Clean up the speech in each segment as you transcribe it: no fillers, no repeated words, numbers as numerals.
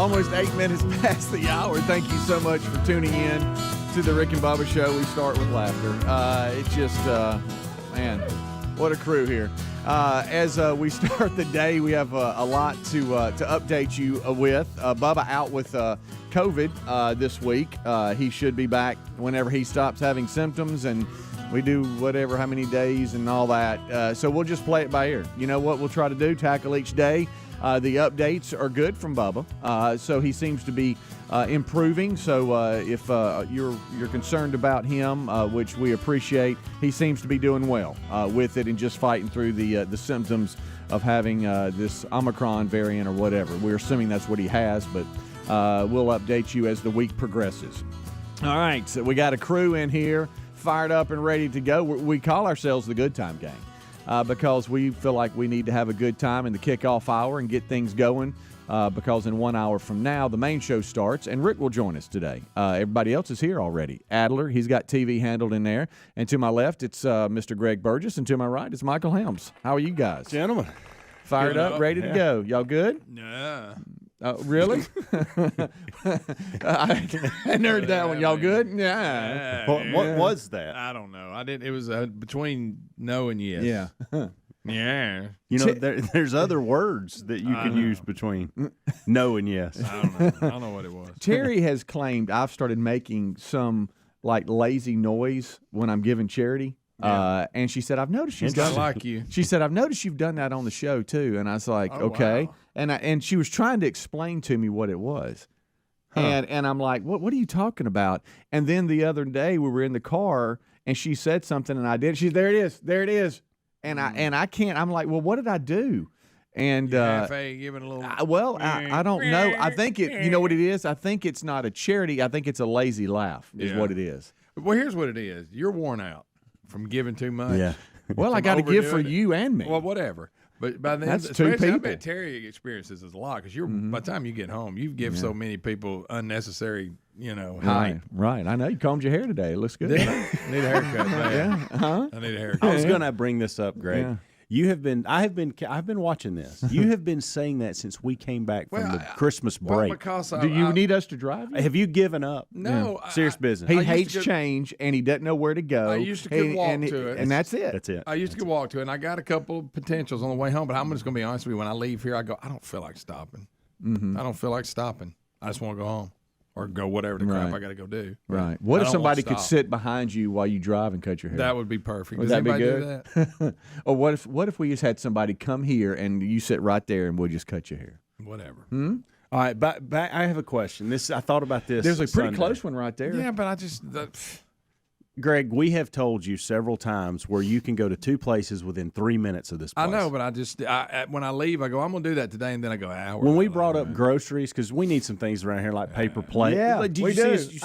Almost 8 minutes past the hour. Thank you so much for tuning in to the Rick and Bubba Show. We start with laughter. It's just, man, what a crew here. As we start the day, we have a lot to update you with. Bubba out with COVID this week. He should be back whenever he stops having symptoms, and we do whatever, how many days and all that. So we'll just play it by ear. You know what we'll try to do? Tackle each day. The updates are good from Bubba, so he seems to be improving. So if you're concerned about him, which we appreciate, he seems to be doing well with it and just fighting through the symptoms of having this Omicron variant or whatever. We're assuming that's what he has, but we'll update you as the week progresses. All right, so we got a crew in here fired up and ready to go. We call ourselves the Good Time Gang. Because we feel like we need to have a good time in the kickoff hour and get things going because in 1 hour from now, the main show starts, and Rick will join us today. Everybody else is here already. Adler, he's got TV handled in there. And to my left, it's Mr. Greg Burgess, and to my right, it's Michael Helms. How are you guys? Gentlemen. Fired up, ready to go. Y'all good? Yeah. Really? I hadn't heard that one. Y'all good? Yeah. What was that? I don't know. I didn't. It was between no and yes. Yeah. Yeah. You know, there's other words that you can use between no and yes. I don't know. I don't know what it was. Terry has claimed I've started making some like lazy noise when I'm giving charity. Yeah. And she said, I've noticed you've done like you. She said, I've noticed you've done that on the show too. And I was like, Oh, okay. wow. And she was trying to explain to me what it was. And I'm like, what are you talking about? And then the other day we were in the car and she said something and I did. She's there it is. And I can't. I'm like, well, what did I do? And giving a little. I don't know. I think it. You know what it is? I think it's not a charity. I think it's a lazy laugh. Is what it is. Well, here's what it is. You're worn out from giving too much. Yeah. Well, I got to give for you and me. Well, whatever. But by then, That's two people. I bet Terry experiences this a lot because by the time you get home, you give so many people unnecessary, Right. I know you combed your hair today. It looks good. I need a haircut. Man. Yeah. I need a haircut. I was going to bring this up, Greg. Yeah. I've been watching this. You have been saying that since we came back from the Christmas break. Do you need us to drive you? Have you given up? No. Serious business. He hates change, and he doesn't know where to go. I used to could walk to it. And that's it. That's it. I used to could walk to it, and I got a couple of potentials on the way home, but I'm just going to be honest with you. When I leave here, I go, I don't feel like stopping. Mm-hmm. I don't feel like stopping. I just want to go home or go whatever the crap I got to go do. Right. What if don't somebody wanna could stop. sit behind you while you drive and cut your hair? That would be perfect. Would Does that be anybody good? do that? Or what if we just had somebody come here and you sit right there and we'll just cut your hair? Whatever. Hmm? All right, but I have a question. I thought about this. There's a pretty Sunday. close one right there. Yeah, but I just Greg, we have told you several times where you can go to two places within 3 minutes of this place. I know, but when I leave, I go, I'm going to do that today, and then I go, when we brought up groceries, because we need some things around here like paper plate. Yeah, like, we do. Did you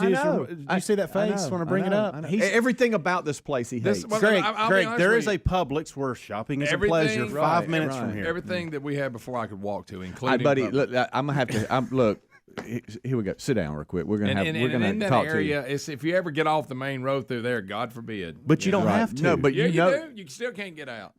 see that face when I bring it up? Everything about this place he hates. Greg, there is a Publix where shopping is a pleasure 5 minutes from here. Everything that we had before I could walk to, including buddy, Publix. look, I'm going to have to look. Here we go. Sit down real quick. We're gonna in that talk area, to you. if you ever get off the main road through there, God forbid. But you don't have to. No, but Yeah, you know, do. You still can't get out.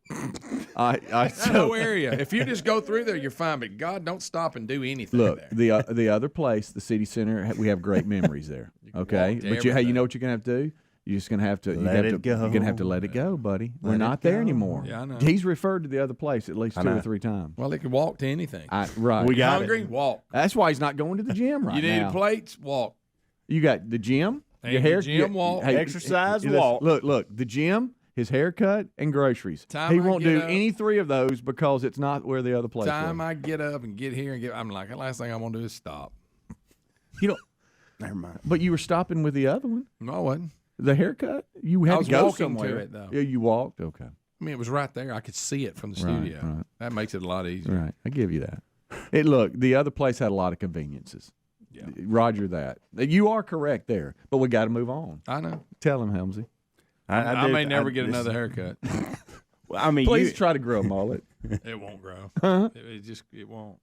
That's No area. If you just go through there, you're fine. But God, don't stop and do anything. Look, there. the other place, the city center, we have great memories there. Okay, walk to but you everything. know what you're gonna have to do. You're just gonna have to Let it go. You're gonna have to let it go, buddy. We're Let not it there go. anymore. Yeah, I know. He's referred to the other place at least I 2 or know. 3 times. Well, they can walk to anything. Right. We got Hungry? it. Walk. That's why he's not going to the gym right You need now. plates? Walk. You got the gym, And your the hair, gym, walk. Exercise, listen, walk. Look, the gym, his haircut, and groceries. Time He I won't get do up- any 3 of those because it's not where the other place Time was. I get up and get here and I'm like, the last thing I want to do is stop. You don't. Never mind. But you were stopping with the other one, No, I wasn't. the haircut. You I had was to go walking to somewhere. it, though. Yeah, you walked. Okay. I mean, it was right there. I could see it from the Right, studio. right. That makes it a lot easier. Right. I give you that. Look, the other place had a lot of conveniences. Yeah. Roger that. You are correct there, but we got to move on. I know. Tell him, Helmsy. I may never get another haircut. I mean, Please try to grow a mullet. It won't grow. It won't.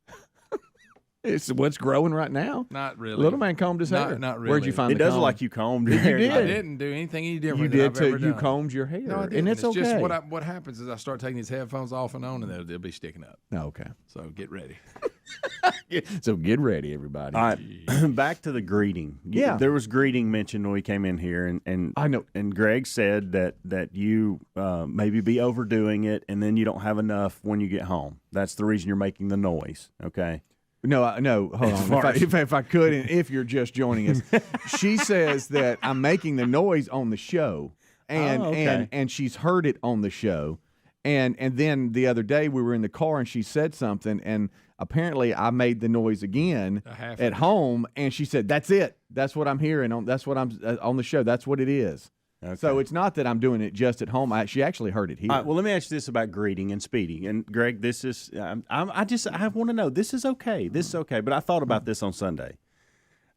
It's what's growing right now. Not really. Little man combed his hair. Not Where'd you really. find It the does comb? look like you combed your hair. did. I didn't do anything any different You than did I've ever too. You done. combed your hair. No, I didn't. And it's okay. just what happens is I start taking these headphones off and on, and they'll be sticking up. Okay. So get ready. So get ready, everybody. All right, back to the greeting. Yeah. There was greeting mentioned when we came in here, and I know. And Greg said that you maybe be overdoing it, and then you don't have enough when you get home. That's the reason you're making the noise. Okay. No, hold on. If I could, and if you're just joining us, she says that I'm making the noise on the show, and she's heard it on the show, and then the other day we were in the car and she said something, and apparently I made the noise again at home, and she said, "That's it. That's what I'm hearing. That's what I'm on the show. That's what it is." Okay. So it's not that I'm doing it just at home. She actually heard it here. All right, well, let me ask you this about greeting and Speedy. And Greg, this is I want to know. This is okay. This is okay. But I thought about this on Sunday.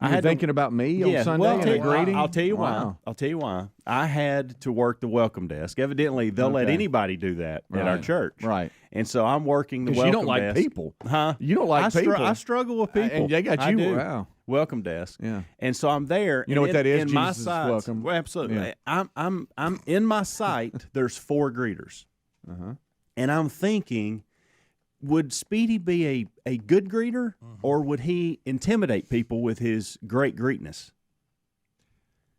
You were thinking about me on Sunday and a greeting? I'll tell you why. Wow. I'll tell you why. I had to work the welcome desk. Evidently, they'll let anybody do that at our church. Right. And so I'm working the welcome desk. You don't like people. Huh? You don't like people. I struggle with people. And they got you. I do. Wow. Welcome desk. Yeah. And so I'm there. You know what that is? In Jesus' my sight, welcome. Well, absolutely. Yeah. I'm in my sight. There's 4 greeters. And I'm thinking, would Speedy be a good greeter, or would he intimidate people with his great greetness?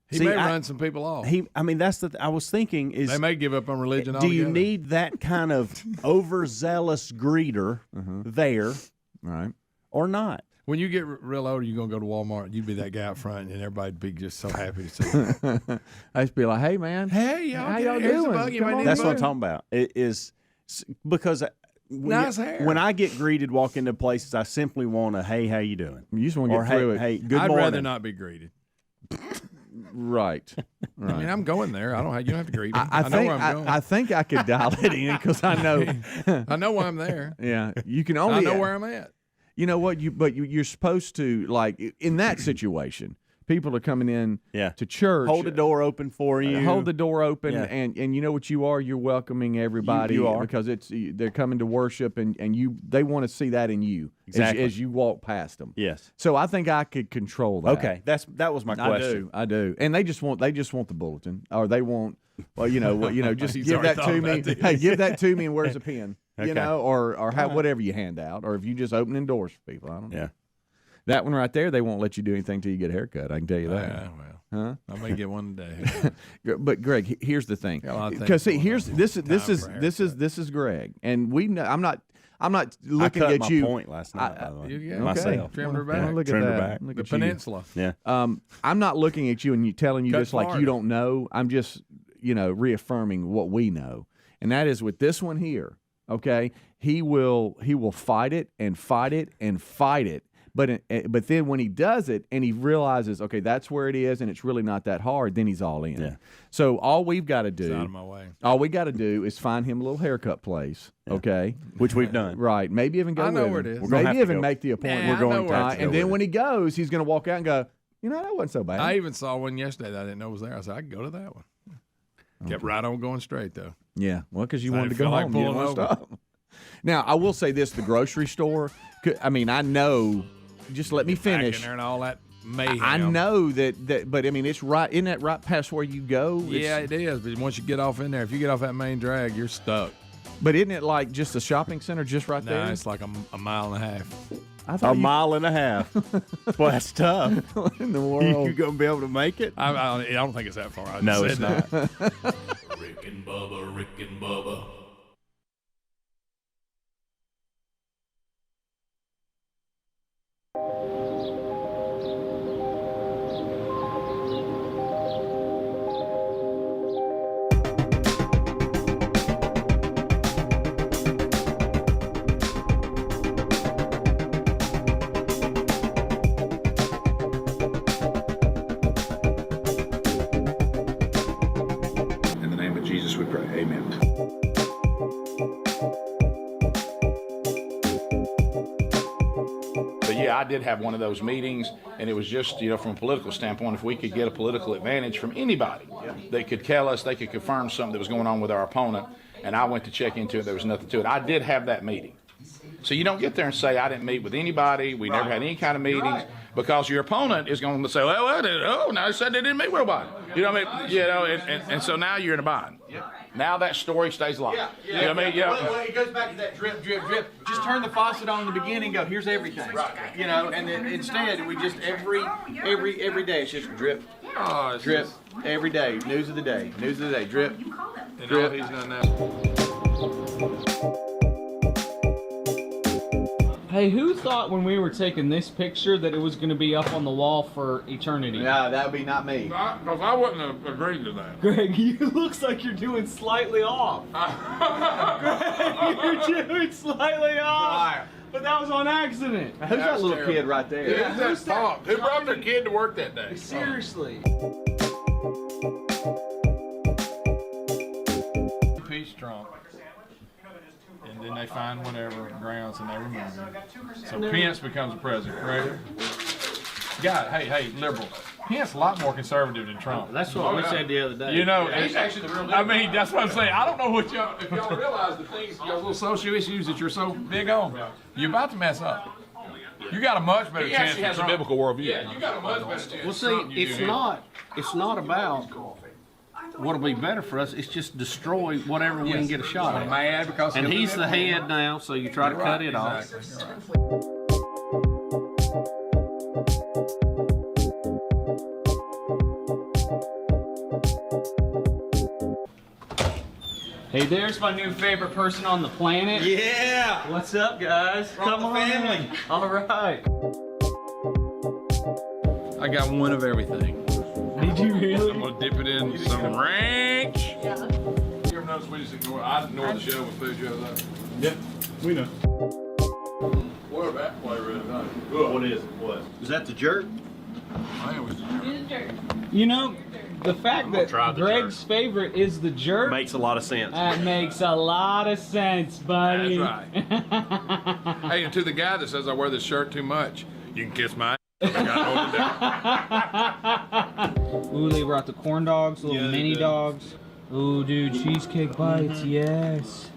He may run some people off. That's I was thinking is they may give up on religion altogether. Do you need that kind of overzealous greeter there, right, or not? When you get real older, you're going to go to Walmart. You'd be that guy out front, and everybody'd be just so happy to see you. I used to be like, "Hey, man. Hey, y'all. How y'all doing? That's what I'm talking about. It is because nice hair. When I get greeted, walk into places, I simply want to, hey, how you doing? You just want to get through it. Hey, good I'd morning. rather not be greeted. Right. I mean, I'm going there. You don't have to greet me. I know think where I'm going. I think I could dial it in because I know. I know why I'm there. Yeah, you can only. I know where I'm at. You know what? You're supposed to, like, in that situation, people are coming in to church. Hold the door open for you. Hold the door open, and you know what you are? You're welcoming everybody. You are. Because they're coming to worship, and they want to see that in you as you walk past them. Yes. So I think I could control that. Okay, that was my question. I do. And they just want the bulletin, or they want, just give that to me. Hey, give that to me, and where's a pen? Okay. Or have whatever you hand out, or if you just opening doors for people. I don't know. Yeah. That one right there, they won't let you do anything till you get a haircut. I can tell you that. Well, I may get one today. But Greg, here's the thing. Because see, this is Greg, and I'm not looking I cut at my you. point last night. By the way. Myself. Trimmed her back. Look Trimmed at her that. back. Look The at peninsula. Yeah. I'm not looking at you and telling you Cut this like farther. you don't know. I'm just reaffirming what we know, and that is with this one here. Okay, he will fight it and fight it and fight it. But then when he does it and he realizes, okay, that's where it is, and it's really not that hard, then he's all in. Yeah. So all we've got to do, It's out of my way. all we got to do is find him a little haircut place, okay? Which we've done. Right. Maybe even go I know with where him. it is. We're gonna have Maybe to even go. make the appointment. Nah, We're going I know to where have it's to And go then with when it. he goes, he's going to walk out and go, that wasn't so bad. I even saw one yesterday that I didn't know was there. I said, I can go to that one. Kept right on going straight, though. Yeah, well, because you I wanted to go feel like home. You didn't pulling want to stop. Now, I will say this, the grocery store, I know, just let me Back finish. in there and all that mayhem. I know that, but I mean, it's right, isn't that right past where you go? Yeah, it is. But once you get off in there, if you get off that main drag, you're stuck. But isn't it like just a shopping center just right there? Nah, it's like a mile and a half. I thought mile and a half. Well, that's tough. in the world. You going to be able to make it? I don't think it's that far. I No, just it's said not. that. Rick and Bubba. In the name of Jesus we pray. Amen. But yeah, I did have one of those meetings, and it was just, from a political standpoint, if we could get a political advantage from anybody that could tell us, they could confirm something that was going on with our opponent, and I went to check into it, there was nothing to it. I did have that meeting. So you don't get there and say, I didn't meet with anybody, we never had any kind of meetings, because your opponent is going to say, well, now they said they didn't meet with nobody. You know what I mean? And so now you're in a bind. Now that story stays alive. You know what I mean? Yeah. Well, it goes back to that drip, drip, drip. Just turn the faucet on in the beginning and go, here's everything. Right. You know, and then instead we just every day it's just drip, drip, every day. News of the day, drip, drip. He's done that. Hey, who thought when we were taking this picture that it was going to be up on the wall for eternity? Nah, that would be not me. Because I wouldn't have agreed to that. Greg, you looks like you're doing slightly off. Greg, you're doing slightly off. But that was on accident. Who's that little kid right there? Yeah, who's that? Who brought their kid to work that day? Seriously. Impeach Trump. And then they find whatever grounds and they remove him. So Pence becomes president, correct? God, hey, liberals. Pence a lot more conservative than Trump. That's what we said the other day. You know, He's actually the real I mean, that's what I'm saying. I don't know what y'all, if y'all realize the things, y'all little social issues that you're so big on, you're about to mess up. You got a much better He chance actually than has a Trump. biblical worldview. Yeah, you got a much better chance. Well, see, than Trump you it's do not about what'll be better for us. It's just destroy whatever we can get a shot I'm at. mad because And he's the head now, so you try to cut it off. Hey, there's my new favorite person on the planet. Yeah. What's up, guys? Come on family. in. All right. I got one of everything. Did you really? I'm gonna dip it in some ranch. You ever notice we just ignore? I ignore the show when food shows up. Yeah, we know. What that flavor is? What is it? What? Is that the jerk? I think it was You know, the fact that try the Greg's favorite is the jerk, Makes a lot of sense. that makes a lot of sense, buddy. That's right. Hey, and to the guy that says I wear this shirt too much, you can kiss my ass. I got older. Ooh, they brought the corn dogs, little Yeah, they mini did. dogs. Ooh, dude, cheesecake bites, yes.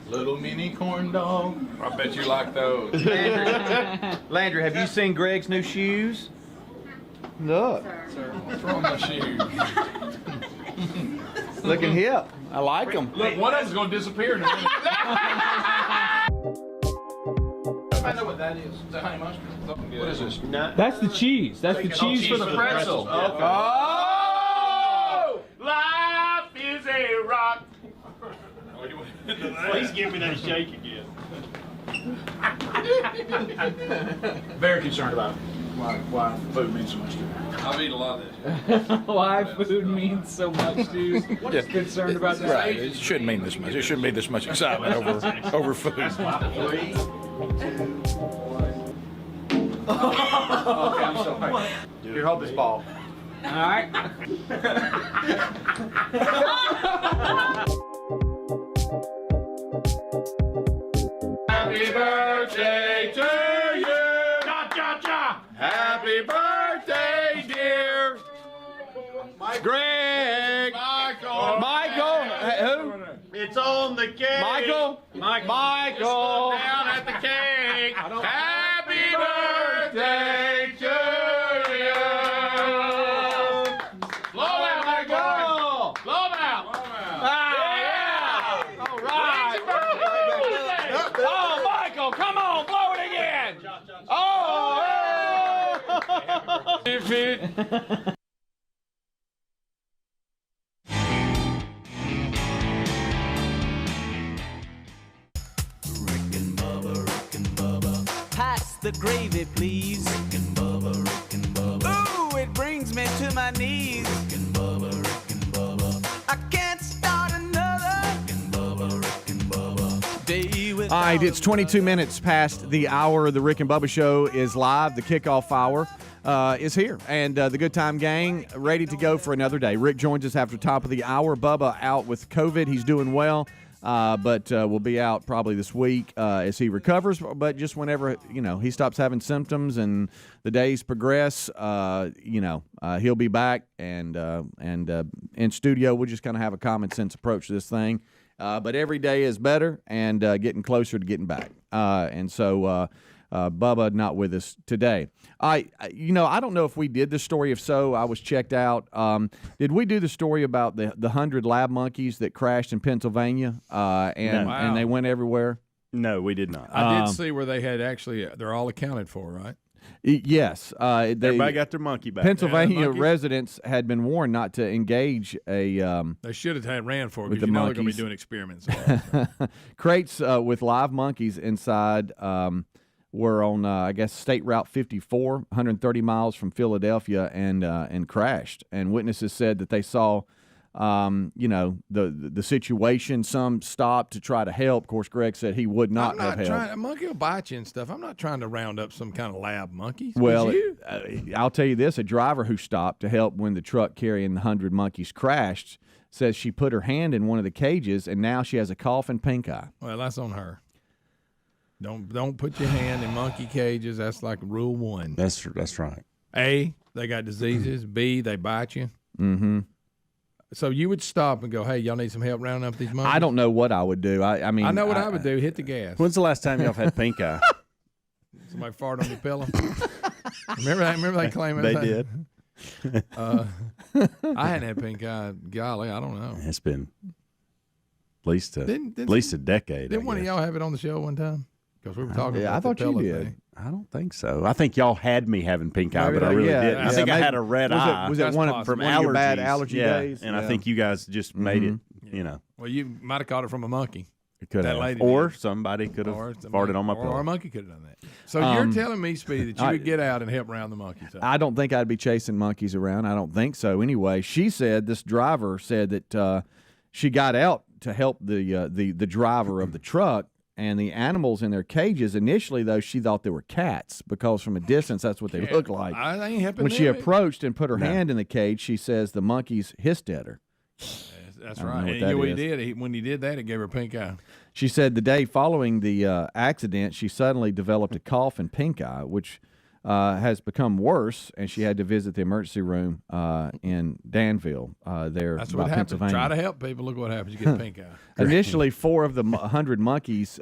Little mini corn dog. I bet you like those. Landry, have you seen Greg's new shoes? Look, Throw my shoes. looking hip. I like them. Look, one of them's gonna disappear in a minute. I know what that is. Is that honey mustard? What is this? That's the cheese. That's the cheese for the pretzel. Oh! Life is a rock. Please give me that shake again. Very concerned about why food means so much to me. I've eaten a lot of this. Why food means so much, dude. What is concerned about this? Right. It shouldn't mean this much. It shouldn't be this much excitement over food. 3, 2, 1. Okay, I'm sorry. Here, hold this ball. All right. Happy birthday to you. Cha cha cha. Happy birthday, dear Greg. Michael, who? It's on the cake. Michael. Michael. Down at the cake. Happy birthday to you. Blow out, Michael. Blow out. Yeah. All right. Oh, Michael, come on, blow it again. Oh. Pass the gravy, please. Ooh, it brings me to my knees. I can't start another day without. All right, it's 22 minutes past the hour. The Rick and Bubba Show is live. The kickoff hour is here. And the Good Time Gang ready to go for another day. Rick joins us after top of the hour. Bubba out with COVID. He's doing well, but will be out probably this week as he recovers. But just whenever, he stops having symptoms and the days progress, he'll be back. And in studio, we'll just kind of have a common sense approach to this thing. But every day is better and getting closer to getting back. And so Bubba not with us today. I don't know if we did the story. If so, I was checked out. Did we do the story about the 100 lab monkeys that crashed in Pennsylvania and they went everywhere? No, we did not. I did see where they had actually, they're all accounted for, right? Yes. Everybody got their monkey back. Pennsylvania residents had been warned not to engage They should have had ran for it with because the they're going to be monkeys. doing experiments. Crates with live monkeys inside were on, I guess, State Route 54, 130 miles from Philadelphia, and crashed. And witnesses said that they saw, the situation. Some stopped to try to help. Of course, Greg said he would not have helped. A monkey will bite you and stuff. I'm not trying to round up some kind of lab monkeys. Well, I'll tell you this: a driver who stopped to help when the truck carrying the 100 monkeys crashed says she put her hand in one of the cages and now she has a cough and pink eye. Well, that's on her. Don't put your hand in monkey cages. That's like rule 1. That's right. A, they got diseases. B, they bite you. Mm-hmm. So you would stop and go, hey, y'all need some help rounding up these monkeys? I don't know what I would do. I mean, I know what I would do. Hit the gas. When's the last time y'all have had pink eye? Somebody fart on your pillow. Remember they claim They that? did. I hadn't had pink eye. Golly, I don't know. It's been at least a decade. Didn't one of y'all have it on the show one time? Because we were talking about I thought the you pillow did. thing. I don't think so. I think y'all had me having pink eye, Maybe but I really yeah, didn't. I yeah, think I maybe- had a red eye. Was it That's one possible. from allergies. your bad allergy yeah. days? And I think you guys just made it, Well, you might have caught it from a monkey. It could That have. lady Or did. somebody could have Or farted on my pillow. Or a monkey could have done that. So you're telling me, Speedy, that you would get out and help round the monkeys up? I don't think I'd be chasing monkeys around. I don't think so. Anyway, she said, this driver said that she got out to help the driver of the truck and the animals in their cages. Initially, though, she thought they were cats because from a distance, that's what they look like. I ain't helping When she them. approached and put her hand in the cage, she says the monkeys hissed at her. That's I don't right. know what And that you know what he is. did? When he did that, it gave her pink eye. She said the day following the accident, she suddenly developed a cough and pink eye, which has become worse, and she had to visit the emergency room in Danville, there That's by what happens. Pennsylvania. Try to help people. Look what happens. You get pink eye. Initially, 4 of the 100 monkeys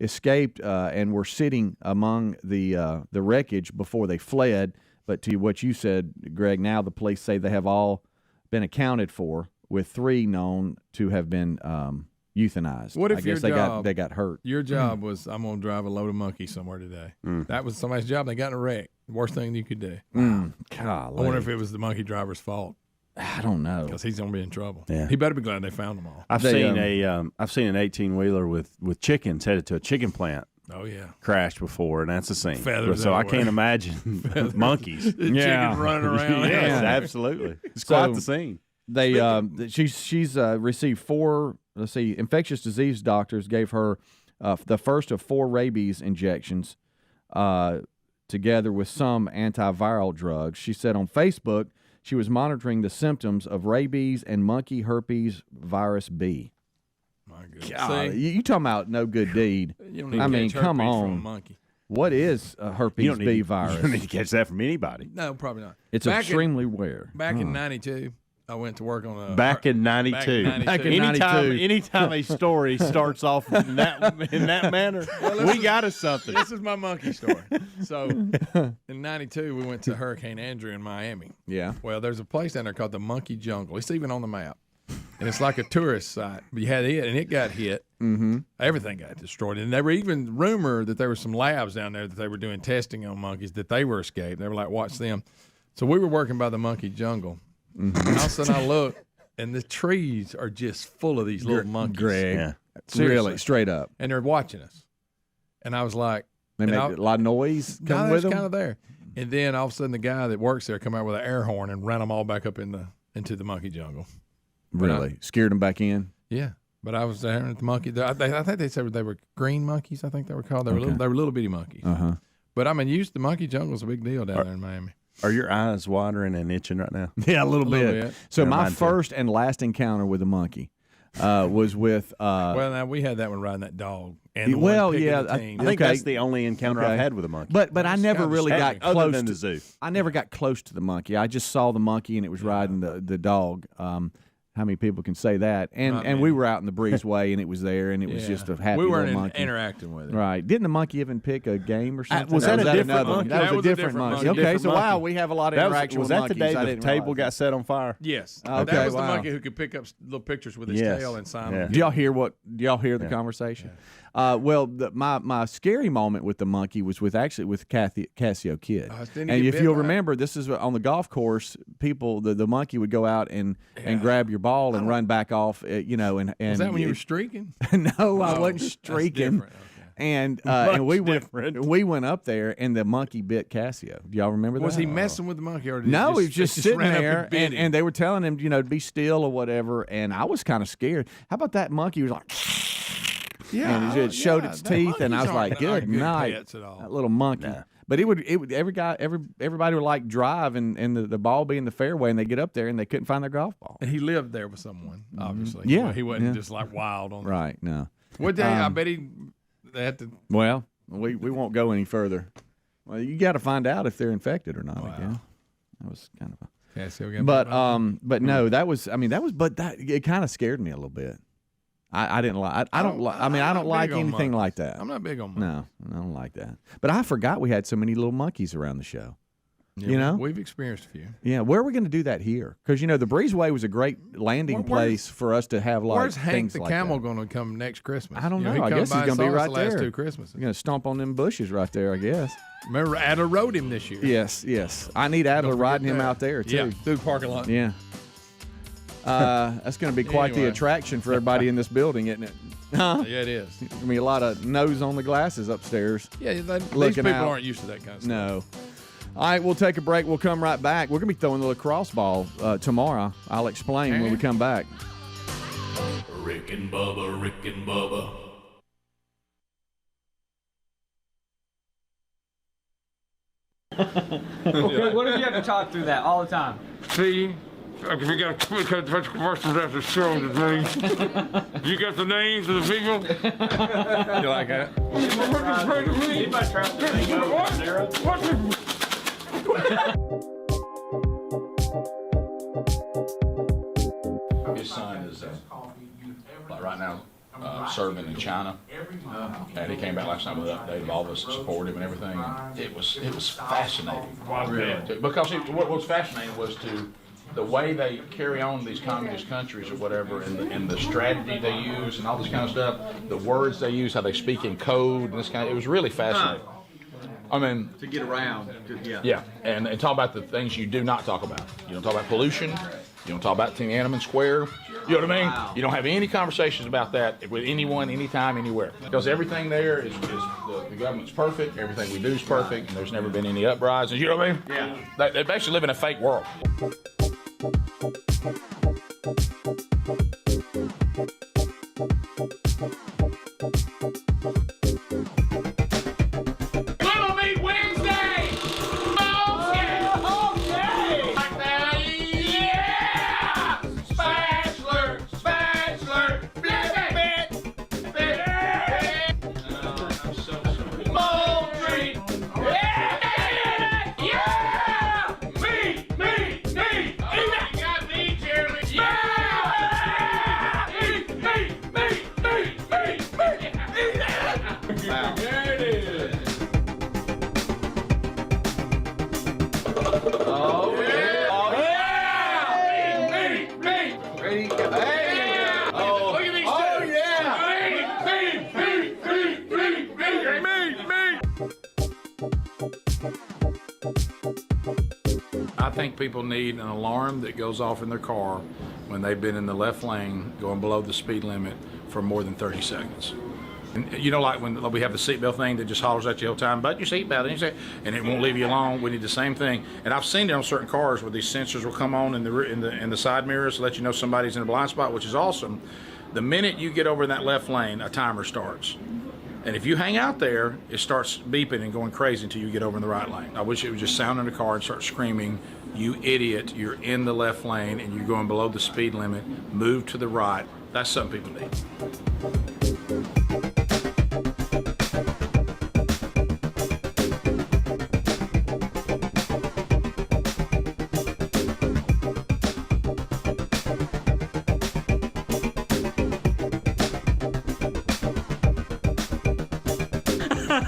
escaped and were sitting among the wreckage before they fled. But to what you said, Greg, now the police say they have all been accounted for, with 3 known to have been euthanized. What if I guess they got hurt? Your job was, I'm going to drive a load of monkeys somewhere today. That was somebody's job. They got in a wreck. The worst thing you could do. Golly. I wonder if it was the monkey driver's fault I don't know. because he's going to be in trouble. Yeah. He better be glad they found them all. I've They, seen an 18-wheeler with chickens headed to a chicken plant. Oh, yeah. Crashed before, and that's a scene. Feathers so I everywhere. can't imagine monkeys. Chickens running around. Yes, absolutely. It's quite the scene. They she's received 4 infectious disease doctors gave her the first of 4 rabies injections together with some antiviral drugs. She said on Facebook she was monitoring the symptoms of rabies and monkey herpes virus B. My goodness. God, See? you talking about no good deed. You don't need I to mean, catch come herpes from a on. monkey. What is herpes B You virus? don't need to catch that from anybody. No, probably not. It's Back in- extremely rare. Back in 92, I went to work on a... Back in '92. Back in 92. Anytime a story starts off in that manner, we got us something. This is my monkey story. So, in 92, we went to Hurricane Andrew in Miami. Yeah. Well, there's a place down there called the Monkey Jungle. It's even on the map. And it's like a tourist site. But you had it, and it got hit. Mm-hmm. Everything got destroyed. And there were even rumored that there were some labs down there that they were doing testing on monkeys, that they were escaped. They were like, watch them. So we were working by the Monkey Jungle. Mm-hmm. And all of a sudden I look, and the trees are just full of these little monkeys. Greg. Yeah. Seriously. Really, straight up. And they're watching us. And I was like, They make a lot of noise come with them. kind of there. And then all of a sudden the guy that works there come out with an air horn and ran them all back up into the Monkey Jungle. Really? Scared them back in? Yeah. But I was there at the monkey. I think they said they were green monkeys, I think they were called. They were little bitty monkeys. Uh-huh. But I mean, the monkey jungle is a big deal down there in Miami. Are your eyes watering and itching right now? Yeah, a little bit. So Yeah, my mine too. first and last encounter with a monkey was with Well, now we had that one riding that dog. And the well, one picking yeah, the team. I think Okay. that's the only encounter Okay. I've had with a monkey. but I never kind of really got scary. Other close than to the zoo. I never got close to the monkey. I just saw the monkey and it was riding the dog. how many people can say that? And we were out in the breezeway, and it was there, and it was just a happy We weren't little monkey. interacting with it. Right. Didn't the monkey even pick a game or something? was that a different another one? monkey? That was a different monkey. Okay, Different so wow, monkey. we have a lot of That interaction was with that monkeys. the day I the didn't table realize got set on fire? Yes. Okay, That was the wow. monkey who could pick up little pictures with his Yes. tail and sign Yeah. them. Do y'all hear the conversation? Well, my scary moment with the monkey was with Cassio Kid. didn't he And get if bit you'll by it? remember, this is on the golf course. People, the monkey would go out and grab your ball and run back off. And Was that when you were streaking? no, I Oh, wasn't that's streaking. different. Okay. And we went up there, and the monkey bit Cassio. Do y'all remember that? Was he messing with the monkey, or did No, he was it just sitting ran up there, bit him? and they were telling him, to be still or whatever. And I was kind of scared. How about that monkey? He was like, and it showed its teeth, and I was like, "Good night, pets at all. that little monkey." But it would everybody would like drive, and the ball be in the fairway, and they get up there, and they couldn't find their golf ball. And he lived there with someone, obviously. Yeah, Well, he wasn't yeah. just like wild on. Right? No. What day? I bet they had to. Well, we won't go any further. Well, you got to find out if they're infected or not. Again, that was kind of. Cassio got But no, that it kind of scared me a little bit. I didn't like. I don't like. I mean, I don't like anything like that. I'm not big on monkeys. No, I don't like that. But I forgot we had so many little monkeys around the show. Yeah, we've experienced a few. Yeah, where are we going to do that here? Because the Breezeway was a great landing place for us to have like Where's Hank things the like camel that. going to come next Christmas? I don't know. He I come guess by he's going to be and saw us right the last there. 2 Christmases. You're going to stomp on them bushes right there, I guess. Remember, Adler rode him this year. Yes. I need Adler Don't ring him forget that. out there too. Yeah, through the parking lot. Yeah. That's going to be quite the Anyway. attraction for everybody in this building, isn't it? Huh? Yeah, it is. There's going to be a lot of nose on the glasses upstairs. Yeah, these Looking people out. aren't used to that kind of stuff. No. All right, we'll take a break. We'll come right back. We're going to be throwing the lacrosse ball tomorrow. I'll explain when we come back. Rick and Bubba, Rick and Bubba. Okay, what if you have to talk through that all the time? See, if you got commercials after show today, you got the names of the people. You like that? His son is like right now serving in China, and he came back last night with an update of all of us that support him and everything. And it was fascinating because what was fascinating was the way they carry on these communist countries or whatever, and the strategy they use and all this kind of stuff, the words they use, how they speak in code and this kind of. It was really fascinating. I mean, To get around. yeah, and talk about the things you do not talk about. You don't talk about pollution. You don't talk about Tiananmen Square. You know what I mean? Wow. You don't have any conversations about that with anyone, anytime, anywhere. Because everything there is the government's perfect. Everything we do is perfect. And there's never been any uprisings. You know what I mean? Yeah. They basically live in a fake world. Little Meat Wednesday! Okay! Like that, yeah! Spatchler! Moultrie! Yeah! Yeah! Meat! Eat it! Got meat, Jeremy! Yeah! Eat! Eat it! Wow. There it is! Oh, yeah. Oh, yeah! Meat! Ready? Hey! Oh, look at these two! yeah! I think people need an alarm that goes off in their car when they've been in the left lane going below the speed limit for more than 30 seconds. And you know, like when we have the seatbelt thing that just hollers at you all the time, but your seatbelt, and it won't leave you alone. We need the same thing. And I've seen it on certain cars where these sensors will come on in the side mirrors to let you know somebody's in a blind spot, which is awesome. The minute you get over in that left lane, a timer starts. And if you hang out there, it starts beeping and going crazy until you get over in the right lane. I wish it would just sound in the car and start screaming, "You idiot, you're in the left lane and you're going below the speed limit. Move to the right." That's something people need.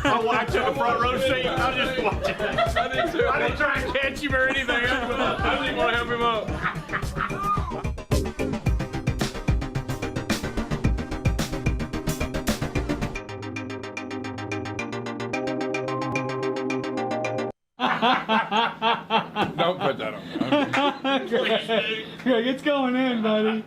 My wife took a front row seat. I just watched it. I did too. I didn't try and catch him or anything. I didn't want to help him up. Don't put that on. Greg, it's going in, buddy.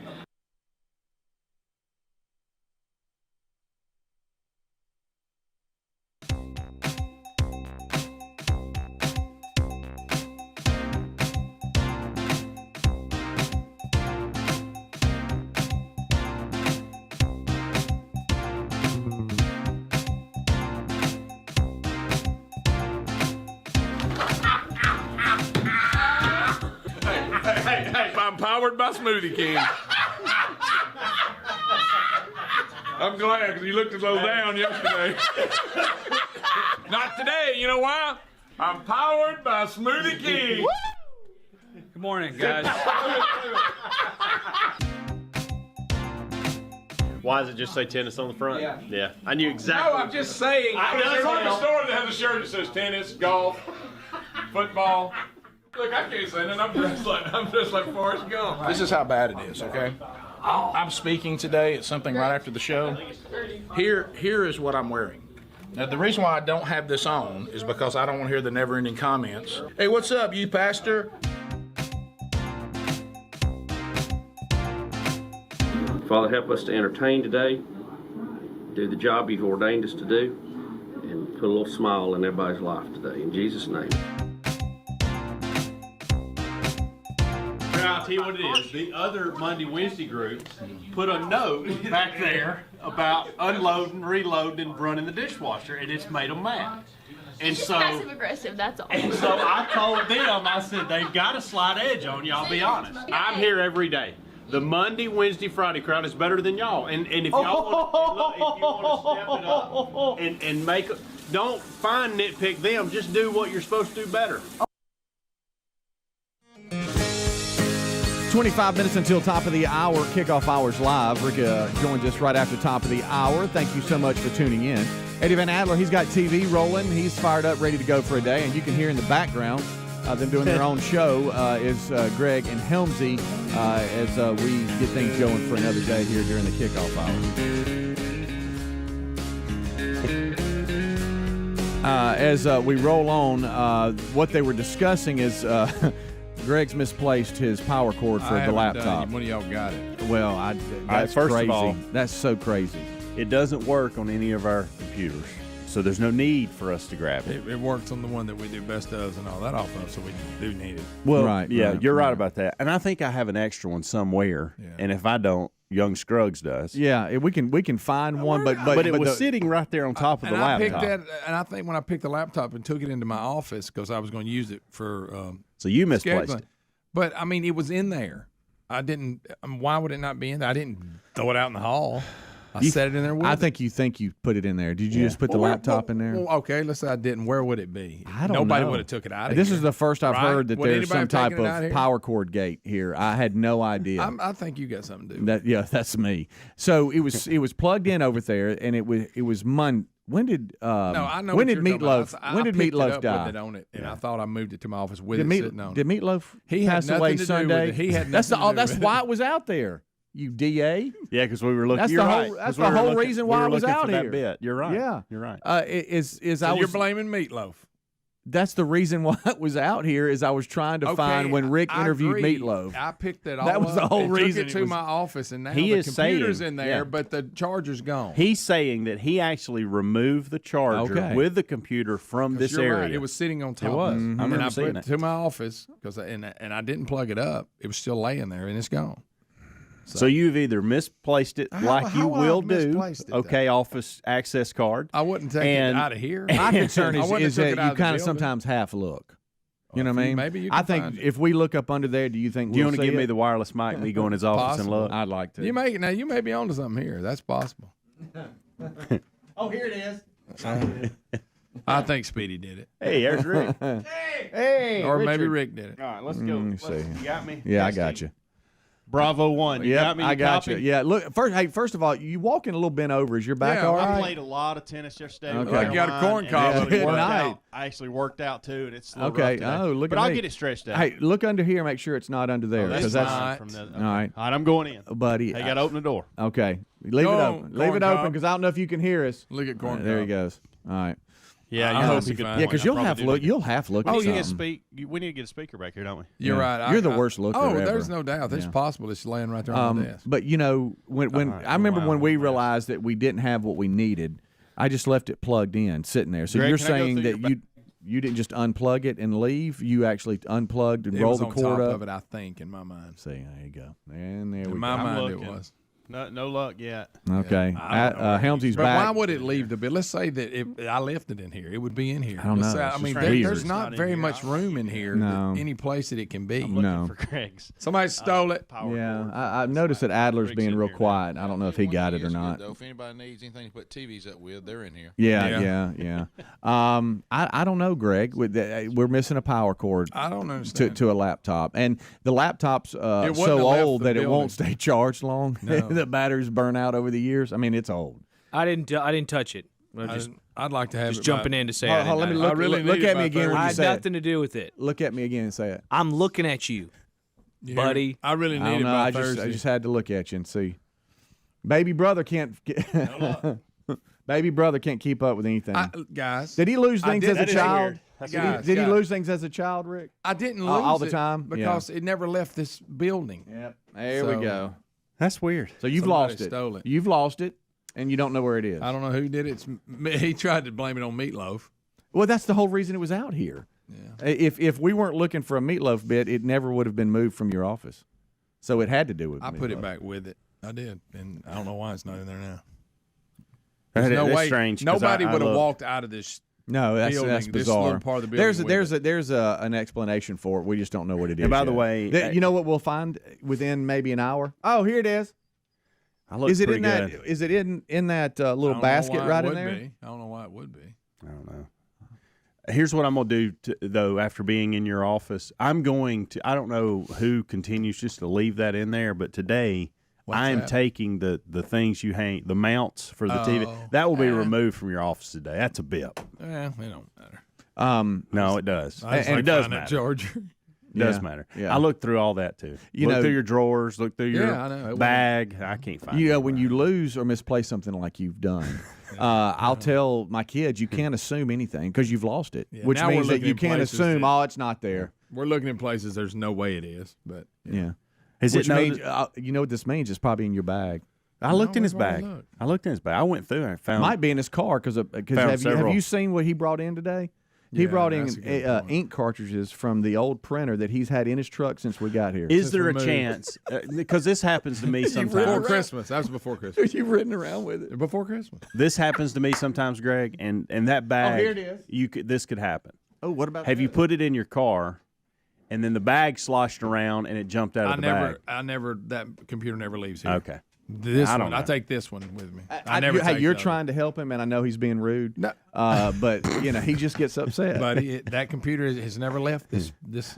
Hey, I'm powered by Smoothie King. I'm glad because you looked as low down yesterday. Not today. You know why? I'm powered by Smoothie King. Good morning, guys. Why does it just say tennis on the front? Yeah. I knew exactly. No, I'm just saying. There's a store that has a shirt that says tennis, golf, football. Look, I can't say that. I'm dressed like Forrest Gump. This is how bad it is, okay? I'm speaking today at something right after the show. Here is what I'm wearing. Now, the reason why I don't have this on is because I don't want to hear the never-ending comments. Hey, what's up, you pastor? Father, help us to entertain today, do the job you've ordained us to do, and put a little smile in everybody's life today. In Jesus' name. I'll tell you what it is. The other Monday, Wednesday groups put a note back there about unloading, reloading, and running the dishwasher, and it's made them mad. And It's so, passive aggressive, that's all. and so I told them, I said, they've got a slight edge on you, I'll be honest. I'm here every day. The Monday, Wednesday, Friday crowd is better than y'all. And if y'all want to step it up and make it, don't find nitpick them, just do what you're supposed to do better. 25 minutes until top of the hour. Kickoff Hours Live. Rick joins us right after top of the hour. Thank you so much for tuning in. Eddie Van Adler, he's got TV rolling. He's fired up, ready to go for a day. And you can hear in the background them doing their own show is Greg and Helmsy as we get things going for another day here during the kickoff hour. As we roll on, what they were discussing is Greg's misplaced his power cord for the laptop. One of y'all got it. Well, that's first crazy. of all, That's so crazy. It doesn't work on any of our computers, so there's no need for us to grab it. It works on the one that we do best of and all that off of, so we do need it. Well, Right, yeah, right, you're right right. about that. And I think I have an extra one somewhere, Yeah. and if I don't, young Scruggs does. Yeah, we can find one, but it was sitting right there on top of the I laptop. picked that, and I think when I picked the laptop and took it into my office because I was going to use it for So you misplaced scheduling. it. But I mean, it was in there. I didn't. Why would it not be in there? I didn't throw it out in the hall. I set it in there with I it. think you put it in there. Did you just put the laptop in there? Well, okay, let's say I didn't. Where would it be? I don't Nobody know. would have took it out of This here. is the first I've Right? heard that Would there's anybody some have type taken it out of here? power cord gate here. I had no idea. I think you got something to do. That's me. So it was plugged in over there, and it was Monday. When did No, I know. when what did you're talking about. Meatloaf when did I picked it Meatloaf up die? With it on it, and I thought I moved it to my office with Did, it sitting on did it. Meatloaf He had pass nothing away to do with Sunday? it. He had that's nothing to do that's with why it. it was out there. You DA. Yeah, because we were looking. That's you're the right, whole. 'cause That's we the were whole looking- reason we why were I was looking out for here. that bit. You're right. Yeah, you're right. Is So I you're was blaming Meatloaf. That's the reason why it was out here. Is I was trying to find when Rick I interviewed agree. Meatloaf. I picked it all That was the up whole and reason Took it it to was- my office, and now He the is computer's saying- in there, yeah. but the charger's gone. He's saying that he actually removed the charger Okay. with the computer from 'Cause this you're area. right, it was sitting on top. It was. of I and remember I seeing put it. it to my office and I didn't plug it up. It was still laying there, and it's gone. So you've either misplaced it like you how will I've do, misplaced it, okay, office access card. I wouldn't take it out of here. My concern I is wouldn't have that took it out you of the kind of building. sometimes half look. You know what I mean? maybe you I can think find it. if we look up under there, do you think Do you we'll want to see give me it? the wireless mic and me go in his office and Possible. look? I'd like to. You may be onto something here. That's possible. Oh, here it is. I think Speedy did it, Hey, there's Rick. Hey, or maybe Richard. Rick did it. All right, let's go. Let me see. You got me? Yeah, I got you. Bravo 1. You got me. I got copy? you. Yeah. Look, first of all, you walking a little bent over. Is your back all right? I played a lot of tennis yesterday. Okay. With You got a corn Caroline, cob and up your I butt. actually worked out too, and it's a little Okay. rough today. Oh, look but at I'll me. get it stretched out. Hey, look under here. Make sure it's not under there. that's 'cause fine from the- All right. All right, I'm going in. Buddy. Hey, you got to open the door. Okay. Leave it open. Leave it open because I don't know if you can hear us. Look at corn There he cob. goes. All right. Yeah, I you hope that's a he good finds point. Yeah, because I you'll probably have do to look. need- You'll have to look We at need to get something. we need to get a speaker back here, don't we? You're Yeah. right. You're the worst looker ever. There's no doubt. It's Yeah. possible. It's laying right there on the desk. But when I remember when we realized that we didn't have what we needed, I just left it plugged in, sitting there. So Greg, you're can I go saying through that your you didn't just unplug it and leave. You actually unplugged and It rolled was the on cord top up. of it, I think, in my mind. See, there you go. And there In we my go. mind, looking. it was. No luck yet. Okay. Helmsy's But back. why would it leave the bill? Let's say that if I left it in here, it would be in here. I don't Let's know. say- It's I mean, just there's weird. not very much room in here. No. Any place that it can be. No. For Greg's. Somebody stole it. Yeah, I've noticed that Adler's being real quiet. I don't know if he got it or not. Though, if anybody needs anything to put TVs up with, they're in here. Yeah. I don't know, Greg. We're missing a power cord. I don't understand. To a laptop, and the laptop's It wouldn't so have left old the that it building. won't stay charged long. No. The batteries burn out over the years. I mean, it's old. I didn't touch it. I'd like to have just it jumping by- in to say Hold on, let me look, I really look need at it me by again when I you had say it. nothing to do with it. Look at me again and say it. I'm looking at you, You hear me? buddy. I really I need don't it know. by I Thursday. just had to look at you and see. Baby brother can't. Baby brother can't keep up with anything. Guys, Did he lose things as a that is child? weird. That's Guys, Did he guys. lose things as a child, Rick? I didn't lose all the it time? because it never left this building. Yep. There So, we go. That's weird. So you've Somebody lost it. stole it. You've lost it, and you don't know where it is. I don't know who did it. He tried to blame it on Meatloaf. Well, that's the whole reason it was out here. Yeah. If we weren't looking for a meatloaf bit, it never would have been moved from your office. So it had to do with. I meatloaf. put it back with it. I did, and I don't know why it's not in there now. That There's no is way. strange, 'cause Nobody I would have looked. walked out of this. No, that's building, this bizarre. little part of the building with There's an explanation for it. We just don't know what it is. And by the yet. way, you know what we'll find within maybe an hour? Oh, here it is. I look Is it pretty in that? good. Is it in that little I don't know basket why it right in would there? be. I don't know why it would be. I don't know. Here's what I'm going to do, though, after being in your office. I'm going to, I don't know who continues just to leave that in there, but today I am that? taking the things you hang, the mounts for the TV. That will be removed from your office today. That's a bip. Yeah, it don't matter. No, it does. I just And like it does finding that matter. Charger. It does Yeah, matter. yeah. I looked through all that, too. You look know- through your drawers, look through your Yeah, I know. It bag. I can't find it. When you lose or misplace something like you've done, I'll tell my kids you can't assume anything because you've lost it, Yeah, which now we're means that looking you in can't places assume, that- it's not there. We're looking in places there's no way it is, but Yeah. Is Which it means, you know what this means? It's probably in your bag. I looked in his we've already bag. looked. I looked in his bag. I went through and I found Might be in his car because Found have several. you seen what he brought in today? He Yeah, brought in that's a good point. ink cartridges from the old printer that he's had in his truck since we got here. Is there a removed. chance? Because this happens to me before sometimes. Christmas. That was before Christmas. You've ridden around with it. Before Christmas. This happens to me sometimes, Greg, and that bag. here it is. This could happen. Oh, what about Have you this? put it in your car, and then the bag sloshed around and it jumped out of the bag? That computer never leaves here. Okay. This I don't one, I know. take this one with me. I never. Hey, take you're the other. trying to help him, and I know he's being rude. No. But he just gets upset. But that computer has never left this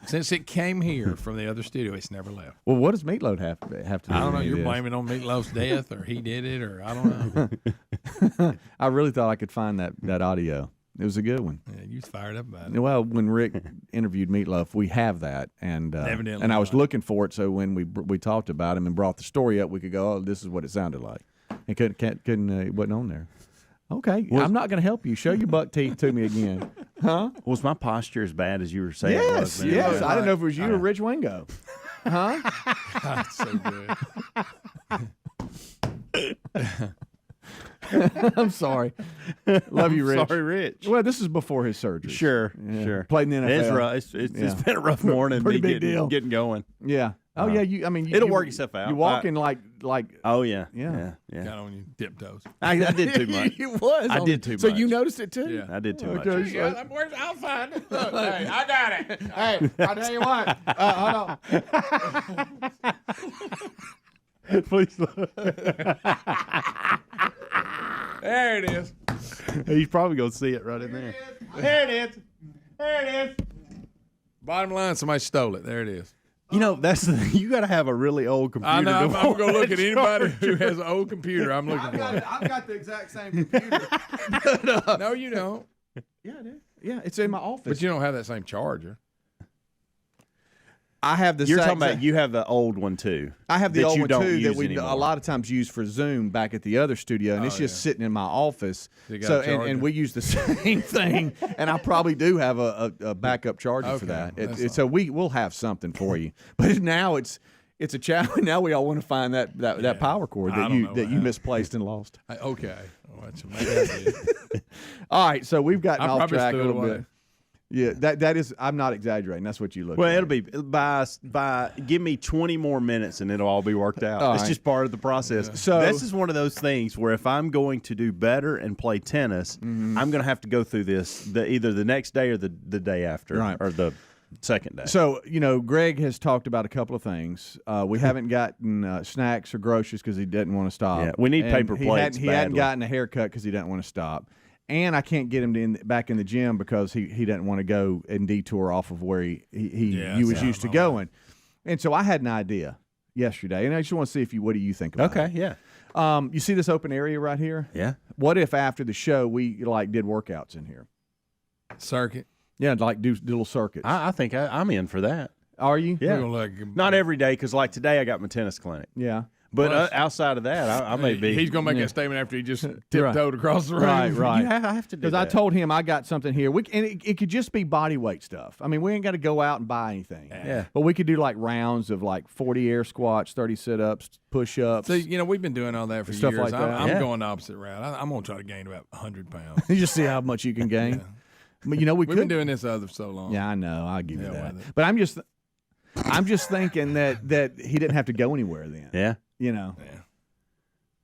since it came here from the other studio. It's never left. Well, what does Meatloaf have to do? I don't know. with You're this? blaming on Meatloaf's death, or he did it, or I don't know. I really thought I could find that audio. It was a good one. Yeah, you was fired up about it. Well, when Rick interviewed Meatloaf, we have that, and Evidently and I was not. looking for it. So when we talked about him and brought the story up, we could go, "Oh, this is what it sounded like." And couldn't it wasn't on there. Okay, I'm not going to help you. Show your buck teeth to me again, huh? Was my posture as bad as you were saying? it Yes, was, man? yes. I didn't know if it was you or Rich Wingo, huh? That's so good. I'm sorry. Love you, Rich. Sorry, Rich. Well, this is before his surgery. Sure, Yeah. sure. Played in the NFL. It's rough. It's been a rough morning. Pretty me big deal. Getting going. Yeah. Oh yeah. It'll work itself out. You walking like. Oh yeah. Yeah. Got on your tiptoes. I did too much. It was. I did too So much. you noticed it too? Yeah. I did too much. Okay, so- I'll find it. Look, hey, I got it. Hey, I tell you what. Hold on. Please look. There it is. He's probably gonna see it right in there. There it is. There it is. Bottom line, somebody stole it. There it is. You know, that's you got to have a really old computer. I know. I'm going to look at anybody watch. who has an old computer. I'm looking for. I've got the exact same computer. No, you don't. Yeah, I do. Yeah, it's in my office. But you don't have that same charger. I have the. You're talking about you have the old one too. I have the old one too that we anymore. a lot of times use for Zoom back at the other studio, and it's just sitting in my office. So and we use the same thing, and I probably do have a backup charger for that. So we'll have something for you. But now it's a challenge. Now we all want to find that power cord that you misplaced and lost. Okay. Well, maybe I did. All right, so we've gotten I off probably track a threw it little away. bit. Yeah, that is. I'm not exaggerating. That's what you look. Well, at. it'll be by give me 20 more minutes and it'll all be worked out. All it's right. just part of the process. Yeah. So this is one of those things where if I'm going to do better and play tennis, I'm going to have to go through this either the next day or the day after, Right. or the second day. So, Greg has talked about a couple of things. We haven't gotten snacks or groceries because he doesn't want to stop. Yeah, we need And paper plates He hadn't badly. gotten a haircut because he doesn't want to stop. And I can't get him back in the gym because he doesn't want to go and detour off of where he was used to going. And so I had an idea yesterday, and I just want to see what do you think about it? Okay, yeah. You see this open area right here? Yeah. What if after the show we did workouts in here? Circuit. Yeah, like do little circuits. I think I'm in for that. Are you? Yeah. We're gonna Not every day because like today I got my tennis clinic. Yeah. But outside of that, I may be. He's going to make that statement after he just tiptoed across the room. Right. I have to do Because that. I told him I got something here. It could just be body weight stuff. I mean, we ain't got to go out and buy anything. Yeah. But we could do like rounds of like 40 air squats, 30 sit-ups, push-ups. So, we've been doing all that for Stuff years. like that. I'm going the opposite route. I'm going to try to gain about 100 pounds. You just see how much you can gain. But We've could been doing this other so long. Yeah, I know. I'll give you that. with it. But I'm just thinking that he didn't have to go anywhere then. Yeah. Yeah.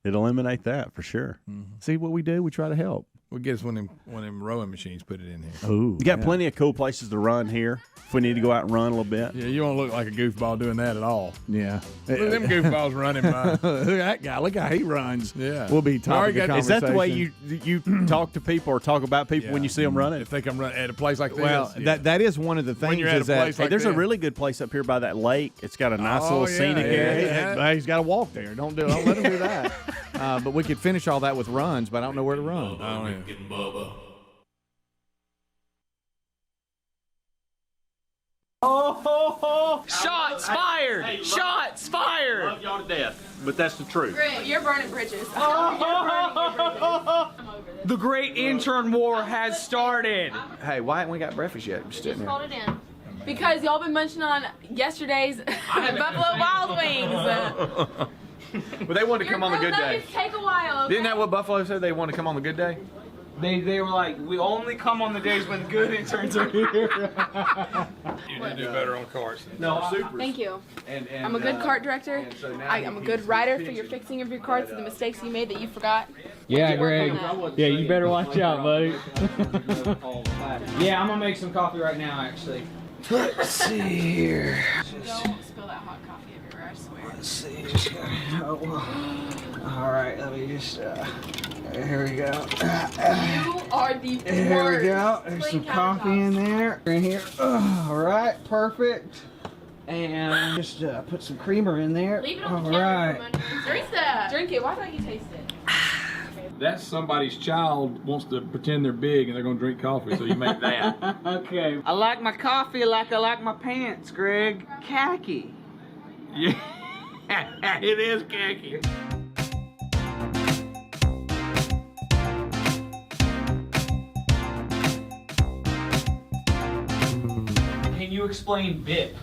It'll eliminate that for sure. See what we do? We try to help. We'll get us one of them rowing machines, put it in here. Oh, You got plenty of cool places to run here if we need to go out and run a little bit. Yeah, you won't look like a goofball doing that at all. Yeah. Look at them goofballs running by. Look at that guy. Look how he runs. Yeah. We'll be topic of Is that the way conversation. you talk to people or talk about people when you see them running? If they come run at a place like this. Well, yeah. that is one of the things. When you're at a is that place like There's a this. really good place up here by that lake. It's got a nice little scenic area. He's got to walk there. Don't let him do that. But we could finish all that with runs, but I don't know where to run. Rick and Bubba. Shots fired! Shots fired! Love y'all to death, but that's the truth. Great, you're burning bridges. The great intern war has started. Hey, why haven't we got breakfast yet? Just sitting Hold it in. Because y'all been munching on yesterday's Buffalo Wild Wings. But they wanted to come on the good day. Take a while. Okay? Didn't that what Buffalo said? They want to come on the good day? They were like, we only come on the days when the good interns are here. You need to do better on carts. No, super. Thank you. And I'm a good cart director. so now I'm a good writer for your fixing of your carts and the mistakes you made that you forgot. Yeah, Work Greg. on that. Yeah, you better watch out, buddy. Yeah, I'm gonna make some coffee right now, actually. Let's see here. Don't spill that hot coffee everywhere, I swear. Let's see. Just all right, let me just. Here we go. You are the worst. Here we go. There's Clean some coffee in there. In here. All right, perfect. And just put some creamer in there. Leave it on All the right. counter. Drink that. Drink it. Why don't you taste it? That's somebody's child wants to pretend they're big and they're going to drink coffee, so you make that. Okay. I like my coffee like I like my pants, Greg. Khaki. Yeah, it is khaki. Can you explain BIP?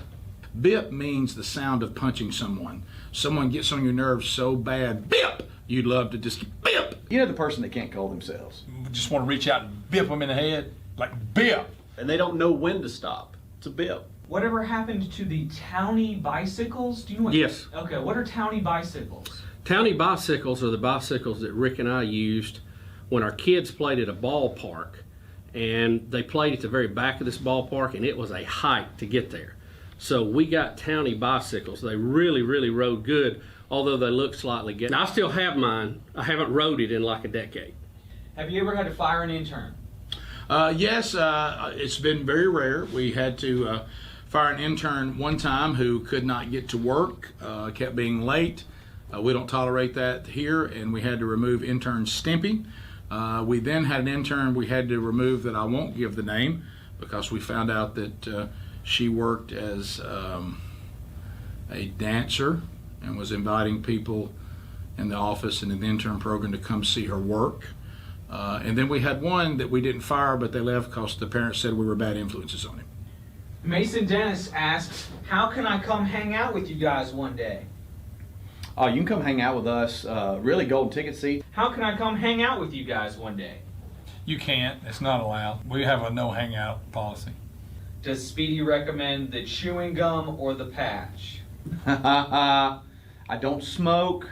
Bip means the sound of punching someone. Someone gets on your nerves so bad, bip, you'd love to just bip. You know the person that can't call themselves. Just want to reach out and bip them in the head, like bip. And they don't know when to stop. It's a bip. Whatever happened to the townie bicycles? Do you know what? Yes. Okay, what are townie bicycles? Townie bicycles are the bicycles that Rick and I used when our kids played at a ballpark. And they played at the very back of this ballpark, and it was a hike to get there. So we got townie bicycles. They really, really rode good, although they look slightly gay. Now, I still have mine. I haven't rode it in like a decade. Have you ever had to fire an intern? Yes, it's been very rare. We had to fire an intern one time who could not get to work, kept being late. We don't tolerate that here, and we had to remove intern Stimpy. We then had an intern we had to remove that I won't give the name because we found out that she worked as a dancer and was inviting people in the office and in the intern program to come see her work. And then we had one that we didn't fire, but they left because the parents said we were bad influences on him. Mason Dennis asks, how can I come hang out with you guys one day? Oh, you can come hang out with us. Really golden ticket seat. How can I come hang out with you guys one day? You can't. It's not allowed. We have a no hangout policy. Does Speedy recommend the chewing gum or the patch? I don't smoke.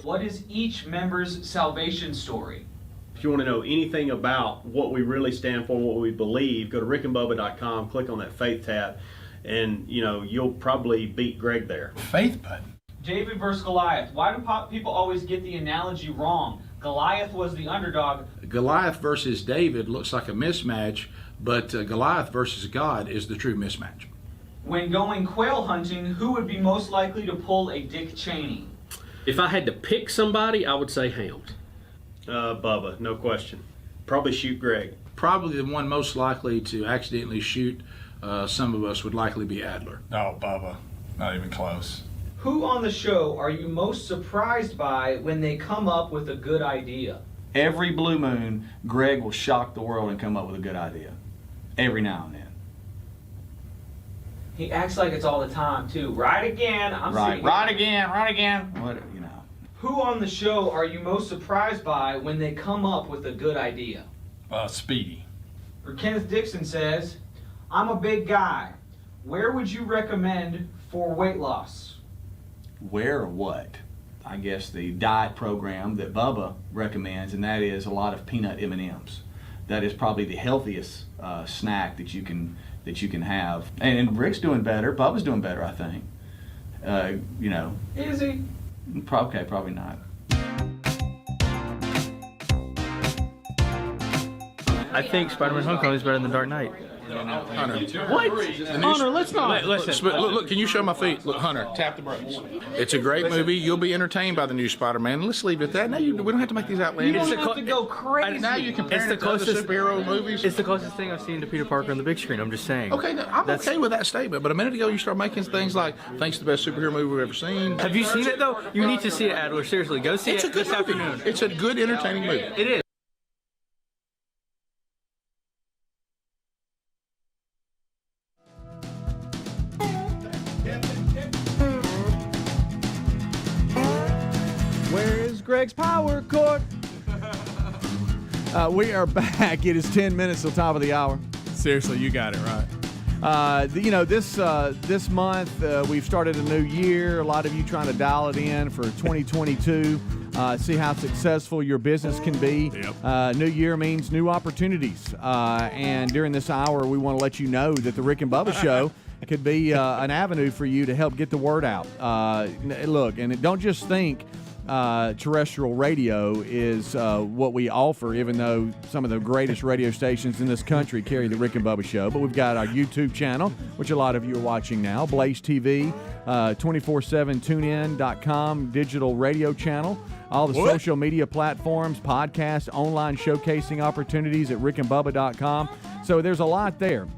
What is each member's salvation story? If you want to know anything about what we really stand for, what we believe, go to rickandbubba.com, click on that faith tab, and you'll probably beat Greg there. Faith button. David versus Goliath. Why do people always get the analogy wrong? Goliath was the underdog. Goliath versus David looks like a mismatch, but Goliath versus God is the true mismatch. When going quail hunting, who would be most likely to pull a Dick Cheney? If I had to pick somebody, I would say Hound. Bubba, no question. Probably shoot Greg. Probably the one most likely to accidentally shoot some of us would likely be Adler. No, Bubba. Not even close. Who on the show are you most surprised by when they come up with a good idea? Every blue moon, Greg will shock the world and come up with a good idea. Every now and then. He acts like it's all the time, too. Right again. Right again. What, Who on the show are you most surprised by when they come up with a good idea? Speedy. Or Kenneth Dixon says, I'm a big guy. Where would you recommend for weight loss? Where or what? I guess the diet program that Bubba recommends, and that is a lot of peanut M&Ms. That is probably the healthiest snack that you can have. And Rick's doing better. Bubba's doing better, I think. Is he? Okay, probably not. I think Spider-Man Homecoming is better than Dark Knight. Hunter. What? Hunter, let's not. Listen. Look, can you show my feet? Look, Hunter, tap the brakes. It's a great movie. You'll be entertained by the new Spider-Man. Let's leave it at that. Now we don't have to make these outlandish. You don't have to go crazy. Now you compare it to other superhero movies. It's the closest thing I've seen to Peter Parker on the big screen. I'm just saying. Okay, I'm okay with that statement. But a minute ago, you start making things like, "Thanks, the best superhero movie we've ever seen." Have you seen it though? You need to see it, Adler. Seriously, go see it this afternoon. It's a good, entertaining movie. It is. Where is Greg's power cord? We are back. It is 10 minutes till top of the hour. Seriously, you got it right. This month we've started a new year. A lot of you trying to dial it in for 2022. See how successful your business can be. Yep. New year means new opportunities. And during this hour, we want to let you know that the Rick and Bubba Show could be an avenue for you to help get the word out. Look, and don't just think terrestrial radio is what we offer, even though some of the greatest radio stations in this country carry the Rick and Bubba Show. But we've got our YouTube channel, which a lot of you are watching now, Blaze TV, 24/7 TuneIn.com digital radio channel, all the social media platforms, podcasts, online showcasing opportunities at rickandbubba.com. So there's a lot there.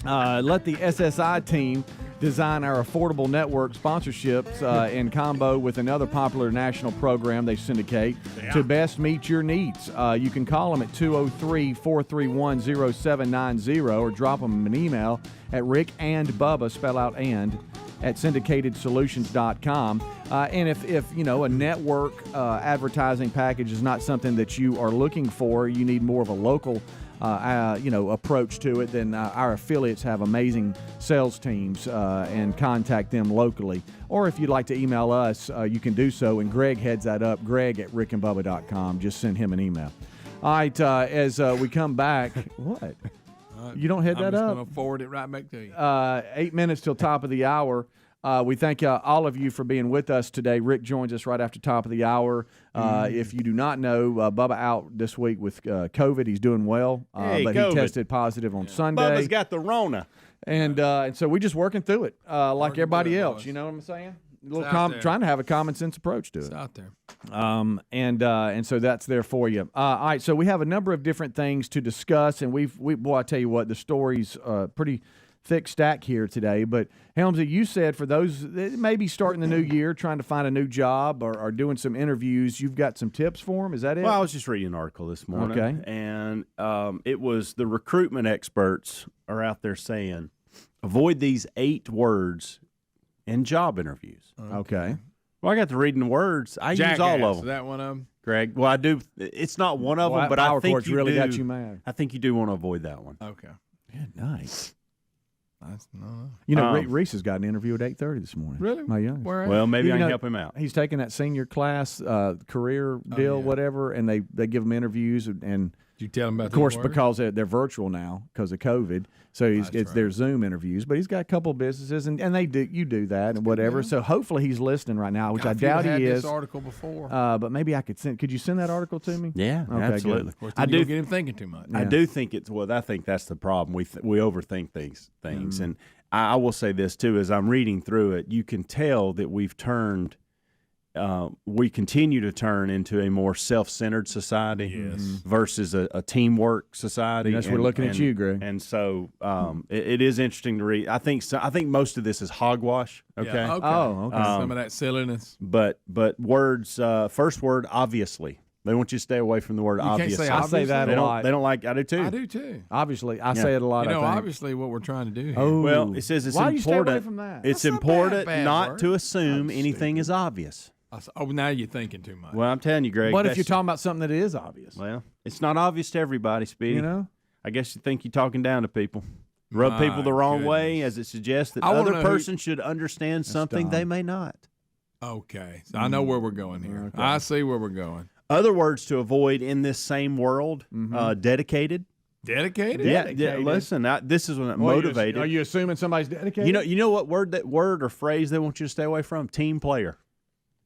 Let the SSI team design our affordable network sponsorships in combo with another popular national program they syndicate to best meet your needs. You can call them at 203-431-0790 or drop them an email at rickandbubba, spell out and, at syndicatedsolutions.com. And if a network advertising package is not something that you are looking for, you need more of a local approach to it, then our affiliates have amazing sales teams and contact them locally. Or if you'd like to email us, you can do so, and Greg heads that up, Greg at rickandbubba.com. Just send him an email. All right, as we come back, what? You don't head that up? I'm just going to forward it right back to you. 8 minutes till top of the hour. We thank all of you for being with us today. Rick joins us right after top of the hour. If you do not know, Bubba out this week with COVID. He's doing well, Hey, but COVID. he tested positive on Sunday. Bubba's got the Rona. And so we're just working through it like everybody else. You know what I'm saying? Trying to have a common sense approach to it. It's out there. And so that's there for you. All right, so we have a number of different things to discuss, and boy, I tell you what, the story's pretty thick stack here today. But Helmsy, you said for those that maybe starting the new year, trying to find a new job or doing some interviews, you've got some tips for them. Is that it? Well, I was just reading an article this morning. Okay. And it was the recruitment experts are out there saying, avoid these 8 words in job interviews. Okay. Well, I got to reading the words. I use all of them. Is that one of them? Greg, well, I do. It's not one of them, but I think you really do. got you mad. I think you do want to avoid that one. Okay. Good night. No. You know, Reese has got an interview at 8:30 this morning. Really? My youngest. Where at? Well, maybe I can help him out. He's taking that senior class career deal, whatever, and they give him interviews and. Did you tell him about Of course, the word? because they're virtual now because of COVID, so it's their Zoom interviews. But he's got a couple of businesses, and you do that and whatever. So hopefully he's listening right now, which I doubt he is. This article before, but maybe I could send. Could you send that article to me? Yeah, okay, absolutely. Good. Of course, I do get him thinking too much. I do think it's I think that's the problem. We overthink things, and I will say this too: as I'm reading through it, you can tell that we've turned. We continue to turn into a more self-centered society versus a teamwork society. And that's we're looking at you, Greg. And so it is interesting to read. I think most of this is hogwash. Okay. Yeah, okay. Oh, okay. Some of that silliness. But words. First word, obviously. They want you to stay away from the word obviously. I say that a lot. They don't like. I do too. I do too. Obviously, I say it a lot. You know, I think. obviously, what we're trying to do here. Oh, well, it says it's Why important. do you stay away from that? It's That's important bad not word. to assume anything is obvious. Oh, now you're thinking too much. Well, I'm telling you, Greg. What if you're talking about something that is obvious? Well, it's not obvious to everybody, Speedy. You know? I guess you think you're talking down to people. Rub people the wrong way, as it suggests that other person should understand something they may not. Okay. So I know where we're going here. Okay. I see where we're going. Other words to avoid in this same world, dedicated. Dedicated? Yeah, listen, this is when motivated. Are you assuming somebody's dedicated? You know what word or phrase they want you to stay away from? Team player.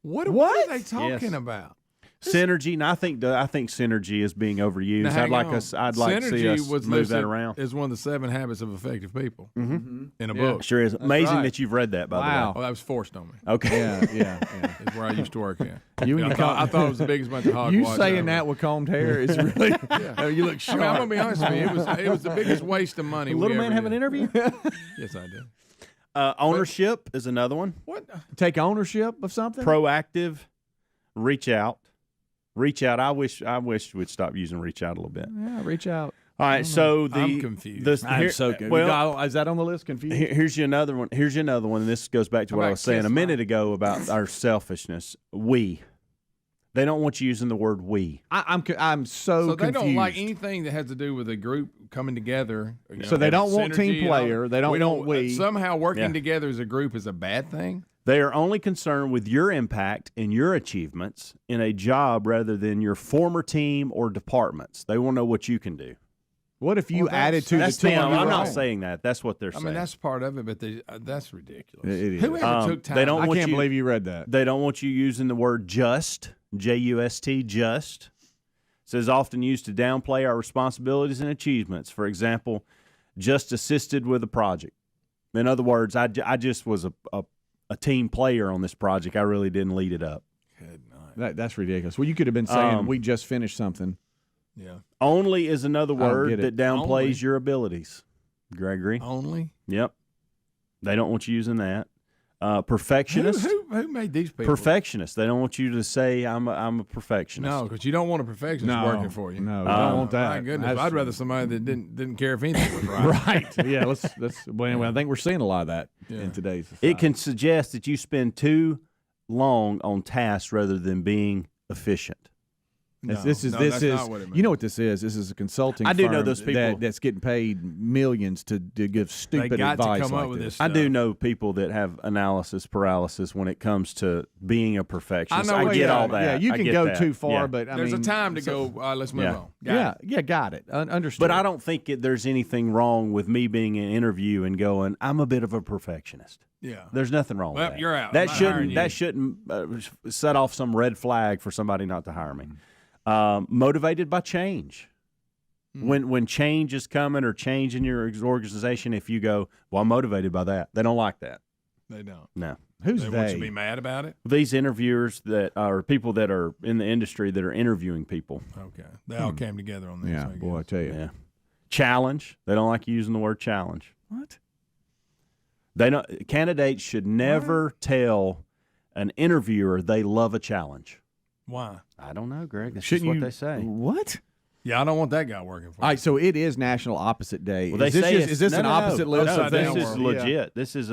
What are they talking about? Synergy, and I think synergy is being overused. Now, I'd like to see us move that around. Is one of the 7 habits of effective people in a book. Sure is. Amazing that you've read that, by the way. Oh, that was forced on me. Okay. Yeah. It's where I used to work at. I thought it was the biggest bunch of hogwash. You saying ever. that with combed hair is really. You look I sharp. mean, I'm gonna be honest with you. It was the biggest waste of money. Little man have an interview? Yes, I did. Ownership is another one. What? Take ownership of something. Proactive. Reach out. I wish we'd stop using reach out a little bit. Yeah, reach out. All right, so I'm confused. I'm so confused. Well, is that on the list? Confused. Here's another one. And this goes back to what I was saying a minute ago about our selfishness. They don't want you using the word we. I'm So they confused. don't like anything that has to do with a group coming together. So they don't want team player. They don't want we. Somehow working together as a group is a bad thing. They are only concerned with your impact and your achievements in a job rather than your former team or departments. They want to know what you can do. What if you added to the team? I'm not saying that. That's what they're saying. I mean, that's part of it, but that's ridiculous. It is. Whoever took time. I can't believe you read that. They don't want you using the word just, J-U-S-T, just. It says often used to downplay our responsibilities and achievements. For example, just assisted with a project. In other words, I just was a team player on this project. I really didn't lead it up. Good night. That's ridiculous. Well, you could have been saying we just finished something. Yeah. Only is another word that downplays Only. your abilities. Gregory. Only? Yep. They don't want you using that. Perfectionist. Who made these people? Perfectionist. They don't want you to say I'm a perfectionist. No, because you don't want a perfectionist working for you. No, you don't want that. My goodness, I'd rather somebody that didn't care if anything was right. Right. Yeah. Well, I think we're seeing a lot of that in today's society. It can suggest that you spend too long on tasks rather than being efficient. This is that's not what it you know what this is? This is a consulting. I do firm know those people that's getting paid millions to give stupid got to advice come like up with this. this I do know people that have analysis paralysis when it comes to being a perfectionist. I get all that. Yeah, you I can get go that. too far, Yeah. but There's a time to go. Let's move on. Got it. Understood. But I don't think there's anything wrong with me being in an interview and going, I'm a bit of a perfectionist. Yeah. There's nothing wrong Well, with that. you're out. That I'm not hiring shouldn't you. set off some red flag for somebody not to hire me. Motivated by change. When change is coming or change in your organization, if you go, well, I'm motivated by that, they don't like that. They don't. No. Who's they? Want you to be mad about it? These interviewers that are people that are in the industry that are interviewing people. Okay. They all came together on this. Yeah, boy, I tell you. Yeah. Challenge. They don't like using the word challenge. What? They don't. Candidates should never tell an interviewer they love a challenge. Why? I don't know, Greg. That's Shouldn't just what you- they say. What? Yeah, I don't want that guy working for All right, so it is National Opposite Day. Well, they is this, say just, it's- is this no, an no, opposite no. list No, of this things? is legit. This is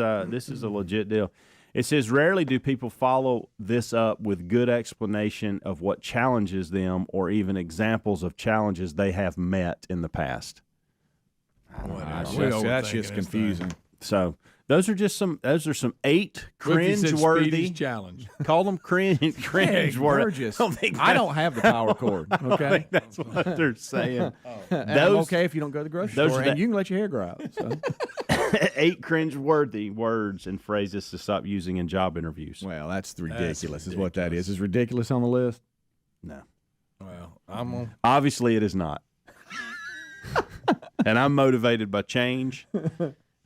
a legit deal. It says rarely do people follow this up with good explanation of what challenges them or even examples of challenges they have met in the past. That's just confusing. So those are some 8 Wiki said cringe-worthy Speedy's challenge. Call them cringe worthy. Burgess. I don't have the power cord. I Okay, think that's what they're saying. And I'm okay if you don't go to the grocery those store, are and you can let your hair grow out. So. 8 cringe-worthy words and phrases to stop using in job interviews. Well, that's ridiculous. Is what that is. Is ridiculous on the list? No. Well, I'm on. Obviously, it is not. And I'm motivated by change.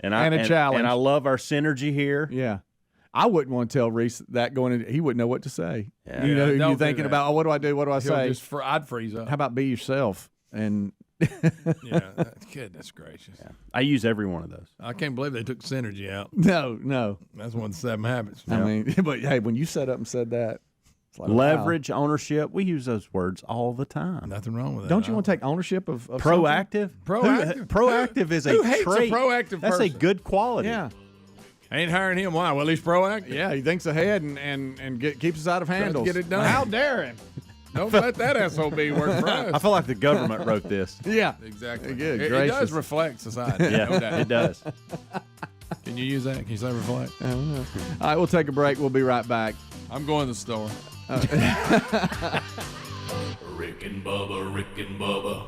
And a challenge. And I love our synergy here. Yeah. I wouldn't want to tell Reese that going in. He wouldn't know what to say. Yeah. You know, Yeah, you're don't do thinking that. about, what do I do? What do I He'll say? just I'd freeze up. How about be yourself? And Yeah, that's good. That's gracious. I use every one of those. I can't believe they took synergy out. no. That's one of the 7 habits. I mean, but hey, when you set up and said that, it's like, wow. Leverage, ownership. We use those words all the time. Nothing wrong with that. Don't you want to take ownership of Proactive? Proactive? Proactive is Who a hates a trait. proactive That's person? a good quality. Yeah. Ain't hiring him. Why? Well, he's proactive. Yeah, he thinks ahead and keeps us out of Tries to handles. get it done. How dare him? Don't let that SOB work for us. I feel like the government wrote this. Yeah. Exactly. Good It gracious. does reflect society. Yeah, no doubt. it does. Can you use that? Can you say reflect? I don't know. All right, we'll take a break. We'll be right back. I'm going to the store. Rick and Bubba, Rick and Bubba.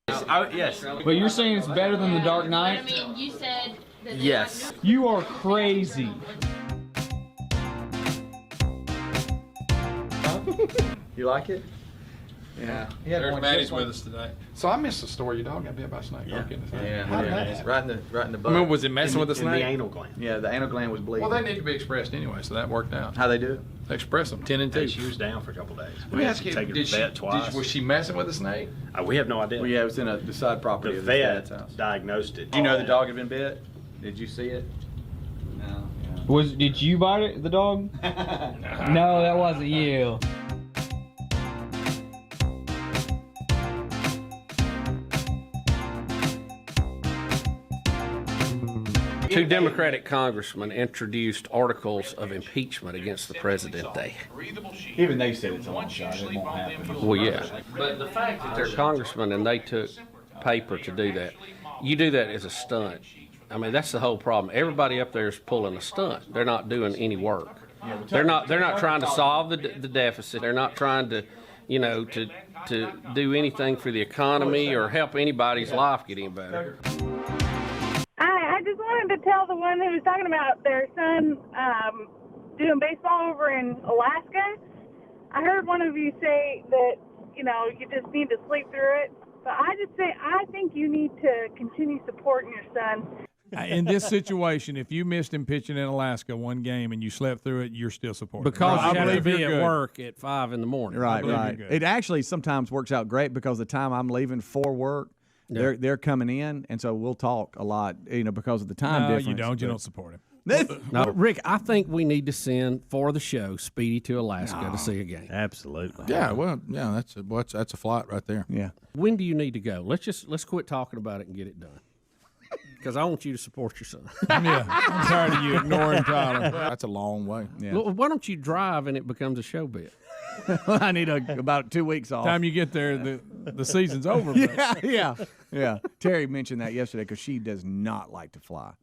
Yes. But you're saying it's better than The Dark Knight? you said that Yes. You are crazy. You like it? Yeah. There's Maddie's with us today. So I missed the story. Your dog got bit by a snake. Yeah. How did that Yeah. happen? Right in the butt. I mean, was it messing with the In the snake? anal gland. Yeah, the anal gland was bleeding. Well, they need to be expressed anyway, so that worked out. How they do it? They express them 10 and 2. She was down for a couple days. Let me ask you, Take her to did the vet twice. was she messing with the snake? We have no idea. Well, yeah, it was in the side property The of the dad's house. vet diagnosed it. Do you know the dog had been bit? Did you see it? No. Did you bite it, the dog? No, that wasn't you. Two Democratic congressmen introduced articles of impeachment against the president. Even they said it's a long shot. It won't happen. Well, yeah. But the fact that they're congressmen and they took paper to do that, you do that as a stunt. I mean, that's the whole problem. Everybody up there is pulling a stunt. They're not doing any work. They're not trying to solve the deficit. They're not trying to, to do anything for the economy or help anybody's life get any better. I just wanted to tell the one who was talking about their son doing baseball over in Alaska. I heard one of you say that, you just need to sleep through it. But I just say, I think you need to continue supporting your son. In this situation, if you missed him pitching in Alaska one game and you slept through it, you're still supporting. Because him. you have to be you're at good. work at 5 in the morning. Right. you're good. It actually sometimes works out great because the time I'm leaving for work, they're coming in, and so we'll talk a lot, because of the time difference. You don't. You don't support him. No, Rick, I think we need to send for the show Speedy to Alaska to see a game. Absolutely. Yeah, well, yeah, that's a flight right there. Yeah. When do you need to go? Let's quit talking about it and get it done. because I want you to support your son. Yeah, I'm tired of you ignoring Tyler. That's a long way. Yeah. Well, why don't you drive and it becomes a show bit? I need about 2 weeks off. Time you get there, the season's over. Yeah. Terry mentioned that yesterday because she does not like to fly,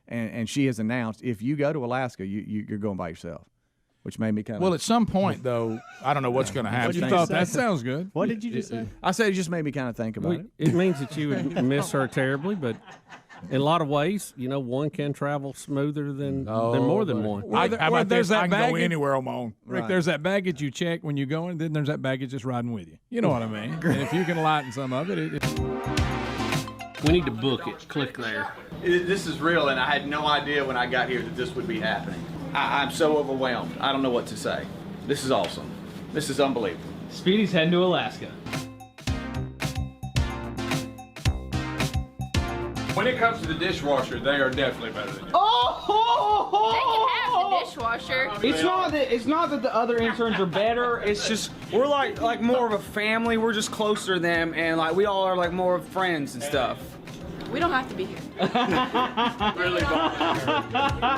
and she has announced if you go to Alaska, you're going by yourself, which made me kind of. Well, at some point though, I don't know what's going to happen. You thought that sounds good. What did you just say? I said it just made me kind of think about it. It means that you would miss her terribly, but in a lot of ways, one can travel smoother than more than one. How about there's this? that I can go baggage? anywhere on my own. Rick, Right. there's that baggage you check when you go in, then there's that baggage that's riding with you. You know what I mean? And if you can lighten some of it. We need to book it. Click there. This is real, and I had no idea when I got here that this would be happening. I'm so overwhelmed. I don't know what to say. This is awesome. This is unbelievable. Speedy's heading to Alaska. When it comes to the dishwasher, they are definitely better than you. They can have the dishwasher. It's not that the other interns are better. It's just we're like more of a family. We're just closer to them, and like we all are like more of friends and stuff. We don't have to be here. Really volunteer.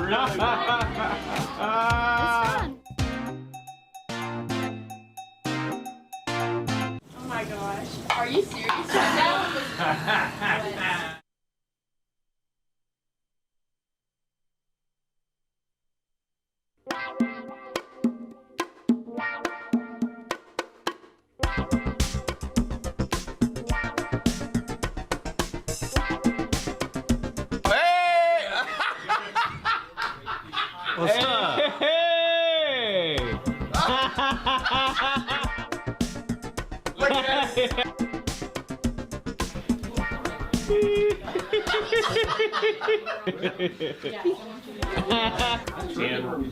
Really volunteer. It's fun. Oh my gosh. Are you serious right now? What's up? Hey! Look at it.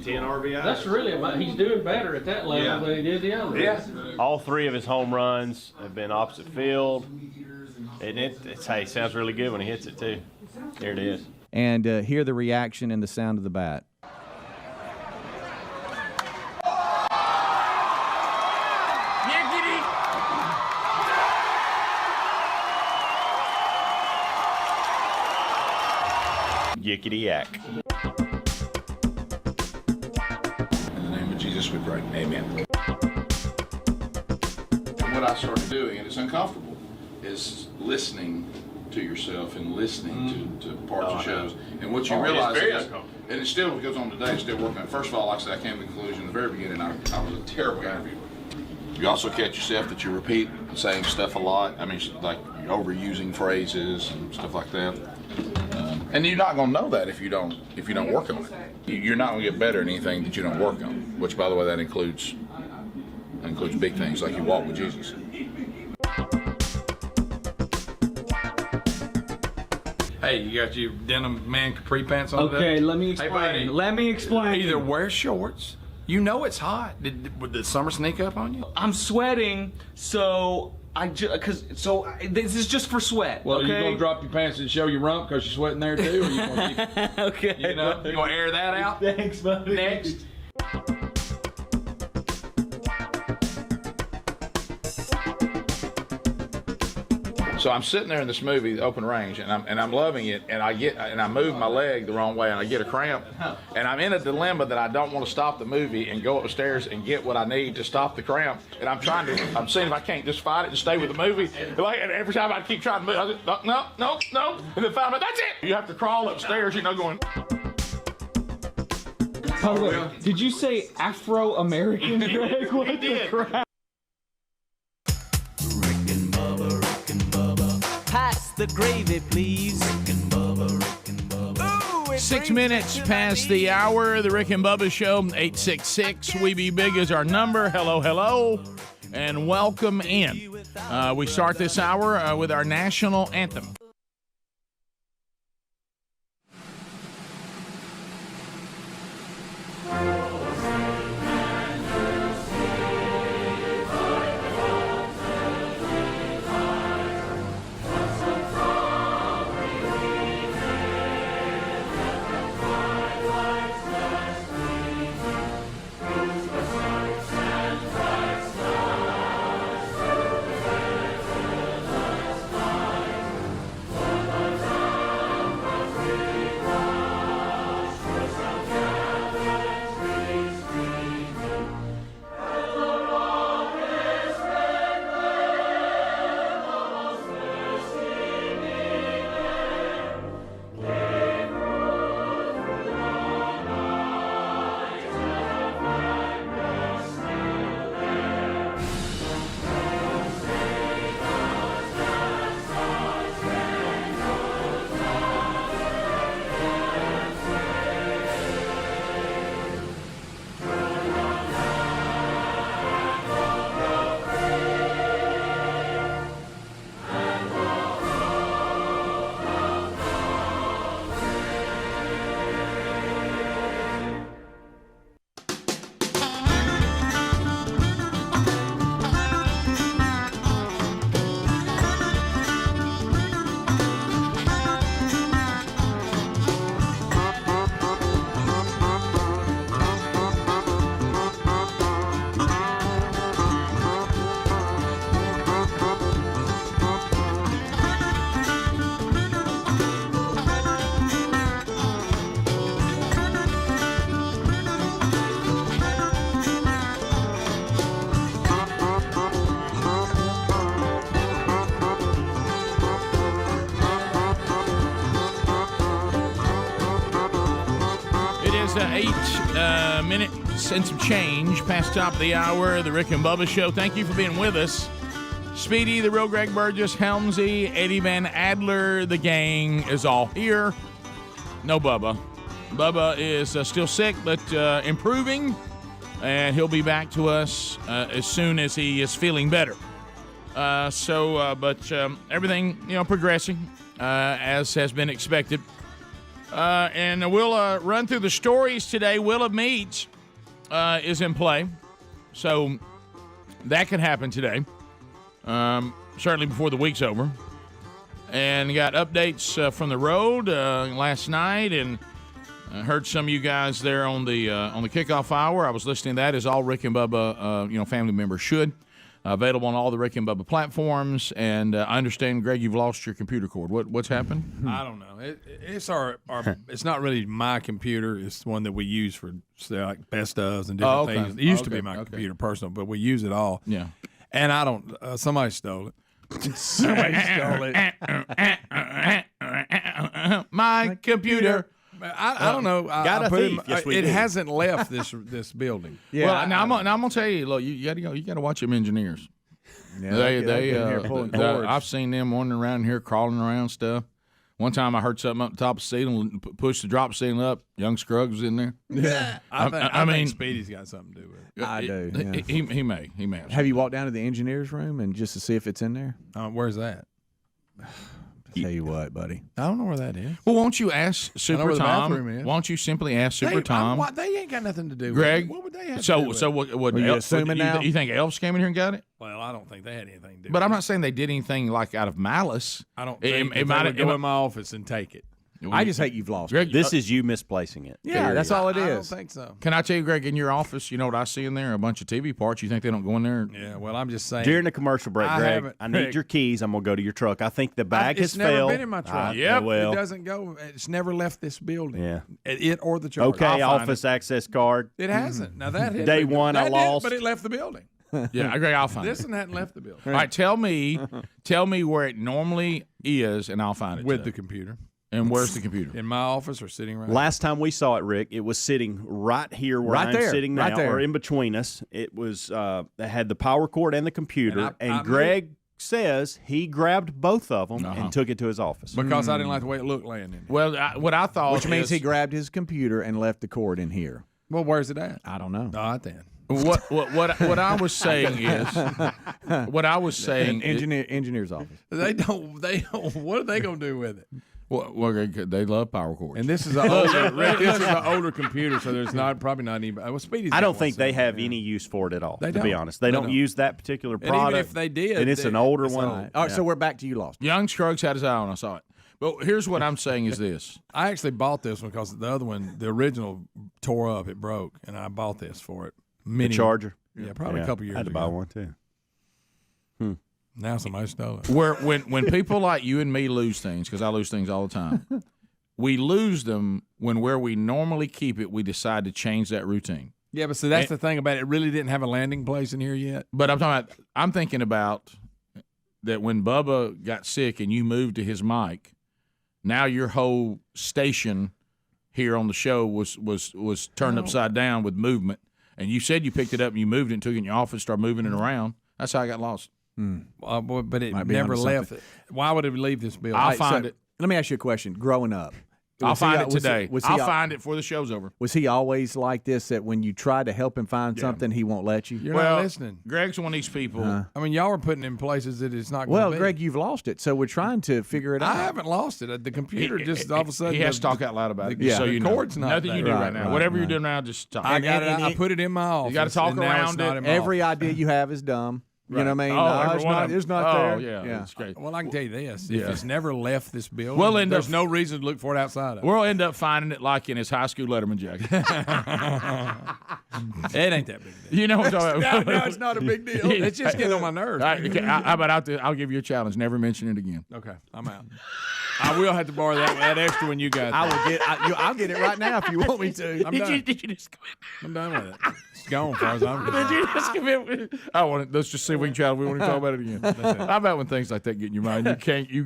10 RBI. That's really he's doing better at that level than he did the other. Yeah. All three of his home runs have been opposite field. And it's sounds really good when he hits it too. There it is. And hear the reaction and the sound of the bat. Yickety yak. In the name of Jesus we pray. Amen. And what I started doing, and it's uncomfortable, is listening to yourself and listening to parts of shows. And what you realize is, and it still goes on today, it's still working. First of all, like I said, I came to the conclusion in the very beginning, I was a terrible interviewer. You also catch yourself that you repeat the same stuff a lot. I mean, like you're overusing phrases and stuff like that. And you're not going to know that if you don't work on it. You're not going to get better at anything that you don't work on. Which, by the way, that includes big things like you walk with Jesus. Hey, you got your denim man capri pants on today? Okay, let me explain. Hey, buddy, let me explain. Either wear shorts. You know it's hot. Did the summer sneak up on you? I'm sweating, so this is just for sweat. Well, okay? you gonna drop your pants and show your rump because you're sweating there too? Or you gonna okay. You gonna air that out? Thanks, buddy. Next. So I'm sitting there in this movie, Open Range, and I'm loving it, and I move my leg the wrong way, and I get a cramp, and I'm in a dilemma that I don't want to stop the movie and go upstairs and get what I need to stop the cramp, and I'm seeing if I can't just fight it and stay with the movie, and every time I keep trying to move, I just, no, and then finally, that's it. You have to crawl upstairs, going. By the way, did you say Afro-American, Greg? What the crap? Pass the gravy, please. 6 minutes past the hour. The Rick and Bubba Show, 866 We Be Big is our number. Hello, and welcome in. We start this hour with our national anthem. is 8 minutes and some change past top of the hour. The Rick and Bubba Show. Thank you for being with us. Speedy, the real Greg Burgess, Helmsy, Eddie Van Adler, the gang is all here. No Bubba. Bubba is still sick, but improving, and he'll be back to us as soon as he is feeling better. But everything, progressing as has been expected. And we'll run through the stories today. Will of Meats is in play, so that could happen today. Certainly before the week's over. And got updates from the road last night, and heard some of you guys there on the kickoff hour. I was listening to that, as all Rick and Bubba family members should. Available on all the Rick and Bubba platforms. And I understand, Greg, you've lost your computer cord. What's happened? I don't know. It's our it's not really my computer. It's one that we use for like best ofs and different things. It used to be my computer personal, but we use it all. Yeah. And I don't. Somebody stole it. Somebody stole it. My computer. I don't know. Got a thief. Yes, we it do. hasn't left this building. Yeah. Well, now I'm gonna tell you. Look, you gotta go. You gotta watch them engineers. Yeah, I've seen them wandering around here, crawling around stuff. One time I heard something up the top of the ceiling, pushed the drop ceiling up. Young Scruggs was in there. Yeah. I mean, Speedy's got something to do with it. I do. Yeah. He may. Have you walked down to the engineer's room and just to see if it's in there? Where's that? Tell you what, buddy. I don't know where that is. Well, won't you ask Super Tom? Won't you simply ask Super Tom? They ain't got nothing to do with Greg, it. What would they have so, to do with so it? what? Are you assuming now? You think elves came in here and got it? Well, I don't think they had anything to do But with I'm it. not saying they did anything like out of malice. I don't think they would go in my office and take it. I just hate you've lost Greg, it. This is you misplacing it. Yeah, that's all it is. I don't think so. Can I tell you, Greg, in your office, you know what I see in there? A bunch of TV parts. You think they don't go in there? Yeah, well, I'm just saying. During the commercial break, Greg, I need your keys. I'm going to go to your truck. I think the bag has failed. It's never been in my truck. Well, it doesn't go. It's never left this building. Yeah. It or the charger. Okay, office access card. It hasn't. Now that hit Day one, I lost. But it left the building. Yeah, Greg, I'll find it. This one hadn't left the building. All right, tell me where it normally is, and I'll find it. With today. the computer. And where's the computer? In my office or sitting right Last time we saw it, Rick, it was sitting right here where I'm sitting now, or in between us. It was it had the power cord and the computer, and Greg says he grabbed both of them and took it to his office. Because I didn't like the way it looked laying in there. Well, what I thought Which means he grabbed his computer and left the cord in here. Well, where's it at? I don't know. All right, then. What I was saying is engineer's office. They don't. What are they gonna do with it? Well, they love power cords. And this is an older computer, so there's probably not any. Well, Speedy's I don't think they have any use for it at all. They to be don't. honest, they don't use that particular product. And even if they did, and it's an older one. All right, so we're back to you lost. Young Scruggs had his eye on. I saw it. But here's what I'm saying is this. I actually bought this one because the other one, the original, tore up. It broke, and I bought this for it. The charger. Yeah, probably a couple years ago. I had to buy one too. Now somebody stole it. When people like you and me lose things, because I lose things all the time, we lose them when where we normally keep it, we decide to change that routine. Yeah, but so that's the thing about it. It really didn't have a landing place in here yet. But I'm thinking about that when Bubba got sick and you moved to his mic, now your whole station here on the show was turned upside down with movement. And you said you picked it up and you moved it and took it in your office, started moving it around. That's how I got lost. But it never left it. Why would it leave this building? I'll find it. Let me ask you a question. Growing up, I'll find it today. I'll find it before the show's over. Was he always like this, that when you try to help him find something, he won't let you? You're not listening. Greg's one of these people. I mean, y'all are putting in places that it's not going to be. Well, Greg, you've lost it, so we're trying to figure it out. I haven't lost it. The computer just all of a sudden. He has to talk out loud about it. Yeah, so the you know. cord's not Nothing you do right now. Whatever you're doing now, just talk. I got it. I put it in my office. You got to talk around it. Every idea you have is dumb. You know what I mean? No, it's not there. Oh, yeah. It's great. Well, I can tell you this. If it's never left this building, there's no reason to look for it outside of it. We'll end up finding it like in his high school Letterman jacket. It ain't that big a deal. You know what I'm talking about? No, it's not a big deal. It's just getting on my nerves. All right, okay, how about I'll give you a challenge. Never mention it again. Okay, I'm out. I will have to borrow that extra one you got. I'll get it right now if you want me to. I'm done. Did you just commit? I'm done with it. It's gone as far as I'm concerned. Did you just commit? I want it. Let's just see if we can challenge. We want to talk about it again. How about when things like that get in your mind? You can't. You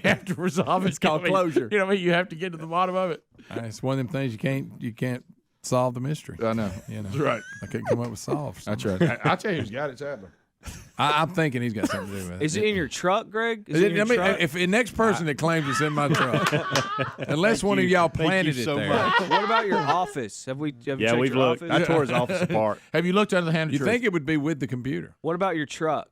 have to resolve it. It's called closure. You know what I mean? You have to get to the bottom of it. It's one of them things you can't solve the mystery. I know. That's right. I can't come up with solves. That's right. I'll tell you who's got it, Sadler. I'm thinking he's got something to do with it. Is it in your truck, Greg? Is it in your truck? If the next person that claims it's in my truck, unless one of y'all planted it there. What about your office? Have we checked we've your looked. office? I tore his office apart. Have you looked under the hand of You truth? think it would be with the computer? What about your truck?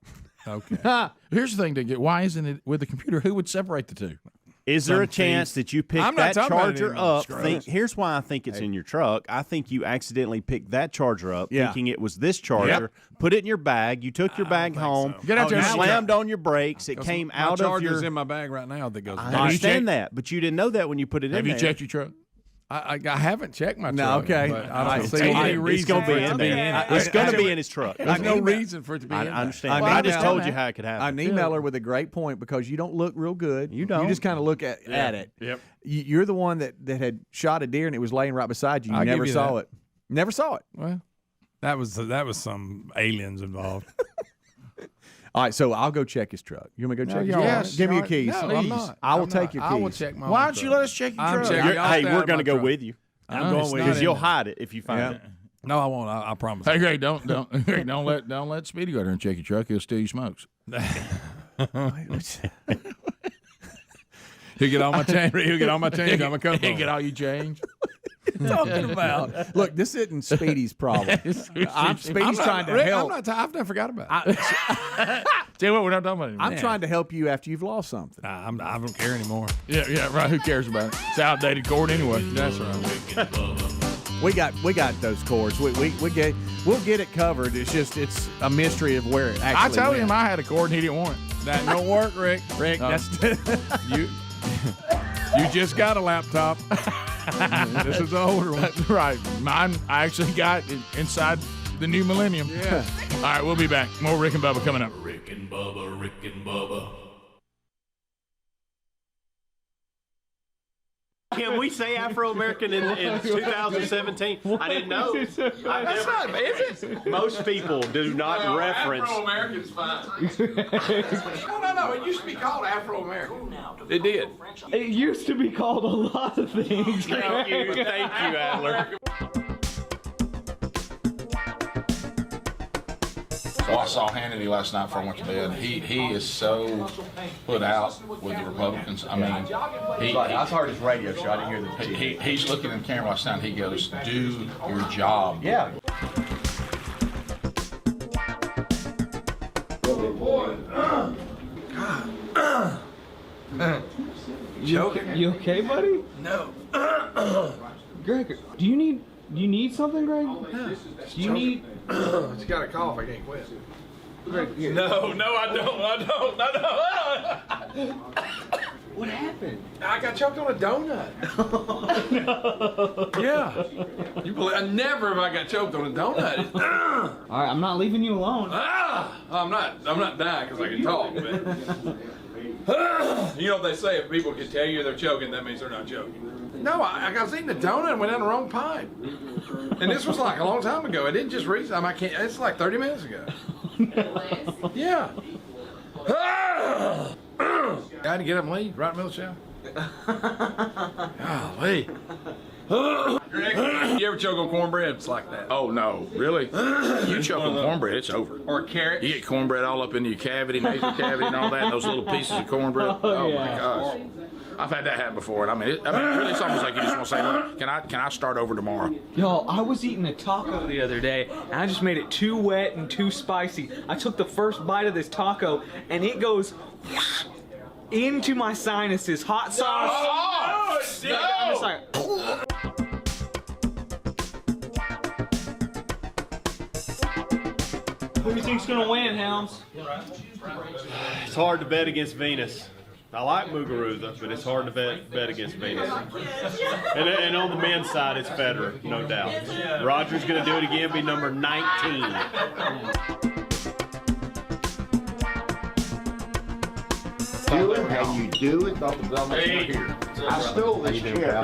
Okay. Here's the thing to get. Why isn't it with the computer? Who would separate the two? Is there a chance that you pick that charger up? Scrubs. Here's why I think it's in your truck. I think you accidentally picked that charger up, Yeah. thinking it was this charger. Put it in your bag. You took your bag home. so. Get out there You and slammed on your brakes. It came out of charger's your. in my bag right now that goes. I understand that, but you didn't know that when you put it in Have there. you checked your truck? I haven't checked my truck. No, okay. But I don't see It's any reason going to for be it to in be in there. it. It's going to be in his truck. There's no reason for it to be in there. I understand. An I just email- told you how it could happen. An emailer with a great point because you don't look real good. You don't. You just kind of look at it. Yep. You're the one that had shot a deer and it was laying right beside you. You I'll never give you saw that. it. Never saw it. Well, that was some aliens involved. All right, so I'll go check his truck. You want me to go check his yes, truck? Give me your no, keys. no, I'm not. I will I'm take not. your keys. I will check my Why own don't you truck. let us check your I'm truck? checking. Hey, we're going to go with you. I'm going with you Because you'll hide it if you find it. No, I won't. I promise. Hey, Greg, don't let Speedy go there and check your truck. He'll steal your smokes. He'll get all my change. He'll get all my change. I'm gonna He'll get all you change. talking about? Look, this isn't Speedy's problem. Speedy's trying to help. I've never forgot about it. Tell you what, we're not talking about it. I'm trying to help you after you've lost something. I don't care anymore. Yeah, right. Who cares about it? It's outdated cord anyway. That's right. We got those cords. We'll get it covered. It's a mystery of where it actually I told went. him I had a cord and he didn't want it. That don't work, Rick. Rick, that's You just got a laptop. This is the older one. Right. Mine, I actually got inside the new millennium. Yeah. All right, we'll be back. More Rick and Bubba coming up. Rick and Bubba, Rick and Bubba. Can we say Afro-American in 2017? I didn't know. That's not, is it? Most people do not reference. Afro-American's fine. No. It used to be called Afro-American. It did. It used to be called a lot of things. Thank you, Adler. Well, I saw Hannity last night before I went to bed. He is so put out with the Republicans. I mean, I heard his radio show. I didn't hear the TV. he's looking in the camera last night. He goes, "Do your job." Yeah. You okay, buddy? No. Greg, do you need something, Greg? Do you need? It's got a cough. I can't quit. Greg, here. No, I don't. What happened? I got choked on a donut. Yeah. You believe? I never have I got choked on a donut. All right, I'm not leaving you alone. I'm not dying because I can talk. But you know what they say? If people can tell you they're choking, that means they're not choking. No, I was eating a donut and went down the wrong pipe. And this was like a long time ago. It didn't just recently. I can't. It's like 30 minutes ago. Yeah. I had to get up and leave right in the middle of the show. Golly. You ever choke on cornbread? It's like that. Oh no, really? You choke on cornbread, it's over. Or carrots. You get cornbread all up into your cavity, nasal cavity, and all that, and those little pieces of cornbread. Oh my gosh. I've had that happen before, and I mean, really, it's almost like you just want to say, "Look, can I start over tomorrow?" Yo, I was eating a taco the other day, and I just made it too wet and too spicy. I took the first bite of this taco, and it goes into my sinuses. Hot sauce. Oh, no! I'm just like, who do you think's gonna win, Helms? It's hard to bet against Venus. I like Muguruza, but it's hard to bet against Venus. And on the men's side, it's Federer, no doubt. Roger's going to do it again, be number 19. Do it how you do it. I stole this chair.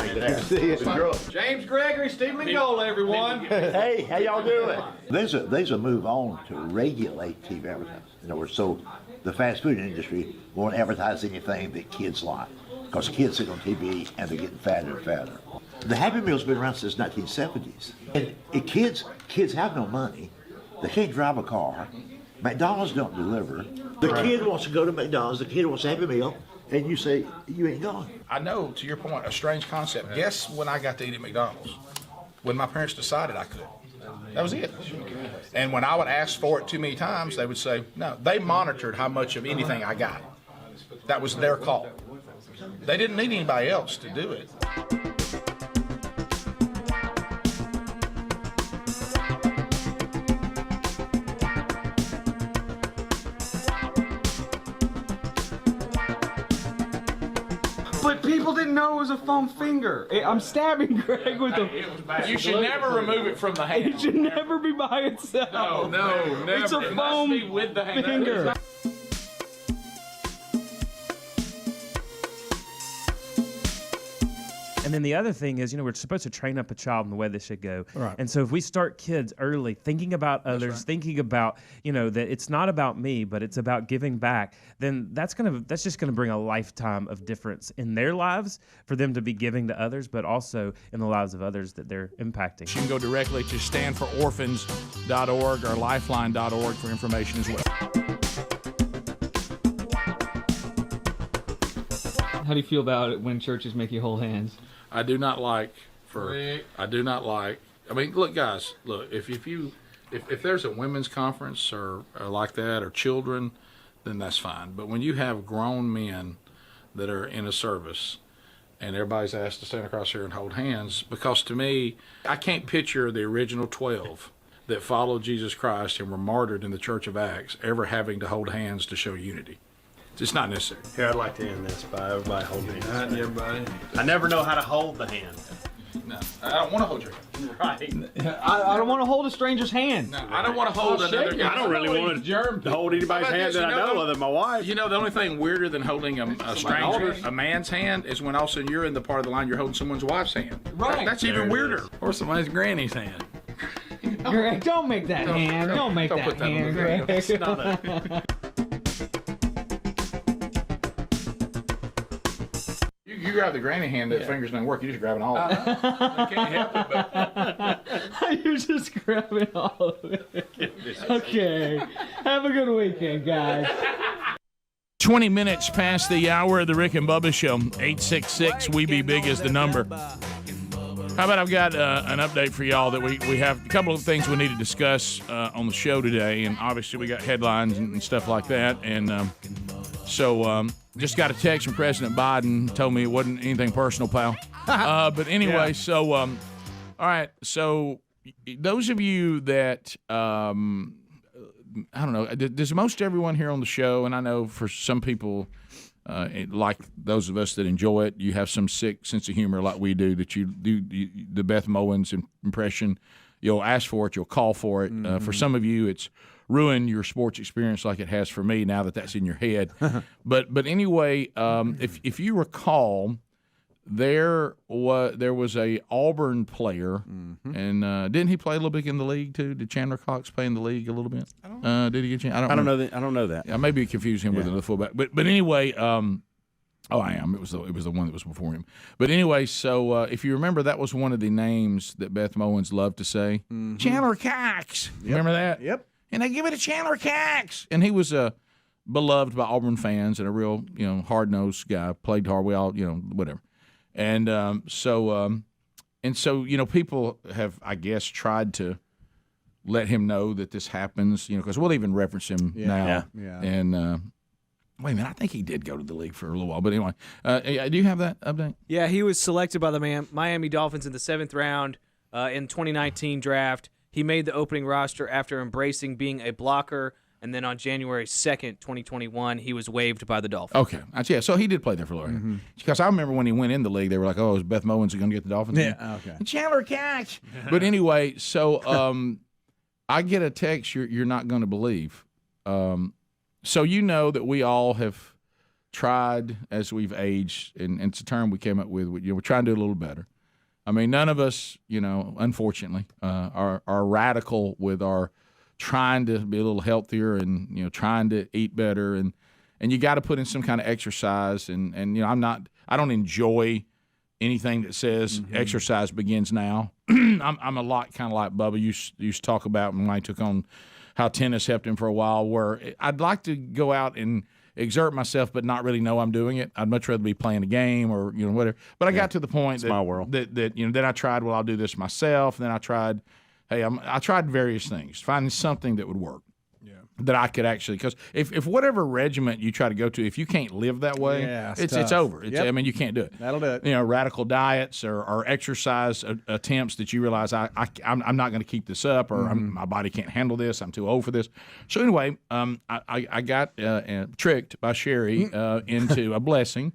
James Gregory, Steve McGola, everyone. Hey, how y'all doing? There's a move on to regulate TV advertising. In other words, so the fast food industry won't advertise anything that kids like, because kids sit on TV and they're getting fatter and fatter. The Happy Meal's been around since 1970s. And kids have no money. They can't drive a car. McDonald's don't deliver. The kid wants to go to McDonald's. The kid wants a Happy Meal. And you say, you ain't going. I know, to your point, a strange concept. Guess when I got to eat at McDonald's? When my parents decided I could. That was it. And when I would ask for it too many times, they would say, no. They monitored how much of anything I got. That was their call. They didn't need anybody else to do it. But people didn't know it was a foam finger. I'm stabbing Greg with a... You should never remove it from the hand. It should never be by itself. No, never. It's a foam with the hand. finger. And then the other thing is, we're supposed to train up a child in the way they should go. Right. And so if we start kids early thinking about others, thinking about, that it's not about me, but it's about giving back, then that's just gonna bring a lifetime of difference in their lives for them to be giving to others, but also in the lives of others that they're impacting. You can go directly to standfororphans.org or lifeline.org for information as well. How do you feel about it when churches make you hold hands? I do not like. I mean, look, guys. Look, if there's a women's conference or like that, or children, then that's fine. But when you have grown men that are in a service and everybody's asked to stand across here and hold hands, because to me, I can't picture the original 12 that followed Jesus Christ and were martyred in the Church of Acts ever having to hold hands to show unity. It's not necessary. Here, I'd like to end this by everybody holding hands. All right, everybody. I never know how to hold the hand. No, I don't want to hold your hand. Right. I don't want to hold a stranger's hand. No, I don't want to hold another. I don't really want to hold anybody's hand that I know other than my wife. The only thing weirder than holding a stranger, a man's hand, is when all of a sudden you're in the part of the line you're holding someone's wife's hand. Right. That's even weirder. Or somebody's granny's hand. Greg, don't make that hand. Don't make that put that hand, on the Greg. It's not a... You grab the granny hand, that fingers don't work. You just grab it all. I can't help it, but... You're just grabbing all of it. Okay. Have a good weekend, guys. 20 minutes past the hour of the Rick and Bubba Show. 866-WE-BE-BIG is the number. How about I've got an update for y'all that we have a couple of things we need to discuss on the show today, and obviously we got headlines and stuff like that, and so just got a text from President Biden, told me it wasn't anything personal, pal. But anyway, so all right, so those of you that I don't know, does most everyone here on the show, and I know for some people, like those of us that enjoy it, you have some sick sense of humor like we do, that you do the Beth Mowins impression. You'll ask for it, you'll call for it. For some of you, it's ruined your sports experience like it has for me now that that's in your head. But anyway, if you recall, there was a Auburn player, and didn't he play a little bit in the league too? Did Chandler Cox play in the league a little bit? Did he get a chance? I don't know that. I maybe confuse him with the fullback. But anyway, I am. It was the one that was before him. But anyway, so if you remember, that was one of the names that Beth Mowins loved to say. Chandler Cox. Remember that? Yep. And they give it to Chandler Cox. And he was beloved by Auburn fans and a real, hard-nosed guy. Played hard. We all, whatever. And so people have, I guess, tried to let him know that this happens, because we'll even reference him now. Yeah. And wait a minute, I think he did go to the league for a little while. But anyway, do you have that update? Yeah, he was selected by the Miami Dolphins in the 7th round in 2019 draft. He made the opening roster after embracing being a blocker And then on January 2nd, 2021, he was waived by the Dolphins. Okay. Yeah, so he did play there for a little while. Because I remember when he went in the league, they were like, oh, is Beth Mowens going to get the Dolphins? Yeah, okay. Chandler Catch. But anyway, so I get a text you're not going to believe. So you know that we all have tried as we've aged, and it's a term we came up with, we're trying to do a little better. I mean, none of us, unfortunately, are radical with our trying to be a little healthier and, trying to eat better. And you got to put in some kind of exercise. And I don't enjoy anything that says exercise begins now. I'm a lot kind of like Bubba used to talk about when I took on how tennis helped him for a while, where I'd like to go out and exert myself but not really know I'm doing it. I'd much rather be playing a game or whatever. But I got to the point that my world. That then I tried, well, I'll do this myself. And then I tried, I tried various things, finding something that would work. That I could actually, because if whatever regiment you try to go to, if you can't live that way, it's over. I mean, you can't do it. That'll do it. Radical diets or exercise attempts that you realize I'm not going to keep this up, or my body can't handle this. I'm too old for this. So anyway, I got tricked by Sherry into a blessing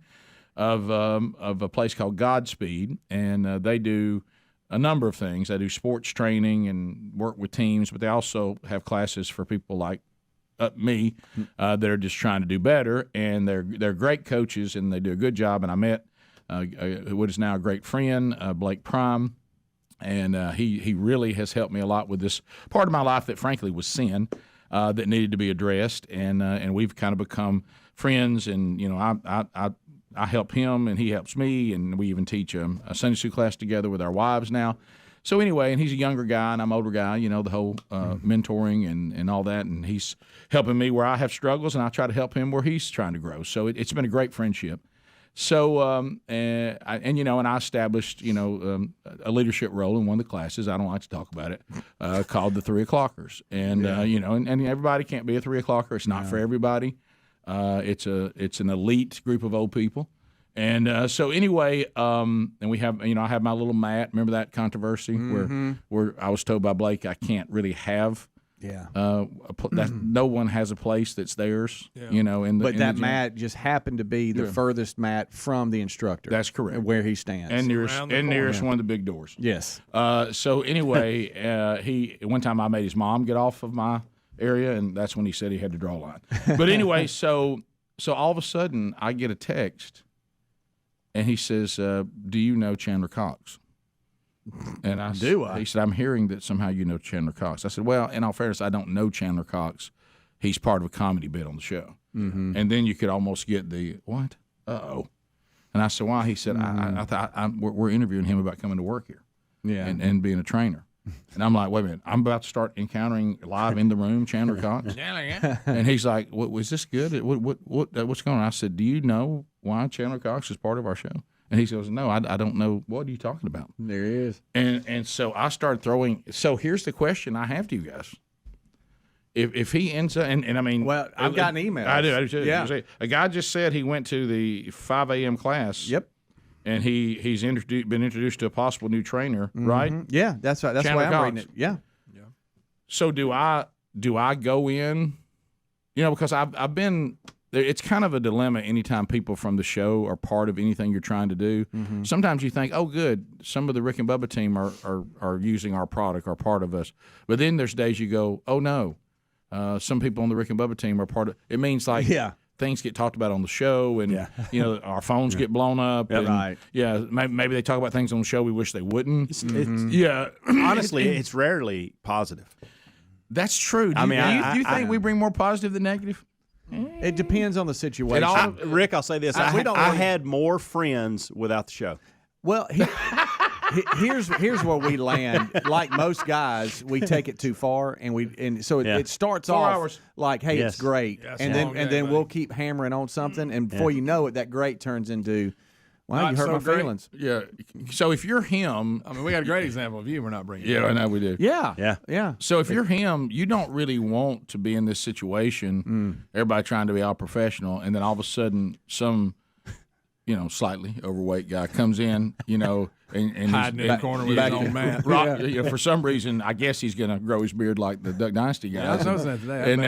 of a place called Godspeed, and they do a number of things. They do sports training and work with teams, but they also have classes for people like me that are just trying to do better, and they're great coaches, and they do a good job. And I met what is now a great friend, Blake Prime, and he really has helped me a lot with this part of my life that frankly was sin that needed to be addressed, and we've kind of become friends. And I help him, and he helps me, and we even teach a Sunday school class together with our wives now. So anyway, and he's a younger guy, and I'm an older guy, the whole mentoring and all that, and he's helping me where I have struggles, and I try to help him where he's trying to grow. So it's been a great friendship. So, and I established, a leadership role in one of the classes. I don't like to talk about it, called the 3 O'Clockers. And, and everybody can't be a 3 O'Clocker. It's not for everybody. It's an elite group of old people. And so anyway, and we have, I have my little mat. Remember that controversy where I was told by Blake I can't really have that no one has a place that's theirs, But that mat just happened to be the furthest mat from the instructor. That's correct. Where he stands. And nearest one of the big doors. Yes. So anyway, one time I made his mom get off of my area, and that's when he said he had to draw a line. But anyway, so all of a sudden I get a text, and he says, do you know Chandler Cox? And I do. He said, I'm hearing that somehow you know Chandler Cox. I said, well, in all fairness, I don't know Chandler Cox. He's part of a comedy bit on the show. And then you could almost get the, what? Uh-oh. And I said, why? He said, I thought we're interviewing him about coming to work here and being a trainer. And I'm like, wait a minute, I'm about to start encountering live in the room Chandler Cox. And he's like, was this good? What's going on? I said, do you know why Chandler Cox is part of our show? And he goes, no, I don't know. What are you talking about? There he is. And so I started throwing. So here's the question I have to you guys. If he ends up, and I mean. Well, I've gotten emails. I do. Yeah. A guy just said he went to the 5 a.m. class. Yep. And he's been introduced to a possible new trainer, right? Yeah, that's right. That's Chandler why I'm reading it. Yeah. So do I go in? Because I've been. It's kind of a dilemma anytime people from the show are part of anything you're trying to do. Sometimes you think, oh, good, some of the Rick and Bubba team are using our product, are part of us. But then there's days you go, oh, no, some people on the Rick and Bubba team are part of it. It means like things get talked about on the show, and our phones get blown up. Right. Yeah, maybe they talk about things on the show we wish they wouldn't. Honestly, it's rarely positive. That's true. Do you think we bring more positive than negative? It depends on the situation. Rick, I'll say this: I had more friends without the show. Well, here's where we land. Like most guys, we take it too far, and so it starts 4 off hours. like, hey, it's great, and then we'll keep hammering on something, and before you know it, that great turns into, wow, you hurt my feelings. Yeah. So if you're him, I mean, we got a great example of you. We're not bringing. Yeah, I know we do. Yeah. So if you're him, you don't really want to be in this situation. Everybody trying to be all professional, and then all of a sudden, some slightly overweight guy comes in, and hiding in the corner with his own man. Right, for some reason, I guess he's going to grow his beard like the Duck Dynasty guys. Yeah, I was noticing that today. And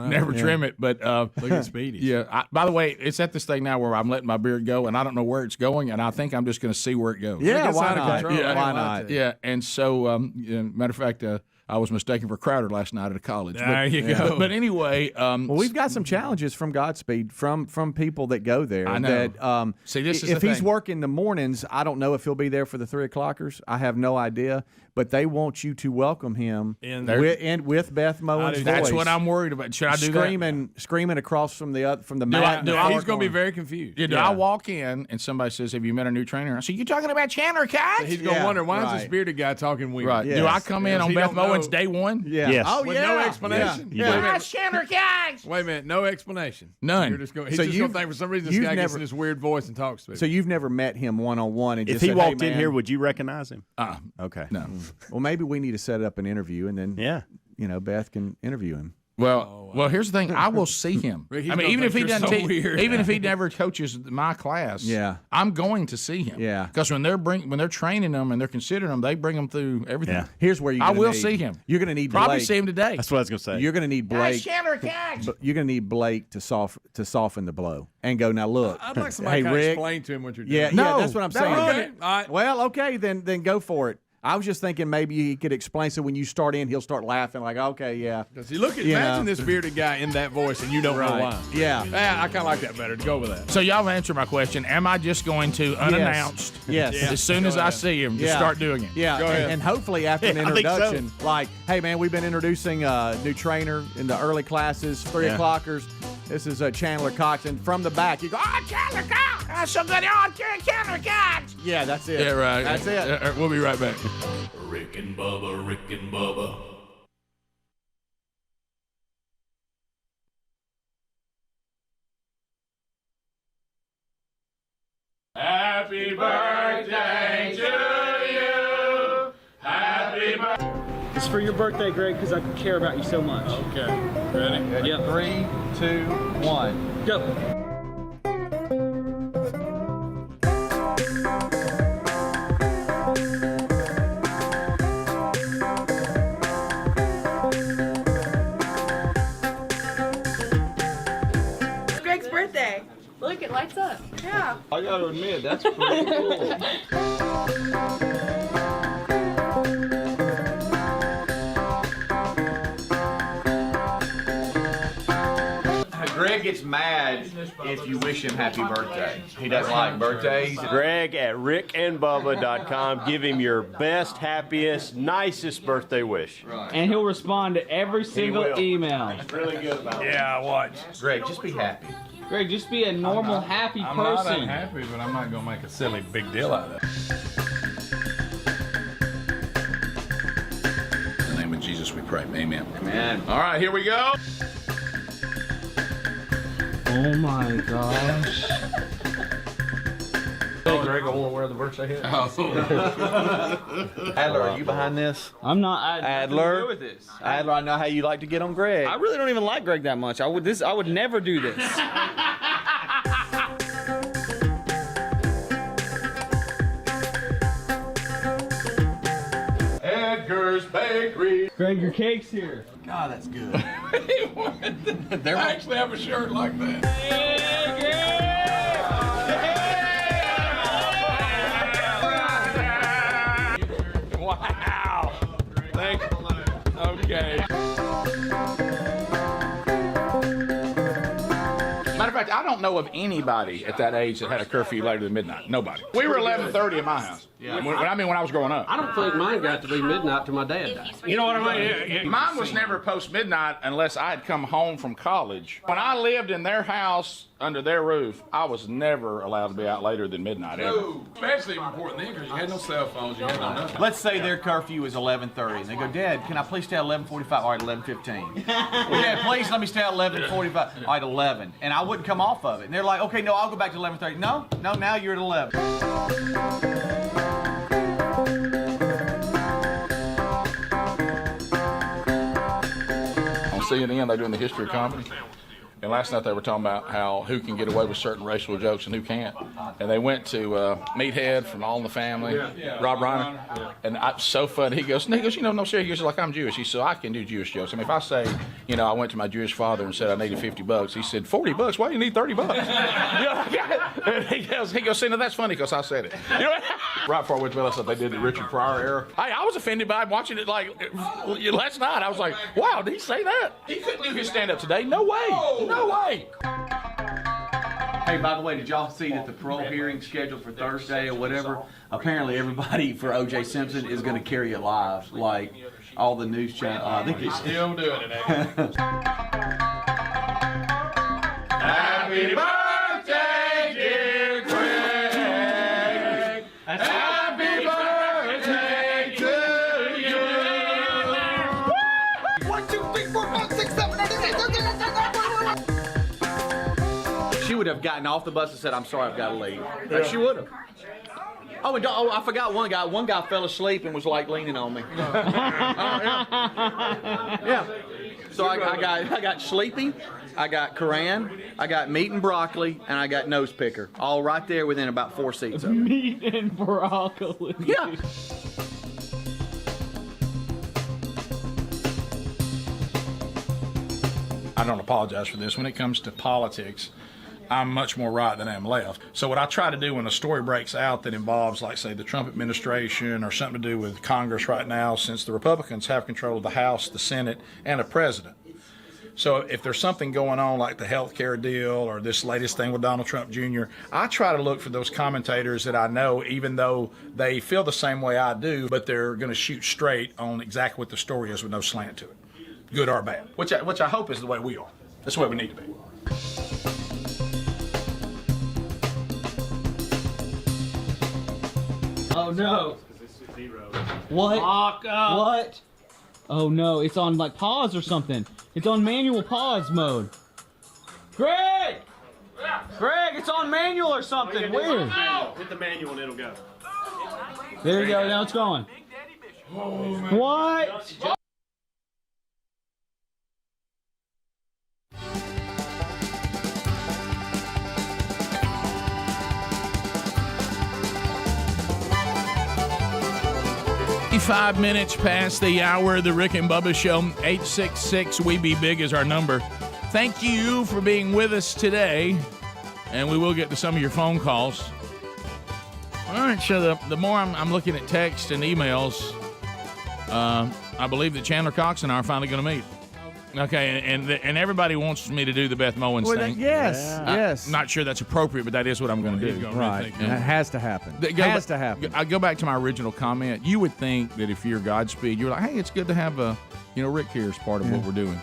never trim it. But look at Speedy. Yeah. By the way, it's at this thing now where I'm letting my beard go, and I don't know where it's going, and I think I'm just going to see where it goes. Yeah, why not? Why not? Yeah, and so, matter of fact, I was mistaken for Crowder last night at a college. There you go. But anyway, well, we've got some challenges from Godspeed from people that go there. I know. That, See, this is if the he's thing. working the mornings, I don't know if he'll be there for the 3 o'clockers. I have no idea. But they want you to welcome him with Beth Moen's voice. That's what I'm worried about. Should I do that? Screaming across from the mat. He's going to be very confused. Do I walk in and somebody says, "Have you met our new trainer?" I say, "You talking about Chandler Cox?" He's going to wonder, why is this bearded guy talking weird? Right. Yes. Do I come in on Beth Moen's day one? Yeah. Yes. Oh, With no explanation? That's Chandler Cox. Wait a minute, no explanation. None. You're just going, he's So just going to think for some reason this guy gets in this weird voice and talks to me. So you've never met him one-on-one and If just he said, walked "Hey, in man." here, would you recognize him? Okay. No. Well, maybe we need to set up an interview, and then Beth can interview him. Well, here's the thing. I will see him. Rick, I mean, even if he doesn't, weird. even if he never coaches my class, I'm going to see him. Yeah. Because when they're training them and they're considering them, they bring them through everything. Yeah. Here's where I will see him. You're going to need probably Blake. see him today. That's what I was going to say. You're going to need Blake. Chandler Cox. But you're going to need Blake to soften the blow and go, now look. I'd like somebody to Rick, explain to him what you're doing. Yeah, No, that's what I'm saying. Okay. All right. Well, okay, then go for it. I was just thinking maybe he could explain so when you start in, he'll start laughing like, okay, yeah. Because you imagine this bearded guy in that voice and you don't know why. Yeah. I kind of like that better. To go with that. So y'all have answered my question. Am I just going to unannounced? Yes. As soon as I see him, just start doing it. Yeah. Go ahead. And hopefully after an I think so. introduction, like, hey man, we've been introducing a new trainer in the early classes, 3 o'clockers. This is Chandler Cox, and from the back you go, Chandler Cox! That's so good, Chandler Cox! Yeah, that's it. Yeah, right. That's it. We'll be right back. Rick and Bubba, Rick and Bubba. Happy birthday to you. Happy birthday. It's for your birthday, Greg, because I care about you so much. Okay. Ready? Yep. 3, 2, 1. Go. Greg's birthday. Look, it lights up. Yeah. I gotta admit, that's pretty cool. Greg gets mad if you wish him happy birthday. He doesn't like birthdays. Greg at rickandbubba.com. Give him your best, happiest, nicest birthday wish. And he'll respond to every single will. email. Really good about it. Yeah, watch. Greg, just be happy. Greg, just be a normal, happy I'm not person. unhappy, but I'm not gonna make a silly big deal out of it. In the name of Jesus we pray. Amen. Amen. All right, here we go. Oh my gosh. Hey, Greg, I want to wear the birthday hat. Adler, are you behind this? I'm not. Adler? With this. Adler, I know how you like to get on Greg. I really don't even like Greg that much. I would never do this. Edgar's Bakery. Greg, your cake's here. God, that's good. I actually have a shirt like that. Wow. Thanks. Okay. Matter of fact, I don't know of anybody at that age that had a curfew later than midnight. Nobody. We were 11:30 in my house. Yeah. When I was growing up. I don't think mine got to be midnight till my dad died. You know what I mean? Mine was never post midnight unless I had come home from college. When I lived in their house under their roof, I was never allowed to be out later than midnight ever. No, especially important then because you had no cell phones, you had no nothing. Let's say their curfew is 11:30, and they go, Dad, can I please stay at 11:45? All right, 11:15. Well, Dad, please let me stay at 11:45. All right, 11. And I wouldn't come off of it. And they're like, okay, no, I'll go back to 11:30. No, now you're at 11. On CNN, they're doing the history of comedy. And last night they were talking about who can get away with certain racial jokes and who can't. And they went to Meathead from All in the Family, Rob Reiner. And so funny. He goes, no, sir. He goes, like, I'm Jewish. He said, I can do Jewish jokes. I mean, if I say, I went to my Jewish father and said I needed $50, he said, $40? Why do you need $30? And he goes, see, no, that's funny because I said it. Right before I went to bed, I said they did the Richard Pryor era. Hey, I was offended by watching it like last night. I was like, wow, did he say that? He couldn't do his stand-up today. No way. No way. Hey, by the way, did y'all see that the parole hearing scheduled for Thursday or whatever? Apparently, everybody for O.J. Simpson is going to carry it live, like all the news channels. I think He's still doing it. Happy birthday, dear Greg. Happy birthday to you. 1, 2, 3, 4, 5, 6, 7, 8, 9, 10. She would have gotten off the bus and said, I'm sorry, I've got to leave. Like, she would have. Oh, and I forgot one guy. One guy fell asleep and was like leaning on me. Yeah. So I got sleeping, I got Koran, I got meat and broccoli, and I got nose picker. All right there within about 4 seats of it. Meat and broccoli. Yeah. I don't apologize for this. When it comes to politics, I'm much more right than I am left. So what I try to do when a story breaks out that involves, like, say, the Trump administration or something to do with Congress right now, since the Republicans have control of the House, the Senate, and the president. So if there's something going on like the health care deal or this latest thing with Donald Trump Jr., I try to look for those commentators that I know, even though they feel the same way I do, but they're going to shoot straight on exactly what the story is with no slant to it, good or bad, which I hope is the way we are. That's the way we need to be. Oh no. What? What? Oh no, it's on like pause or something. It's on manual pause mode. Greg! Greg, it's on manual or something. Weird. Hit the manual and it'll go. There you go, now it's going. What? 5 minutes past the hour of the Rick and Bubba Show. 866-WE-BE-BIG is our number. Thank you for being with us today, and we will get to some of your phone calls. All right, so the more I'm looking at text and emails, I believe that Chandler Cox and I are finally going to meet. Okay, and everybody wants me to do the Beth Mowins thing. Yes. I'm not sure that's appropriate, but that is what I'm going to do. Right. That has to happen. Has to happen. I go back to my original comment. You would think that if you're Godspeed, you're like, hey, it's good to have Rick here as part of what we're doing.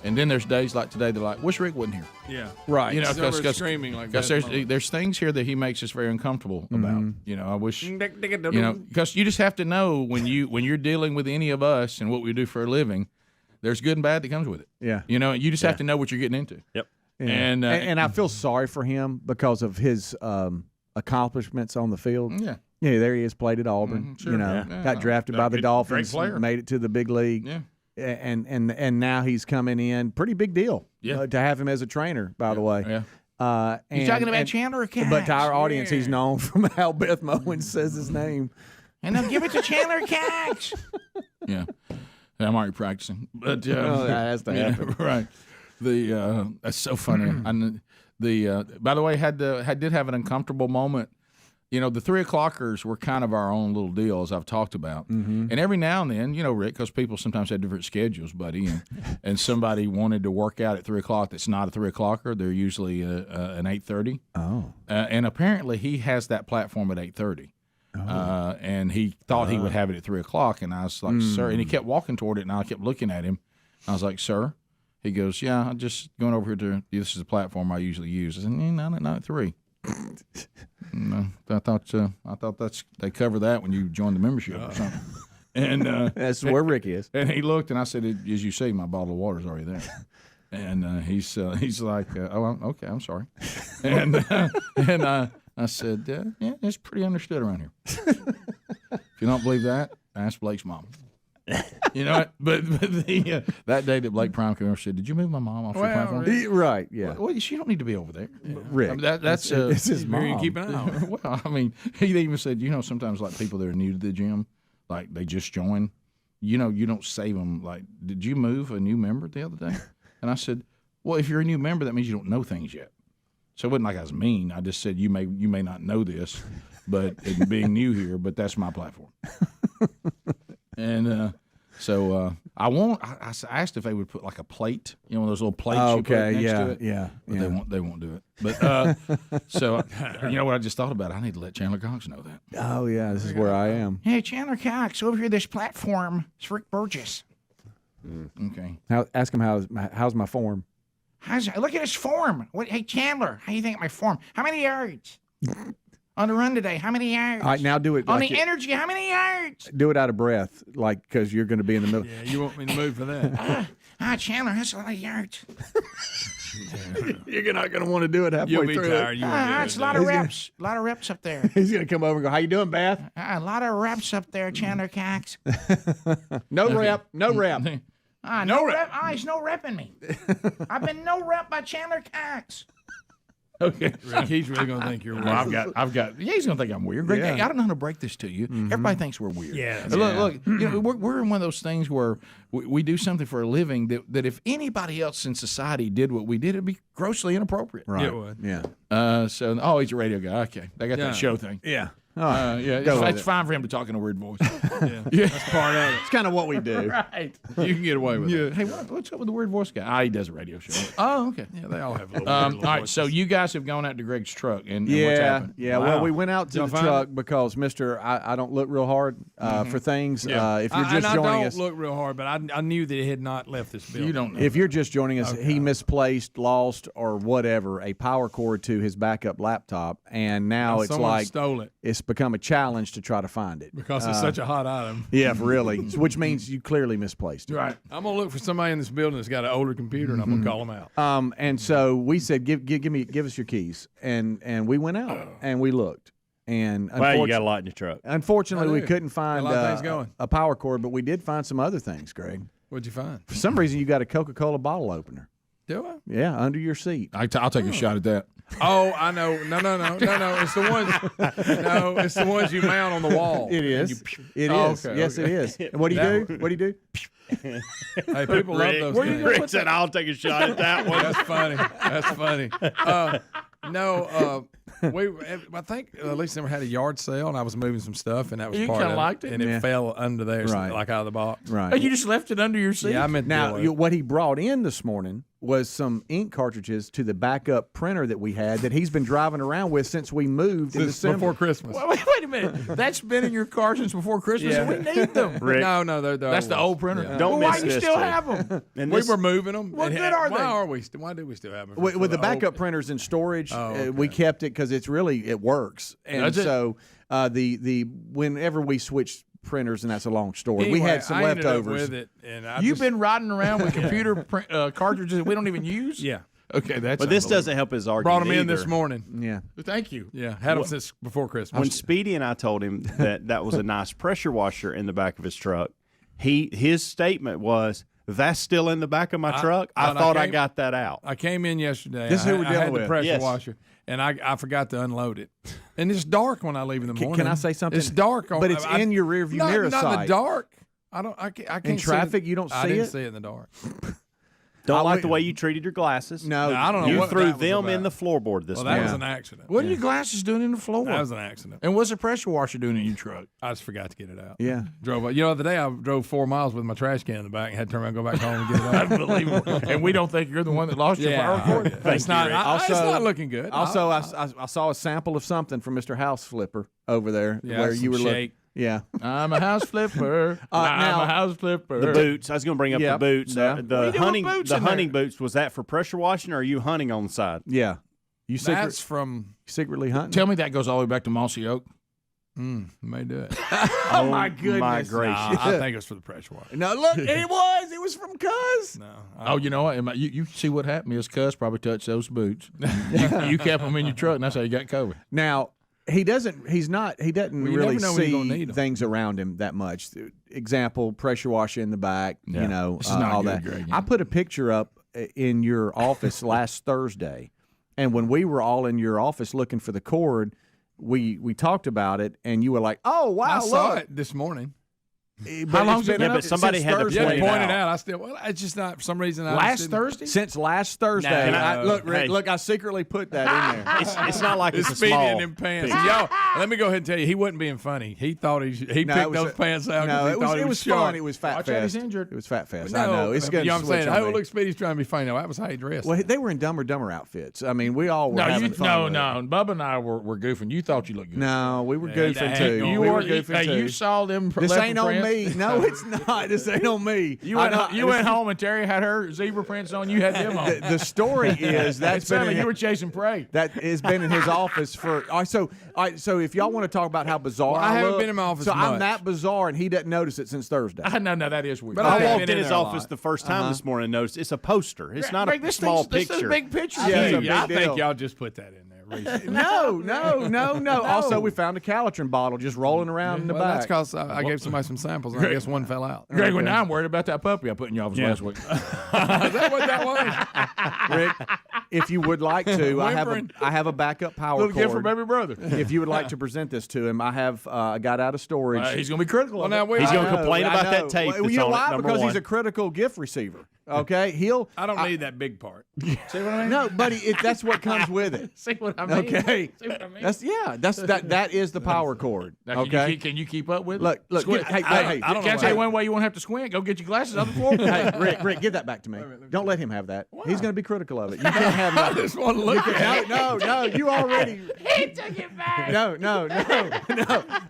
And then there's days like today they're like, wish Rick wasn't here. Yeah. Right. Because screaming like there's things here that he makes us very uncomfortable about. I wish because you just have to know when you're dealing with any of us and what we do for a living, there's good and bad that comes with it. Yeah. You just have to know what you're getting into. Yep. Yeah. And I feel sorry for him because of his accomplishments on the field. Yeah. Yeah, there he is, played at Auburn. Sure. Got drafted by the Dolphins, great player. made it to the big league. Yeah. And now he's coming in. Pretty big deal to have him as a trainer, by the way. Yeah. You're talking about Chandler Cox. But to our audience, he's known from how Beth Mowins says his name. And they'll give it to Chandler Cox. Yeah. I'm already practicing. But that has to happen. Right. That's so funny. By the way, did have an uncomfortable moment. The 3 o'clockers were kind of our own little deal, as I've talked about. Mm-hmm. And every now and then, Rick, because people sometimes have different schedules, buddy, and somebody wanted to work out at 3 o'clock that's not a 3 o'clocker. They're usually an 8:30. Oh. And apparently he has that platform at 8:30. Oh. And he thought he would have it at 3 o'clock, and I was like, sir, and he kept walking toward it, and I kept looking at him. I was like, sir? He goes, yeah, I'm just going over here this is the platform I usually use. I said, not at 3. No, I thought they cover that when you join the membership or something. And that's where Rick is. And he looked, and I said, as you see, my bottle of water's already there. And he's like, oh, okay, I'm sorry. And I said, yeah, it's pretty understood around here. If you don't believe that, ask Blake's mom. You know what? But the that day that Blake Prime came over said, "Did you move my mom off your platform?" Right, yeah. Well, she don't need to be over there. Rick, I mean, that's it's his Maybe mom. keep an eye on her. Well, I mean, he even said, sometimes like people that are new to the gym, like they just join, you don't save them. Like, did you move a new member the other day? And I said, well, if you're a new member, that means you don't know things yet. So it wasn't like I was mean. I just said you may not know this, but in being new here, but that's my platform. And so I asked if they would put like a plate, one of those little plates you put next to it. Yeah, But they won't do it. But so you know what I just thought about? I need to let Chandler Cox know that. Oh yeah, this is where I am. Hey, Chandler Cox, over here, this platform. It's Rick Burgess. Okay. Now ask him how's my form. Look at his form. Hey, Chandler, how you think of my form? How many yards? On the run today, how many yards? All right, now do it. On like the energy, how many yards? Do it out of breath, like because you're going to be in the middle. Yeah, you want me to move for that? Chandler, that's a lot of yards. You're not going to want to do it halfway You'll be through. tired. You won't do It's it. a lot of reps. A lot of reps up there. He's going to come over and go, "How you doing, Beth?" A lot of reps up there, Chandler Cox. No rep. No rep. No rep. He's no repping me. I've been no rep by Chandler Cox. Okay, Rick, he's really gonna think you're weird. Well, I've got. Yeah, he's gonna think I'm weird. Greg, Yeah. I don't know how to break this to you. Everybody thinks we're weird. Yeah. Look. We're in one of those things where we do something for a living that if anybody else in society did what we did, it'd be grossly inappropriate. Right. It would. Yeah. He's a radio guy. Okay, they got that show thing. Yeah. It's fine for him to talk in a weird voice. That's part of it. It's kind of what we do. Right. You can get away with it. Hey, what's up with the weird voice guy? He does a radio show. Oh, okay. Yeah, they all have little. All little right, voices. so you guys have gone out to Greg's truck, and what's happened? Yeah. Wow. Well, we went out to Y'all the find truck because I don't look real hard for things. Yeah. If you're just I joining don't us, look real hard, but I knew that it had not left this building. You don't know. if you're just joining us, he misplaced, lost, or whatever a power cord to his backup laptop, and now it's Someone like stole it it's become a challenge to try to find it because it's such a hot item. Yeah, really. Which means you clearly misplaced it. Right. I'm gonna look for somebody in this building that's got an older computer, and I'm gonna call them out. And so we said, give us your keys, and we went out and we looked, and Well, you got a lot in your truck. unfortunately I we do. couldn't find Got a lot of things going. a power cord, but we did find some other things, Greg. What'd you find? For some reason, you got a Coca-Cola bottle opener. Do I? Yeah, under your seat. I'll take a shot at that. Oh, I know. No. It's the ones. No, it's the ones you mount on the wall. It is. It is. Okay, Yes, okay. it is. And what do you do? What do you do? Hey, people love those things. Rick said, "I'll take a shot at that one." That's funny. That's funny. I think at least never had a yard sale, and I was moving some stuff, and that was You part kinda of liked it? and it fell under there, so Right. like out of the box. Right. Oh, you just left it under your seat? Yeah, I meant Now, to what he brought in this morning was some ink cartridges to the backup printer that we had that he's been driving around with since we moved in since December. before Christmas. Wait a minute. That's been in your car since before Christmas, and we need them. Rick, No, they're That's the old printer. Yeah. Don't well, why miss do you this, still too. have them? And We this- were moving them. What good are they? Why do we still have them? With the old- backup printers in storage, okay. we kept it because it works. And Does it? so the whenever we switched printers, and that's a long story. Anyway, we had some I ended up leftovers. with it, and You've been riding around with computer cartridges that we don't even use? Yeah. Okay, that's But this unbelievable. doesn't help his argument. Brought them in either. this morning. Yeah. Thank you. Yeah, had them since before Christmas. When Speedy and I told him that was a nice pressure washer in the back of his truck, his statement was, "That's still in the back of my truck. I thought I got that out." I came in yesterday. This is who we're I dealing had with. the pressure Yes. washer, and I forgot to unload it. And it's dark when I leave in the morning. Can I say something? It's dark, But it's in your rearview mirror Not in sight. the dark. I can't. In see traffic, it. you don't I see didn't it? see it in the dark. Don't like the way you treated your glasses. No, I don't know You what threw that was them in about. the floorboard this Well, that was morning. an accident. What are your glasses doing in the floor? That was an accident. And what's the pressure washer doing in your truck? I just forgot to get it out. Yeah. Drove up. You know, the day I drove 4 miles with my trash can in the back and had to turn around and go back home and get it out. Unbelievable. And we don't think you're the one that lost your power cord? It's not, it's not looking good. Also, I saw a sample of something from Mr. House Flipper over there Yeah, where some you were looking. shake. Yeah. I'm a house flipper. I'm now- a house flipper. The boots. I was going to bring up Yep. the boots. Yeah. What are The you doing hunting. with boots The in hunting there? boots. Was that for pressure washing, or are you hunting on the side? Yeah. You That's from. secretly hunting? Tell me that goes all the way back to Mossy Oak. May do it. Oh, my goodness. My gracious! I think it's for the pressure washer. No, look, it was from Cuz. No. Oh, you know what? You see what happened? His cuss probably touched those boots. You kept them in your truck, and that's how you got COVID. Now, He doesn't. He's not. He doesn't Well, you really never know when you're gonna see need 'em. things around him that much. Example: pressure washer in the back. Yeah. You know, This is not all good, that. Greg. I put a picture up in your office last Thursday, and when we were all in your office looking for the cord, we talked about it, and you were like, "Oh wow, I saw look." it this morning. How long's it been up? but somebody Since had to Thursday. point it Point it out. out. I still. Well, it's just not for some reason. I Last just didn't- Thursday? Since last Thursday. No. Look, Rick, Hey. look, I secretly put that in there. It's not like it's a Speedy small in them pants. picture. Y'all, let me go ahead and tell you, he wasn't being funny. He thought he No, picked it was those pants out. 'cause No, he it thought was sharp. fun. It was Fat Watch out, he's Fest. injured. It was Fat Fest. No, I know. It's going you know to what I'm switch saying? on Oh, me. look, Speedy's trying to be funny. No, that was how he dressed. Well, they were in Dumb or Dumber outfits. I mean, we all were having fun with it. Bubba and I were goofing. You thought you looked good. No, we were Yeah, goofing that too. ain't We going- were goofing too. You saw them. This leopard ain't on prints? me. No, it's not. This ain't on me. You went home and Terry had her zebra prints on. You had them on. The story is that's It been sounded like in, you were chasing prey. that has been in his office for. So if y'all want to talk about how bizarre Well, I haven't look, been in my office so I'm much. that bizarre, and he doesn't notice it since Thursday. No, that is weird. But I I've walked been in his there a office lot. the first time this morning and noticed it's a poster. It's not Greg, a this small thing's- picture. This is a big picture. Yeah, it's a Huge. big I deal. think y'all just put that in there. No. Also, we found a Calitrin bottle just rolling around in the Well, back. that's because I gave somebody some samples, and I guess one fell out. Greg, well, now I'm worried about that puppy I put in your office last week. Is that what that was? Rick, if you would like to, Whimpering. I have a backup power Little cord. gift for baby brother. If you would like to present this to him, I have got out of storage. He's going to be critical Well, of now it. we. He's I going to know, complain I about know. that tape Well, that's you know on why? it, number Because one. he's a critical gift receiver. Okay, I don't need that big part. See what I mean? No, buddy, that's what comes with it. See what I mean? Okay, See what I mean? that is the power cord. Now, Okay, can you keep up with it? look. Squint. Hey, I hey, don't tell you one way you won't have to squint. Go get your glasses on the floor. hey, Rick, give that back to me. Don't let him have that. He's going to be critical of it. You can't have I that. just want to look at it. No. You already. He took it back. No.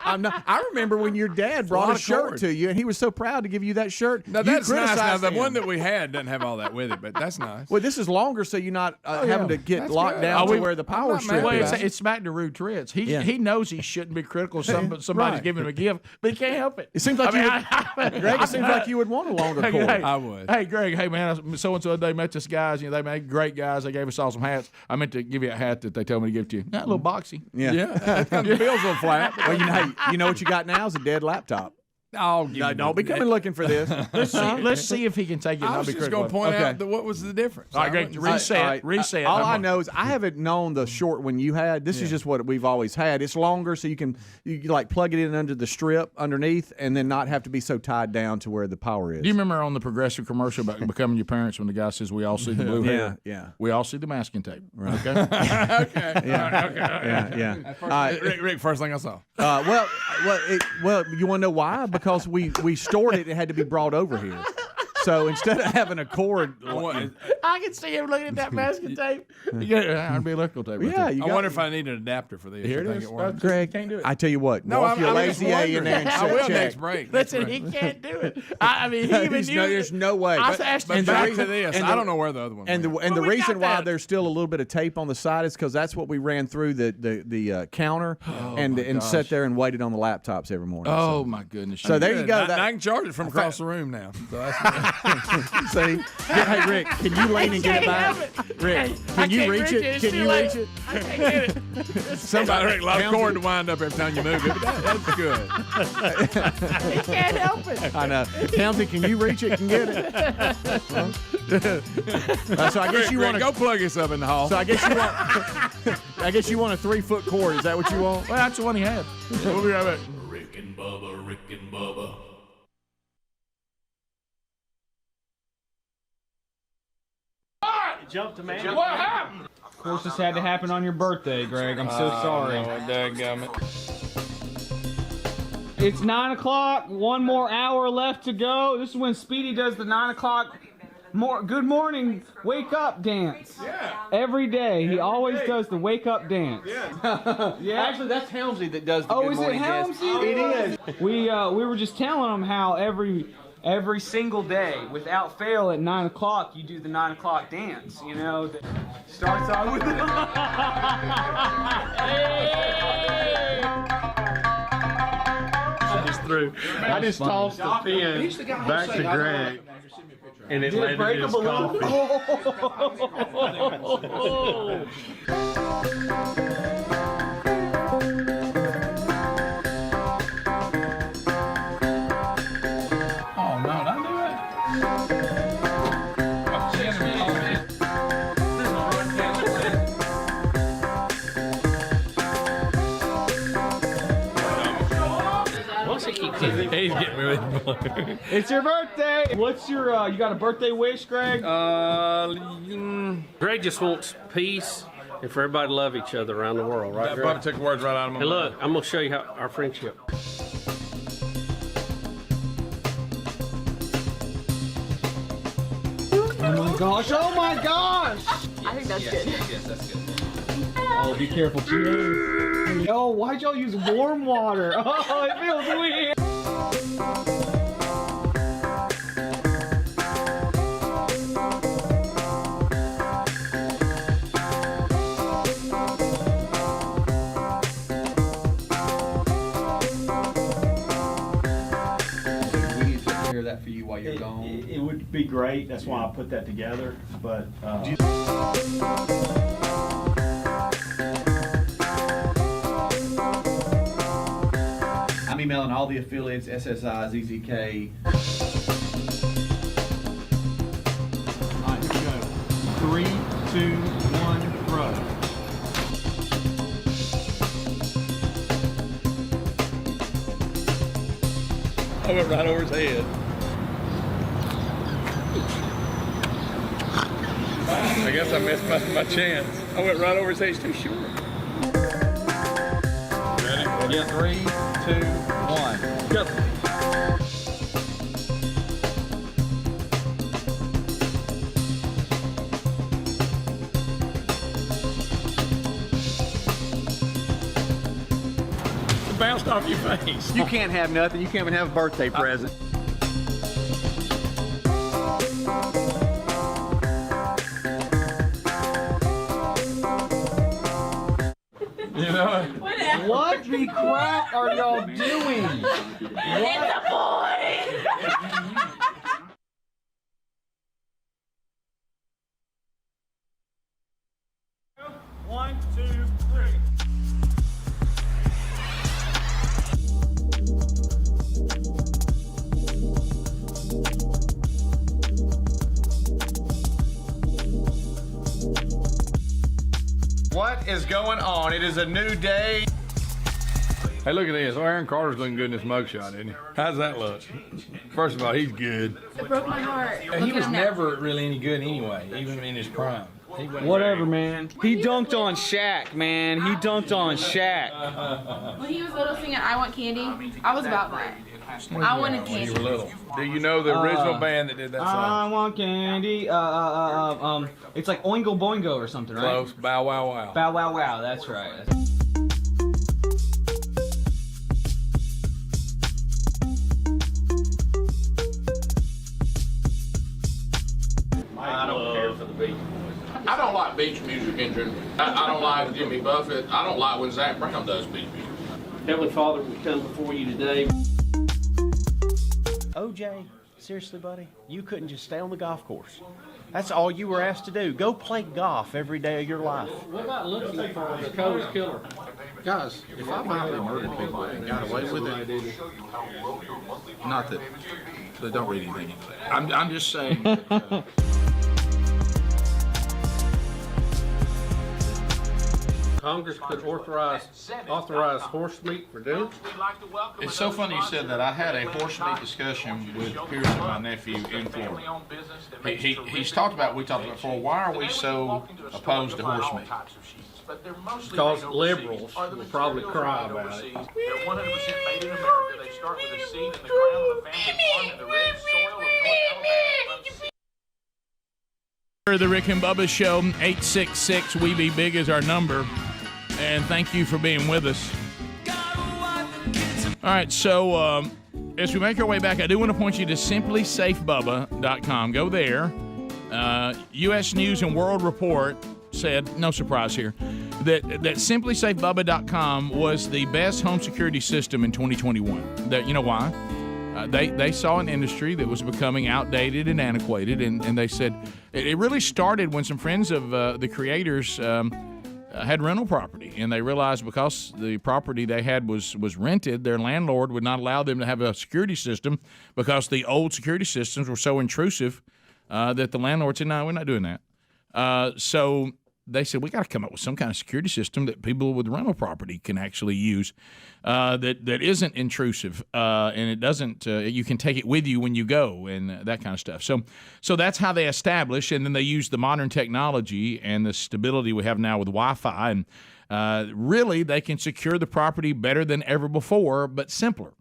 I'm not. I remember when your dad brought lot a of shirt cord. to you, and he was so proud to give you that shirt. Now You that's nice. Now criticized the him. one that we had doesn't have all that with it, but that's nice. Well, this is longer, so you're not having to get That's locked good. down Oh, to where the power not strip mad is. about It's back to rude tricks. Yeah. He knows he shouldn't be critical of somebody's Right. giving him a gift, but he can't help it. It seems like Greg, it seems like you would want a longer cord. I would. Hey, Greg. Hey, man. So and so they met this guys. They made great guys. They gave us all some hats. I meant to give you a hat that they told me to give to you. Not a little boxy. Yeah. The bill's on flat. Well, you know what you got now is a dead laptop. Oh, No, don't be coming looking for this. Let's see if he can take it. And I not was be just critical. going to point Okay. out what was the difference. All right, I Greg. wouldn't- Reset. All I know is I haven't known the short one you had. This is just what we've always had. It's longer, so you can like plug it in under the strip underneath, and then not have to be so tied down to where the power is. Do you remember on the Progressive commercial about becoming your parents when the guy says we all see the blue hair? Yeah. We all see the masking tape. Right. Okay. Okay. Yeah. Rick, first thing I saw. Well, you want to know why? Because we stored it. It had to be brought over here. So instead of having a cord, I can see him looking at that masking tape. I'd be electrical tape. Right yeah, there. you I got wonder if I need an adapter for this. Here I it think is. works. Greg, can't do it. I tell you what, No, walk your I'm lazy just A in there and wondering. I will check. next break. Listen, he can't do it. I mean, he even knew. There's no way. I asked him But back back to this, and I the- don't know where the other one And went. the we reason got why that. there's still a little bit of tape on the side is because that's what we ran through the counter and sat there and waited on the laptops every morning. Oh my goodness. So there you Good. go. And I can charge it from across the room now. So that's See, hey Rick, can you lean and get it back? Rick, can you reach it? Can you reach it? I can't get it. somebody Rick, a lot of cord to wind up every time you move it. But that's good. He can't help it. I know. Townsend, can you reach it and get it? So I guess Rick, you Rick, want go plug yourself in the hall. So I guess you want. I guess you want a 3-foot cord. Is that what you want? Well, that's the one he had. We'll be right back. Rick and Bubba, Rick and Bubba. Jump to man. What happened? Of course, this had to happen on your birthday, Greg. I'm so sorry. It's 9 o'clock. One more hour left to go. This is when Speedy does the 9 o'clock good morning, wake up dance. Yeah. Every day. He always does the wake up dance. Yeah. Actually, that's Helmsley that does the Oh, good is it morning dance. Helmsley? It is. We were just telling him how every single day, without fail, at 9 o'clock, you do the 9 o'clock dance. You know, that starts out with. I just tossed the pen back to Greg, and it landed in his coffee. He's getting me with blue. It's your birthday. What's your, you got a birthday wish, Greg? Greg just wants peace and for everybody to love each other around the world, right, Greg? Bubba took the words right out of my Hey, mouth. look, I'm going to show you how our friendship. Oh my gosh, oh my gosh! I think that's good. Yes, that's good. Oh, be careful. Cheers. Oh, why'd y'all use warm water? Oh, it feels weird. We need to take care of that for you while you're gone. It would be great. That's why I put that together. But I'm emailing all the affiliates, SSI, ZZK. all right, here we go. 3, 2, 1, throw. I went right over his head. I guess I missed my chance. I went right over his head. He's too short. Ready? Yeah, 3, 2, 1, go. It bounced off your face. You can't have nothing. You can't even have a birthday present. You know? What the crap are y'all doing? It's a boy! 1, 2, 3. What is going on? It is a new day. Hey, look at this. Oh, Aaron Carter's looking good in this mugshot, isn't he? How's that look? First of all, he's good. It broke my heart. He was never really any good anyway, even in his prime. Whatever, man. He dunked on Shaq, man. He dunked on Shaq. When he was little singing I Want Candy, I was about that. I wanted When you candy. were little. Do you know the original band that did that I song? want candy. It's like Oingo Boingo or something, right? Close. Bow Wow Wow. Bow Wow Wow. That's right. I don't care for the Beach Boys. I don't like beach music in general. I don't like Jimmy Buffett. I don't like when Zach Brown does beach music. Heavenly Father, we come before you today. OJ, seriously, buddy, you couldn't just stay on the golf course. That's all you were asked to do. Go play golf every day of your life. What about looking for the coolest killer? Guys, if I violently murdered people and got away with it, not that they don't read anything. I'm just saying. That, Congress could authorize horse meat for dinner. It's so funny you said that. I had a horse meat discussion with Pearson, my nephew, in Florida. He's talked about, we talked about before, why are we so opposed to horse meat? Because liberals will probably cry about it. They're 100% made in America. They start with a seed in the ground of a family farm in the red soil of North Alabama. The Rick and Bubba Show, 866-WE-BE-BIG is our number. And thank you for being with us. All right, so as we make our way back, I do want to point you to simplysafebubba.com. Go there. U.S. News and World Report said, no surprise here, that simplysafebubba.com was the best home security system in 2021. That, you know why? They saw an industry that was becoming outdated and antiquated, and they said it really started when some friends of the creators had rental property, and they realized because the property they had was rented, their landlord would not allow them to have a security system because the old security systems were so intrusive that the landlord said, "No, we're not doing that." So they said, we got to come up with some kind of security system that people with rental property can actually use that isn't intrusive and it doesn't. You can take it with you when you go and that kind of stuff. So that's how they establish, and then they use the modern technology and the stability we have now with Wi-Fi, and really they can secure the property better than ever before, but simpler.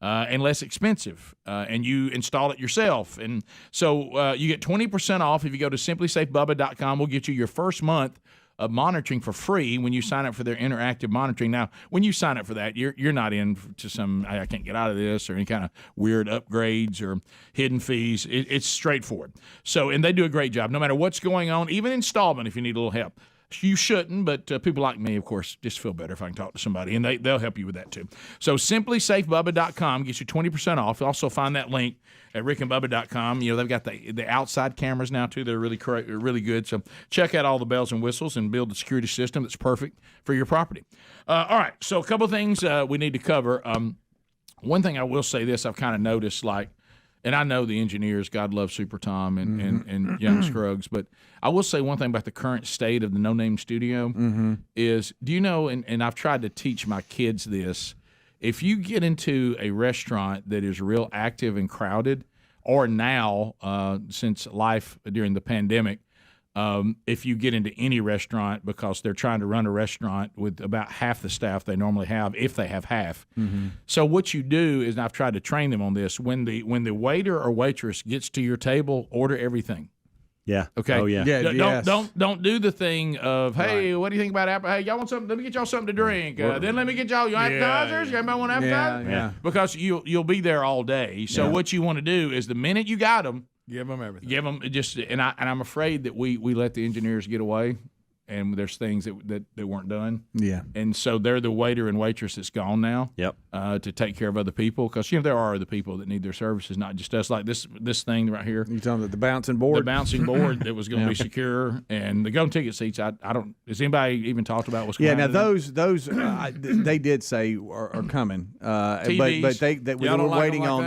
And less expensive, and you install it yourself. And so you get 20% off if you go to simplysafebubba.com. We'll get you your first month of monitoring for free when you sign up for their interactive monitoring. Now, when you sign up for that, you're not in to some, I can't get out of this, or any kind of weird upgrades or hidden fees. It's straightforward. So, and they do a great job, no matter what's going on, even installment if you need a little help. You shouldn't, but people like me, of course, just feel better if I can talk to somebody, and they'll help you with that too. So simplysafebubba.com gets you 20% off. You'll also find that link at rickandbubba.com. You know, they've got the outside cameras now too. They're really good. So check out all the bells and whistles and build a security system that's perfect for your property. All right, so a couple things we need to cover. One thing I will say this, I've kind of noticed, and I know the engineers, God love Super Tom and Young Scruggs, but I will say one thing about the current state of the No Name Studio is, do you know, and I've tried to teach my kids this, if you get into a restaurant that is real active and crowded, or now since life during the pandemic, if you get into any restaurant because they're trying to run a restaurant with about half the staff they normally have, if they have half. So what you do is, and I've tried to train them on this, when the waiter or waitress gets to your table, order everything. Yeah. Okay. Oh yeah. Don't do the thing of, hey, what do you think about apple? Hey, y'all want something? Let me get y'all something to drink. Then let me get y'all your appetizers. Anybody want appetizers? Yeah. Because you'll be there all day. So what you want to do is, the minute you got them, give them everything. Give them just, and I'm afraid that we let the engineers get away, and there's things that weren't done. Yeah. And so they're the waiter and waitress that's gone now. Yep. To take care of other people, because there are other people that need their services, not just us. Like this thing right here. You talking about the bouncing board? The bouncing board that was going to be secure, and the golden ticket seats. I don't. Has anybody even talked about what's going on? Yeah. Now those they did say are coming. TVs. But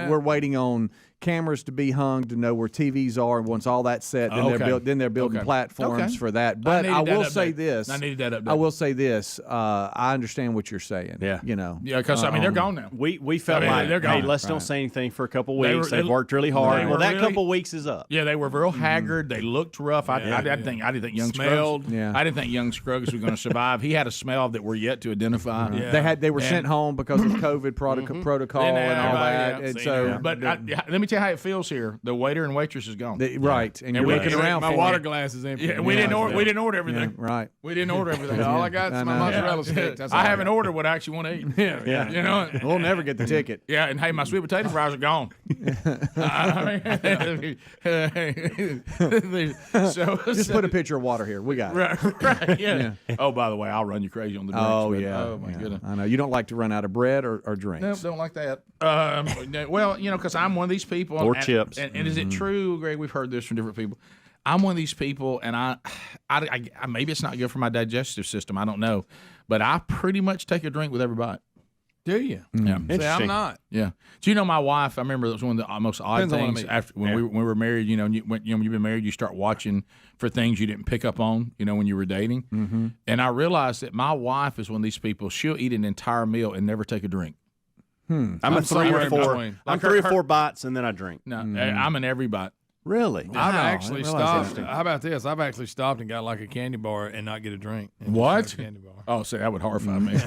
we're waiting on cameras to be hung to know where TVs are, and once all that's set, then they're building platforms for that. But I will say this. I needed that update. I will say this. I understand what you're saying. Yeah. Yeah, because they're gone now. We felt like, they're gone. hey, let's don't say anything for a couple weeks. They've worked really hard. Well, that couple weeks is up. Yeah, they were real haggard. They looked rough. I didn't think Young Smelled. Scruggs. Yeah. I didn't think Young Scruggs was going to survive. He had a smell that we're yet to identify. Yeah. They were sent home because of COVID protocol and all that. And so, but let me tell you how it feels here. The waiter and waitress is gone. Right, and you're looking around. My water glass is empty. Yeah, we didn't order everything. Yeah, right. We didn't order everything. All I got is my mozzarella stick. I haven't ordered what I actually want to eat. Yeah. You know, we'll never get the ticket. Yeah, and hey, my sweet potato fries are gone. So just put a pitcher of water here. We got it. Right. Yeah. Oh, by the way, I'll run you crazy on the drinks. Oh yeah. Oh my goodness. I know you don't like to run out of bread or drinks. No, don't like that. Well, because I'm one of these people. Or chips. And is it true, Greg? We've heard this from different people. I'm one of these people, and I maybe it's not good for my digestive system. I don't know, but I pretty much take a drink with every bite. Do you? Yeah. See, I'm not. Yeah. Do you know my wife? I remember it was one of the most odd things after when we were married. When you've been married, you start watching for things you didn't pick up on. When you were dating, and I realized that my wife is one of these people. She'll eat an entire meal and never take a drink. I'm a 3 or 4. I'm 3 or 4 bites and then I drink. No, I'm an every bite. Really? I've actually stopped. How about this? I've actually stopped and got like a candy bar and not get a drink. What? Candy bar. Oh, see, that would horrify me.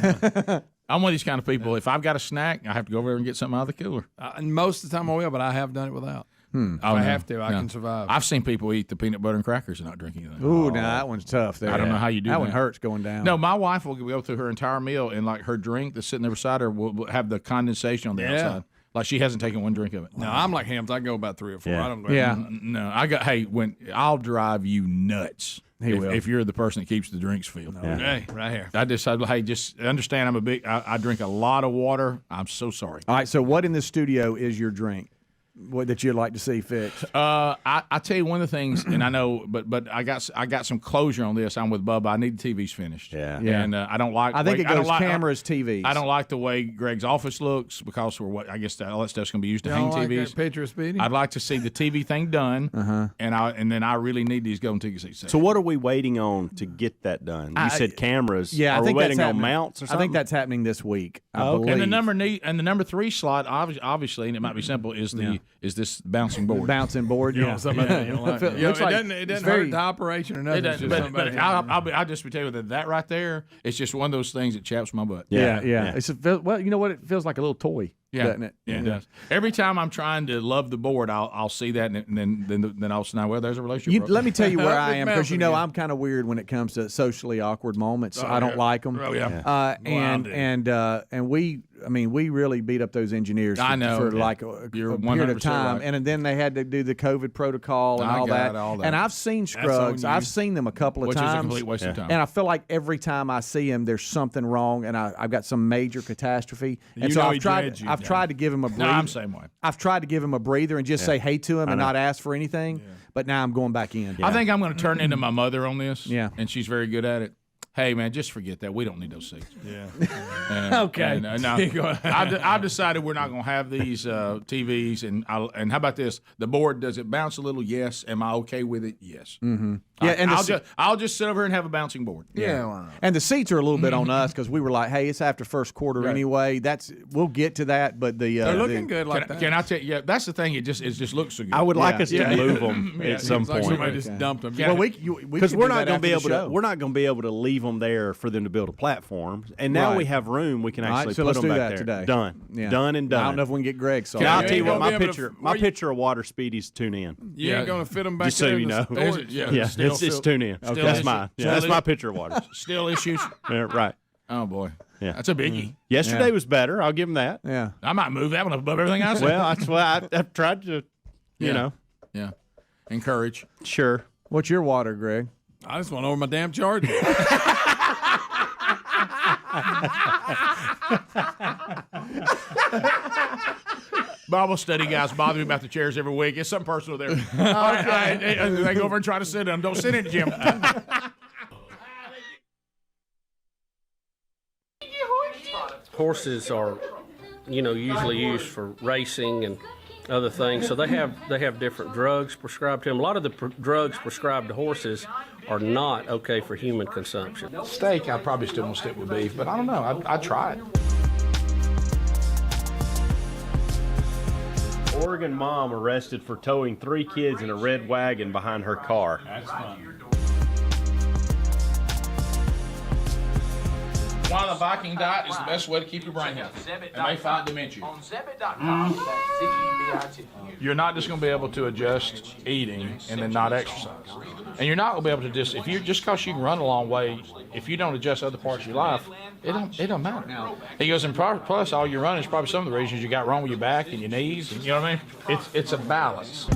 I'm one of these kind of people. If I've got a snack, I have to go over there and get something out of the cooler. And most of the time I will, but I have done it without. If I have to, I can survive. I've seen people eat the peanut butter and crackers and not drink anything. Ooh, now that one's tough. There. I don't know how you do that. That one hurts going down. No, my wife will go through her entire meal, and like her drink that's sitting there beside her will have the condensation on the outside. Like she hasn't taken one drink of it. No, I'm like Hams. I go about 3 or 4. Yeah. I don't go. No, I got. Hey, I'll drive you nuts. If you're the person that keeps the drinks filled. Okay, right here. I decided, hey, just understand I drink a lot of water. I'm so sorry. All right, so what in the studio is your drink? that you'd like to see fixed? I tell you one of the things, and I know, but I got some closure on this. I'm with Bubba. I need the TVs finished. Yeah. And I don't like. I think it goes cameras, TVs. I don't like the way Greg's office looks because I guess all that stuff's going to be used to hang like TVs. that picture of Speedy? I'd like to see the TV thing done, and then I really need these golden ticket seats. So what are we waiting on to get that done? You said cameras. Yeah, are I think we that's waiting on happening. mounts or something? I think that's happening this week. I okay. believe. And the number 3 slot, obviously, and it might be simple, is this bouncing board. Bouncing board, You know, something like that. You don't like it. Looks like It doesn't hurt the operation or nothing. It's just somebody- I'll just tell you that right there, it's just one of those things that chaps my butt. Yeah. It's well, you know what? It feels like a little toy, doesn't it? Yeah, it does. Every time I'm trying to love the board, I'll see that, and then I'll say, well, there's a relationship. Let me tell you where I am, because Mountain again. I'm kind of weird when it comes to socially awkward moments. I don't like them. Oh, yeah. And we really beat up those engineers I know, for yeah. like a You're period of 100% time, right. and then they had to do the COVID protocol and I all got that. all that. And I've seen That's Scruggs. on you. I've seen them a couple of Which is a times. complete waste of time. And I feel like every time I see him, there's something wrong, and I've got some major catastrophe. You And so know I've he dreads you, I've yeah. tried to give him a breather. No, I'm the same way. I've tried to give him a breather and just say hey to him and not ask for anything. But now I'm going back in. I think I'm going to turn into my mother on this. Yeah. And she's very good at it. Hey, man, just forget that. We don't need those seats. Yeah. Okay. I've decided we're not going to have these TVs. And how about this? The board, does it bounce a little? Yes. Am I okay with it? Yes. Mm-hmm. Yeah, and I'll just sit over here and have a bouncing board. Yeah, why not? And the seats are a little bit on us because we were like, "Hey, it's after first quarter Right. anyway." We'll get to that, but They're looking good like that. Can I tell you? Yeah, that's the thing. It just looks so good. I would like us to move them at some It's like point. somebody just dumped them. Well, Because we're not going to be able to. We're not going to be able to leave them there for them to build a platform. And now Right. we have room. We can All right, actually so put let's them do back that there. today. Done. Yeah. Done and done. I don't know if we can get Greg. So Now, I'll you tell you ain't what. gonna My be able to- picture. where My you- picture of water speedies tune in. You ain't going to fit them back Just so there you in the know. storage. It's tune in. Still That's issue- mine. Yeah, still that's my issue- picture of water. Still issues. Yeah, right. Oh boy. Yeah. That's a biggie. Yesterday was better. I'll give him that. Yeah. I might move that one above everything else. Well, that's why I've tried to, you know. Yeah. Encourage. Sure. What's your water, Greg? I just want over my damn charger. Bible study guys bother me about the chairs every week. It's something personal there. They go over and try to sit in them. Don't sit in it, Jim. Horses are, usually used for racing and other things. So they have different drugs prescribed to them. A lot of the drugs prescribed to horses are not okay for human consumption. Steak, I probably still want to stick with beef, but I don't know. I'd try it. Oregon mom arrested for towing 3 kids in a red wagon behind her car. That's fun. Why the Viking diet is the best way to keep your brain healthy and may fight dementia. On Zebit.com, that's ZEBIT. You're not just going to be able to adjust eating and then not exercise. And you're not going to be able to just, just because you can run a long way, if you don't adjust other parts of your life, it don't matter. He goes, and plus all your running is probably some of the reasons you got wrong with your back and your knees. And, you know what I mean? It's a balance.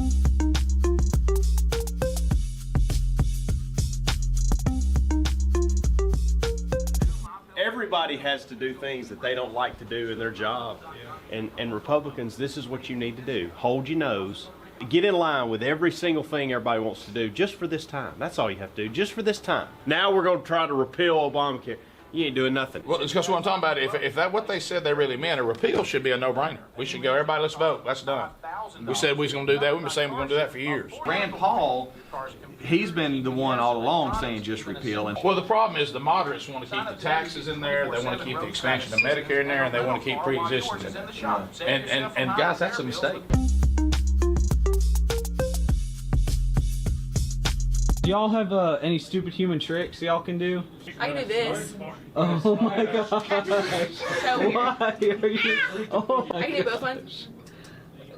Everybody has to do things that they don't like to do in their job. And Republicans, this is what you need to do. Hold your nose. Get in line with every single thing everybody wants to do just for this time. That's all you have to do, just for this time. Now we're going to try to repeal Obamacare. You ain't doing nothing. Well, it's because what I'm talking about. If that what they said they really meant, a repeal should be a no-brainer. We should go, everybody, let's vote. That's done. We said we was going to do that. We've been saying we're going to do that for years. Rand Paul, he's been the one all along saying just repeal. And Well, the problem is the moderates want to keep the taxes in there. They want to keep the expansion of Medicare in there, and they want to keep pre-existing in there. And guys, that's a mistake. Do y'all have any stupid human tricks y'all can do? I can do this. Oh my gosh. So weird. Why are you? Oh my I can do both ones.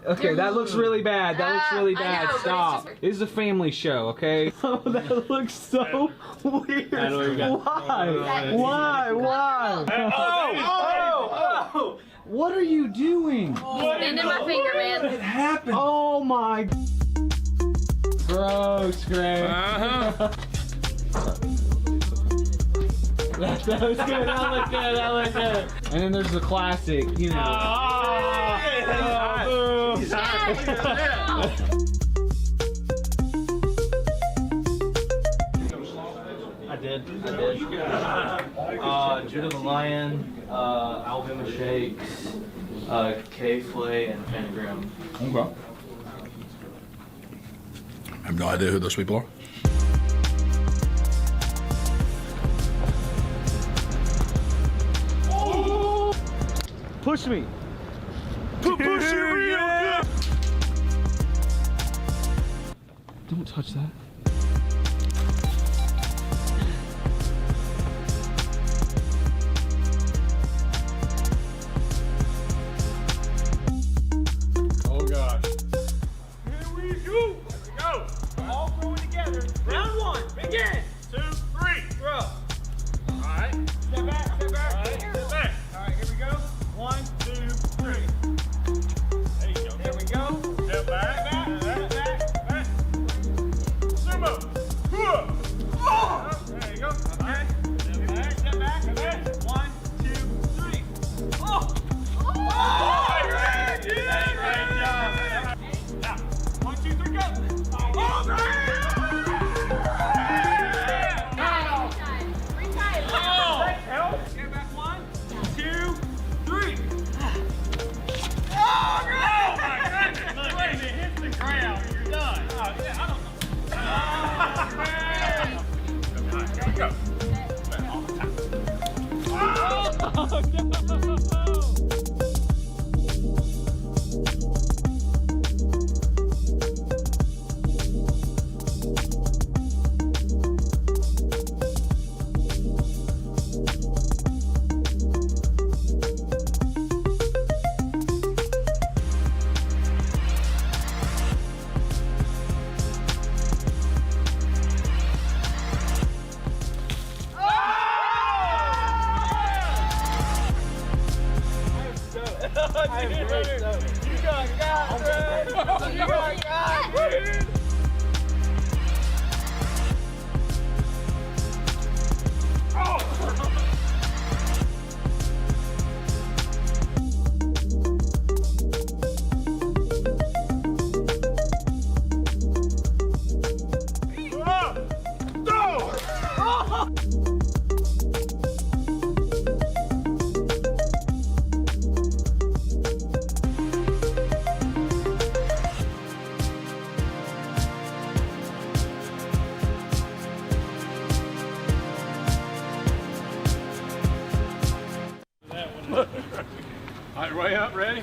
Okay, that looks really bad. That looks really I bad. know, but it's Stop. just- This is a family show, okay? Oh, that looks so weird. I know what you got. Why? Why? Oh! What are you doing? Bend in my finger, man. What happened? Oh my. Gross, Greg. That was good. That looked good. That looked good. And then there's the classic, you know. I did. Judah the Lion, Alabama Shakes, K-Flay, and Pentagram. Okay. I have no idea who those people are. Push me. Push it real good. Don't touch that. Oh gosh. Here we go. Go. All throwing together. Round one. Begin. 2, 3. Throw. All right. Step back. Step back. All right. Step back. All right. Here we go. 1, 2, 3. There you go. There we go. Step back. Step back. Back. Sumo. There you go. All right. Step back. Step back. Step back. 1, 2, 3. Oh. Oh. Great. Great job. Now, 1, 2, 3, go. Oh, great. Get back 1, 2, 3. Oh, my goodness! Look, when it hits the ground, you're done. Oh, yeah, I don't know. Oh, man! All right, here we go. All the time. Oh, no! All right, way up, ready?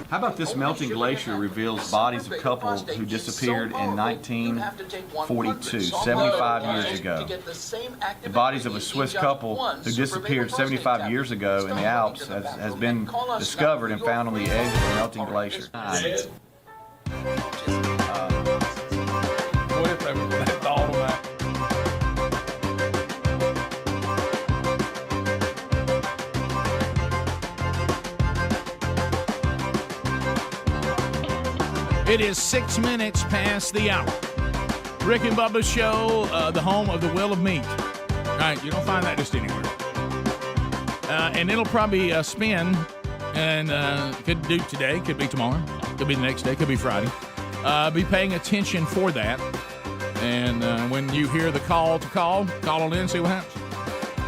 How about this melting glacier reveals bodies of couples who disappeared in 1942, 75 years ago. The bodies of a Swiss couple who disappeared 75 years ago in the Alps has been discovered and found on the edge of the melting glacier. It is 6 minutes past the hour. Rick and Bubba's show, the home of the Will of Meat. All right, you don't find that just anywhere. And it'll probably spin, and could do today, could be tomorrow, could be the next day, could be Friday. Be paying attention for that. And when you hear the call on in, see what happens.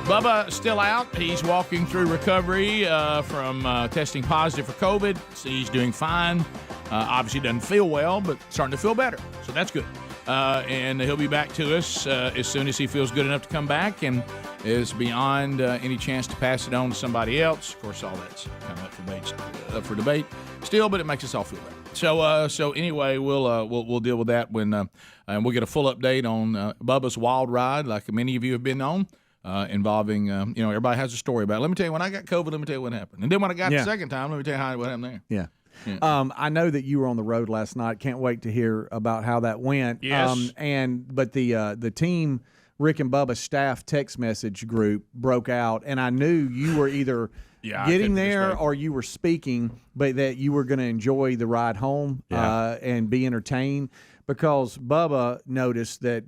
Bubba still out. He's walking through recovery from testing positive for COVID. So he's doing fine. Obviously doesn't feel well, but starting to feel better. So that's good. And he'll be back to us as soon as he feels good enough to come back and is beyond any chance to pass it on to somebody else. Of course, all that's kind of up for debate still, but it makes us all feel better. So anyway, we'll deal with that when and we'll get a full update on Bubba's wild ride, like many of you have been on. involving, everybody has a story about it. Let me tell you, when I got COVID, let me tell you what happened. And then when I got the second time, let me tell you what happened there. Yeah. Yeah. I know that you were on the road last night. Can't wait to hear about how that went. Yes. But the team, Rick and Bubba staff text message group broke out, and I knew you were either getting there or you were speaking, but that you were going to enjoy the ride home and be entertained. Because Bubba noticed that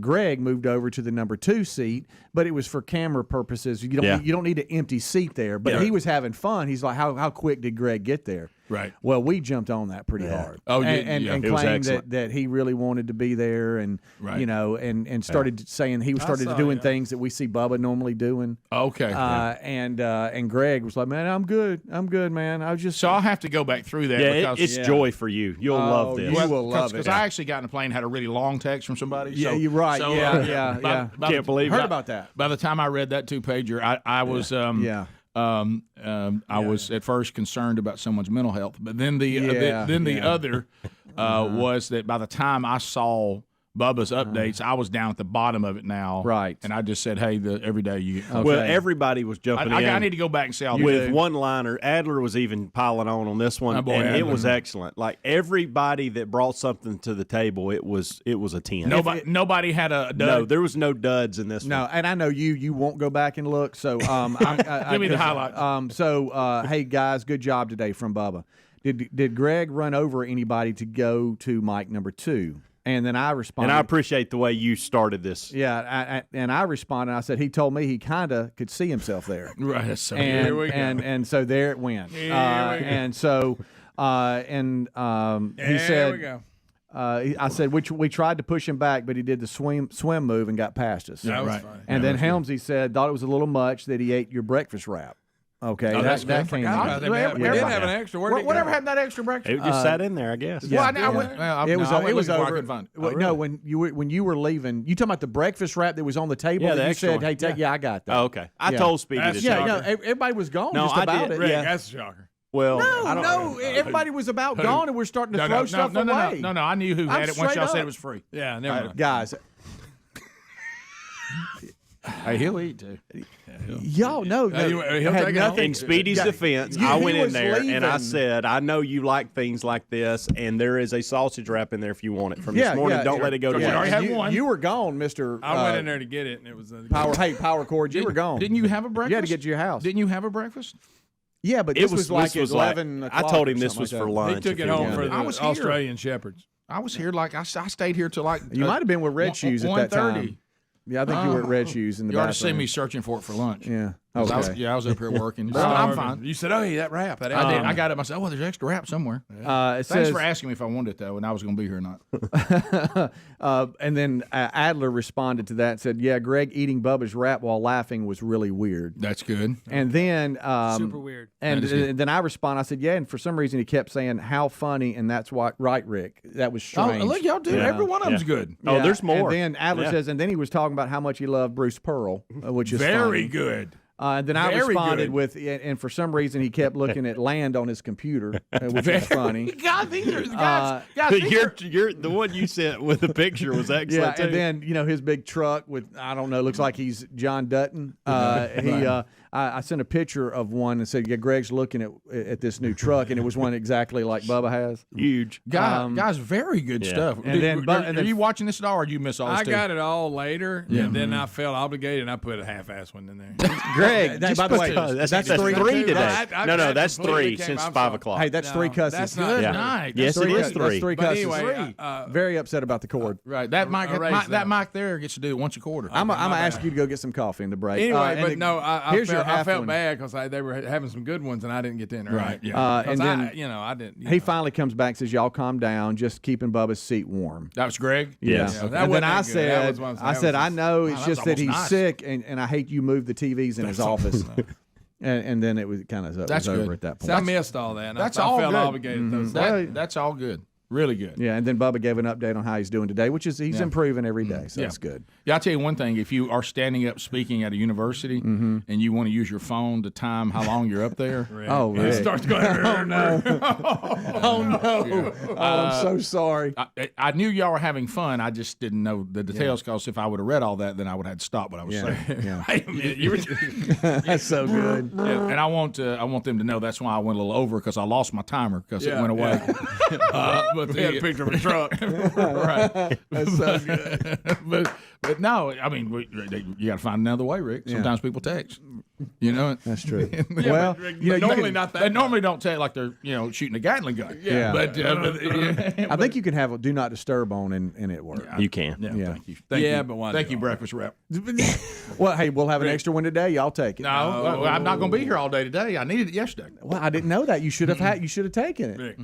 Greg moved over to the number 2 seat, but it was for camera purposes. You don't need an empty seat there. But he was having fun. He's like, how quick did Greg get there? Right. Well, we jumped on that pretty hard. Oh, and claimed that he really wanted to be there, and and started saying he started doing things that we see Bubba normally doing. Okay. And Greg was like, man, I'm good, man. I was just so I'll have to go back through that. Yeah, because it's joy for you. You'll love this. You will love it. Because I actually got in a plane, had a really long text from somebody. Yeah, so, you're right. So, yeah. Can't believe heard about that. By the time I read that 2-pager, I was I was at first concerned about someone's mental health, but then the other was that by the time I saw Bubba's updates, I was down at the bottom of it now. Right. And I just said, hey, every day you get. Okay. Well, everybody was jumping in. I need to go back and see all with one-liner. Adler was even piling on this one, and Adler. It was excellent. Like everybody that brought something to the table, it was a 10. Nobody had a dud. No, there was no duds in this one. No, and I know you won't go back and look. So give me the highlights. Hey guys, good job today from Bubba. Did Greg run over anybody to go to mic number 2? And then I responded. And I appreciate the way you started this. Yeah, I responded. I said he told me he kind of could see himself there. Right. So and, here we go. And so there it went. Here we go. And so he said. There we go. I said we tried to push him back, but he did the swim move and got past us. That was funny. And then Helmsy said thought it was a little much that he ate your breakfast wrap. Okay, that came out. We did have an extra. Whatever happened to that extra breakfast? It just sat in there, I guess. Yeah. It was over. Oh, No, when you were leaving, you talking about the breakfast wrap that was on the table? Yeah, that the you extra said, one. "Hey, I got that." Oh, okay. I told Speedy to yeah, no, everybody was gone. No, just I about did. it. Yeah. That's a shocker. Well, no, everybody was about gone, and we're starting to throw stuff away. No, I knew who had it once y'all said it was free. Yeah, never mind. Guys. Hey, he'll eat too. Y'all know he'll had take it nothing. In Speedy's defense, I went in there and I said, I know you like things like this, and there is a sausage wrap in there if you want it from this morning. Don't let it go to you already had one. You were gone, Mr. I went in there to get it, and it was Power Cord. You were gone. Didn't you have a breakfast? You had to get to your house. Didn't you have a breakfast? Yeah, but this was like 11 o'clock. I told him or this something was like for that. lunch. He took it home for the Australian Shepherds. I was here I stayed here till like. You might have been with Red Shoes at that time. Yeah, I think you were at Red Shoes in the You ought to bathroom. see me searching for it for lunch. Yeah. Okay. I was up here working. I'm fine. You said, "Oh, hey, that wrap." I did. I got it myself. Oh, there's extra wrap somewhere. Thanks for asking me if I wanted it though, and I was going to be here or not. And then Adler responded to that and said, "Yeah, Greg eating Bubba's wrap while laughing was really weird." That's good. And then super weird. And then I responded. I said, "Yeah," and for some reason he kept saying, "How funny," and that's what right, Rick. That was strange. Oh, look, y'all do. Every one of them's good. Oh, there's more. And then Adler says, and then he was talking about how much he loved Bruce Pearl, which is very funny. good. And then I responded with, and for some reason he kept looking at land on his computer, which was funny. God, these are guys. You're the one you sent with the picture was excellent too. And then his big truck with I don't know, looks like he's John Dutton. I sent a picture of one and said, "Yeah, Greg's looking at this new truck," and it was one exactly like Bubba has. Huge, guys, very good stuff. And are you watching this at all, or did you miss all this? I got it all later, and then I felt obligated, and I put a half-ass one in there. Greg, by the way, that's three today. No, that's three since 5 o'clock. Hey, that's 3 cusses. That's not good night. Yes, it is 3. That's 3 cusses. Anyway, very upset about the cord. Right, that mic there gets to do it once a quarter. I'm gonna ask you to go get some coffee in the break. Anyway, I felt one. bad because they were having some good ones and I didn't get in there. Right. Yeah. And then I didn't. He finally comes back and says, "Y'all calm down, just keeping Bubba's seat warm." That was Greg. Yes. Yeah, and then I said, "I know it's just that he's nice. sick, and I hate you moved the TVs in his office." And then it was kind of over at that point. So I missed all that. And That's I all felt good. obligated. Mm-hmm. That's all good. Really good. Yeah, and then Bubba gave an update on how he's doing today, which is he's improving every day, so that's good. Yeah, I'll tell you one thing. If you are standing up speaking at a university and you want to use your phone to time how long you're up there, it starts going, oh, no. Oh, no. Oh, I'm so sorry. I knew y'all were having fun. I just didn't know the details because if I would have read all that, then I would have had to stop what I was saying. Yeah. Wait a minute. You were That's so good. Yeah, and I want them to know that's why I went a little over because I lost my timer because it went away. But they had a picture of a truck. Right. That's so good. but no, I mean, you got to find another way, Rick. Sometimes people text. You know, that's true. Well, normally not that. They normally don't text like they're shooting a Gatling gun. Yeah. But I think you can have a do not disturb on and it works. You can. Yeah. Thank you. Thank you. But why thank you, breakfast rep. Well, hey, we'll have an extra one today. Y'all take it. No, well, I'm not going to be here all day today. I needed it yesterday. Well, I didn't know that. You should have You should have taken it.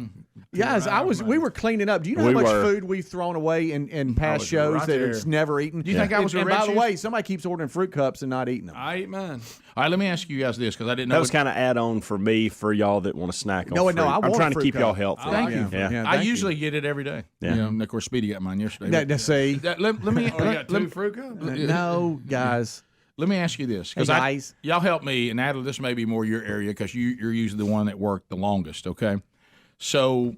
Guys, we were cleaning up. Do you know how much food we've thrown away in past shows that it's never eaten? Do you think I was and a by red the shoes? way, somebody keeps ordering fruit cups and not eating them. I ate mine. All right, let me ask you guys this because I didn't know. That was kind of add on for me for y'all that want to snack on No, fruit. I I'm want trying to fruit keep cup. y'all healthy. Thank you. Yeah. I usually get it every day. Yeah. And of course, Speedy got mine yesterday. See, Let me. You got two fruit cups? no, guys. Let me ask you this, because y'all help me, and Adler, this may be more your area because you're usually the one that worked the longest. Okay, so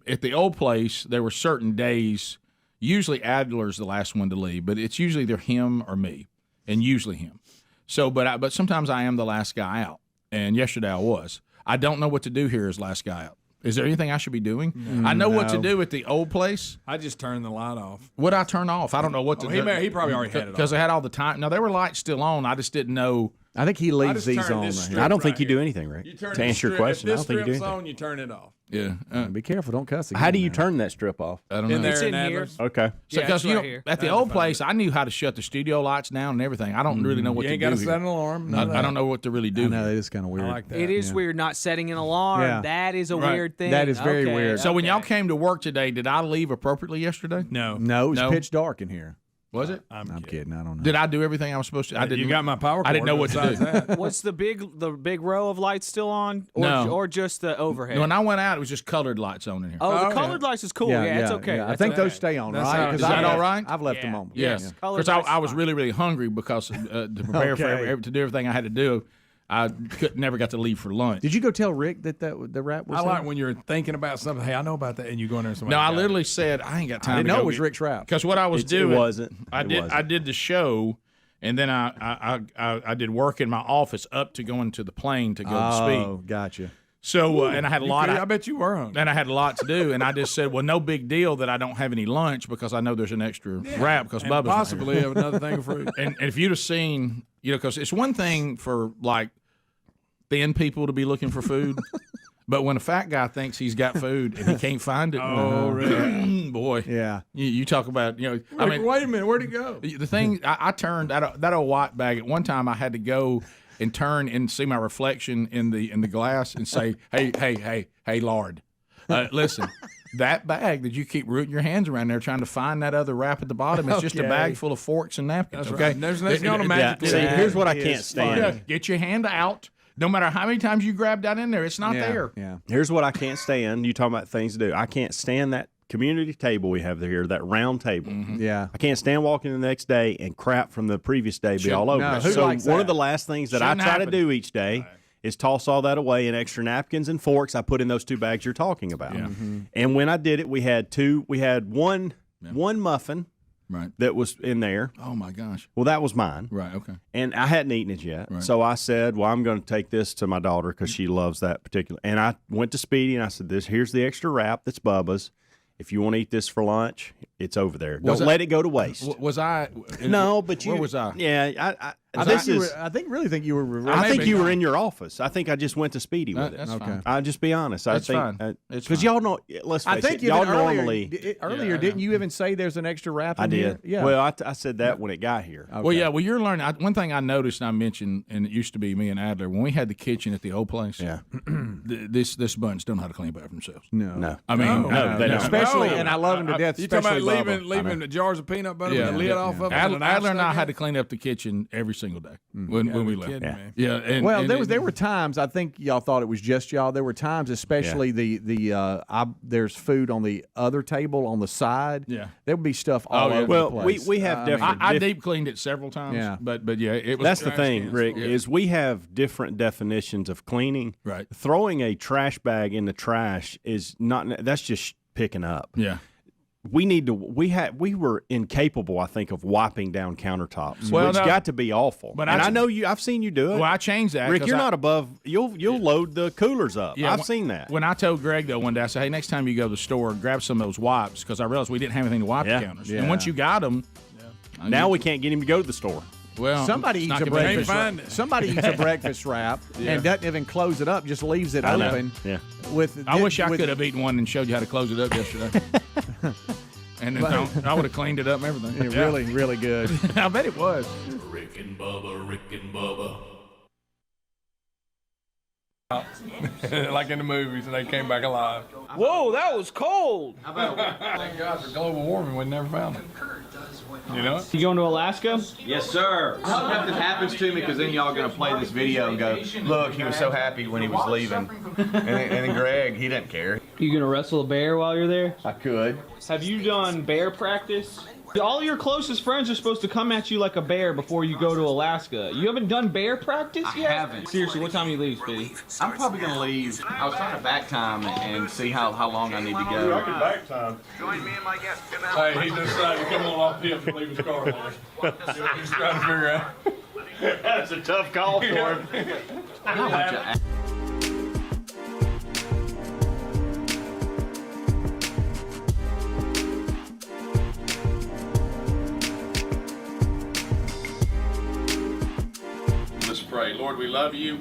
at the old place there were certain days. Usually Adler's the last one to leave, but it's usually either him or me, and usually him. So, but sometimes I am the last guy out, and yesterday I was. I don't know what to do here as last guy out. Is there anything I should be doing? I know what to do at the old place. I just turned the light off. What I turn off? I don't know what to do. He probably already had it because I had all the time. Now there were lights still on. I just didn't know. I think he leaves these on. I don't think you do anything, Rick. To answer your question, I don't think you do anything. On, you turn it off. Yeah. Be careful. Don't cuss again. How do you turn that strip off? I don't know. It's in here. Okay. So, Yeah, because it's right here. at the old place, I knew how to shut the studio lights down and everything. I don't really know what You to ain't do. got to here. set an alarm. I don't know what to really do. No, here. it is kind of weird. I like that. It is weird not setting an alarm. Yeah. That is a Right. weird thing. That is very weird. So when y'all came to work today, did I leave appropriately yesterday? No. No, it's No. pitch dark in here. Was it? I'm kidding. I don't know. Did I do everything I was supposed to? I didn't. You got my power cord. I didn't know what to do. besides that. What's the big row of lights still on? Or, No. or just the overhead? When I went out, it was just colored lights on in here. Oh, the colored lights is cool. Yeah, it's okay. I That's think okay. those stay on, That's right? how- Because Is that all right? I've left them on. Yes, Colored because lights I is was fine. really, really hungry because to prepare for to do everything I had to do, I never got to leave for lunch. Did you go tell Rick that the rap was? I there? like when you're thinking about something. Hey, I know about that, and you go in there and somebody. No, I got it. literally said I ain't got time. I didn't to know go it was get-" Rick's rap. Because what I was It doing, wasn't. I It did. wasn't. I did the show, and then I did work in my office up to going to the plane to go to Oh, speak. gotcha. So and I had a lot. I bet you were hungry. And I had a lot to do, and I just said, "Well, no big deal that I don't have any lunch because I know there's an extra wrap because And Bubba's not possibly here." another thing of fruit. And if you'd have seen, because it's one thing for like thin people to be looking for food, but when a fat guy thinks he's got food and he can't find it, Oh, really? boy, Yeah. you talk about I mean, wait a minute, where'd it go? the thing I turned that old white bag at one time. I had to go and turn and see my reflection in the glass and say, hey, Lord, listen. That bag that you keep rooting your hands around there trying to find that other wrap at the bottom, it's just a Okay. bag full of forks and napkins. That's okay, right. There's not a magic. See, word. here's what I That can't is stand. funny. Get your hand out. No matter how many times you grab down in there, it's not there. Yeah. Here's what I can't stand. You talking about things to do. I can't stand that community table we have here, that round table. Yeah. I can't stand walking the next day and crap from the previous day be all over. no, me. who So likes one that? of the last things that I Shouldn't try happen. to do each day is toss all that away, and extra napkins and forks I put in those two bags you're talking about. Yeah. And when I did it, we had one muffin Right. that was in there. Oh my gosh. Well, that was mine. Right. Okay. And I hadn't eaten it yet. Right. So I said, well, I'm going to take this to my daughter because she loves that particular. And I went to Speedy and I said, here's the extra wrap that's Bubba's. If you want to eat this for lunch, it's over there. Don't let it go to waste. Was I? No, but where was I? Yeah, I really think you were. I think you were in your office. I think I just went to Speedy with it. That's Okay. fine. I'll just be honest. That's I fine. think It's because fine. y'all know. Let's face I think it, you y'all did normally. earlier didn't you even say there's an extra wrap? I in did. Here? Yeah. Well, I said that when it got here. Okay. Well, yeah. Well, you're learning. One thing I noticed, and I mentioned, and it used to be me and Adler when we had the kitchen at the old place. Yeah. This bunch don't know how to clean up after themselves. No. I mean, No, they don't. Especially, No. and I love them to death. You talking about especially Bubba. leaving the jars of peanut butter with the lid off of it? Adler and I had to clean up the kitchen every single day when we left. kidding me. Yeah, and, well, and there were times I think y'all thought it was just y'all. There were times, especially there's food on the other table on the side. Yeah. There would be stuff all over well, the place. we have different. I deep cleaned it several times. Yeah. but yeah, it was. That's the trash thing, cans. Rick, Yeah. is we have different definitions of cleaning. Right. Throwing a trash bag in the trash is not. That's just picking up. Yeah. We need to. We were incapable, I think, of wiping down countertops. Well, It's no. got to be awful. But and I- I know you. I've seen you do it. Well, I changed that. Rick, 'cause you're not above. You'll load the coolers up. Yeah, I've seen that. When I told Greg, though, one day, I said, hey, next time you go to the store, grab some of those wipes, because I realized we didn't have anything to wipe Yeah. the counters. Yeah. And once you got them, Now we can't get him to go to the store. well, Somebody it's eats not a convenient. breakfast find wrap. it. Somebody eats a breakfast wrap and doesn't even close it up, just leaves it I know. open. Yeah. With I wish I with- could have eaten one and showed you how to close it up yesterday. And then I would have cleaned it up and everything. Yeah, really, really good. I bet it was. Rick and Bubba, Rick and Bubba. Like in the movies, and they came back alive. Whoa, that was cold. Thank God for global warming. We never found it. You know? You going to Alaska? Yes, sir. I hope nothing happens to me because then y'all are going to play this video and go, look, he was so happy when he was leaving. And then Greg, he didn't care. You gonna wrestle a bear while you're there? I could. Have you done bear practice? All your closest friends are supposed to come at you like a bear before you go to Alaska. You haven't done bear practice yet? I haven't. Seriously, what time you leave, Speedy? I'm probably going to leave. I was trying to back time and see how long I need to go. back time. Hey, he decided to come on off him and leave his car there. He's trying to figure out. That's a tough call for him. Let's pray. Lord, we love you.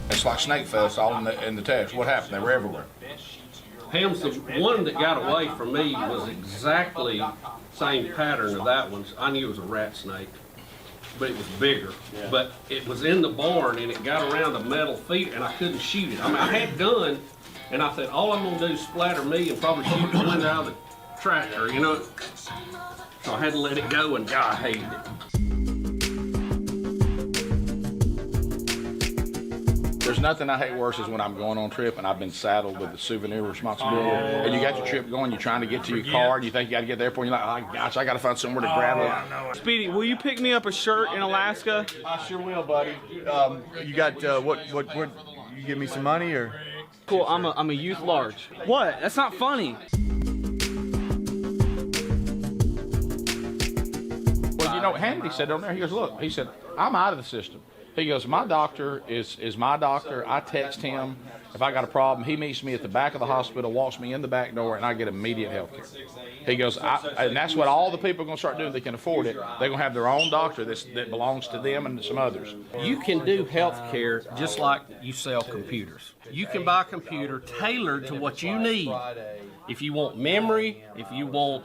It's like Snake Fest all in the text. What happened? They were everywhere. Ham's the one that got away from me was exactly same pattern of that one. I knew it was a rat snake, but it was bigger. Yeah. But it was in the barn and it got around the metal feet and I couldn't shoot it. I mean, I had a gun and I said, all I'm gonna do is splatter me and probably shoot the window out of the tractor, you know? So I had to let it go and God, I hated it. There's nothing I hate worse is when I'm going on trip and I've been saddled with the souvenir responsibility. And you got your trip going, you're trying to get to your car, and you think you got to get to the airport, and you're like, oh gosh, I got to find somewhere to grab it. Speedy, will you pick me up a shirt in Alaska? I sure will, buddy. You got what? You give me some money or? Cool, I'm a youth large. What? That's not funny. Well, you know, Handy said on there, he goes, look, he said, I'm out of the system. He goes, my doctor is my doctor. I text him. If I got a problem, he meets me at the back of the hospital, walks me in the back door, and I get immediate health care. He goes, and that's what all the people are going to start doing that can afford it. They're going to have their own doctor that belongs to them and some others. You can do health care just like you sell computers. You can buy a computer tailored to what you need. If you want memory, if you want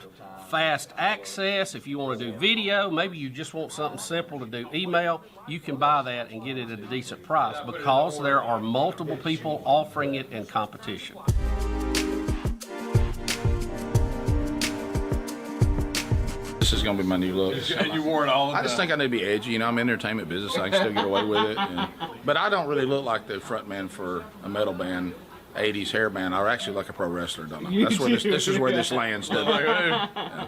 fast access, if you want to do video, maybe you just want something simple to do email, you can buy that and get it at a decent price because there are multiple people offering it in competition. This is going to be my new look. You wore it all the I just time. think I need to be edgy. You know, I'm in entertainment business. I can still get away with it. But I don't really look like the front man for a metal band, 80s hair band. I actually like a pro wrestler, don't I? That's where this is where this lands, doesn't it? Yeah.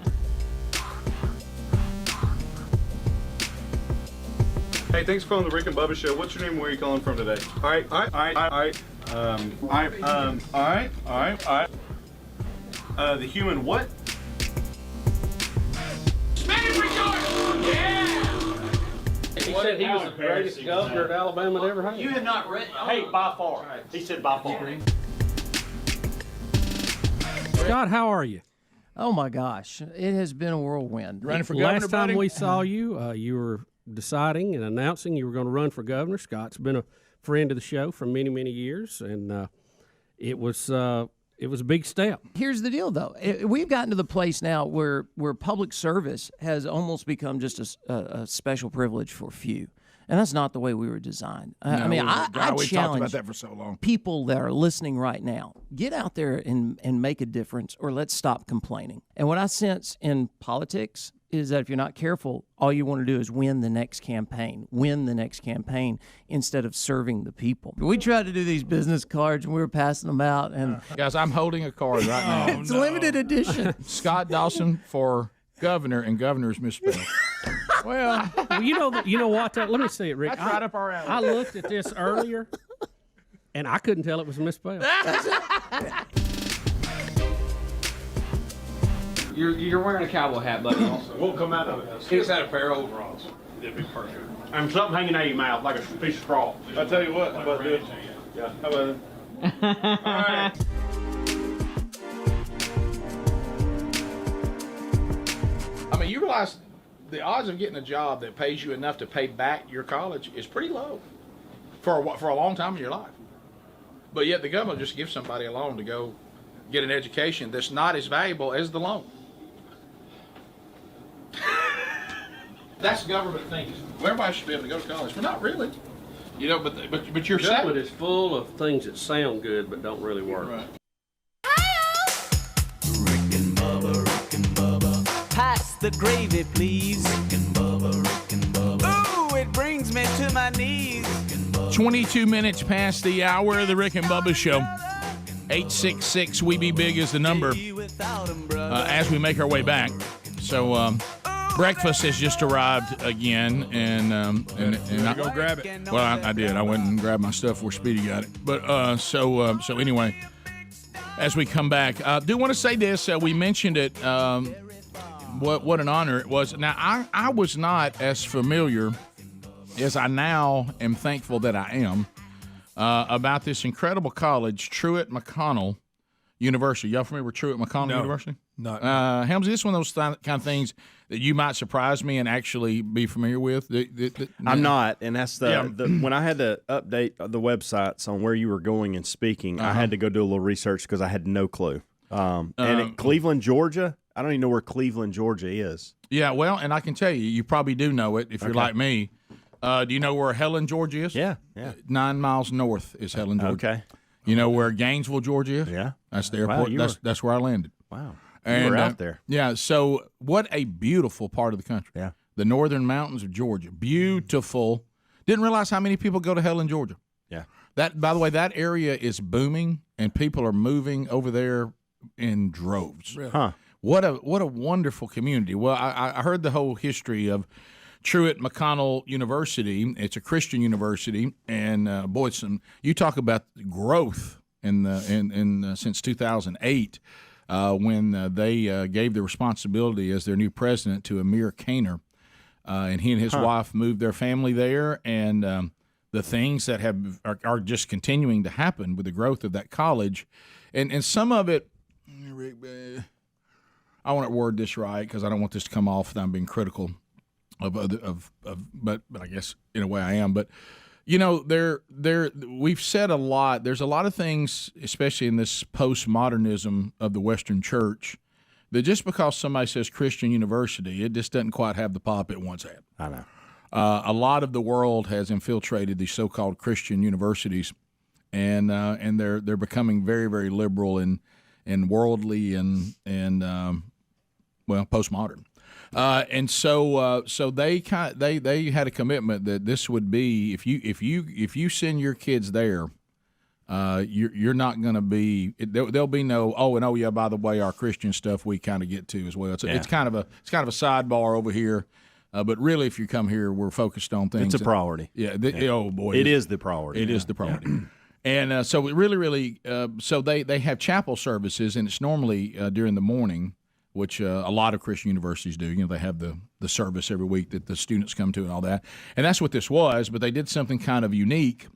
Hey, thanks for calling the Rick and Bubba Show. What's your name? Where are you calling from today? All right. The human what? He said he was the greatest governor that Alabama had ever had. You have not read. Hey, by far. He said by far. Scott, how are you? Oh my gosh, it has been a whirlwind. Running for governor, Last time buddy? we saw you, you were deciding and announcing you were going to run for governor. Scott's been a friend of the show for many, many years, and it was a big step. Here's the deal, though. We've gotten to the place now where public service has almost become just a special privilege for few. And that's not the way we were designed. I mean, I we've challenge talked about that for so long. people that are listening right now, get out there and make a difference, or let's stop complaining. And what I sense in politics is that if you're not careful, all you want to do is win the next campaign, instead of serving the people. We tried to do these business cards, and we were passing them out. And guys, I'm holding a card right now. It's a limited edition. Scott Dawson for governor, and governor's misspelled. Well, you know what? Let me see it, Rick. That's right up our alley. I looked at this earlier, and I couldn't tell it was misspelled. You're wearing a cowboy hat, buddy. Won't come out of it. He just had a pair of overalls. It'd be perfect. And something hanging out of your mouth like a piece of straw. I tell you what, how about this? Yeah, how about it? All right. I mean, you realize the odds of getting a job that pays you enough to pay back your college is pretty low for a long time in your life. But yet the government just gives somebody a loan to go get an education that's not as valuable as the loan. That's government thinking. Well, everybody should be able to go to college. Well, not really. You know, but you're Government is full of things that sound good but don't really work. Right. Pass the gravy, please. Ooh, it brings me to my knees. 22 minutes past the hour of the Rick and Bubba Show. 866 We Be Big is the number as we make our way back. So breakfast has just arrived again, and I go grab it. Well, I did. I went and grabbed my stuff before Speedy got it. But so anyway, as we come back, I do want to say this. We mentioned it. What an honor it was. Now, I was not as familiar as I now am thankful that I am about this incredible college, Truett McConnell University. Y'all familiar with Truett McConnell University? No. Helmsy, this is one of those kind of things that you might surprise me and actually be familiar with. I'm not, and that's when I had to update the websites on where you were going and speaking, I had to go do a little research because I had no clue. And in Cleveland, Georgia, I don't even know where Cleveland, Georgia is. Yeah, well, and I can tell you probably do know it if you're like me. Do you know where Helen, Georgia is? Yeah. 9 miles north is Helen, Georgia. Okay. You know where Gainesville, Georgia is? Yeah. That's the airport. Wow, that's where I landed. Wow. And, you were out there. Yeah, so what a beautiful part of the country. Yeah. The northern mountains of Georgia. Beautiful. Didn't realize how many people go to Helen, Georgia. Yeah. That, by the way, that area is booming, and people are moving over there in droves. Really? Huh. What a wonderful community. Well, I heard the whole history of Truett McConnell University. It's a Christian university, and boy, you talk about growth in since 2008 when they gave the responsibility as their new president to Amir Kaner, and he and his wife moved their family there, and the things that are just continuing to happen with the growth of that college, and some of it. I want to word this right because I don't want this to come off that I'm being critical but I guess in a way I am. But you know, we've said a lot. There's a lot of things, especially in this postmodernism of the Western Church, that just because somebody says Christian university, it just doesn't quite have the pop it once had. I know. A lot of the world has infiltrated these so-called Christian universities, and they're becoming very, very liberal and worldly and postmodern. And so they had a commitment that this would be if you send your kids there, you're not going to be there'll be no yeah, by the way, our Christian stuff we kind of get to as well. It's kind of a sidebar over here. But really, if you come here, we're focused on things. It's a priority. Oh boy, it is the priority. It is the priority. And so it really, so they have chapel services, and it's normally during the morning, which a lot of Christian universities do. You know, they have the service every week that the students come to and all that. And that's what this was, but they did something kind of unique,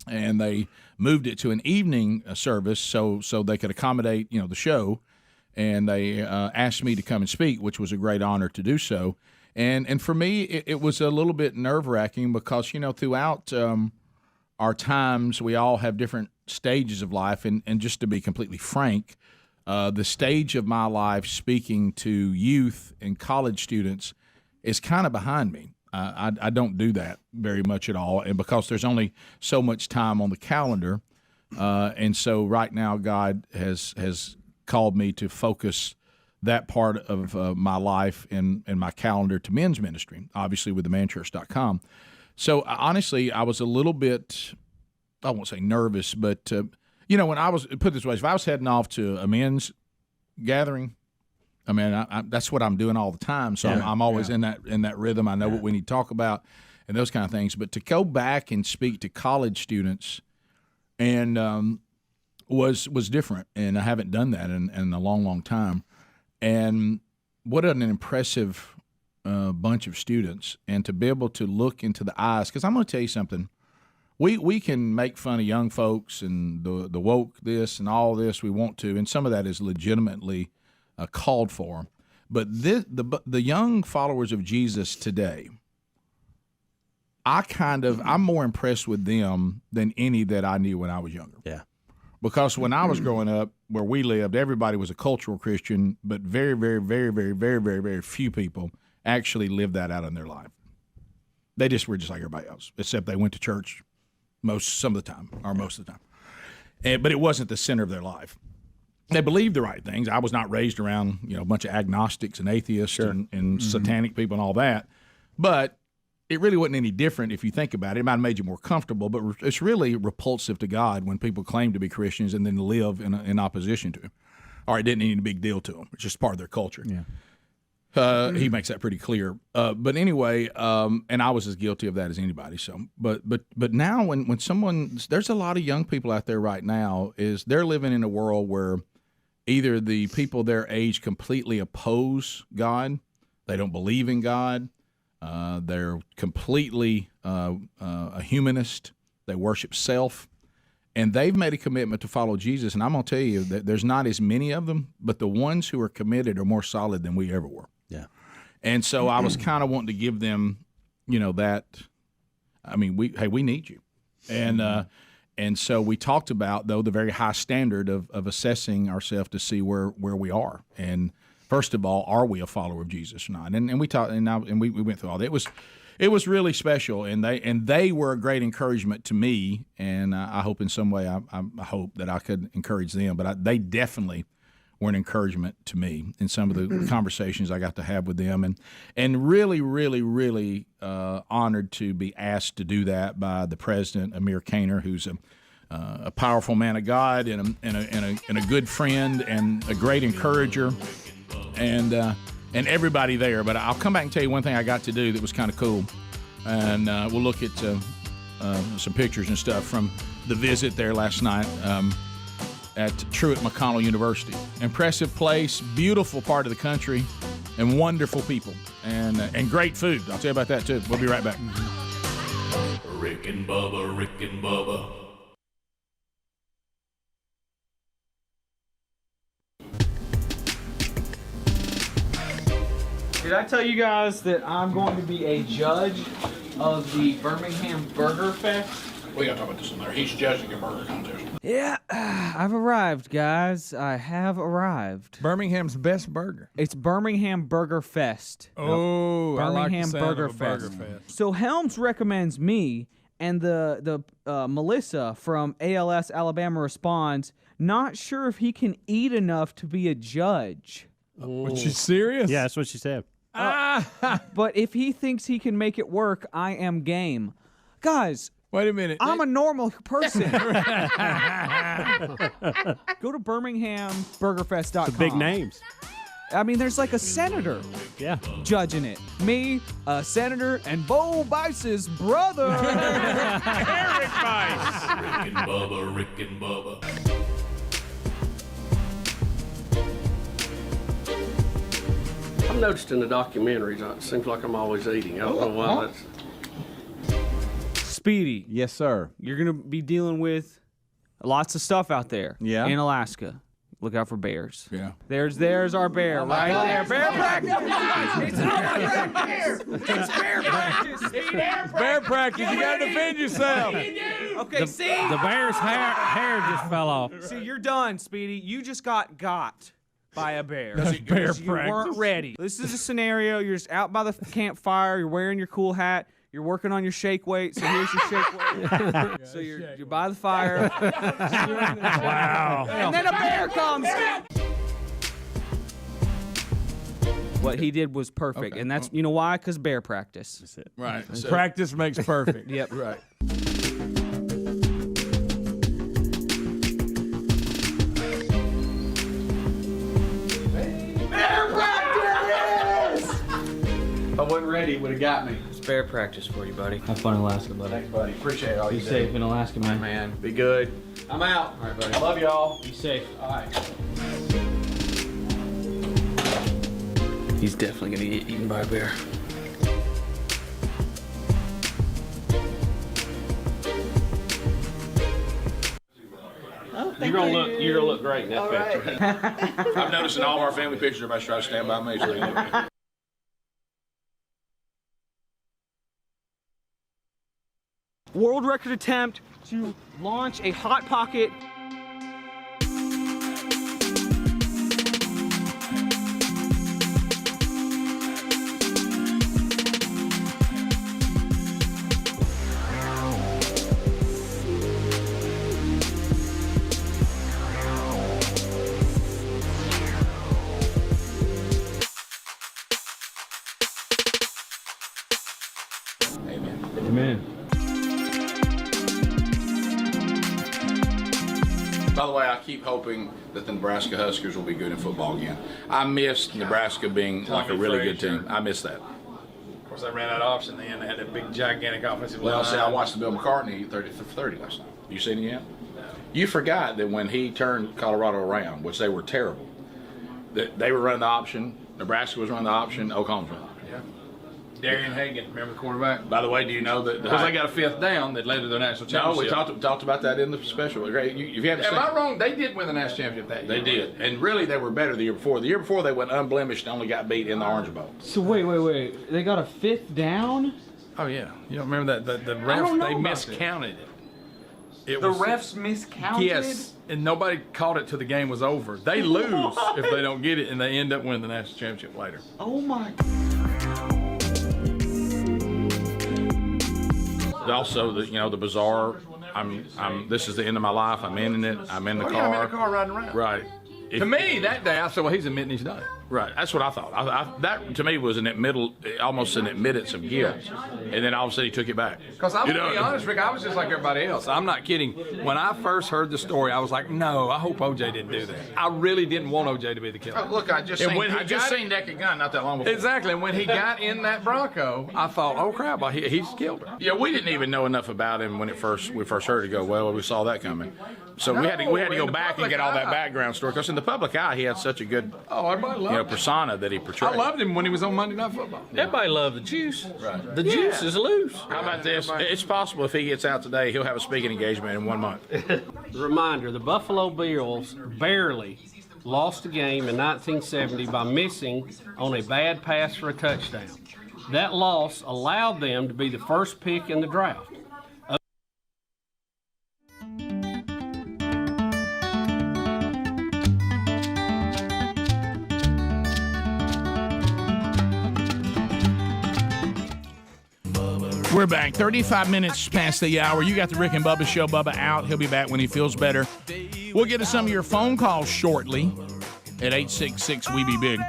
and they moved it to an evening service so they could accommodate, the show. And they asked me to come and speak, which was a great honor to do so. And for me, it was a little bit nerve-wracking because, throughout our times, we all have different stages of life. And just to be completely frank, the stage of my life speaking to youth and college students is kind of behind me. I don't do that very much at all, and because there's only so much time on the calendar. And so right now God has called me to focus that part of my life and my calendar to men's ministry, obviously with the manchurch.com. So honestly, I was a little bit, I won't say nervous, but when I was, put it this way, if I was heading off to a men's gathering, I mean, I that's what I'm doing all the time. So I'm always in that rhythm. I know what we need to talk about and those kind of things. But to go back and speak to college students and was different, and I haven't done that in a long, long time. And what an impressive bunch of students, and to be able to look into the eyes, because I'm going to tell you something. We can make fun of young folks and the woke this and all this we want to, and some of that is legitimately called for. But the young followers of Jesus today, I'm more impressed with them than any that I knew when I was younger. Yeah. Because when I was growing up, where we lived, everybody was a cultural Christian, but very, very, very, very, very, very, very few people actually lived that out in their life. They just were just like everybody else, except they went to church most of the time. But it wasn't the center of their life. They believed the right things. I was not raised around a bunch of agnostics and atheists and satanic people and all that. But it really wasn't any different if you think about it. It might have made you more comfortable, but it's really repulsive to God when people claim to be Christians and then live in opposition to Him. Or it didn't need a big deal to them. It's just part of their culture. Yeah. He makes that pretty clear. But anyway, and I was as guilty of that as anybody. So, but now when someone, there's a lot of young people out there right now, is they're living in a world where either the people their age completely oppose God, they don't believe in God. They're completely a humanist. They worship self, and they've made a commitment to follow Jesus. And I'm going to tell you that there's not as many of them, but the ones who are committed are more solid than we ever were. Yeah. And so I was kind of wanting to give them, that. I mean, we need you, and so we talked about though the very high standard of assessing ourselves to see where we are. And first of all, are we a follower of Jesus or not? And we talked, and we went through all that. It was really special, and they were a great encouragement to me. And I hope in some way I hope that I could encourage them. But they definitely were an encouragement to me in some of the conversations I got to have with them, and really, really, really honored to be asked to do that by the president, Amir Kaner, who's a powerful man of God and a good friend and a great encourager. And everybody there. But I'll come back and tell you one thing I got to do that was kind of cool. And we'll look at some pictures and stuff from the visit there last night at Truett McConnell University. Impressive place, beautiful part of the country, and wonderful people, and great food. I'll tell you about that, too. We'll be right back. Rick and Bubba, Rick and Bubba. Did I tell you guys that I'm going to be a judge of the Birmingham Burger Fest? We got to talk about this in there. He's judging a burger contest. Yeah, I've arrived, guys. I have arrived. Birmingham's best burger. It's Birmingham Burger Fest. Oh, Birmingham I like the sound Burger of a Fest. Burger Fest. So Helms recommends me, and the Melissa from ALS Alabama responds, not sure if he can eat enough to be a judge. Was she serious? Yeah, that's what she said. But if he thinks he can make it work, I am game. Guys, wait a minute. I'm a normal person. Go to BirminghamBurgerFest.com. The big names. I mean, there's like a senator judging it. Me, a senator, and Bo Bice's brother, Eric Bice. Rick and Bubba, Rick and Bubba. I've noticed in the documentaries, it seems like I'm always eating. I don't know why that's... Speedy. Yes, sir. You're going to be dealing with lots of stuff out there in Alaska. Look out for bears. Yeah. There's our bear right there. Bear practice. It's not a bear. It's bear practice. It's bear practice. You got to defend yourself. Okay, see? The bear's hair just fell off. See, you're done, Speedy. You just got by a bear. That's bear because you weren't ready. This is a scenario. You're just out by the campfire. You're wearing your cool hat. You're working on your shake weight. So here's your shake weight. So you're by the fire. Wow. And then a bear comes. What he did was perfect, and that's you know why? Because bear practice. That's it. Right. So, Practice makes perfect. Yep. right. If I wasn't ready, it would have got me. It's bear practice for you, buddy. Have fun in Alaska, buddy. Thanks, buddy. Appreciate all Be you safe do. in Alaska, man. Man, be good. I'm out. All right, buddy. I love y'all. Be safe. All right. He's definitely gonna get eaten by a bear. You're gonna look great in that picture. I've noticed in all of our family pictures, everybody's trying to stand by me. So World record attempt to launch a Hot Pocket. Amen. By the way, I keep hoping that the Nebraska Huskers will be good in football again. I missed Nebraska being like a really good team. I missed that. Of course, they ran out of option then. They had that big, gigantic offensive Well, line. see, I watched the Bill McCartney 30 for 30 last night. You seen it yet? You forgot that when he turned Colorado around, which they were terrible, that they were running the option, Nebraska was running the option, Oklahoma was running the option. Darian Hagan, remember the quarterback? By the way, do you know that? Because they got a fifth down that led to their national No, we championship. talked about that in the special. If you haven't Am seen I wrong? They did win the national championship that year. They did. And really, they were better the year before. The year before, they went unblemished and only got beat in the Orange Bowl. So wait. They got a fifth down? Oh, yeah. You don't remember that? The I ref, don't know they about miscounted it. The refs miscounted? Yes, and nobody caught it till the game was over. They lose if they don't get it, and they end up winning the national championship later. Oh my. Also, the bizarre. This is the end of my life. I'm ending it. I'm in the car. Yeah, I'm in the car riding around. Right. To me, that day, I said, well, he's admitting he's done it. Right. That's what I thought. That to me was almost an admittance of guilt, and then all of a sudden he took it back. Because I'm going to be honest, Rick, I was just like everybody else. I'm not kidding. When I first heard the story, I was like, no, I hope OJ didn't do that. I really didn't want OJ to be the killer. Oh, look, I just seen Naked Gun not that long before. Exactly. And when he got in that Bronco, I thought, oh, crap, he's killed her. Yeah, we didn't even know enough about him when we first heard it go, well, we saw that coming. So we had to go back and get all that background story. Because in the public eye, he had such a good everybody loved him. persona that he portrayed. I loved him when he was on Monday Night Football. Everybody loved the juice. Right. The juice is loose. How about this? It's possible if he gets out today, he'll have a speaking engagement in 1 month. Reminder, the Buffalo Bills barely lost a game in 1970 by missing on a bad pass for a touchdown. That loss allowed them to be the first pick in the draft. We're back. 35 minutes past the hour. You got the Rick and Bubba show. Bubba out. He'll be back when he feels better. We'll get to some of your phone calls shortly at 866-WE-BE-BIG.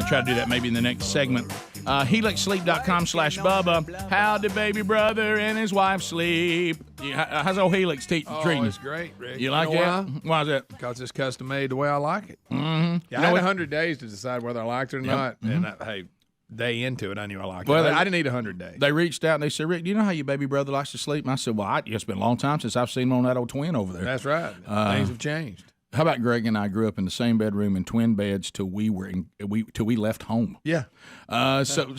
Try to do that maybe in the next segment. HelixSleep.com/Bubba. How did baby brother and his wife sleep? How's old Helix treating you? It's great, Rick. You like that? Why is that? Because it's custom made the way I like it. Mm-hmm. Yeah, I had 100 days to decide whether I liked it or not. Mm-hmm. And hey, day into it, I knew I liked Well, it. I didn't need 100 days. They reached out and they said, Rick, do you know how your baby brother likes to sleep? And I said, well, it's been a long time since I've seen him on that old twin over there. That's right. Things have changed. How about Greg and I grew up in the same bedroom in twin beds till we left home. Yeah. So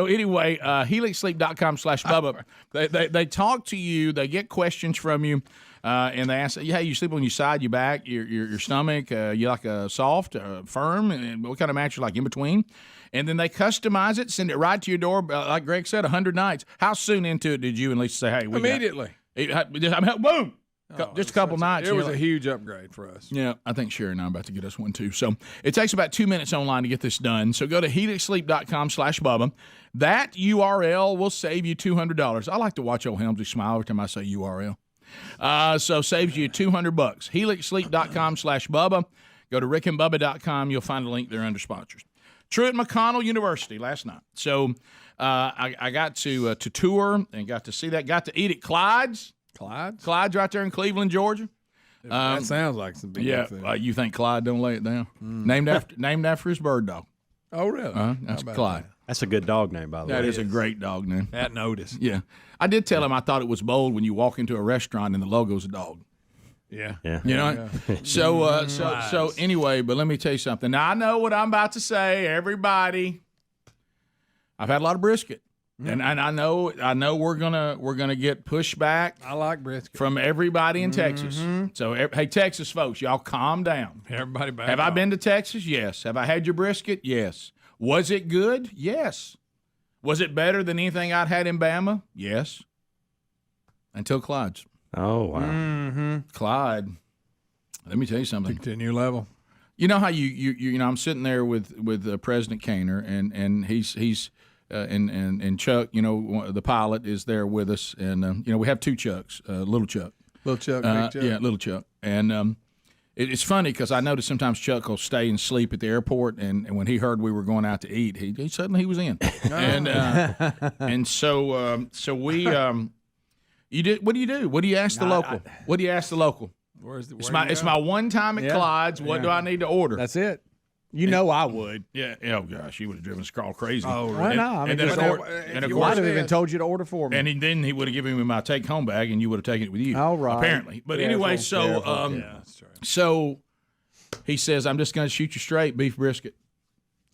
anyway, HelixSleep.com/Bubba. They talk to you. They get questions from you. And they ask, hey, you sleep on your side, your back, your stomach, you like a soft, firm, and what kind of mattress you like in between? And then they customize it, send it right to your door, like Greg said, 100 nights. How soon into it did you and Lisa say, hey, immediately? Boom! Just a couple nights. It was a huge upgrade for us. Yeah, I think Sherry and I are about to get us one too. So it takes about 2 minutes online to get this done. So go to HelixSleep.com/Bubba. That URL will save you $200. I like to watch old Helmsley smile every time I say URL. So saves you $200. HelixSleep.com/Bubba. Go to rickandbubba.com. You'll find a link there under sponsors. True at McConnell University last night. So I got to tour and got to see that. Got to eat at Clyde's. Clyde's right there in Cleveland, Georgia. That sounds like some big food. You think Clyde don't lay it down? Named after his bird dog. Oh, really? That's Clyde. That's a good dog name, by the way. That is a great dog name. That notice. Yeah. I did tell him I thought it was bold when you walk into a restaurant and the logo's a dog. Yeah. You know? So anyway, but let me tell you something. Now, I know what I'm about to say. Everybody, I've had a lot of brisket. And I know we're gonna get pushback. I like brisket from everybody in Texas. So hey, Texas folks, y'all calm down. Everybody back. Have I off. been to Texas? Yes. Have I had your brisket? Yes. Was it good? Yes. Was it better than anything I'd had in Bama? Yes. Until Clyde's. Oh wow. Clyde. Let me tell you something. To a new level. You know how you know I'm sitting there with President Kaner and he's. And Chuck, you know, the pilot is there with us, and you know we have two Chucks, little Chuck, big Chuck, yeah, little Chuck, and it's funny because I noticed sometimes Chuck will stay and sleep at the airport, and when he heard we were going out to eat, he suddenly he was in, and so we you did what do you do? What do you ask the local? What do you ask the local? It's my one time at Clyde's. What do I need to order? That's it. You know I would. Yeah. Oh gosh, you would have driven us all crazy. Oh, right. Why not? I mean, And of course, I'd have even told you to order for me. And then he would have given me my take-home bag, and you would have taken it with you. All right. Apparently, but anyway, so he says, "I'm just going to shoot you straight, beef brisket."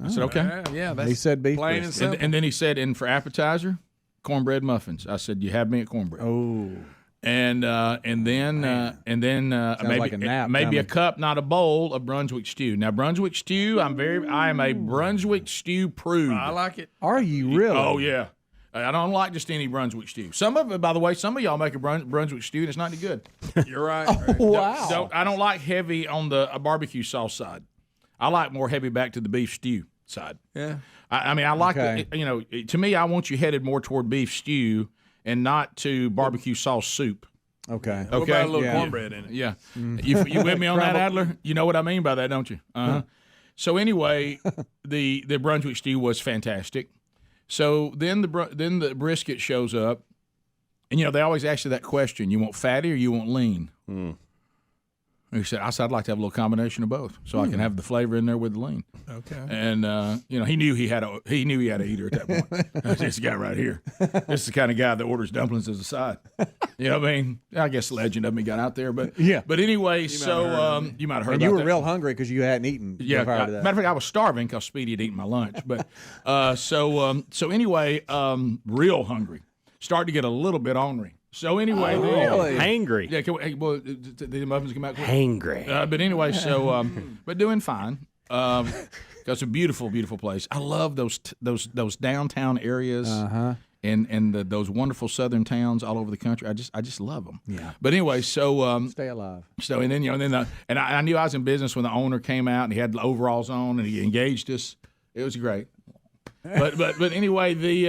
I said, "Okay." Yeah, he said beef plain brisket. and and then he said, "And for appetizer, cornbread muffins." I said, "You have me at cornbread." Oh. And then maybe like a nap maybe coming. a cup, not a bowl of Brunswick stew. Now Brunswick stew, I am a Brunswick stew prude. I like it. Are you really? Oh yeah, I don't like just any Brunswick stew. Some of it, by the way, some of y'all make a Brunswick stew and it's not any good. You're right. Wow. I don't like heavy on the barbecue sauce side. I like more heavy back to the beef stew side. Yeah. I mean, I like Okay. you know. To me, I want you headed more toward beef stew and not to barbecue sauce soup. Okay. What Okay. about a little Yeah. cornbread in it? Yeah. You with me on that, Adler? You know what I mean by that, don't you? Uh-huh. So anyway, the Brunswick stew was fantastic. So then the brisket shows up, and you know they always ask you that question: you want fatty or you want lean? He said, I said, I'd like to have a little combination of both, so I can have the flavor in there with the lean. Okay. And you know, he knew he had a eater at that point. This guy right here. This is the kind of guy that orders dumplings as a side. You know what I mean? I guess the legend of me got out there, but Yeah. But anyway, so you might have heard. And about you were that. real hungry because you hadn't eaten. Yeah, prior to matter that. of fact, I was starving because Speedy had eaten my lunch. But so anyway, real hungry. Started to get a little bit ornery. So anyway, Hangry. Yeah, the muffins come out quick. Hangry. But anyway, so but doing fine. It's a beautiful, beautiful place. I love those downtown areas. And those wonderful southern towns all over the country. I just love them. Yeah. But anyway, so Stay alive. so and then you know and I knew I was in business when the owner came out and he had the overalls on and he engaged us. It was great. But anyway, he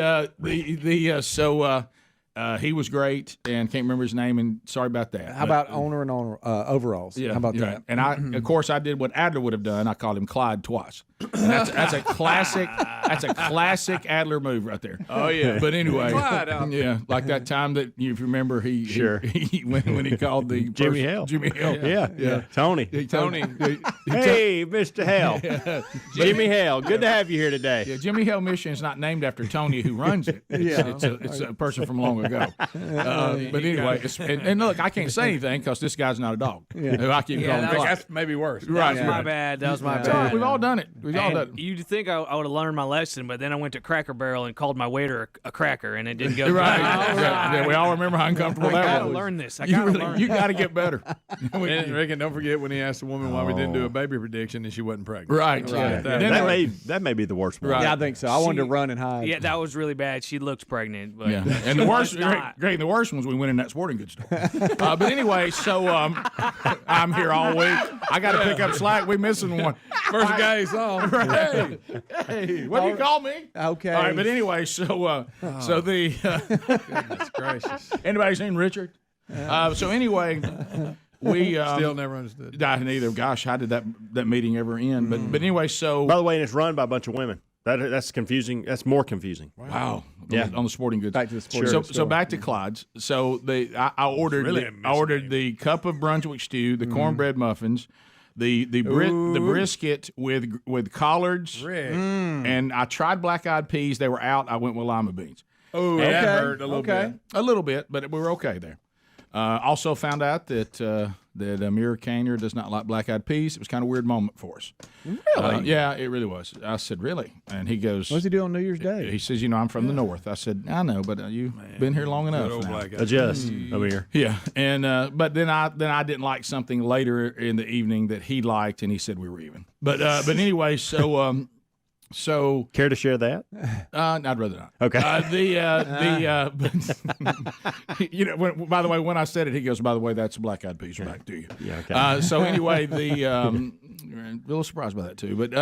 was great and can't remember his name and sorry about that. How about owner and overalls? Yeah, How about yeah. that? And I, of course, I did what Adler would have done. I called him Clyde twice. And that's a classic. That's a classic Adler move right there. Oh yeah. But anyway, Clyde out there. yeah, like that time that if you remember, he when he called the Jimmy Hale. Jimmy Hale. Yeah. Tony. Tony. Hey, Mr. Hale. Jimmy Hale. Good to have you here today. Yeah, Jimmy Hale Mission is not named after Tony who runs it. It's a person from long ago. But anyway, and look, I can't say anything because this guy's not a dog. Who I keep calling Clyde. That's maybe worse. Right, That was my bad. That was my It's all right. bad. We've all done it. We've all done it. You'd think I would have learned my lesson, but then I went to Cracker Barrel and called my waiter a cracker, and it didn't go Right. good. Yeah, we all remember how uncomfortable I that gotta was. learn this. You got to get better. And Rick, and don't forget when he asked the woman why we didn't do a baby prediction and she wasn't pregnant. Right. Yeah. That may be the worst one. Right. Yeah, I think so. I wanted to run and hide. Yeah, that was really bad. She looked pregnant, but Yeah, and the worst, was not. great. The worst ones we went in that sporting goods store. But anyway, so I'm here all week. I got to pick up slack. We missing one. First guy he saw. Hey, what do you call me? Okay. All right, but anyway, so the Goodness gracious. anybody seen Richard? So anyway, we Still never understood. I neither. Gosh, how did that meeting ever end? But anyway, so By the way, and it's run by a bunch of women. That's confusing. That's more confusing. wow, Yeah. on the sporting goods. Back to the sporting So back to Clyde's. So I ordered really I ordered the cup of Brunswick stew, the cornbread muffins, the brisket with collards, and I tried black eyed peas. They were out. I went with lima beans. Oh, that hurt a little bit. A little bit, but we were okay there. Also found out that Amir Kaner does not like black-eyed peas. It was kind of a weird moment for us. Really? Yeah, it really was. I said, really? And he goes, What does he do on New Year's Day? he says, I'm from the north. I said, I know, but you've been here long enough now. Adjust, Amir. Yeah, and but then I didn't like something later in the evening that he liked, and he said we were even. But anyway, so. So care to share that? I'd rather not. Okay. By the way, when I said it, he goes, "By the way, that's a black-eyed peas back to you." Yeah. Okay. So anyway, a little surprised by that too. But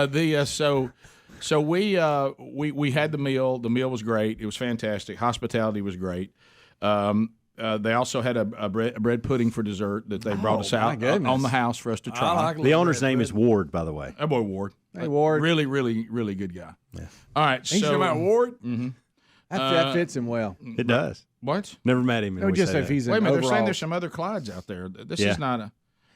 so we had the meal. The meal was great. It was fantastic. Hospitality was great. They also had a bread pudding for dessert that they brought us out on the house for us to try. The owner's name is Ward, by the way. That boy Ward. Hey, Ward. Really, really, really good guy. Yeah. All right. Ain't you about Ward? Mm-hmm. That fits him well. It does. What? Never met him. No, just if he's Wait a minute. They're saying overall- there's some other Clydes out there. This is not a.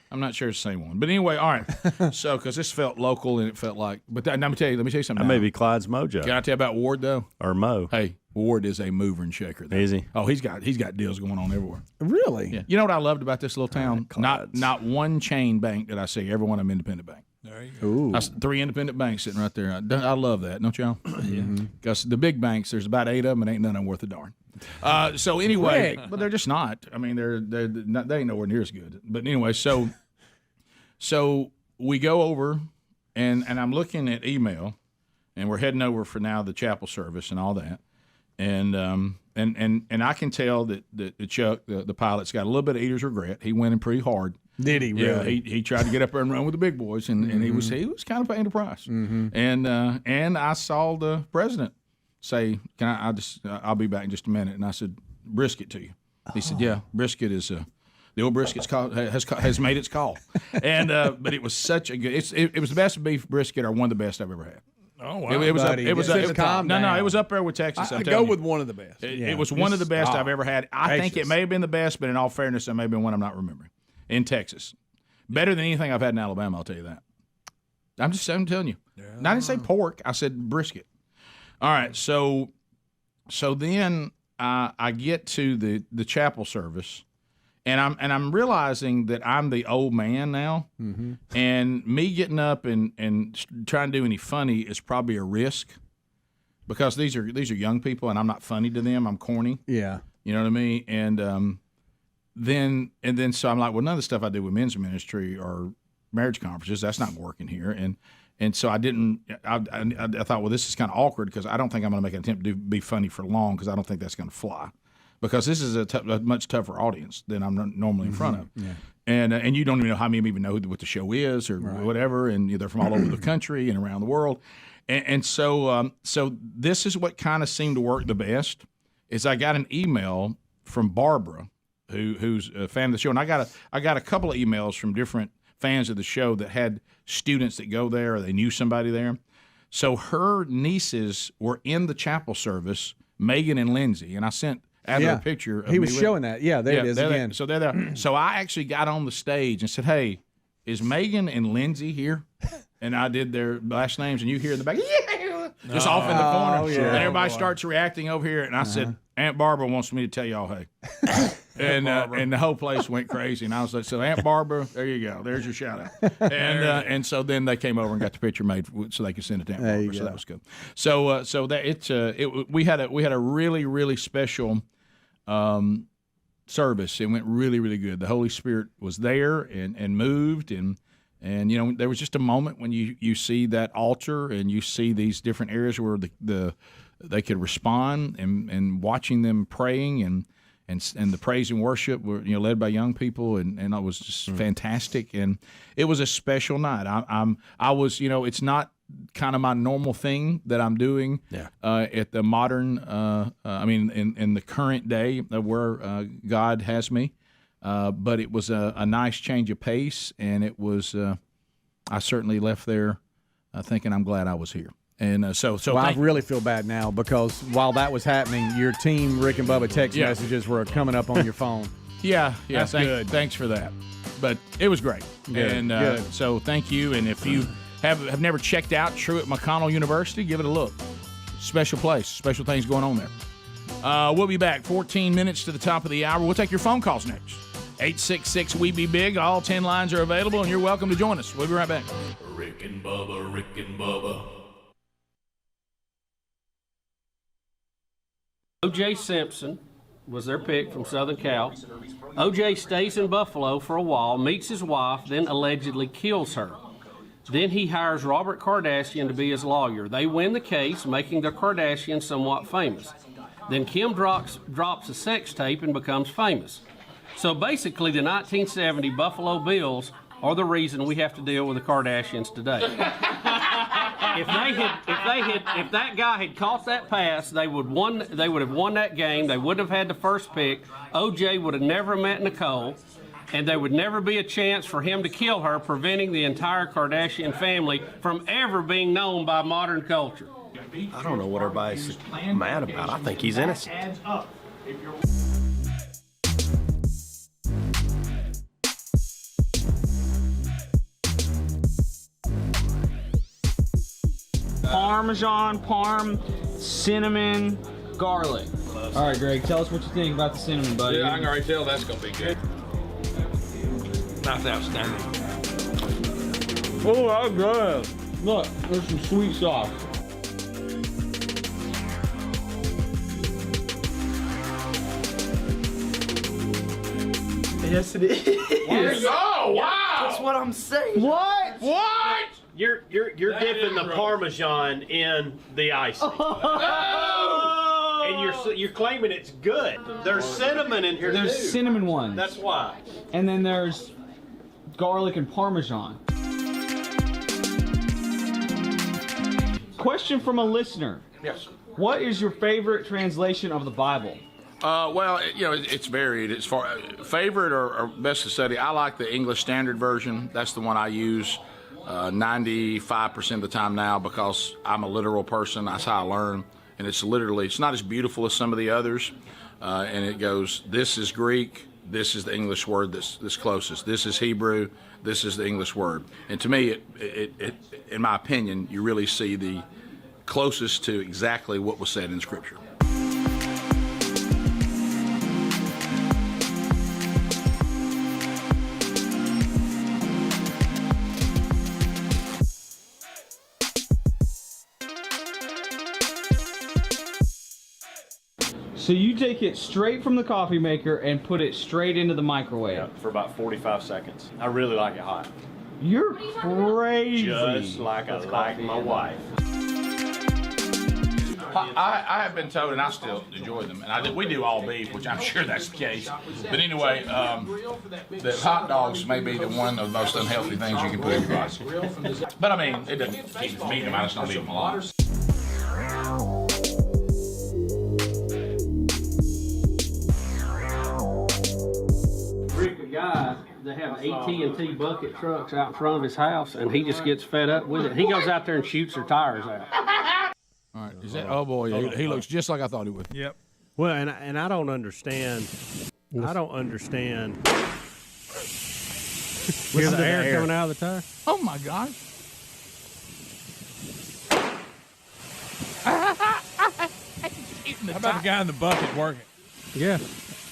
I'm not sure it's the same one. But anyway, all right. So, because this felt local and it felt like. But let me tell you something. That may be Clyde's mojo. Can I tell you about Ward though? Or Mo? Hey, Ward is a mover and shaker. Though. Is he? Oh, he's got deals going on everywhere. Really? Yeah. You know what I loved about this little town? Not one chain bank did I see. Every one of them independent bank. There you go. Ooh. 3 independent banks sitting right there. I love that, don't y'all? Yeah. Because the big banks, there's about 8 of them, and ain't none of them worth a darn. So anyway, but they're just not. I mean, they ain't nowhere near as good. But anyway, so we go over, and I'm looking at email, and we're heading over for now the chapel service and all that, and I can tell that Chuck, the pilot's got a little bit of eater's regret. He went in pretty hard. Did he really? Yeah, he tried to get up there and run with the big boys, and he was kind of paying the price. And I saw the president say, "Can I'll be back in just a minute." And I said, "Brisket to you." He said, "Yeah, brisket is the old brisket's has made its call." And but it was such a good. It was the best beef brisket or one of the best I've ever had. Oh wow! It was buddy, it was up there with Texas. I go with one of the best. It was one of the best I've ever had. I think it may have been the best, but in all fairness, it may have been one I'm not remembering. In Texas, better than anything I've had in Alabama. I'll tell you that. I'm telling you. Yeah. And I didn't say pork. I said brisket. All right. So then I get to the chapel service, and I'm realizing that I'm the old man now, and me getting up and trying to do any funny is probably a risk, because these are young people, and I'm not funny to them. I'm corny. Yeah. You know what I mean? And then so I'm like, well, none of the stuff I do with men's ministry or marriage conferences, that's not working here. And so I didn't. I thought, well, this is kind of awkward, because I don't think I'm going to make an attempt to be funny for long, because I don't think that's going to fly, because this is a much tougher audience than I'm normally in front of. Yeah. And you don't even know how many of them even know what the show is or whatever, and they're from all over the country and around the world. And so this is what kind of seemed to work the best, is I got an email from Barbara, who's a fan of the show, and I got a couple of emails from different fans of the show that had students that go there, or they knew somebody there. So her nieces were in the chapel service, Megan and Lindsay, and I sent Adler a picture of he was showing that. Yeah, there it is again. So they're there. So I actually got on the stage and said, "Hey, is Megan and Lindsay here?" And I did their last names, and you hear in the back, "Yeah!" Just off in the corner. Yeah. And everybody starts reacting over here, and I said, "Aunt Barbara wants me to tell y'all, hey." And the whole place went crazy, and I was like, "So Aunt Barbara, there you go. There's your shout out." And so then they came over and got the picture made so they could send it to Aunt Barbara. So that was good. So that we had a really, really special service. It went really, really good. The Holy Spirit was there and moved, and there was just a moment when you see that altar and you see these different areas where they could respond, and watching them praying and the praise and worship were led by young people, and it was just fantastic, and it was a special night. I was it's not kind of my normal thing that I'm doing at the modern in the current day of where God has me, But it was a nice change of pace, and it was. I certainly left there thinking I'm glad I was here. And so I really feel bad now because while that was happening, your team Rick and Bubba text messages were coming up on your phone. Yeah, That's good. Thanks for that. But it was great. Good, And good. so thank you. And if you have never checked out Truett McConnell University, give it a look. Special place, special things going on there. We'll be back 14 minutes to the top of the hour. We'll take your phone calls next. 866-WE-BE-BIG. All 10 lines are available, and you're welcome to join us. We'll be right back. Rick and Bubba, Rick and Bubba. O.J. Simpson was their pick from Southern Cal. O.J. stays in Buffalo for a while, meets his wife, then allegedly kills her. Then he hires Robert Kardashian to be his lawyer. They win the case, making the Kardashians somewhat famous. Then Kim drops a sex tape and becomes famous. So basically, the 1970 Buffalo Bills are the reason we have to deal with the Kardashians today. If that guy had caught that pass, they would have won that game. They wouldn't have had the first pick. OJ would have never met Nicole, and there would never be a chance for him to kill her, preventing the entire Kardashian family from ever being known by modern culture. I don't know what everybody's mad about. I think he's innocent. Parmesan, cinnamon, garlic. All right, Greg, tell us what you think about the cinnamon, buddy. Yeah, I can already tell that's going to be good. That's outstanding. Oh, that's good. Look, there's some sweet sauce. Yes, it is. Oh, wow! That's what I'm saying. What? What? You're dipping the Parmesan in the icing. And you're claiming it's good. There's cinnamon in here. There's too. cinnamon ones. That's why. And then there's garlic and Parmesan. Question from a listener. Yes. What is your favorite translation of the Bible? Well, it's varied. It's favorite or best to study. I like the English Standard Version. That's the one I use 95% of the time now because I'm a literal person. That's how I learn. And it's not as beautiful as some of the others. And it goes, this is Greek, this is the English word that's closest. This is Hebrew, this is the English word. And to me, it in my opinion, you really see the closest to exactly what was said in Scripture. So you take it straight from the coffee maker and put it straight into the microwave. Yeah, for about 45 seconds. I really like it hot. You're crazy. Just like I like my wife. I have been told, and I still enjoy them, and we do all beef, which I'm sure that's the case. But anyway, the hot dogs may be one of the most unhealthy things you can put in your body. But I mean, it doesn't keep me eating them. I just don't eat them a lot. Guy that have AT&T bucket trucks out in front of his house, and he just gets fed up with it. He goes out there and shoots their tires out. All right, is that? Oh boy, he looks just like I thought he would. Yep. Well, and I don't understand. I don't understand. Hear the air coming out of the tire? Oh my gosh. How about the guy in the bucket working? Yeah.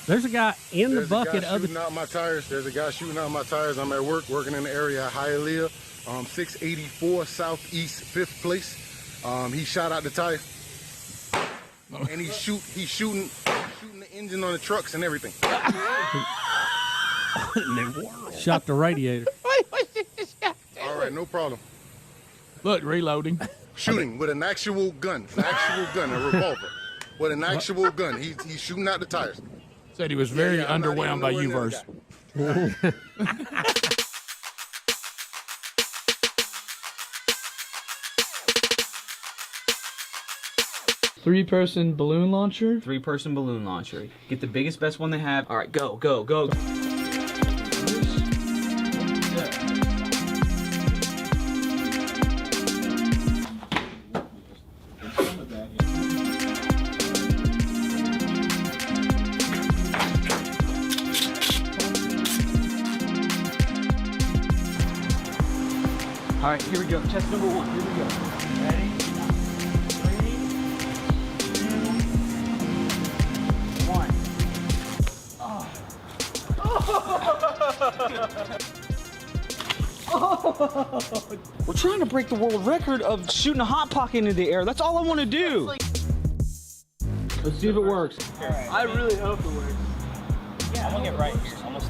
There's a guy in the bucket of the. Out my tires. There's a guy shooting out my tires. I'm at work, working in the area at Hialeah, 684 Southeast 5th Place. He shot out the tire, and he's shooting the engine on the trucks and everything. Shot the radiator. All right, no problem. Look, reloading. Shooting with an actual gun, a revolver, with an actual gun. He's shooting out the tires. Said he was very underwhelmed by U-verse. 3-person balloon launcher? 3-person balloon launcher. Get the biggest, best one they have. All right, go, go, go. All right, here we go. Test number 1. Here we go. Ready? 3, 2, 1. We're trying to break the world record of shooting a hot pocket into the air. That's all I want to do. Let's see if it works. I really hope it works. Yeah, I'm gonna get right here. Almost.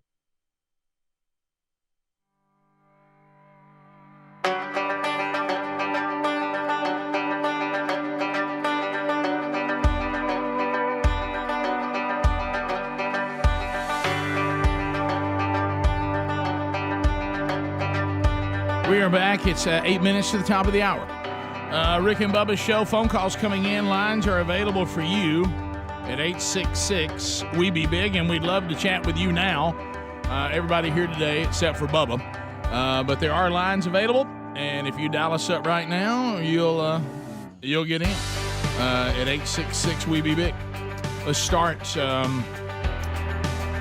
We are back. It's 8 minutes to the top of the hour. Rick and Bubba's show. Phone calls coming in. Lines are available for you at 866-WE-BE-BIG, and we'd love to chat with you now. Everybody here today except for Bubba. But there are lines available, and if you dial us up right now, you'll get in at 866-WE-BE-BIG. Let's start.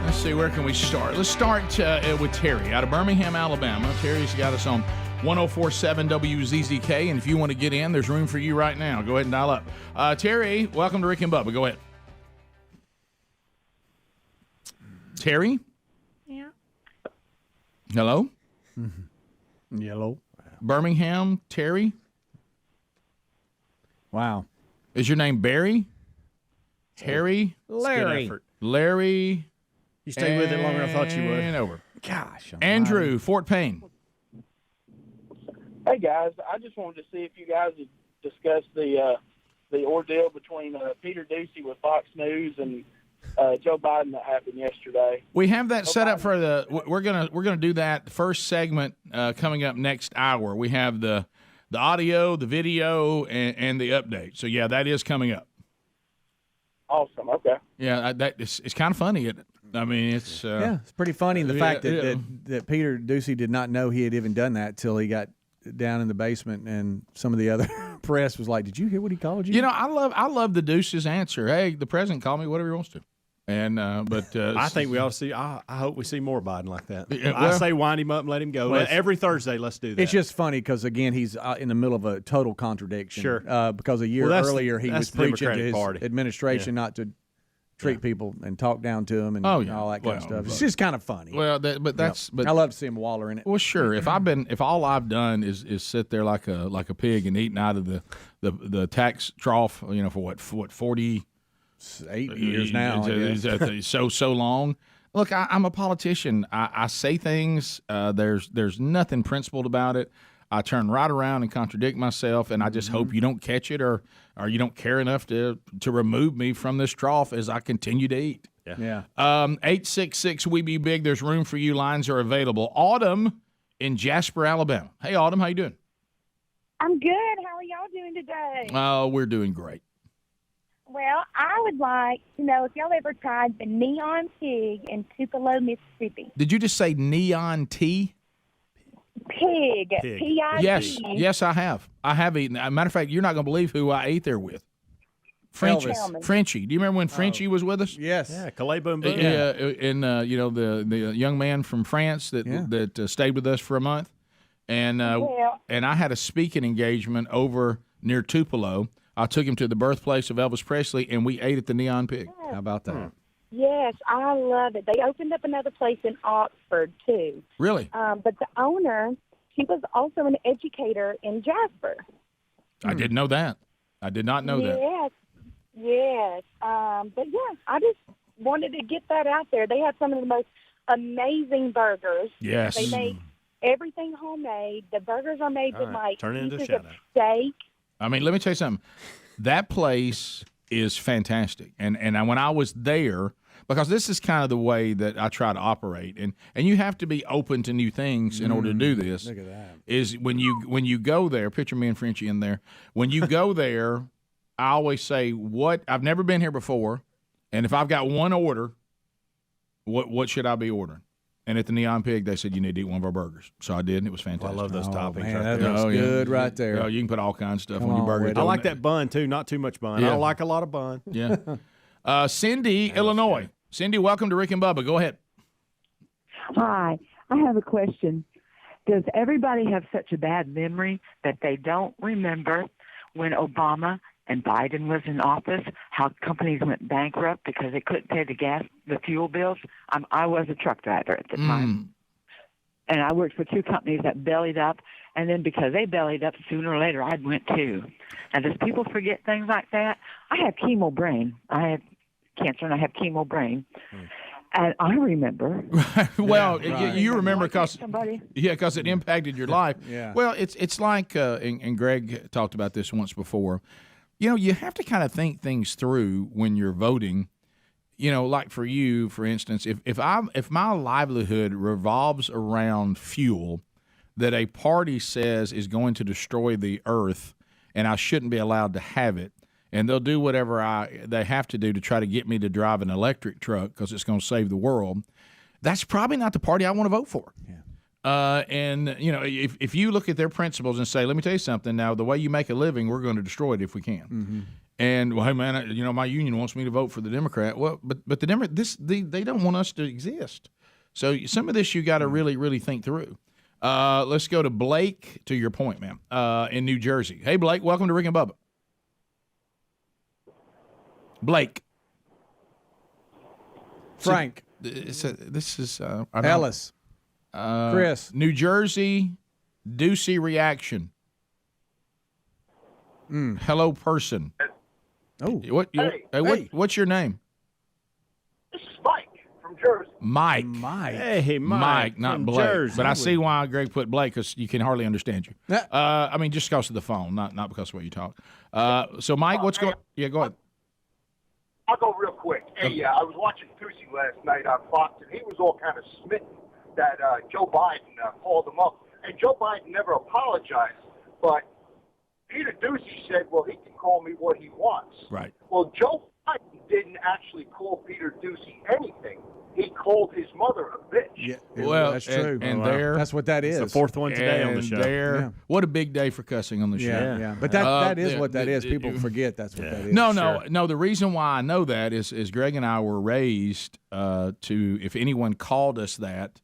Let's see, where can we start? Let's start with Terry out of Birmingham, Alabama. Terry's got us on 104.7 WZZK, and if you want to get in, there's room for you right now. Go ahead and dial up. Terry, welcome to Rick and Bubba. Go ahead. Terry? Yeah. Hello? Yellow. Birmingham, Terry? Wow. Is your name Barry? Harry? Larry. Larry. You stayed with it longer than I thought you would. And over. Gosh. Andrew, Fort Payne. Hey guys, I just wanted to see if you guys had discussed the ordeal between Peter Doocy with Fox News and Joe Biden that happened yesterday. We have that set up for the. We're gonna do that first segment coming up next hour. We have the audio, the video, and the update. So yeah, that is coming up. Awesome. Okay. Yeah, it's kind of funny, isn't it? I mean, it's it's pretty funny the fact that Peter Doocy did not know he had even done that till he got down in the basement, and some of the other press was like, "Did you hear what he called you?" You know, I love the Deuce's answer. Hey, the president called me, whatever he wants to. And but I think we ought to see. I hope we see more Biden like that. Yeah, I say wind him up and let him go. Well, Every Thursday, let's do that. It's just funny because again, he's in the middle of a total contradiction. Sure. Because a year earlier he was the preaching to Democratic his Party. administration not to treat people and talk down to them and all that kind of stuff. It's just kind of funny. Well, but I love to see him waller in it. Well, sure. If all I've done is sit there like a pig and eating out of the tax trough, you know, for what 48 years now. So long. Look, I'm a politician. I say things. There's nothing principled about it. I turn right around and contradict myself, and I just hope you don't catch it or you don't care enough to remove me from this trough as I continue to eat. Yeah. 866-WE-BE-BIG. There's room for you. Lines are available. Autumn in Jasper, Alabama. Hey, Autumn, how you doing? I'm good. How are y'all doing today? Oh, we're doing great. Well, I would like to know if y'all ever tried the Neon Pig in Tupelo, Mississippi. Did you just say neon tea? Pig. P-I-G. Yes, I have. I have eaten. As a matter of fact, you're not going to believe who I ate there with. Frenchie. Frenchie. Do you remember when Frenchie was with us? Yes. Yeah, Calais Boom Boom. Yeah, and the young man from France that stayed with us for a month, and I had a speaking engagement over near Tupelo. I took him to the birthplace of Elvis Presley, and we ate at the Neon Pig. How about that? Yes, I love it. They opened up another place in Oxford, too. Really? But the owner, she was also an educator in Jasper. I didn't know that. I did not know that. Yes. But, yeah, I just wanted to get that out there. They have some of the most amazing burgers. Yes. They make everything homemade. The burgers are made with, like, Turn it into pieces of shout-out. steak. I mean, let me tell you something. That place is fantastic. And when I was there, because this is kind of the way that I try to operate, and you have to be open to new things in order to do this. Look at that. Is when you go there, picture me and Frenchie in there. When you go there, I always say, I've never been here before, and if I've got one order, what should I be ordering? And at the Neon Pig, they said you need to eat one of our burgers. So I did, and it was fantastic. I love those toppings. Man, right that there. looks good right there. Oh, you can put all kinds of stuff Come on your on burger. with I like that bun, too. Not too much bun. I Yeah. don't like a lot of bun. Yeah. Cindy, Illinois. Cindy, welcome to Rick and Bubba. Go ahead. Hi, I have a question. Does everybody have such a bad memory that they don't remember when Obama and Biden was in office, how companies went bankrupt because they couldn't pay the fuel bills? I was a truck driver at the time. And I worked for two companies that bellied up, and then because they bellied up, sooner or later I went too. And does people forget things like that? I have chemo brain. I have cancer, and I have chemo brain. And I remember. Well, you remember because it impacted your life. Yeah. Well, it's like, and Greg talked about this once before. You know, you have to kind of think things through when you're voting. You know, like for you, for instance, if my livelihood revolves around fuel that a party says is going to destroy the earth, and I shouldn't be allowed to have it, and they'll do whatever they have to do to try to get me to drive an electric truck because it's going to save the world, that's probably not the party I want to vote for. Yeah. And, you know, if you look at their principles and say, let me tell you something, now the way you make a living, we're going to destroy it if we can. Mm-hmm. And, well, hey, man, you know, my union wants me to vote for the Democrat. Well, but the they don't want us to exist. So some of this you got to really, really think through. Let's go to Blake, to your point, man, in New Jersey. Hey, Blake, welcome to Rick and Bubba. Blake. Frank. So, this is Ellis. Chris. New Jersey, Doocy reaction. Hello, person. Oh, what's your name? This is Mike from Jersey. Mike. Hey, Mike. Not from Blake. Jersey. But I see why Greg put Blake, because you can hardly understand you. I mean, just because of the phone, not because of the way you talk. So, Mike, what's going on? Yeah, go ahead. I'll go real quick. Hey, I was watching Doocy last night on Fox, and he was all kind of smitten that Joe Biden called him up. And Joe Biden never apologized, but Peter Doocy said, well, he can call me what he wants. Right. Well, Joe Biden didn't actually call Peter Doocy anything. He called his mother a bitch. Yeah, well, that's true. And that's what that is. It's the fourth one today on the show. What a big day for cussing on the show. Yeah. But that is what that is. People forget that's what that is. No. The reason why I know that is Greg and I were raised to, if anyone called us that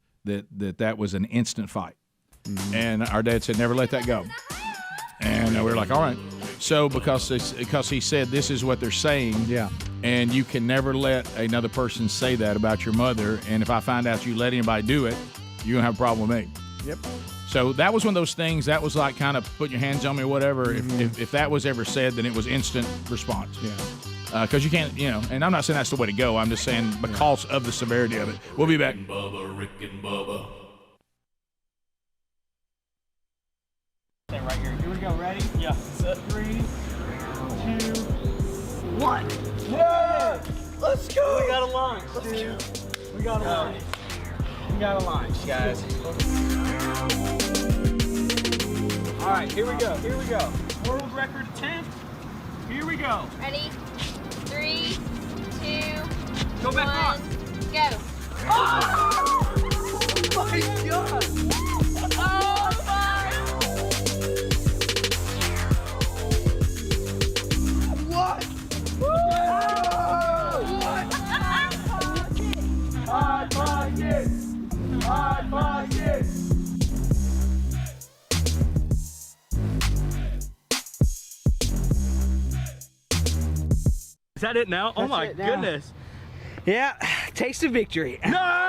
was an instant fight. Mm-hmm. And our dad said, never let that go. And we were like, all right. So because he said this is what they're saying, and you can never let another person say that about your mother, and if I find out you let anybody do it, you're going to have a problem with me. Yep. So that was one of those things that was like kind of put your hands on me or whatever. Mm-hmm. If that was ever said, then it was instant response. Yeah. Because you can't, and I'm not saying that's the way to go. I'm just saying because of the severity of it. We'll be back. Rick and Bubba. Right here. Here we go. Ready? Yeah. 3, 2, 1. Yeah! Let's go! We got a launch, dude. We got a launch. We got a launch, guys. All right, here we go. Here we go. World record attempt. Here we go. Ready? 3, 2, go back 1, go. Oh my God! Oh my! What? High pockets! High pockets! Is that it now? Oh my goodness. Yeah, taste of victory. No!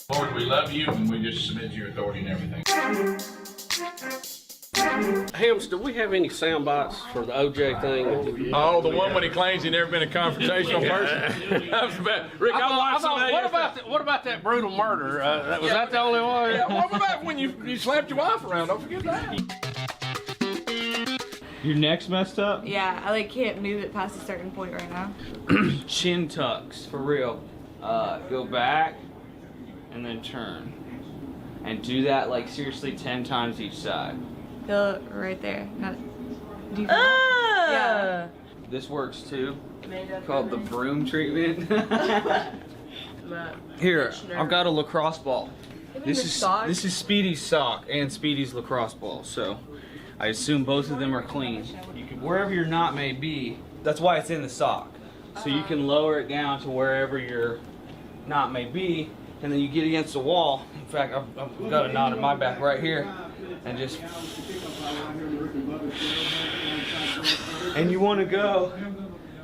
Lord, we love you, and we just submit to your authority and everything. Hams, do we have any sound bites for the OJ thing? Oh, the one when he claims he never been a confrontational person. That was bad. Rick, What about that brutal murder? Was that the only one? Yeah, what about when you slapped your wife around? Don't forget that. Your neck's messed up? Yeah, I can't move it past a certain point right now. Chin tucks, for real. Go back and then turn. And do that seriously 10 times each side. Feel it right there. Do you feel that? Yeah. This works too. Called the broom treatment. Here, I've got a lacrosse ball. This is Speedy's sock and Speedy's lacrosse ball. So I assume both of them are clean. You can, wherever your knot may be, that's why it's in the sock. So you can lower it down to wherever your knot may be, and then you get against the wall. In fact, I've got a knot in my back right here, and just, and you want to go.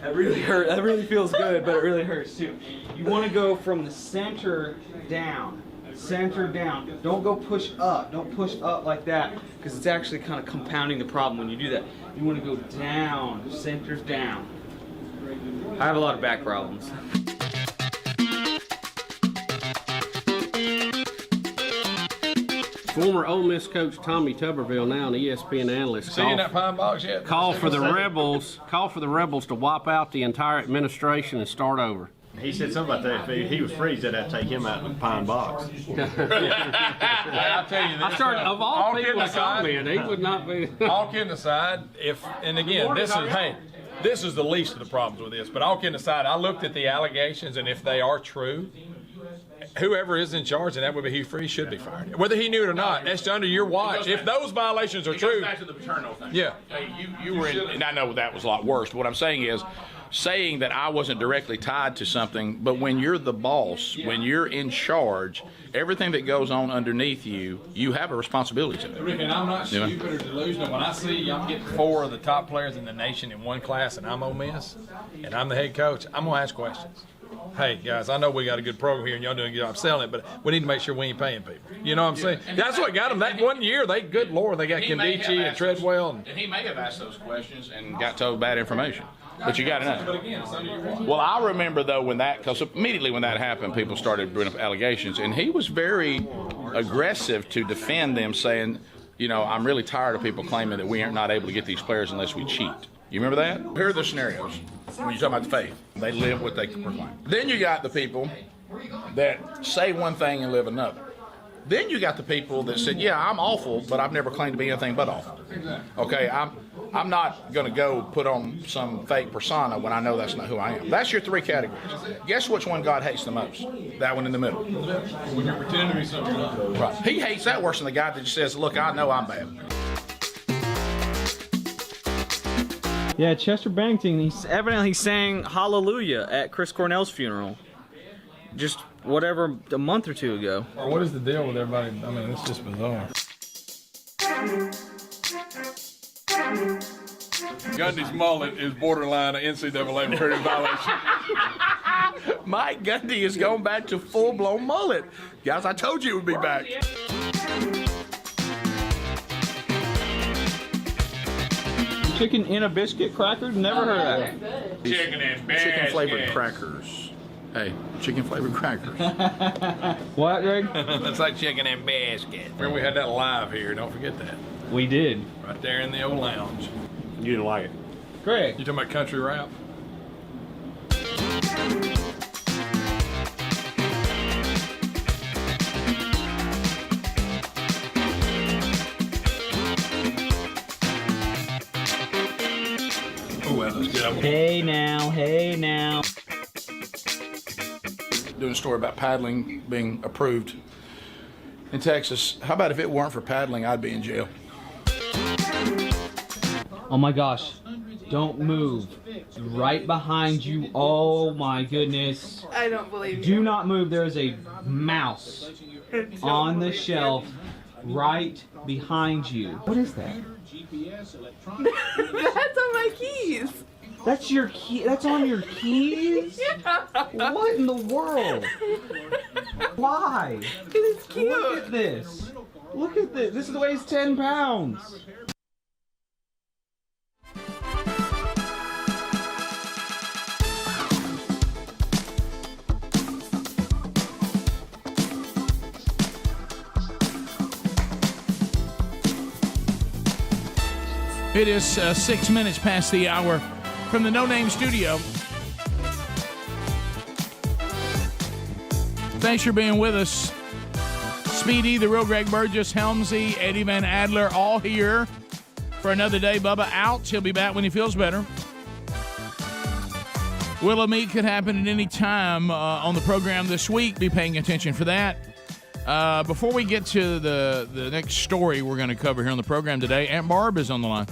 That really hurt. That really feels good, but it really hurts too. You want to go from the center down. Center down. Don't go push up. Don't push up like that, because it's actually kind of compounding the problem when you do that. You want to go down. Center down. I have a lot of back problems. Former Ole Miss coach Tommy Tuberville, now an ESPN analyst, See you in that pine box yet? call for the rebels to wipe out the entire administration and start over. He said something about that. If he was free, said I'd take him out in the pine box. I'll tell you this. I started, of all people to comment, he would not be. All kidding aside, this is the least of the problems with this. But all kidding aside, I looked at the allegations, and if they are true, whoever is in charge, and that would be Hugh Freeze, should be fired. Whether he knew it or not, that's under your watch. If those violations are true. It goes back to the paternal thing. Yeah. You were in, and I know that was a lot worse, but what I'm saying is, saying that I wasn't directly tied to something, but when you're the boss, when you're in charge, everything that goes on underneath you, you have a responsibility to it. Rick, and I'm not stupid or delusional. When I see I'm getting 4 of the top players in the nation in one class and I'm Ole Miss, and I'm the head coach, I'm going to ask questions. Hey, guys, I know we got a good program here and y'all doing a good job selling it, but we need to make sure we ain't paying people. You know what I'm saying? That's what got them. That one year, good Lord, they got Kendici and Treadwell. And he may have asked those questions and got told bad information. But you got to know. But again, it's under your watch. Well, I remember, though, because immediately when that happened, people started bringing up allegations, and he was very aggressive to defend them, saying, I'm really tired of people claiming that we are not able to get these players unless we cheat. You remember that? Here are the scenarios when you're talking about the faith. They live what they proclaim. Then you got the people that say one thing and live another. Then you got the people that said, yeah, I'm awful, but I've never claimed to be anything but awful. Okay, I'm not going to go put on some fake persona when I know that's not who I am. That's your 3 categories. Guess which one God hates the most? That one in the middle. When you're pretending to be something you're not. Right. He hates that worse than the guy that just says, look, I know I'm bad. Yeah, Chester Bennington, he's evidently sang Hallelujah at Chris Cornell's funeral. Just whatever, a month or 2 ago. Or what is the deal with everybody? I mean, it's just bizarre. Gundy's mullet is borderline an NCAA recruiting violation. Mike Gundy has gone back to full-blown mullet. Guys, I told you it would be back. Chicken in a biscuit cracker? Never heard of that. Chicken and biscuits. Chicken-flavored crackers. Hey, chicken-flavored crackers. What, Greg? It's like chicken and biscuit. Remember we had that live here. Don't forget that. We did. Right there in the old lounge. You didn't like it. Greg. You talking about country rap? Oh, well, that's good. Hey now. Doing a story about paddling being approved in Texas. How about if it weren't for paddling, I'd be in jail. Oh my gosh. Don't move. Right behind you. Oh my goodness. I don't believe you. Do not move. There is a mouse on the shelf right behind you. What is that? That's on my keys. That's your key. That's on your keys? Yeah. What in the world? Why? It's cute. Look at this. Look at this. This weighs 10 pounds. It is 6 minutes past the hour from the No Name Studio. Thanks for being with us. Speedy, the real Greg Burgess, Helmsy, Eddie Van Adler, all here for another day. Bubba out. He'll be back when he feels better. Will a meet could happen at any time on the program this week. Be paying attention for that. Before we get to the next story we're going to cover here on the program today, Aunt Barb is on the line.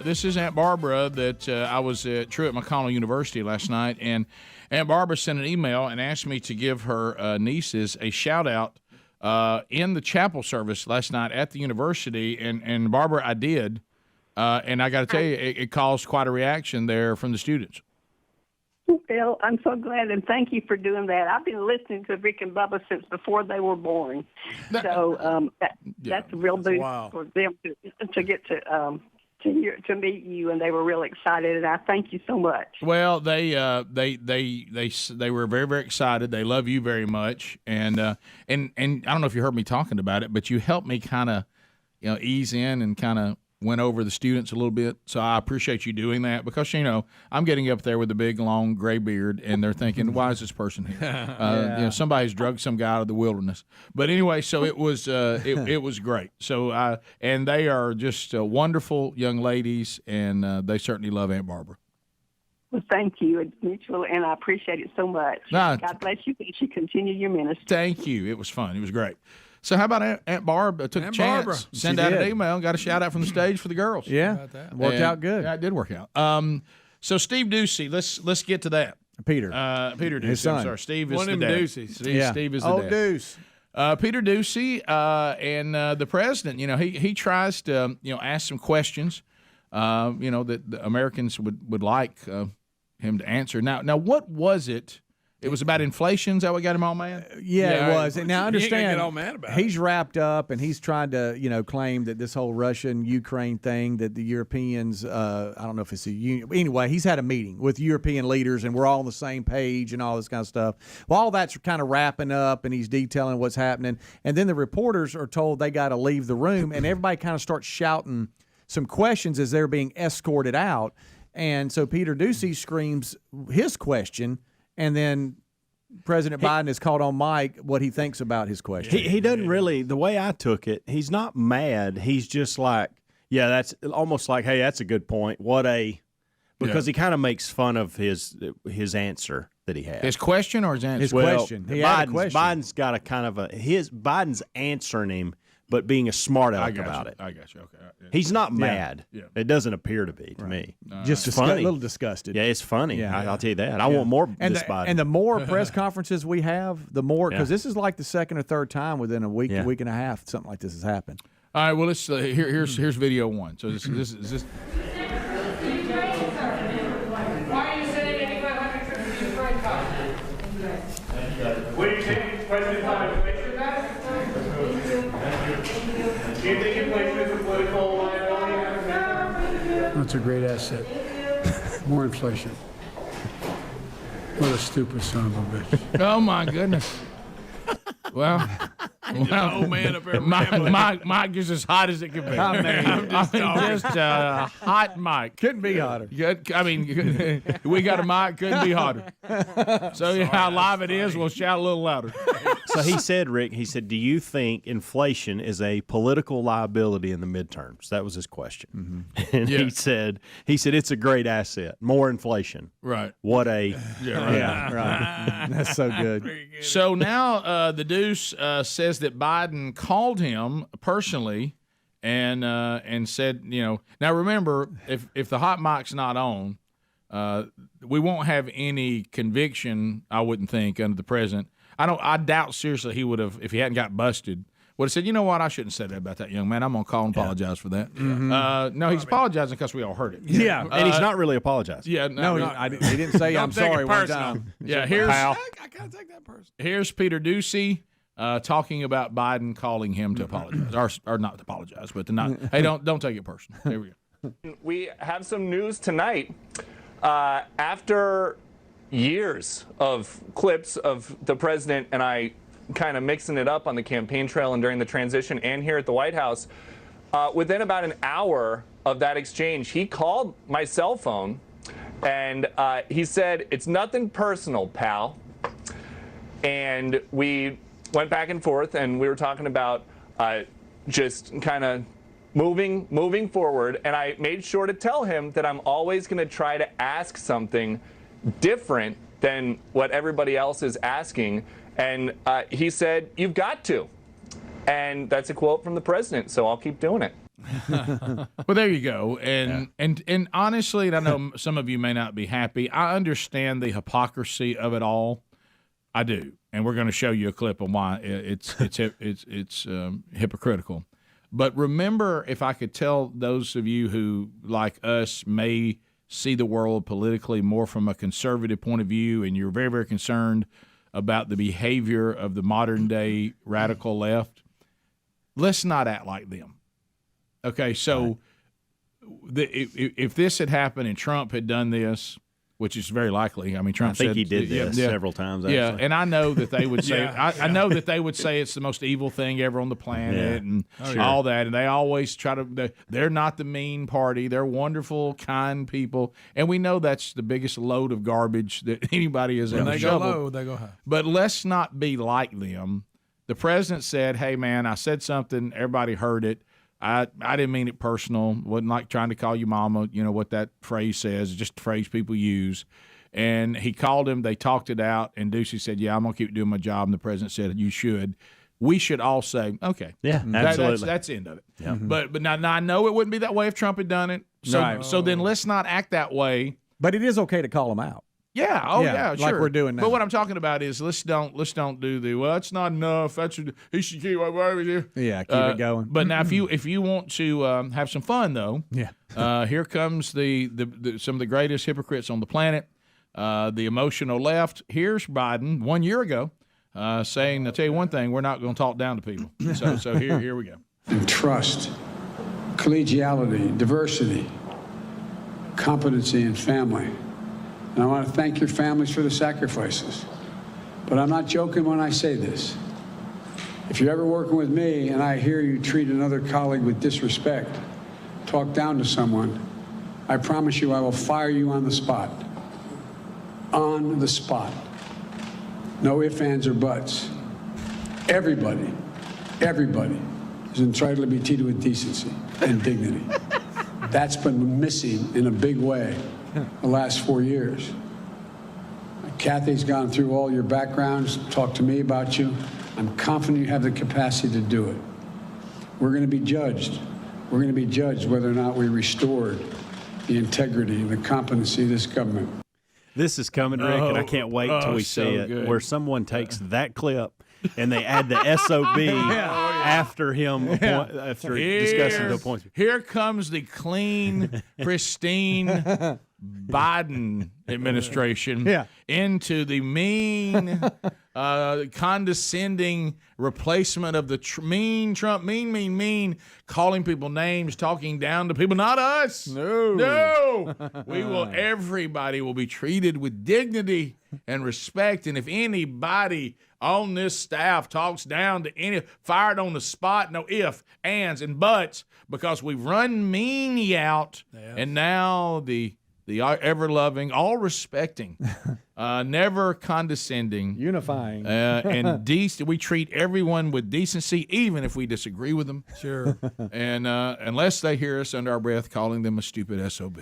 This is Aunt Barbara that I was at Truett McConnell University last night, and Aunt Barbara sent an email and asked me to give her nieces a shout-out in the chapel service last night at the university, and Barbara, I did, and I got to tell you, it caused quite a reaction there from the students. Bill, I'm so glad, and thank you for doing that. I've been listening to Rick and Bubba since before they were born, so that's a real boost for them to get to meet you, and they were really excited, and I thank you so much. Well, they were very, very excited. They love you very much, and I don't know if you heard me talking about it, but you helped me kind of ease in and kind of went over the students a little bit. So I appreciate you doing that, because I'm getting up there with a big long gray beard, and they're thinking, why is this person here? Somebody's drugged some guy out of the wilderness. But anyway, so it was it was great. So and they are just wonderful young ladies, and they certainly love Aunt Barbara. Well, thank you. It's mutual, and I appreciate it so much. God bless you as you continue your ministry. Thank you. It was fun. It was great. So how about Aunt Barb took a chance, Barbara. send She out did. an email, and got a shout-out from the stage for the girls. Yeah, worked out good. Yeah, it did work out. So Steve Doocy, let's get to that. Peter Doocy, His son. I'm sorry. Steve is One the of dad. them Doocy's. Steve is the Old dad. Deuce. Peter Doocy and the president, he tries to ask some questions, that the Americans would like him to answer. Now, what was it? It was about inflation. Is that what got him all mad? Yeah, it was. And now You ain't gonna understand, get all mad about he's wrapped up, and he's trying to, claim that this whole Russian-Ukraine thing, that the Europeans, I don't know if it's a union. Anyway, he's had a meeting with European leaders, and we're all on the same page and all this kind of stuff. Well, all that's kind of wrapping up, and he's detailing what's happening. And then the reporters are told they got to leave the room, and everybody kind of starts shouting some questions as they're being escorted out. And so Peter Doocy screams his question, and then President Biden has called on Mike what he thinks about his question. He doesn't really, the way I took it, he's not mad. He's just like, yeah, that's almost like, hey, that's a good point. Because he kind of makes fun of his answer that he has. His question or his answer? His question. He had a question. Biden's got a kind of Biden's answering him, but being a smart aleck about it. I got you. Okay. Yeah. He's not Yeah. mad. Yeah. It doesn't appear to be to me. Just It's funny. a little disgusted. Yeah, it's funny. Yeah. I'll tell you that. I want more and this the, Biden. And the more press conferences we have, the more, because Yeah. this is like the second or third time within a week, Yeah. week and a half, something like this has happened. All right. Well, let's here's video one. So this is. Why are you sending 8,500 troops to Ukraine, What do you think President Biden inflation back? Do you think inflation is a political liability? That's a great asset. More inflation. What a stupid son of a bitch. Oh my goodness. Well, old man up there Mike is as hot as it can be. I'm just a hot Mike. Couldn't be hotter. I mean, we got a mic, couldn't be hotter. So how live it is, we'll shout a little louder. So he said, Rick, do you think inflation is a political liability in the midterms? That was his question. Mm-hmm. And Yeah. he said it's a great asset. More inflation. Right. What a right. That's so good. So now the Deuce says that Biden called him personally and said, now remember, if the hot mic's not on, we won't have any conviction, I wouldn't think, under the president. I doubt seriously he would have, if he hadn't got busted, would have said, you know what, I shouldn't say that about that young man. I'm going to call and apologize for that. Mm-hmm. No, he's apologizing because we all heard it. Yeah, and he's not really apologizing. Yeah, No, he didn't say I'm sorry one time. Yeah, I gotta take that person. here's Peter Doocy talking about Biden calling him to apologize, or not to apologize, but to not. Hey, don't take it personal. There we go. We have some news tonight. After years of clips of the president and I kind of mixing it up on the campaign trail and during the transition and here at the White House, within about an hour of that exchange, he called my cell phone and he said, "It's nothing personal, pal." And we went back and forth, and we were talking about just kind of moving forward. And I made sure to tell him that I'm always going to try to ask something different than what everybody else is asking. And he said, "You've got to." And that's a quote from the president, so I'll keep doing it. Well, there you go. And honestly, and I know some of you may not be happy, I understand the hypocrisy of it all. I do. And we're going to show you a clip on why it's hypocritical. But remember, if I could tell those of you who, like us, may see the world politically more from a conservative point of view, and you're very, very concerned about the behavior of the modern-day radical left, let's not act like them. Okay, so if this had happened and Trump had done this, which is very likely. I mean, Trump I think said, he did this several times. Actually. Yeah, and I know that they would say, Yeah. I know that they would say it's the most evil thing ever on the planet and all that. And they always try to. They're not the mean party. They're wonderful, kind people, and we know that's the biggest load of garbage that anybody has ever When they go shoveled. low, they go high. But let's not be like them. The president said, "Hey, man, I said something. Everybody heard it. I didn't mean it personal. Wasn't like trying to call you mama. You know what that phrase says. It's just a phrase people use." And he called him. They talked it out. And Doocy said, "Yeah, I'm going to keep doing my job." And the president said, "You should." We should all say, "Okay, yeah, absolutely. That's the end of it." Yeah. But now I know it wouldn't be that way if Trump had done it. So Right. so then let's not act that way. But it is okay to call them out. Yeah. Oh, yeah. like Sure. we're doing now. But what I'm talking about is let's don't do the it's not enough. He should keep over here. Yeah, keep it going. But now if you want to have some fun though, here comes the some of the greatest hypocrites on the planet, the emotional left. Here's Biden 1 year ago saying, "I'll tell you one thing, we're not going to talk down to people." So here we go. And trust, collegiality, diversity, competency, and family. And I want to thank your families for the sacrifices. But I'm not joking when I say this. If you're ever working with me and I hear you treat another colleague with disrespect, talk down to someone, I promise you I will fire you on the spot. On the spot. No ifs, ands, or buts. Everybody is entitled to be treated with decency and dignity. That's been missing in a big way the last 4 years. Kathy's gone through all your backgrounds, talked to me about you. I'm confident you have the capacity to do it. We're going to be judged. We're going to be judged whether or not we restored the integrity and the competency of this government. This is coming, Rick, and I can't wait till we see it, good. where someone takes that clip and they add the SOB after him, after discussing the points. Here comes the clean, pristine Biden administration into the mean, condescending replacement of the mean Trump, mean, calling people names, talking down to people, not us. No. Everybody will be treated with dignity and respect. And if anybody on this staff talks down to any, fired on the spot, no ifs, ands, and buts, because we've run mean out, and now the ever-loving, all-respecting, never condescending, unifying, and decent. We treat everyone with decency, even if we disagree with them. Sure. And unless they hear us under our breath calling them a stupid SOB.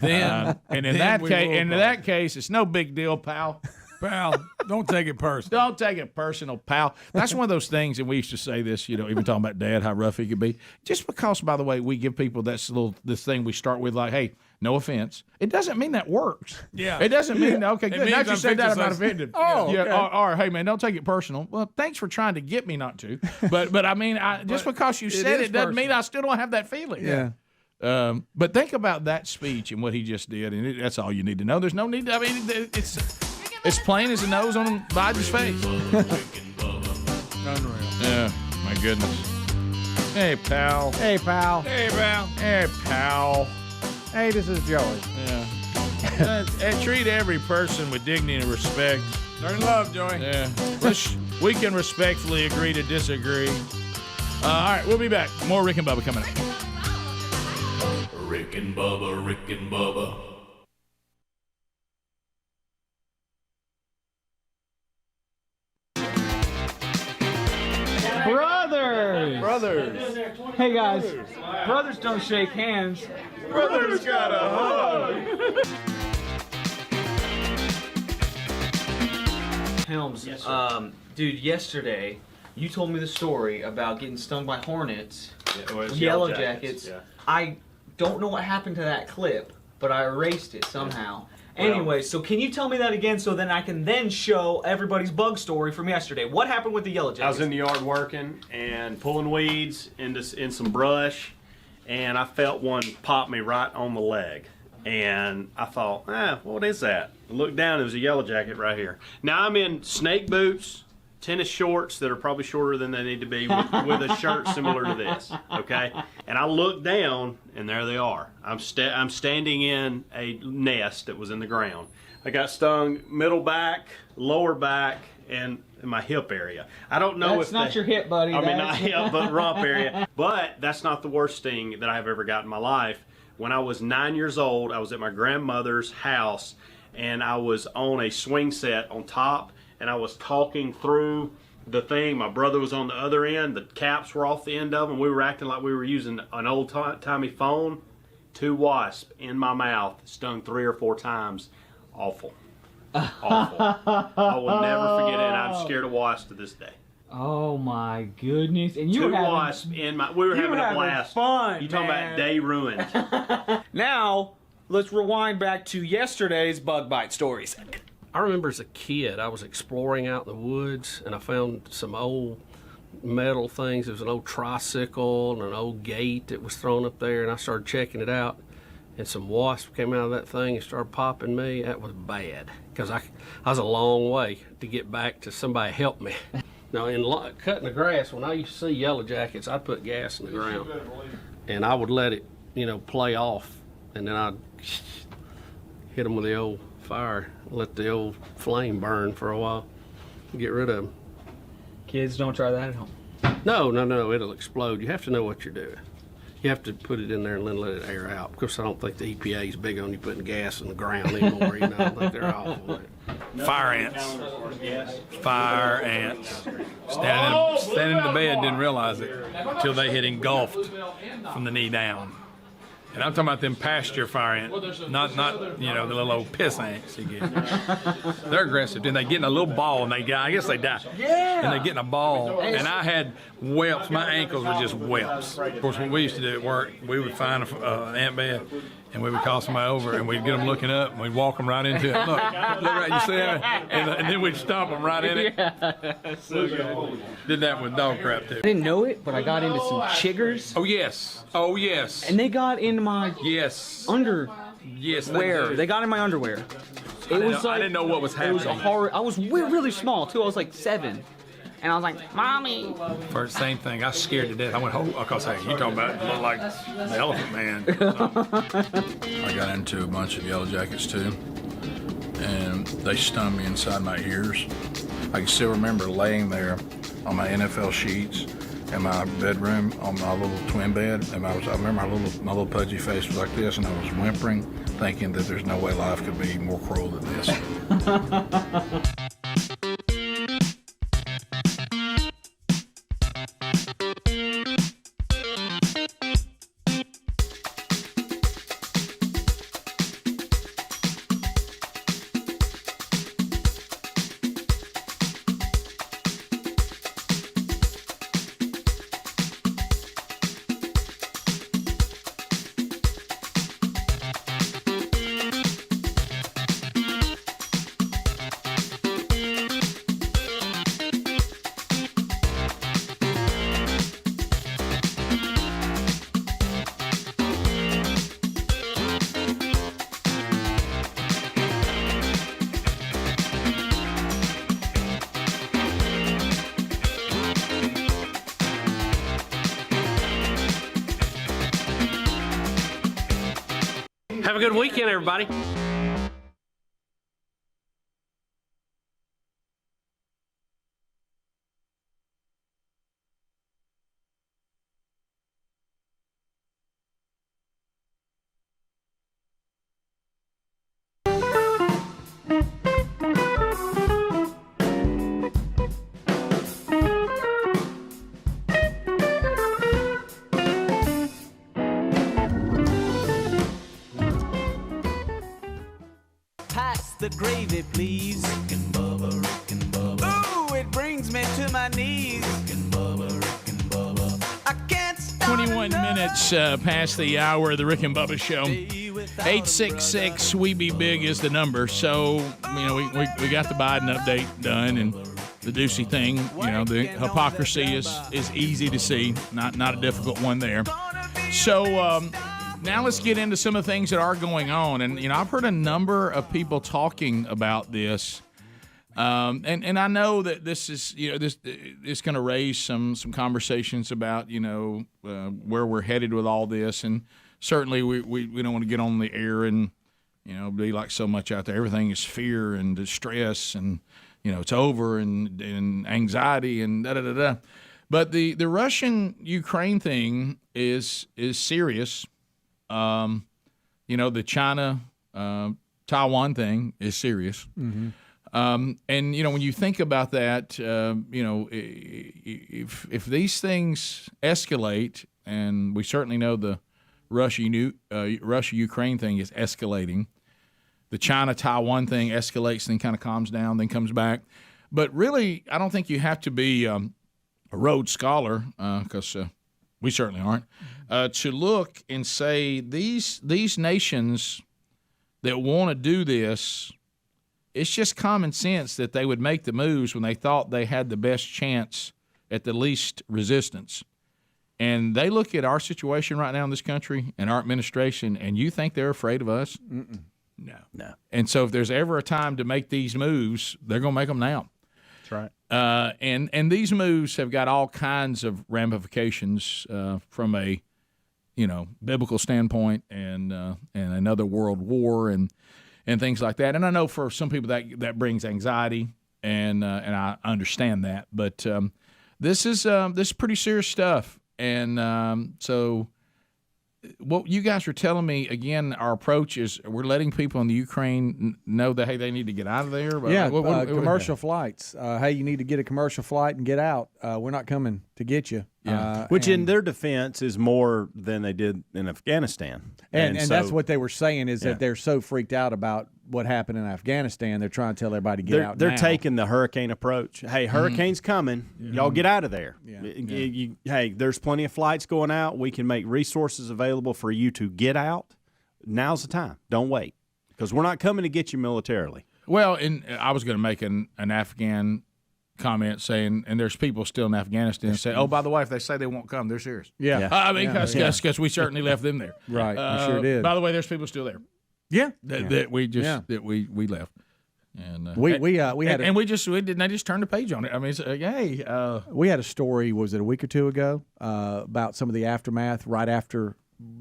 Then, and in that case, it's no big deal, pal. Pal, don't take it personal. Don't take it personal, pal. That's one of those things, and we used to say this, even talking about Dad, how rough he could be. Just because, by the way, we give people this thing we start with, like, hey, no offense. It doesn't mean that works. Yeah. It doesn't mean, okay, good. Now you said that, I'm not offended. Oh, okay. Or, hey, man, don't take it personal. Well, thanks for trying to get me not to. But I mean, just because you said it doesn't mean I still don't have that feeling. Yeah. But think about that speech and what he just did, and that's all you need to know. There's no need to, it's plain as the nose on Biden's face. Unreal. Yeah, my goodness. Hey, pal. Hey, pal. Hey, pal. Hey, pal. Hey, this is Joey. Yeah. And treat every person with dignity and respect. Learn love, Joey. Yeah. We can respectfully agree to disagree. All right, we'll be back. More Rick and Bubba coming up. Rick and Bubba, Rick and Bubba. Brothers. Hey guys, brothers don't shake hands. Brothers got a hug. Helms. Yes, sir. Dude, yesterday you told me the story about getting stung by hornets, Yellow Jackets. Yeah. I don't know what happened to that clip, but I erased it somehow. Anyway, so can you tell me that again so then I can then show everybody's bug story from yesterday? What happened with the Yellow Jackets? I was in the yard working and pulling weeds in some brush, and I felt one pop me right on the leg. And I thought, what is that? I looked down, it was a Yellow Jacket right here. Now I'm in snake boots, tennis shorts that are probably shorter than they need to be with a shirt similar to this, okay? And I looked down, and there they are. I'm standing in a nest that was in the ground. I got stung middle back, lower back, and in my hip area. I don't know That's not your hip, buddy. I mean, That's- not hip, but rump area. But that's not the worst sting that I've ever got in my life. When I was 9 years old, I was at my grandmother's house, and I was on a swing set on top, and I was talking through the thing. My brother was on the other end. The caps were off the end of them. We were acting like we were using an old-timey phone. 2 wasps in my mouth, stung 3 or 4 times. Awful. Awful. I will never forget it, and I'm scared of wasps to this day. Oh my goodness! And you 2 were having, wasps in my. We were you having were a having blast. fun, You talking man. about day ruined? Now let's rewind back to yesterday's bug bite stories. I remember as a kid, I was exploring out in the woods, and I found some old metal things. There was an old tricycle and an old gate that was thrown up there, and I started checking it out, and some wasps came out of that thing and started popping me. That was bad, because I was a long way to get back to somebody help me. Now, in cutting the grass, when I used to see Yellow Jackets, I'd put gas in the ground, and I would let it, play off, and then I'd hit them with the old fire, let the old flame burn for a while, get rid of them. Kids, don't try that at home. No, it'll explode. You have to know what you're doing. You have to put it in there and then let it air out. Of course, I don't think the EPA is big on you putting gas in the ground anymore. I think they're awful. Fire ants. Fire ants. Standing in the bed, didn't realize it until they had engulfed from the knee down. And I'm talking about them pasture fire ants, not the little old piss ants you get. They're aggressive, and they get in a little ball, and I guess they die. Yeah. And they get in a ball, and I had whelps. My ankles were just whelps. Of course, what we used to do at work, we would find an ant bed, and we would call somebody over, and we'd get them looking up, and we'd walk them right into it. Look right, you see that? And then we'd stomp them right in it. Yeah. So good. Did that with dog crap too. I didn't know it, but I got into some chiggers. Oh yes. Oh yes. And they got into my underwear. Yes. They got in my underwear. I didn't know what was happening. It was a horror. I was really small too. I was like 7. And I was like, Mommy. First, same thing. I was scared to death. I went, because hey, you talking about look like the Elephant Man. I got into a bunch of Yellow Jackets too, and they stung me inside my ears. I can still remember laying there on my NFL sheets in my bedroom on my little twin bed, and I remember my little pudgy face was like this, and I was whimpering, thinking that there's no way life could be more cruel than this. Have a good weekend, everybody. Pass the gravy, please. Rick and Bubba, Rick and Bubba. me to my knees. 21 minutes past the hour of the Rick and Bubba Show. 866 We Be Big is the number. So, you know, we got the Biden update done, and the Doocy thing, you know, the hypocrisy is easy to see. Not a difficult one there. So now let's get into some of the things that are going on. And, you know, I've heard a number of people talking about this. And I know that this is, you know, this is going to raise some conversations about, you know, where we're headed with all this. And certainly we don't want to get on the air and, you know, be like so much out there. Everything is fear and distress and, you know, it's over and anxiety and da-da-da-da. But the Russian-Ukraine thing is serious. You know, the China-Taiwan thing is serious. Mm-hmm. And, you know, when you think about that, you know, if these things escalate, and we certainly know the Russia-Ukraine thing is escalating, the China-Taiwan thing escalates, then kind of calms down, then comes back. But really, I don't think you have to be a Rhodes Scholar, because we certainly aren't, to look and say these nations that want to do this, it's just common sense that they would make the moves when they thought they had the best chance at the least resistance. And they look at our situation right now in this country and our administration, and you think they're afraid of us? Mm-mm. No. And so if there's ever a time to make these moves, they're going to make them now. That's right. And these moves have got all kinds of ramifications from a, you know, biblical standpoint and another world war and things like that. And I know for some people that brings anxiety, and I understand that. But this is pretty serious stuff. And so what you guys are telling me, again, our approach is we're letting people in the Ukraine know that, hey, they need to get out of there. Yeah, commercial flights. Hey, you need to get a commercial flight and get out. We're not coming to get you. Yeah. Which in their defense is more than they did in Afghanistan. And so, that's what they were saying is that they're so freaked out about what happened in Afghanistan. They're trying to tell everybody to get out. They're taking the hurricane approach. Hey, hurricane's coming. Y'all get out of there. Hey, there's plenty of flights going out. We can make resources available for you to get out. Now's the time. Don't wait, because we're not coming to get you militarily. Well, and I was going to make an Afghan comment saying, and there's people still in Afghanistan say, oh, by the way, if they say they won't come, they're serious. Yeah. I mean, because we certainly left them there. Right. We sure did. By the way, there's people still there. Yeah. That we just that we left. And we just turned the page on it. I mean, we had a story, was it a week or two ago, about some of the aftermath right after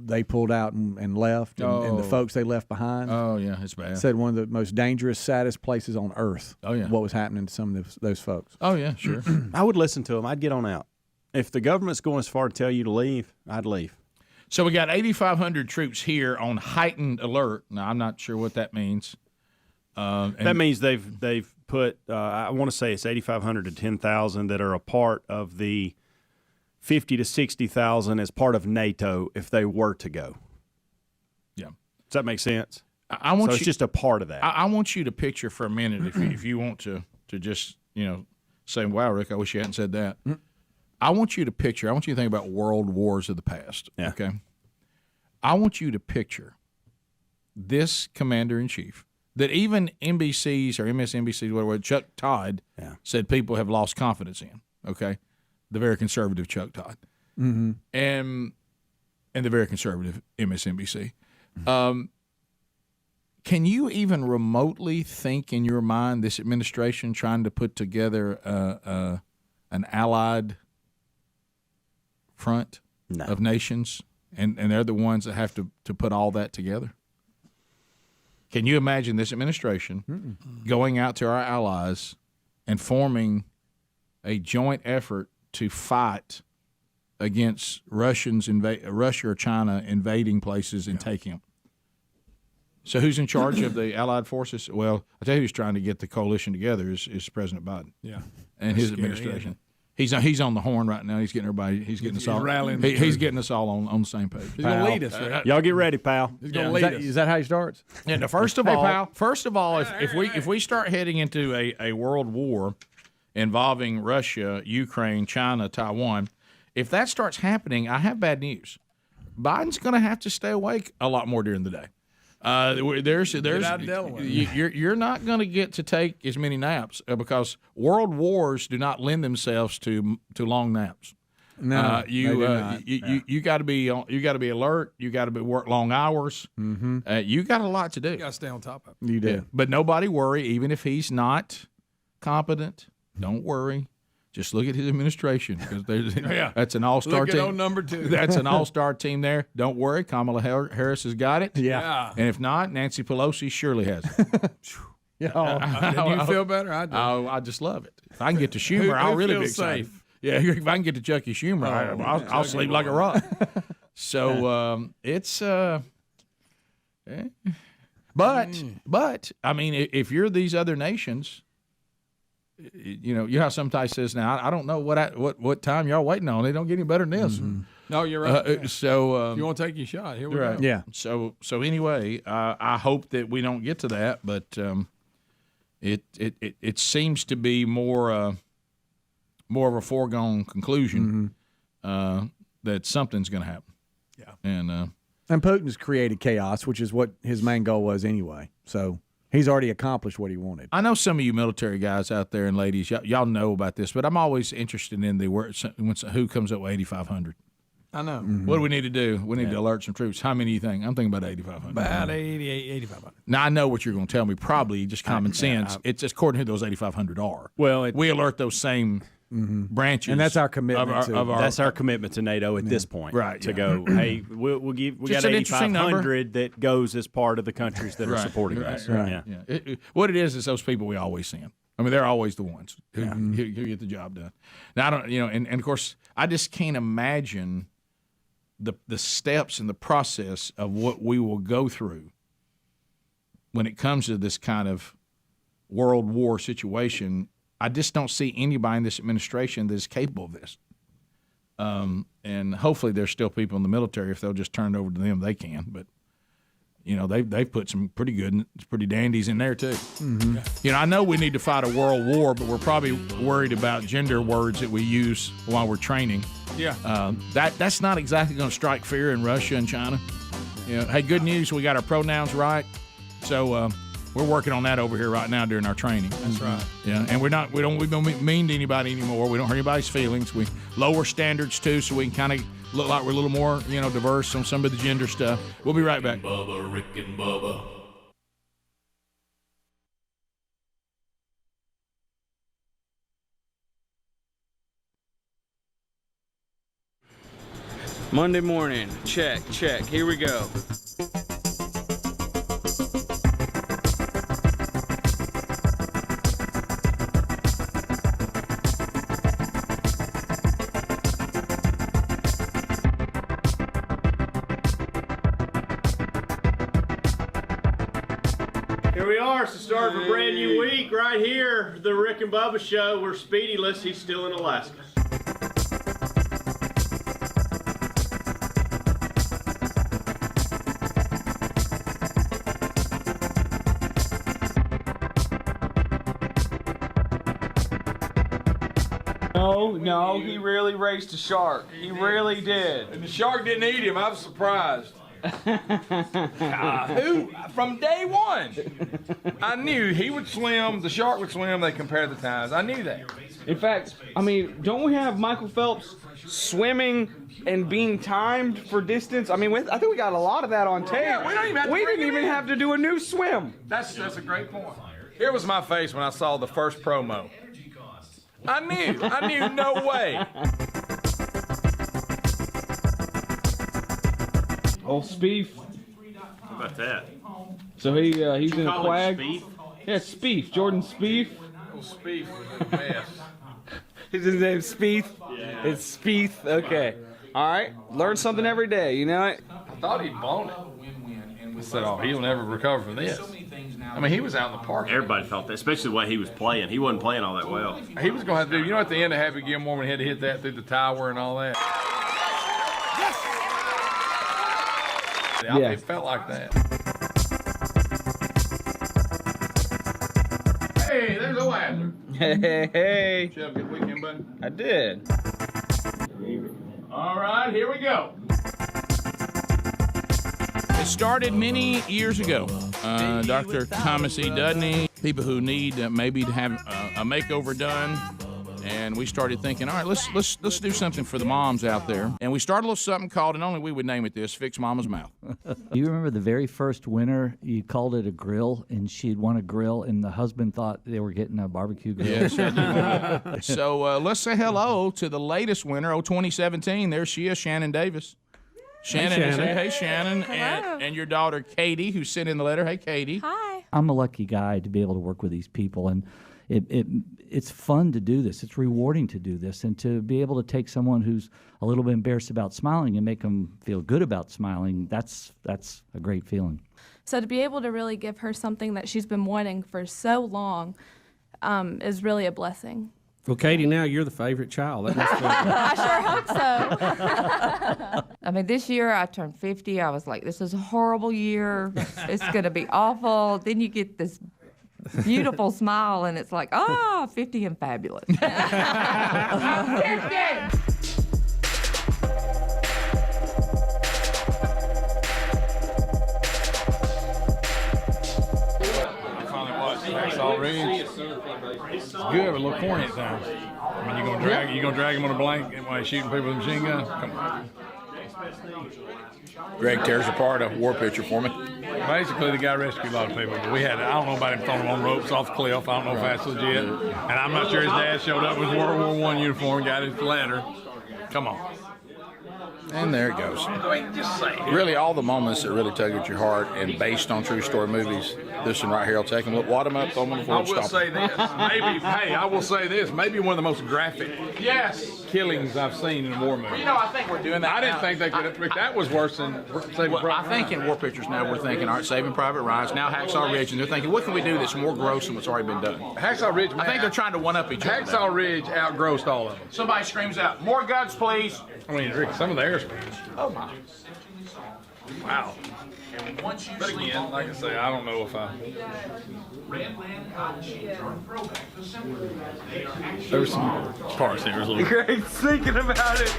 they pulled out and left, and the folks they left behind. Oh yeah, it's bad. Said one of the most dangerous, saddest places on earth. Oh yeah, what was happening to some of those folks. Oh yeah, sure. I would listen to them. I'd get on out. If the government's going as far to tell you to leave, I'd leave. So we got 8,500 troops here on heightened alert. Now I'm not sure what that means. That means they've put I want to say it's 8,500 to 10,000 that are a part of the 50 to 60,000 as part of NATO if they were to go. Yeah. Does that make sense? I want so it's just a part of that. I want you to picture for a minute, if you want to just, you know, say, wow, Rick, I wish you hadn't said that. I want you to think about world wars of the past, okay? I want you to picture this commander-in-chief that even NBC's or MSNBC's, whatever, Chuck Todd said people have lost confidence in, okay? The very conservative Chuck Todd, and the very conservative MSNBC. Can you even remotely think in your mind this administration trying to put together an allied front of nations, and they're the ones that have to put all that together? Can you imagine this administration going out to our allies and forming a joint effort to fight against Russia or China invading places and taking them? So who's in charge of the allied forces? Well, I tell you who's trying to get the coalition together is President Biden. Yeah, and his administration. He's on the horn right now. He's getting everybody. He's getting us all rallying. He's getting us all on the same page. He's going to lead us. Right? Y'all get ready, pal. He's going to lead us. Is that how he starts? Yeah. First of all, if we start heading into a world war, involving Russia, Ukraine, China, Taiwan. If that starts happening, I have bad news. Biden's going to have to stay awake a lot more during the day. You're not going to get to take as many naps because world wars do not lend themselves to long naps. No, you got to be alert. You got to work long hours. Mm-hmm. You got a lot to do. You got to stay on top of it. You do. Yeah. But nobody worry. Even if he's not competent, don't worry. Just look at his administration because that's an all-star Look team. at old number 2. That's an all-star team there. Don't worry. Kamala Harris has got it. Yeah. And if not, Nancy Pelosi surely has it. Do you feel better? I do. I just love it. If I can get to Schumer, I'll really be excited. Safe? Yeah, if I can get to Chucky Schumer, I'll sleep like a rock. So it's but I mean, if you're these other nations, you know how sometimes says now I don't know what time y'all waiting on. They don't get any better than this. Mm-hmm. No, you're right. So if you want to take your shot, here we right. go. Yeah. So anyway, I hope that we don't get to that, but it seems to be more of a foregone conclusion that something's going to happen. Yeah. And Putin's created chaos, which is what his main goal was anyway. So he's already accomplished what he wanted. I know some of you military guys out there and ladies, y'all know about this, but I'm always interested in who comes up with 8,500. I know. Mm-hmm. What do we need to do? We need to alert some troops. How many do you think? I'm thinking about 8,500. About 8,500. Now, I know what you're going to tell me. Probably just common sense. It's just according to who those 8,500 are. Well, we alert those same branches. And that's our commitment that's our commitment to NATO at this point. Right. To go, hey, we got 8,500 that goes as part of the countries that are supporting us. Right. Yeah. What it is those people we always send. I mean, they're always the ones who get the job done. Now, I don't, and of course, I just can't imagine the steps and the process of what we will go through when it comes to this kind of world war situation. I just don't see anybody in this administration that is capable of this. And hopefully there's still people in the military, if they'll just turn it over to them, they can. But, they've put some pretty dandies in there, too. Mm-hmm. I know we need to fight a world war, but we're probably worried about gender words that we use while we're training. Yeah. That's not exactly going to strike fear in Russia and China. Hey, good news, we got our pronouns right. So we're working on that over here right now during our training. That's right. Yeah, and we don't mean to anybody anymore. We don't hurt anybody's feelings. We lower standards too, so we can kind of look like we're a little more, diverse on some of the gender stuff. We'll be right back. Bubba, Rick and Bubba. Monday morning, check. Here we go. Here we are. It's the start of a brand new week right here. The Rick and Bubba Show. We're Speedyless. He's still in Alaska. No, he really raced a shark. He really did. And the shark didn't eat him. I was surprised. From day one, I knew he would swim, the shark would swim, they compared the times. I knew that. In fact, don't we have Michael Phelps swimming and being timed for distance? I think we got a lot of that on tape. Yeah, we didn't even have to do a new swim. That's a great point. Here was my face when I saw the first promo. I knew no way. Old Spieth. How about that? So he's in a quag. Spieth? Yeah, Spieth. Jordan Spieth. Old Spieth was a mess. Is his name Spieth? Yeah. It's Spieth. Okay. All right. Learn something every day. You know it. I thought he'd blown it. I said, he'll never recover from this. He was out in the park. Everybody felt that, especially the way he was playing. He wasn't playing all that well. He was going to have to do, at the end of Happy Gilmore when he had to hit that through the tower and all that. Yes. It felt like that. Hey, there's a way. Ladder. Hey. Did you have a good weekend, buddy? I did. All right, here we go. It started many years ago. Dr. Thomas E. Dudney, people who need maybe to have a makeover done. And we started thinking, all right, let's do something for the moms out there. And we started a little something called, and only we would name it this, Fix Mama's Mouth. Do you remember the very first winter you called it a grill, and she'd want a grill, and the husband thought they were getting a barbecue grill? Yes, I do. So let's say hello to the latest winner, 2017. There she is, Shannon Davis. Shannon. Hey, Shannon. And your daughter, Katie, who sent in the letter. Hey, Katie. Hi. I'm a lucky guy to be able to work with these people, and it's fun to do this. It's rewarding to do this, and to be able to take someone who's a little bit embarrassed about smiling and make them feel good about smiling, that's a great feeling. So to be able to really give her something that she's been wanting for so long is really a blessing. Well, Katie, now you're the favorite child. That must I sure hope so. I mean, this year I turned 50. I was like, this is a horrible year. It's going to be awful. Then you get this beautiful smile, and it's like, 50 and fabulous. I'm 50! Hacksaw Ridge. It's good, but a little corny at times. I mean, you gonna drag him on a blanket while he's shooting people with a machine gun? Come on. Greg tears apart a war picture for me. Basically, the guy rescued a lot of people. But I don't know about him throwing them on ropes off the cliff. I don't know if that's legit. And I'm not sure his dad showed up with World War I uniform, got his ladder. Come on. And there it goes. I mean, just say it. Really, all the moments that really tug at your heart and based on true story movies, this one right here will take them, wad them up, throw them on the floor, I and will stop say them. this. I will say this. Maybe one of the most graphic killings I've seen in a war movie. Well, you know, I think we're doing that I didn't now. think they could have picked that was worse than Saving Private I think Ryan. in War Pictures now we're thinking, all right, Saving Private Ryan, now Hacksaw Ridge, and they're thinking, what can we do that's more gross than what's already been done? Hacksaw Ridge. I think they're trying to one-up each other. Hacksaw Ridge outgrossed all of them. Somebody screams out, more guns, please. I mean, Rick, some of the airspeed. Oh, my. Wow. But again, like I say, I don't know if I. There was some parts there was a little. Greg's thinking about it.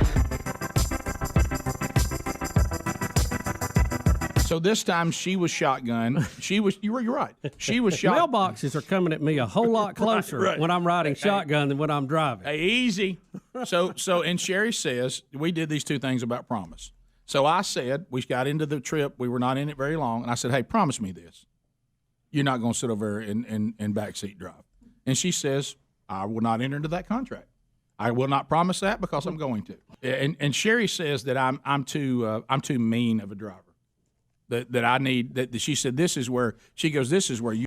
So this time she was shotgun. You're right. She was shot. Mailboxes are coming at me a whole lot closer Right. when I'm riding shotgun than when I'm driving. Hey, easy. And Sherry says, we did these two things about promise. So I said, we got into the trip. We were not in it very long. And I said, hey, promise me this. You're not going to sit over there in backseat drive. And she says, I will not enter into that contract. I will not promise that because I'm going to. And Sherry says that I'm too mean of a driver. That I need, that she said, this is where you.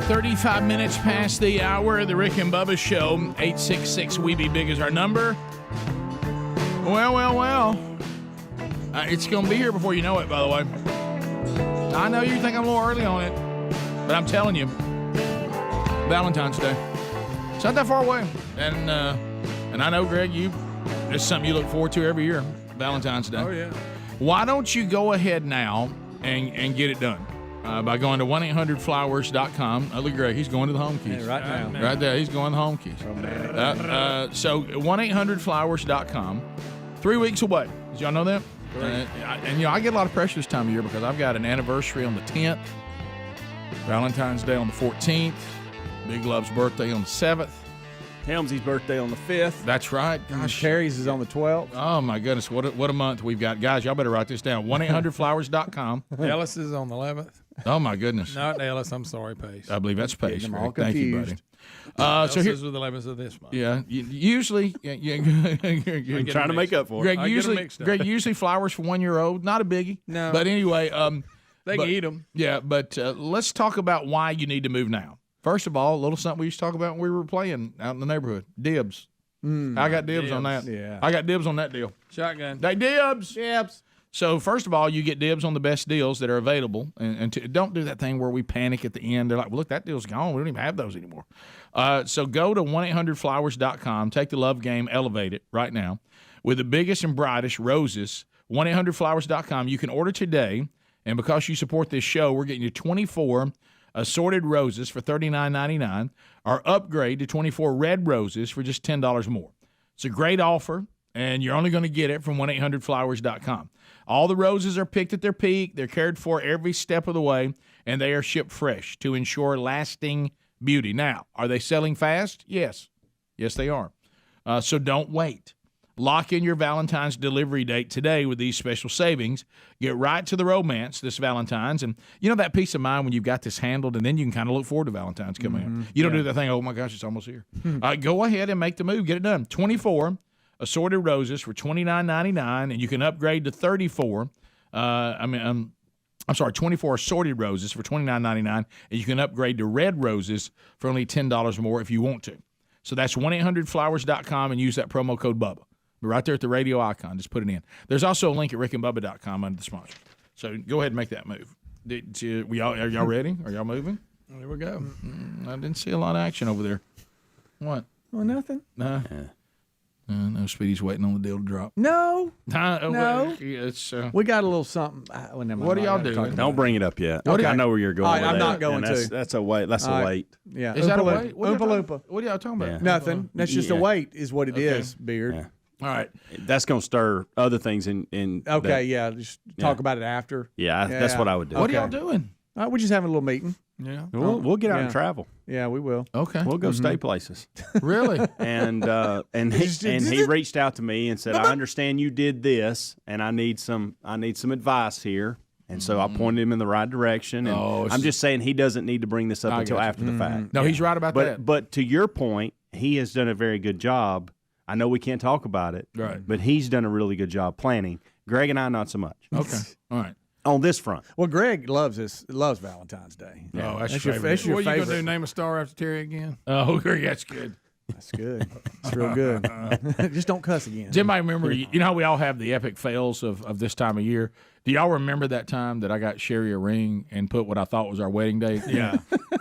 "35 minutes past the hour of the Rick and Bubba Show. 866-WE-BE-BIG is our number. Well. It's going to be here before you know it, by the way. I know you think I'm a little early on it, but I'm telling you, Valentine's Day. It's not that far away. And I know, Greg, it's something you look forward to every year, Valentine's Day. Oh, yeah. Why don't you go ahead now and get it done? By going to 1-800-Flowers.com. Look at Greg, he's going to the home keys. Yeah, right now. Right there, he's going to the home keys. So 1-800-Flowers.com. 3 weeks away. Did y'all know that? And I get a lot of pressure this time of year because I've got an anniversary on the 10th, Valentine's Day on the 14th, Big Love's birthday on the 7th. Helmsy's birthday on the 5th. That's right. Gosh. Terry's is on the 12th. Oh, my goodness. What a month we've got. Guys, y'all better write this down. 1-800-Flowers.com. Ellis is on the 11th. Oh, my goodness. Not Ellis. I'm sorry, Pace. I believe that's Pace. I'm all Thank you, buddy. Ellis So here, is with the 11th of this month. yeah, usually, I'm trying to make up for it. Greg, I get 'em usually, mixed up. Greg, usually flowers for 1 year old. Not a biggie. No. But anyway, They can eat them. Yeah, but let's talk about why you need to move now. First of all, a little something we used to talk about when we were playing out in the neighborhood. Dibs. I got dibs on that. Yeah. I got dibs on that deal. Shotgun. They dibs. Dibs. So first of all, you get dibs on the best deals that are available, and don't do that thing where we panic at the end. They're like, well, look, that deal's gone. We don't even have those anymore. So go to 1-800-Flowers.com. Take the love game, elevate it right now with the biggest and brightest roses 1-800-Flowers.com. You can order today, and because you support this show, we're getting you 24 assorted roses for $39.99, or upgrade to 24 red roses for just $10 more. It's a great offer, and you're only going to get it from 1-800-Flowers.com. All the roses are picked at their peak. They're cared for every step of the way, and they are shipped fresh to ensure lasting beauty. Now, are they selling fast? Yes. Yes, they are. So don't wait. Lock in your Valentine's delivery date today with these special savings. Get right to the romance this Valentine's. And you know that peace of mind when you've got this handled, and then you can kind of look forward to Valentine's coming up. You don't do that thing, oh, my gosh, it's almost here. Go ahead and make the move. Get it done. 24 assorted roses for $29.99, and you can upgrade to 34. 24 assorted roses for $29.99, and you can upgrade to red roses for only $10 more if you want to. So that's 1-800-Flowers.com and use that promo code BUBBA. Right there at the radio icon. Just put it in. There's also a link at rickandbubba.com under the sponsor. So go ahead and make that move. Are y'all ready? Are y'all moving? There we go. I didn't see a lot of action over there. What? Well, nothing. No, Speedy's waiting on the deal to drop. No. No. It's, we got a little something. What are y'all doing? Don't bring it up yet. Okay. I know where you're going. All right, with I'm that, not going and to. That's a wait. That's a wait. Yeah. Is that a wait? Oompa Loompa. What are y'all talking about? Yeah. Nothing. That's just a wait is what it is, Beard. Yeah. All right. That's going to stir other things in. Okay, just talk about it after. Yeah, that's what I would do. What are y'all doing? We're just having a little meeting. Yeah. We'll get out and travel. Yeah, we will. Okay. We'll go stay places. Really? And he reached out to me and said, I understand you did this, and I need some advice here. And so I pointed him in the right direction. And I'm just saying he doesn't need to bring this up until after the fact. No, he's right about that. But to your point, he has done a very good job. I know we can't talk about it, right? But he's done a really good job planning. Greg and I, not so much. Okay. All right. On this front. Well, Greg loves Valentine's Day. Yeah. Oh, that's your favorite. That's your What are you favorite. going to do, name a star after Terry again? Oh, that's good. That's good. It's real good. Just don't cuss again. Does anybody remember, you know how we all have the epic fails of this time of year? Do y'all remember that time that I got Sherry a ring and put what I thought was our wedding date? Yeah.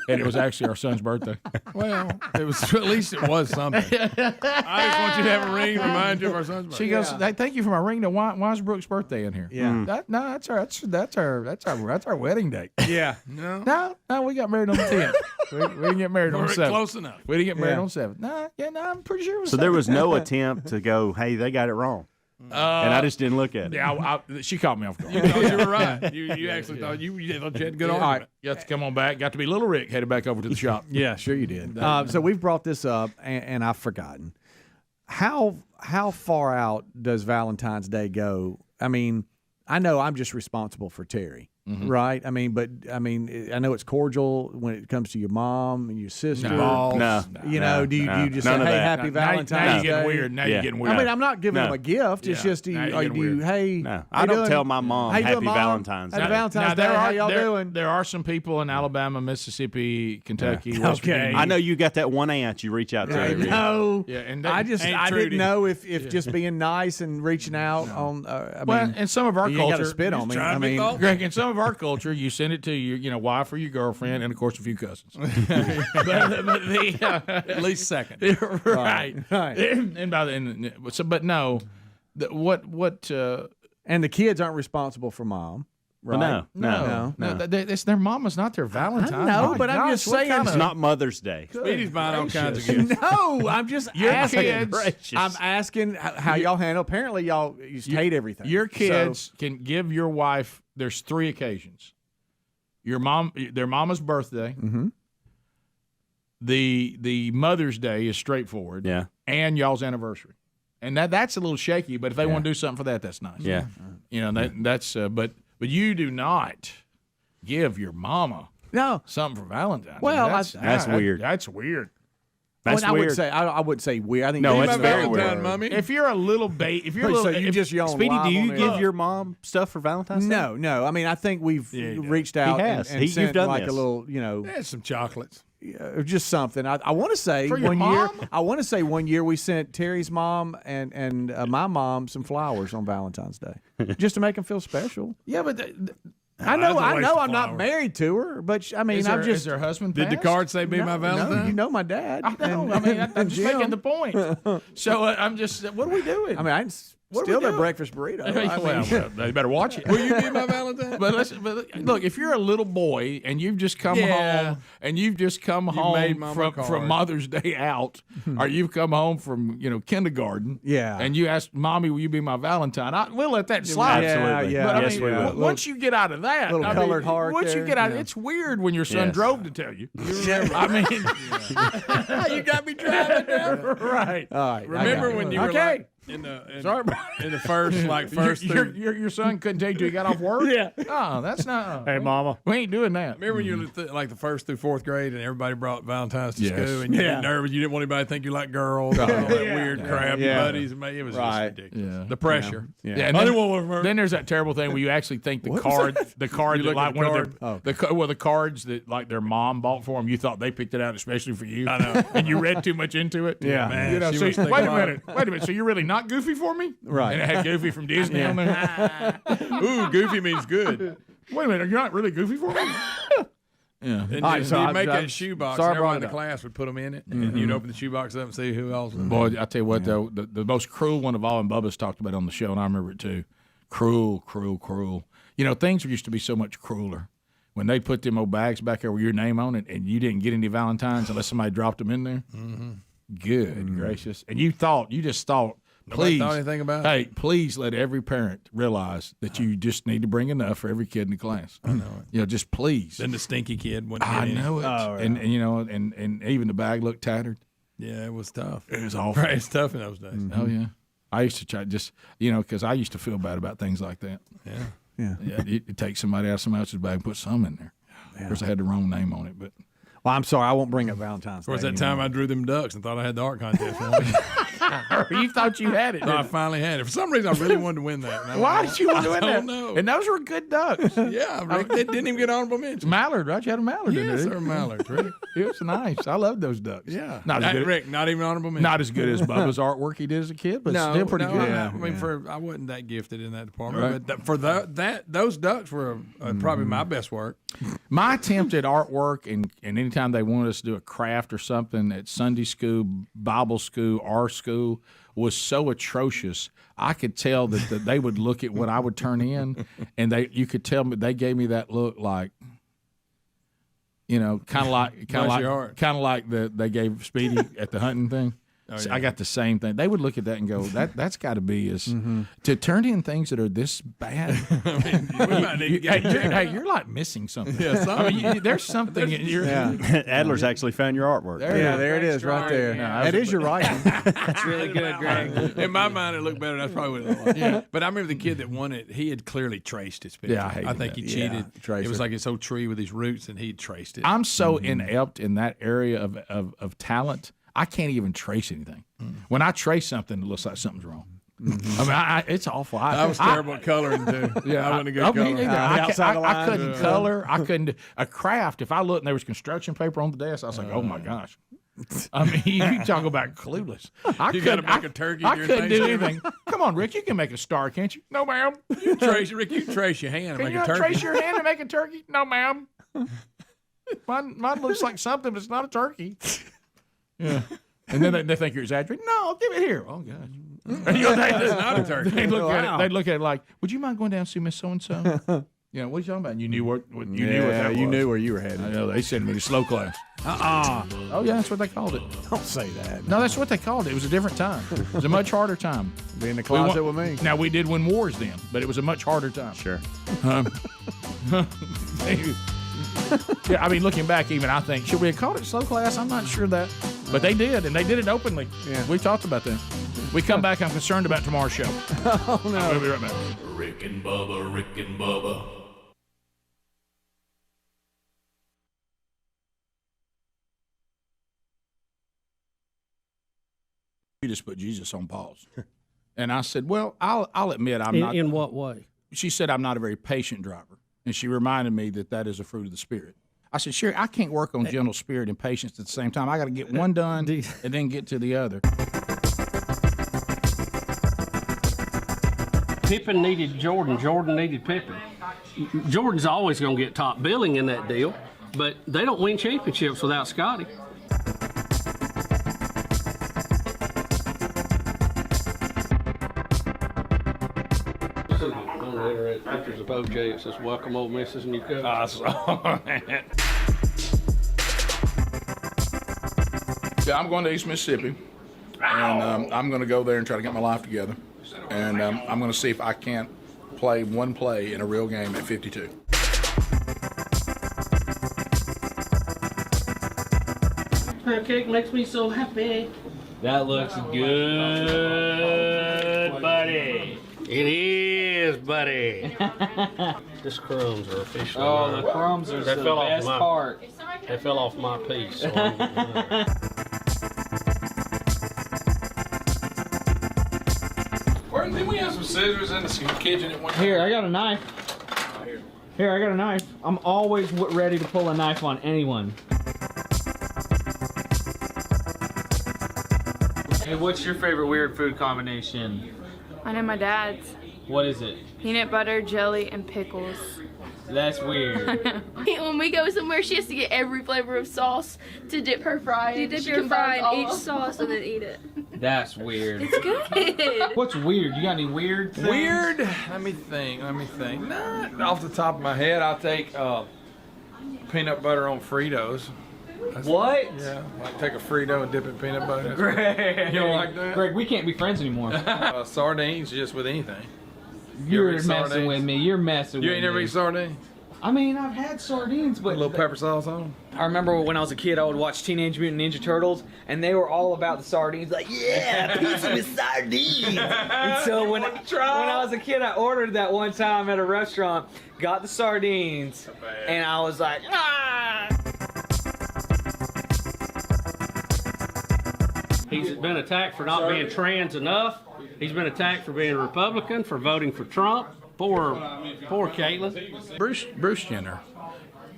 And it was actually our son's birthday. Well, it was at least it was something. I just want you to have a ring to remind you of our son's birthday. She goes, hey, thank you for my ring. Why is Brooke's birthday in here? Yeah. That's our wedding date. Yeah. No. No, we got married on the 10th. We didn't get married on the 7th. Close enough. We didn't get married on the 7th. No, I'm pretty sure it was So there was no attempt to go, hey, they got it wrong. And I just didn't look at it. Yeah, she caught me off guard. You thought you were right. You actually thought you had a good argument. All right, you have to come on back. Got to be Little Rick headed back over to the shop. Yeah, sure you did. So we've brought this up, and I've forgotten. How far out does Valentine's Day go? I mean, I know I'm just responsible for Terry. Right, I mean, I know it's cordial when it comes to your mom and your sister. No. You know, do you just say, None of "Hey, that. Happy Valentine's Day"? Now you're getting weird. Now you're getting weird. I mean, I'm not giving them a gift. It's Yeah. just, Now you're do getting you, weird. hey, No, how I you don't doing? tell my mom How you Happy doing, Mom? Valentine's Day. Happy Valentine's Day. How y'all doing? There are some people in Alabama, Mississippi, Kentucky. West Okay. Virginia. I know you got that one aunt you reach out to. I know. Yeah, and I Aunt didn't Trudy. know if just being nice and reaching out on. I Well, mean, in some of our you ain't culture, gotta spit on me. trying I to be mean, thoughtful. Greg, in some of our culture, you send it to your wife or your girlfriend, and of course a few cousins. At least second. right. Right. And by the but no, what and the kids aren't responsible for mom. Right? No. It's their mama's not their Valentine. I know, My but I'm gosh, just what saying kind It's of- not Mother's Day. Speedy's buying all kinds of gracious. gifts. No, I'm just Your asking. kids- I'm asking how y'all handle. Apparently, y'all you just hate everything. Your So- kids can give your wife. There's 3 occasions. Their mama's birthday. Mhm. The Mother's Day is straightforward. Yeah. And y'all's anniversary, and that's a little shaky. But if they want to do something for that, that's nice. Yeah. You know that's but you do not give your mama No. something for Valentine's. Well, That's weird. That's weird. That's I weird. would say I would say weird. I think No, that's it's very Valentine, weird. Mommy. If you're a little if you're a So little, you just yelling Speedy, live do you on there. give your mom stuff for Valentine's Day? No. I mean, I think we've reached out has. and You've sent done like this. a little, There's some chocolates. just something. I want to say For your one year. mom? I want to say one year we sent Terry's mom and my mom some flowers on Valentine's Day, just to make them feel special. yeah, but I know. that's a waste of I'm not flowers. married to her, but I mean, is I'm her, just. is her husband Did the passed? card say be my No, Valentine? you know my dad. I know. and- I mean, I'm and just making Jim. the point. So I'm just. What are we doing? I mean, Still their breakfast burrito. I mean, well, they better watch it. Will you be my Valentine? But look, if you're a little boy and you've just come home and you've just come home from Mother's Day out, or you've come home from kindergarten, and you ask Mommy, will you be my Valentine? We'll let that slide. Absolutely. Yeah. But Yes, we will. once you get out of that, Little colored heart once you there, get out, yeah. it's weird when your son drove to tell you. I mean, you got me driving now. Right. All right. Remember when you were like, in the first your son couldn't tell you till he got off work? Yeah. Oh, that's not. Hey, Mama. We ain't doing that. Remember when you were like the 1st through 4th grade and everybody brought Valentine's to Yes. school and you were nervous. You didn't want anybody to think you like girls. All that weird crap. Your buddies. It was just ridiculous. Yeah. The pressure. Yeah. I And didn't want then there's that terrible thing where you actually think the card You that look like at the one card? of their the cards that like their mom bought for them, you thought they picked it out especially for you. I know. And you read too much into it. Yeah. Man, she so must wait think a minute. So you're really not Goofy for me? Right. And it had Goofy from Disney on there. Ooh, Goofy means good. Wait a minute, you're not really Goofy for me? Yeah. And All right, just, so you'd I'm- make I'm that shoebox, sorry I and everyone in brought the it up. class would put them in it, and you'd open the shoebox up and see who else was in Boy, it. I tell you what, though, the most cruel one of all, and Bubba's talked about it on the show, and I remember it too. Cruel, cruel, cruel. Things used to be so much crueler. When they put them old bags back there with your name on it, and you didn't get any Valentines unless somebody dropped them in there. Mm-hmm. Good gracious. And you just thought, Nobody please, thought anything about it. hey, please let every parent realize that you just need to bring enough for every kid in the class. I know it. Just please. Then the stinky kid wouldn't I get any. know it. Oh, and and even the bag looked tattered. Yeah, it was tough. It was awful. Right, it's tough in those days. Oh yeah, I used to try because I used to feel bad about things like that. Yeah. You take somebody out of somebody else's bag and put some in there. Of course, I had the wrong name on it, but Well, I'm sorry. I won't bring up Valentine's Day. Of course, that time I drew them ducks and thought I had the art contest. You thought you had it. No, I finally had it. For some reason, I really wanted to win that. And Why did you want to win I that? don't know. And those were good ducks. Yeah, Rick, they didn't even get honorable mention. Mallard, right? You had a mallard in there. Yes, they're mallards, Rick. It was nice. I loved those ducks. Yeah. Not as good. Rick, not even honorable mention. Not as good as Bubba's artwork he did as a kid, but still pretty good. I mean, I wasn't that gifted in that department, but those ducks were probably my best work. My attempt at artwork, and anytime they wanted us to do a craft or something at Sunday school, Bible school, our school, was so atrocious. I could tell that they would look at what I would turn in, and you could tell me they gave me that look like, kind of like they gave Speedy at the hunting thing. Oh, So yeah. I got the same thing. They would look at that and go, "That's got to be to turn in things that are this bad." You're like missing something. Yeah, there's something. Adler's actually found your artwork. There it is, right there. That is your writing. That's really good, Greg. In my mind, it looked better. That's probably what it looked like. Yeah. But I remember the kid that won it. He had clearly traced his picture. Yeah, I hated think he that. cheated. Yeah, It was like his old tree with his roots, and he traced it. I'm so inept in that area of talent. I can't even trace anything. When I trace something, it looks like something's wrong. I mean, it's awful. I was terrible at coloring too. Yeah, I wasn't a good color. Me neither. I couldn't color. I couldn't a craft. If I looked and there was construction paper on the desk, I was like, oh my gosh. I mean, you talk about clueless. You got to make a turkey. I during couldn't do Thanksgiving. anything. Come on, Rick, you can make a star, can't you? No, ma'am. Rick, you trace your hand and Can make you a not turkey. trace your hand and make a turkey? No, ma'am. Mine looks like something, but it's not a turkey. Yeah. And then they think you're exaggerating. No, give it here. Oh, gosh. It's not a turkey. They'd look at it like, would you mind going down and see Miss So-and-so? What are you talking about? And you knew what that was. You knew where you were headed. I know. They sent me to slow class. Oh, yeah, that's what they called it. Don't say that. No, that's what they called it. It was a different time. It was a much harder time. Be in the closet with me. Now, we did win wars then, but it was a much harder time. Sure. Yeah, I mean, looking back, even I think, should we have called it slow class? I'm not sure that. But they did, and they did it openly. Yeah. We talked about that. We come back, I'm concerned about tomorrow's show. Oh, no. We'll be right back. Rick and Bubba, Rick and Bubba. You just put Jesus on pause. And I said, well, I'll admit I'm not. In what way? She said I'm not a very patient driver. And she reminded me that is a fruit of the Spirit. I said, Sherry, I can't work on gentle spirit and patience at the same time. I got to get one done and then get to the other. Pippen needed Jordan. Jordan needed Pippen. Jordan's always going to get top billing in that deal, but they don't win championships without Scotty. On the internet, pictures of OJ. It says, "Welcome, Ole Miss's new coach." I saw that. Yeah, I'm going to East Mississippi, and I'm going to go there and try to get my life together. And I'm going to see if I can't play one play in a real game at 52. That cake makes me so happy. That looks good, buddy. It is, buddy. This crumbs are officially Oh, mine. the crumbs are They the fell off best my- part. They fell off my piece. So I'm getting mine. Didn't we have some scissors in the kitchen at one time? Here, I got a knife. Here, I got a knife. I'm always ready to pull a knife on anyone. Hey, what's your favorite weird food combination? I know my dad's. What is it? Peanut butter, jelly, and pickles. That's weird. When we go somewhere, she has to get every flavor of sauce to dip her fry. You dip your fry in each sauce and then eat it. That's weird. It's good. What's weird? You got any weird things? Weird? Let me think. Not off the top of my head. I'll take peanut butter on Fritos. What? Yeah, like take a Frito and dip it in peanut butter. Greg. You don't like that? Greg, we can't be friends anymore. Sardines, just with anything. You're ever eat messing sardines? with me. You're messing with me. You ain't never eat sardines? I mean, I've had sardines, but A little pepper sauce on them? I remember when I was a kid, I would watch Teenage Mutant Ninja Turtles, and they were all about the sardines. Like, yeah, pizza with sardines. And so when I was a kid, I ordered that one time at a restaurant, got the sardines, and I was like, ah. He's been attacked for not being trans enough. He's been attacked for being a Republican, for voting for Trump. Poor Caitlyn. Bruce Jenner.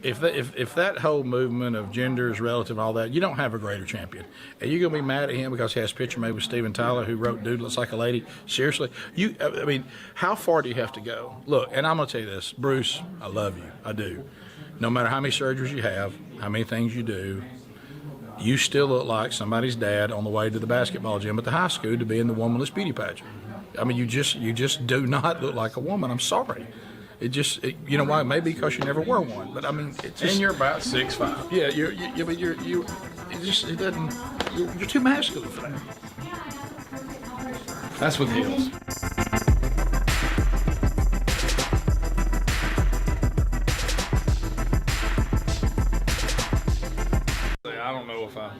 If that whole movement of gender is relative and all that, you don't have a greater champion. And you're going to be mad at him because he has a picture made with Steven Tyler, who wrote Dude Looks Like a Lady. Seriously? I mean, how far do you have to go? Look, and I'm going to tell you this. Bruce, I love you. I do. No matter how many surgeries you have, how many things you do, you still look like somebody's dad on the way to the basketball gym at the high school to be in the womanless beauty pageant. I mean, you just do not look like a woman. I'm sorry. You know why? Maybe because you never were one. But I mean, it's just, And you're about 6'5". Yeah, it doesn't. You're too masculine for that. That's with heels. I don't know if I.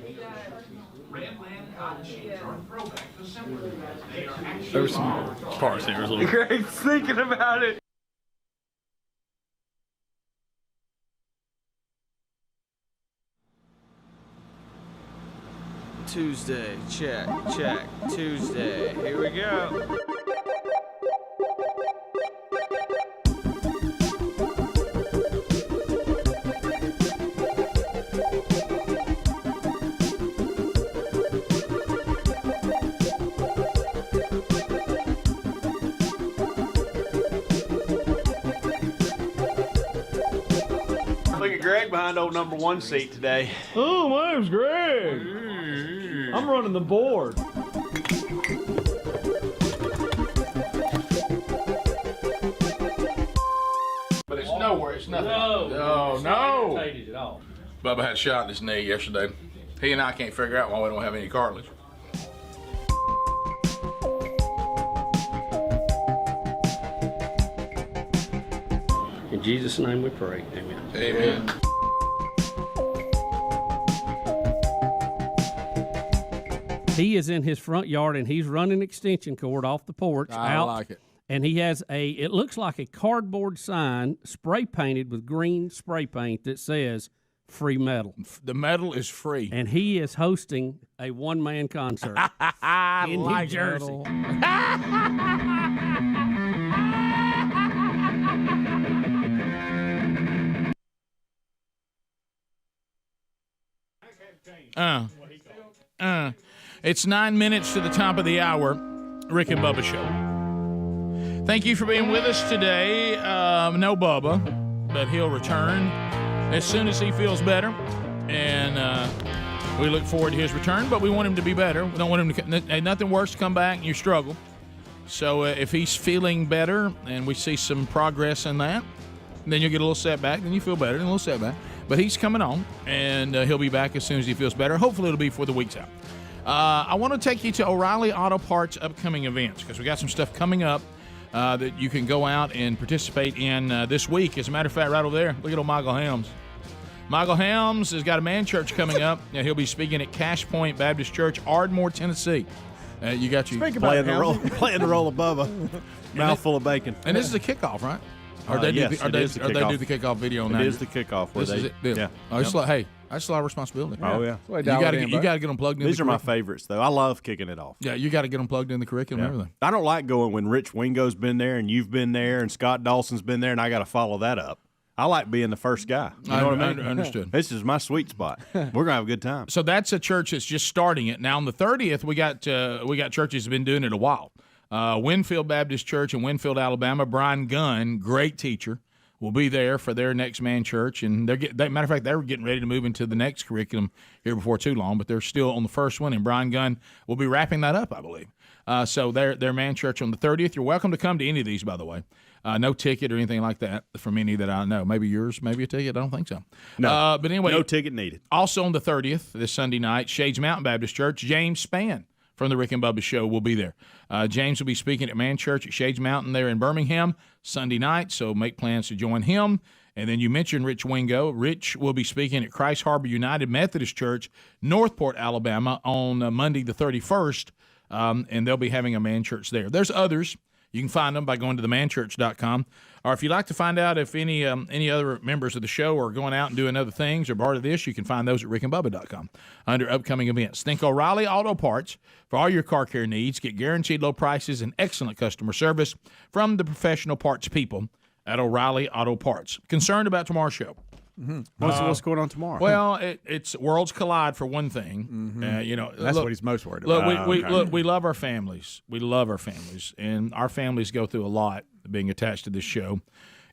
There was some parts here. Was a little. Greg's thinking about it. Tuesday, check. Tuesday, here we go. Look at Greg behind old number one seat today. Oh, my name's Greg. I'm running the board. But it's nowhere. It's nothing. No. At all. Bubba had a shot in his knee yesterday. He and I can't figure out why we don't have any cartilage. In Jesus' name we pray. Amen. Amen. He is in his front yard and he's running extension cord off the porch I out. like it. And he has it looks like a cardboard sign spray painted with green spray paint that says free metal. The metal is free. And he is hosting a one-man concert in New Jersey. It's 9 minutes to the top of the hour. Rick and Bubba Show. Thank you for being with us today. No Bubba, but he'll return as soon as he feels better. And we look forward to his return, but we want him to be better. We don't want him to. Ain't nothing worse to come back and you struggle. So if he's feeling better and we see some progress in that, then you'll get a little setback. Then you feel better, and a little setback. But he's coming on, and he'll be back as soon as he feels better. Hopefully it'll be before the week's out. I want to take you to O'Reilly Auto Parts upcoming events because we got some stuff coming up that you can go out and participate in this week. As a matter of fact, right over there, look at old Michael Helms. Michael Helms has got a man church coming up, and he'll be speaking at Cash Point Baptist Church, Ardmore, Tennessee. You got you playing the role of Bubba, mouthful of bacon. And this is a kickoff, right? Or they do the kickoff video on that? It is the kickoff. This is it. Yeah. It's like, hey, that's a lot of responsibility. Oh yeah. You got to get them plugged in. These are my favorites, though. I love kicking it off. Yeah, you got to get them plugged in the curriculum and everything. I don't like going when Rich Wingo's been there and you've been there and Scott Dawson's been there and I got to follow that up. I like being the first guy. You know what I mean? Understood. This is my sweet spot. We're gonna have a good time. So that's a church that's just starting it now. On the 30th, we got churches that have been doing it a while. Winfield Baptist Church in Winfield, Alabama. Brian Gunn, great teacher, will be there for their next man church, and matter of fact, they're getting ready to move into the next curriculum here before too long. But they're still on the first one, and Brian Gunn will be wrapping that up, I believe. So their man church on the 30th. You're welcome to come to any of these, by the way. No ticket or anything like that from any that I know. Maybe yours, maybe a ticket. I don't think so. No. But anyway, no ticket needed. Also on the 30th, this Sunday night, Shades Mountain Baptist Church, James Spann from the Rick and Bubba Show will be there. James will be speaking at Man Church at Shades Mountain there in Birmingham Sunday night, so make plans to join him. And then you mentioned Rich Wingo. Rich will be speaking at Christ Harbor United Methodist Church, Northport, Alabama, on Monday the 31st, and they'll be having a man church there. There's others. You can find them by going to themanchurch.com. Or if you'd like to find out if any other members of the show are going out and doing other things or part of this, you can find those at rickandbubba.com under upcoming events. Think O'Reilly Auto Parts for all your car care needs. Get guaranteed low prices and excellent customer service from the professional parts people at O'Reilly Auto Parts. Concerned about tomorrow's show? Mm-hmm. What's going on tomorrow? Well, it's worlds collide for one thing. Mm-hmm. That's what he's most worried about. Look, we love our families. We love our families, and our families go through a lot being attached to this show,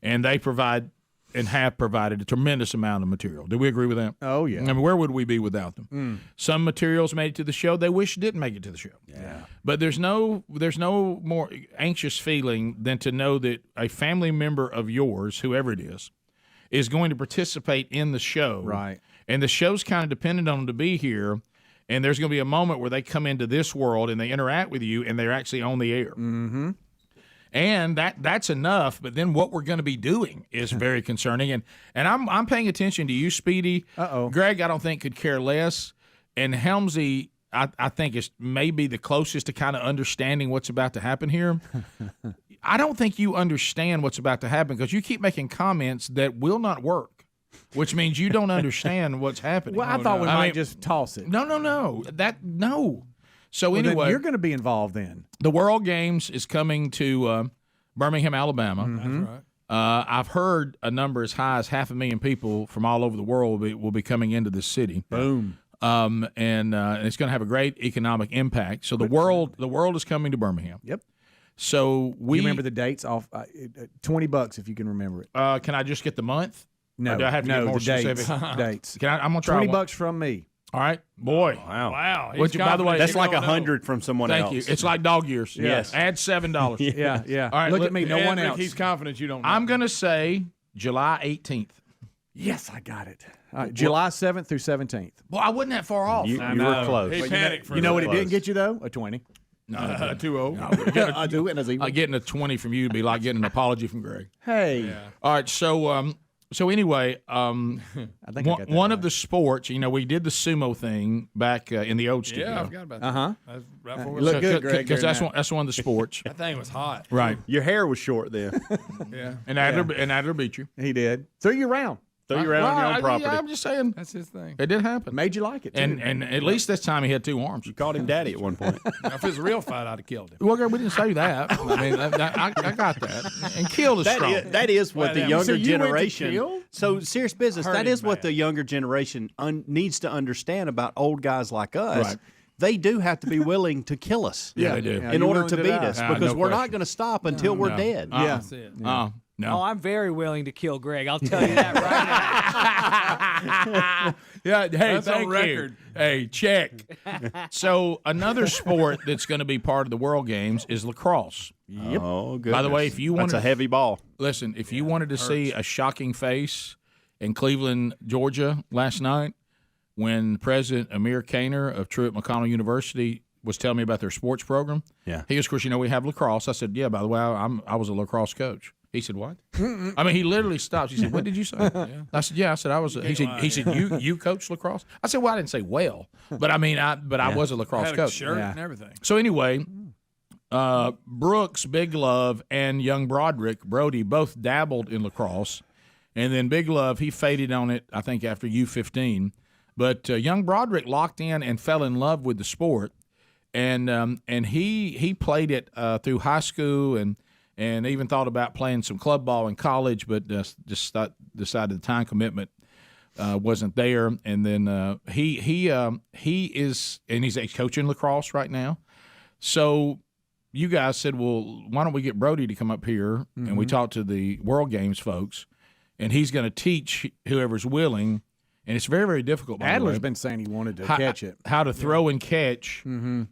and they provide and have provided a tremendous amount of material. Do we agree with that? Oh yeah. I mean, where would we be without them? Some materials made it to the show they wish didn't make it to the show. Yeah. But there's no more anxious feeling than to know that a family member of yours, whoever it is going to participate in the show. Right. And the show's kind of dependent on them to be here, and there's going to be a moment where they come into this world and they interact with you, and they're actually on the air. Mm-hmm. And that's enough, but then what we're going to be doing is very concerning. And I'm paying attention to you, Speedy. Uh-oh. Greg, I don't think could care less. And Helmsy, I think is maybe the closest to kind of understanding what's about to happen here. I don't think you understand what's about to happen because you keep making comments that will not work, which means you don't understand what's happening. Well, I thought we might just toss it. No. No. So well, anyway, you're going to be involved then. The World Games is coming to Birmingham, Alabama. Mm-hmm. That's right. I've heard a number as high as 500,000 people from all over the world will be coming into this city. Boom. And it's going to have a great economic impact. So the world is coming to Birmingham. Yep. So you remember the dates off $20 if you can remember it. Can I just get the month? No, or do I have to get more the dates. specific? Dates. I'm gonna try $20 from me. All right, boy. Wow. By the way, that's like 100 from someone else. Thank you. It's like dog years. Yes. Add $7. Yeah. All right. Look at me. No one else. He's confident you don't know. I'm gonna say July 18th. Yes, I got it. July 7th through 17th. Well, I wasn't that far off. You were close. He panicked for You know what it didn't get you though? A 20. No, 2-0. I do it as even. Getting a 20 from you would be like getting an apology from Greg. Hey. Yeah. All right. So anyway, I think one of the sports, we did the sumo thing back in the old studio. Yeah, I forgot about that. Uh-huh. That's right before we You look left. good, Greg. Because that's one of the sports. That thing was hot. Right. Your hair was short then. Yeah. And Adler beat you. He did. Threw you around. Throw you around on your own property. Yeah, I'm just saying. That's his thing. It did happen. Made you like it, too. And at least this time he had two arms. You called him daddy at one point. Now, if it was a real fight, I'd have killed him. Well, we didn't say that. I mean, I got that. And killed is strong. That is what the younger generation. Kill? So serious business. Hurt That him is what bad. the younger generation needs to understand about old guys like us. Right. They do have to be willing to kill us. Yeah, they do. In order to beat die? us, because no we're question. not going to stop until we're dead. Yeah. That's it. No. Oh, I'm very willing to kill Greg. I'll tell you that right now. Yeah, hey, That's on thank record. you. Hey, check. So another sport that's going to be part of the World Games is lacrosse. Yep. Oh, By the way, goodness. if you That's wanted a heavy ball. Listen, if you wanted to see a shocking face in Cleveland, Georgia last night when President Amir Kaner of Truett McConnell University was telling me about their sports program, he goes, of course, we have lacrosse. I said, yeah, by the way, I was a lacrosse coach. He said, what? I mean, he literally stopped. He said, what did you say? I said, yeah. I said, I was. He said, you coach lacrosse? I said, well, I didn't say well, but I mean, I was a lacrosse Had a coach. shirt and everything. So anyway, Brooks, Big Love, and young Brody both dabbled in lacrosse, and then Big Love, he faded on it, I think, after U15. But young Broderick locked in and fell in love with the sport, and he played it through high school and even thought about playing some club ball in college, but just decided the time commitment wasn't there. And then he is, and he's coaching lacrosse right now. So you guys said, well, why don't we get Brody to come up here and we talk to the World Games folks, and he's going to teach whoever's willing. And it's very, very difficult. By Adler's the way, been saying he wanted to catch it. How to throw and catch on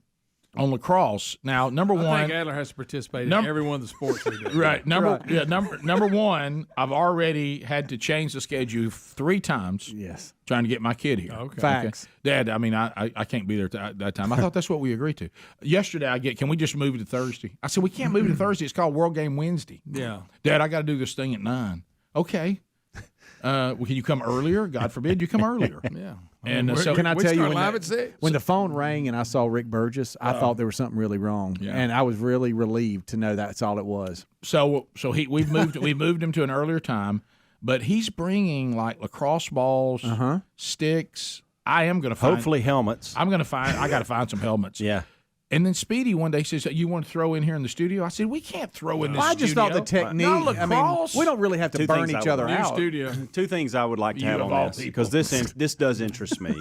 lacrosse. Now, number one, I think Adler has to participate in every one of the sports we do. Right. Number one, I've already had to change the schedule 3 times. Yes. Trying to get my kid here. Okay. Facts. Dad, I mean, I can't be there that time. I thought that's what we agreed to. Yesterday, can we just move it to Thursday? I said, we can't move it to Thursday. It's called World Game Wednesday. Yeah. Dad, I got to do this thing at 9. Okay. Well, can you come earlier? God forbid you come earlier. Yeah. And so can I tell you when when the phone rang and I saw Rick Burgess, I thought there was something really wrong, and I was really relieved to know that's all it was. So we've moved him to an earlier time, but he's bringing like lacrosse balls, sticks. I am going to hopefully helmets. I got to find some helmets. Yeah. And then Speedy one day says, you want to throw in here in the studio? I said, we can't throw in this I just studio. thought the technique. No, lacrosse. We don't really have to Two burn things each I other would- out. Studio. 2 things I would like to You have of on all this, people. because this does interest me.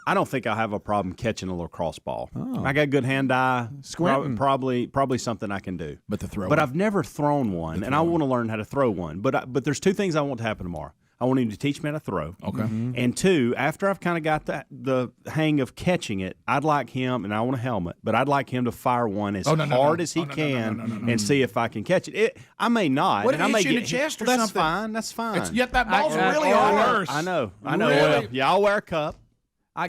I don't think I'll have a problem catching a lacrosse ball. I got good hand-eye. Squinting. Probably something I can do. But the throw. But I've never thrown one, and I want to learn how to throw one. But there's 2 things I want to happen tomorrow. I want him to teach me how to throw. Okay. And 2, after I've kind of got the hang of catching it, I'd like him, and I want a helmet, but I'd like him to fire one as hard as he can and see if I can catch it. I may not. What and if I it may hits you in get the chest or that's something? fine. That's fine. Yet that ball's really I worse. know. Really? Well, yeah, I'll wear a cup. I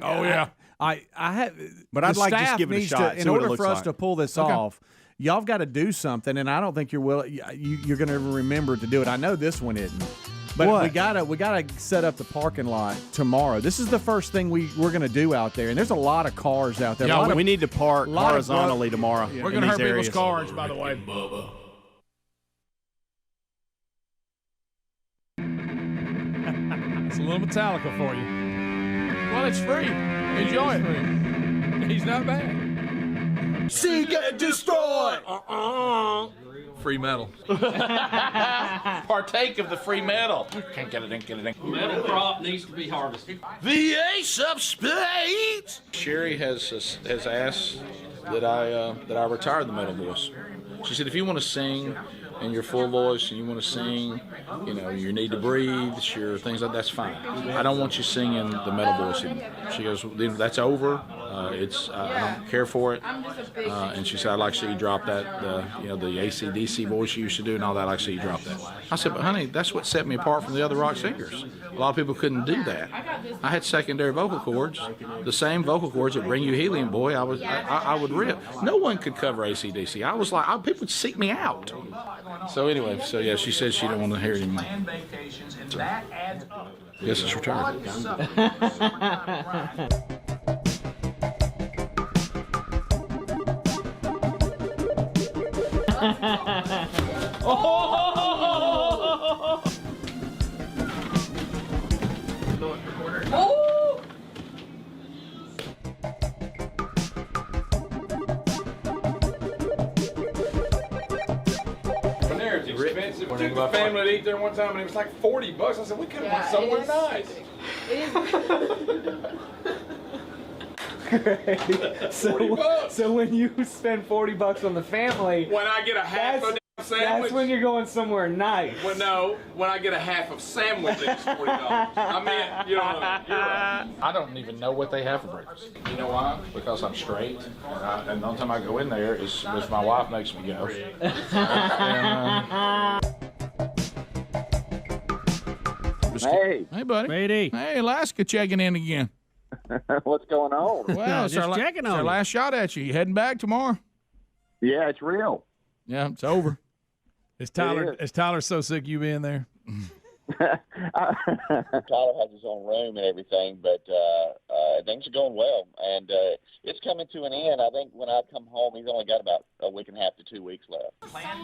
have, But the I'd like to just staff give it a needs shot, To, in see what it order looks for us like. to pull this off, y'all got to do something, and I don't think you're willing. You're going to remember to do it. I know this one isn't, but What? we gotta set up the parking lot tomorrow. This is the first thing we're going to do out there, and there's a lot of cars out there. Yeah, we need to park horizontally tomorrow. We're going to hurt people's cars, by the way. It's a little Metallica for you. Well, it's free. Enjoy it. He's not bad. See, get destroyed. Free metal. Partake of the free metal. Can't get it in. Metal crop needs to be harvested. The Ace of Spades. Sherry has asked that I retire the metal voice. She said, if you want to sing in your full voice and you want to sing, you need to breathe, sure, things like that's fine. I don't want you singing the metal voice anymore. She goes, that's over. I don't care for it. And she said, I'd like to see you drop that, the AC/DC voice you used to do and all that. I'd like to see you drop that. I said, but honey, that's what set me apart from the other rock singers. A lot of people couldn't do that. I had secondary vocal cords, the same vocal cords that Bring You Helium Boy. I would rip. No one could cover AC/DC. I was like, people would seek me out. So anyway, she said she didn't want to hear it anymore. So, yes, it's returned. Oh! There, it's expensive. We took the family to eat there one time, and it was like $40. I said, we could have went somewhere nice. So when you spend $40 on the family, When I get a half a That's when you're going somewhere nice. Well, no, when I get a half of sandwich, it's $40. I mean, you know, you're right. I don't even know what they have for breakfast. You know why? Because I'm straight, and the only time I go in there is if my wife makes me go. Hey, buddy. Hey, Alaska checking in again. What's going on? Well, it's our last shot at you. You heading back tomorrow? Yeah, it's real. Yeah, it's over. Is Tyler so sick of you being there? Tyler has his own room and everything, but things are going well, and it's coming to an end. I think when I come home, he's only got about a week and a half to 2 weeks left.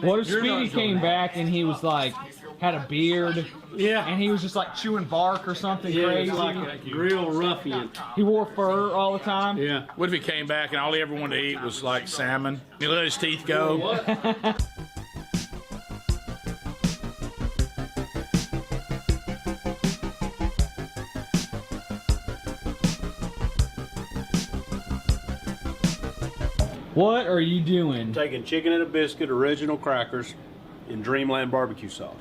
What if Speedy came back and he was like, had a beard, and he was just like chewing bark or something crazy? Like a real ruffian. He wore fur all the time? Yeah. What if he came back and all he ever wanted to eat was like salmon? He let his teeth go. What are you doing? Taking chicken and a biscuit, original crackers, and Dreamland barbecue sauce.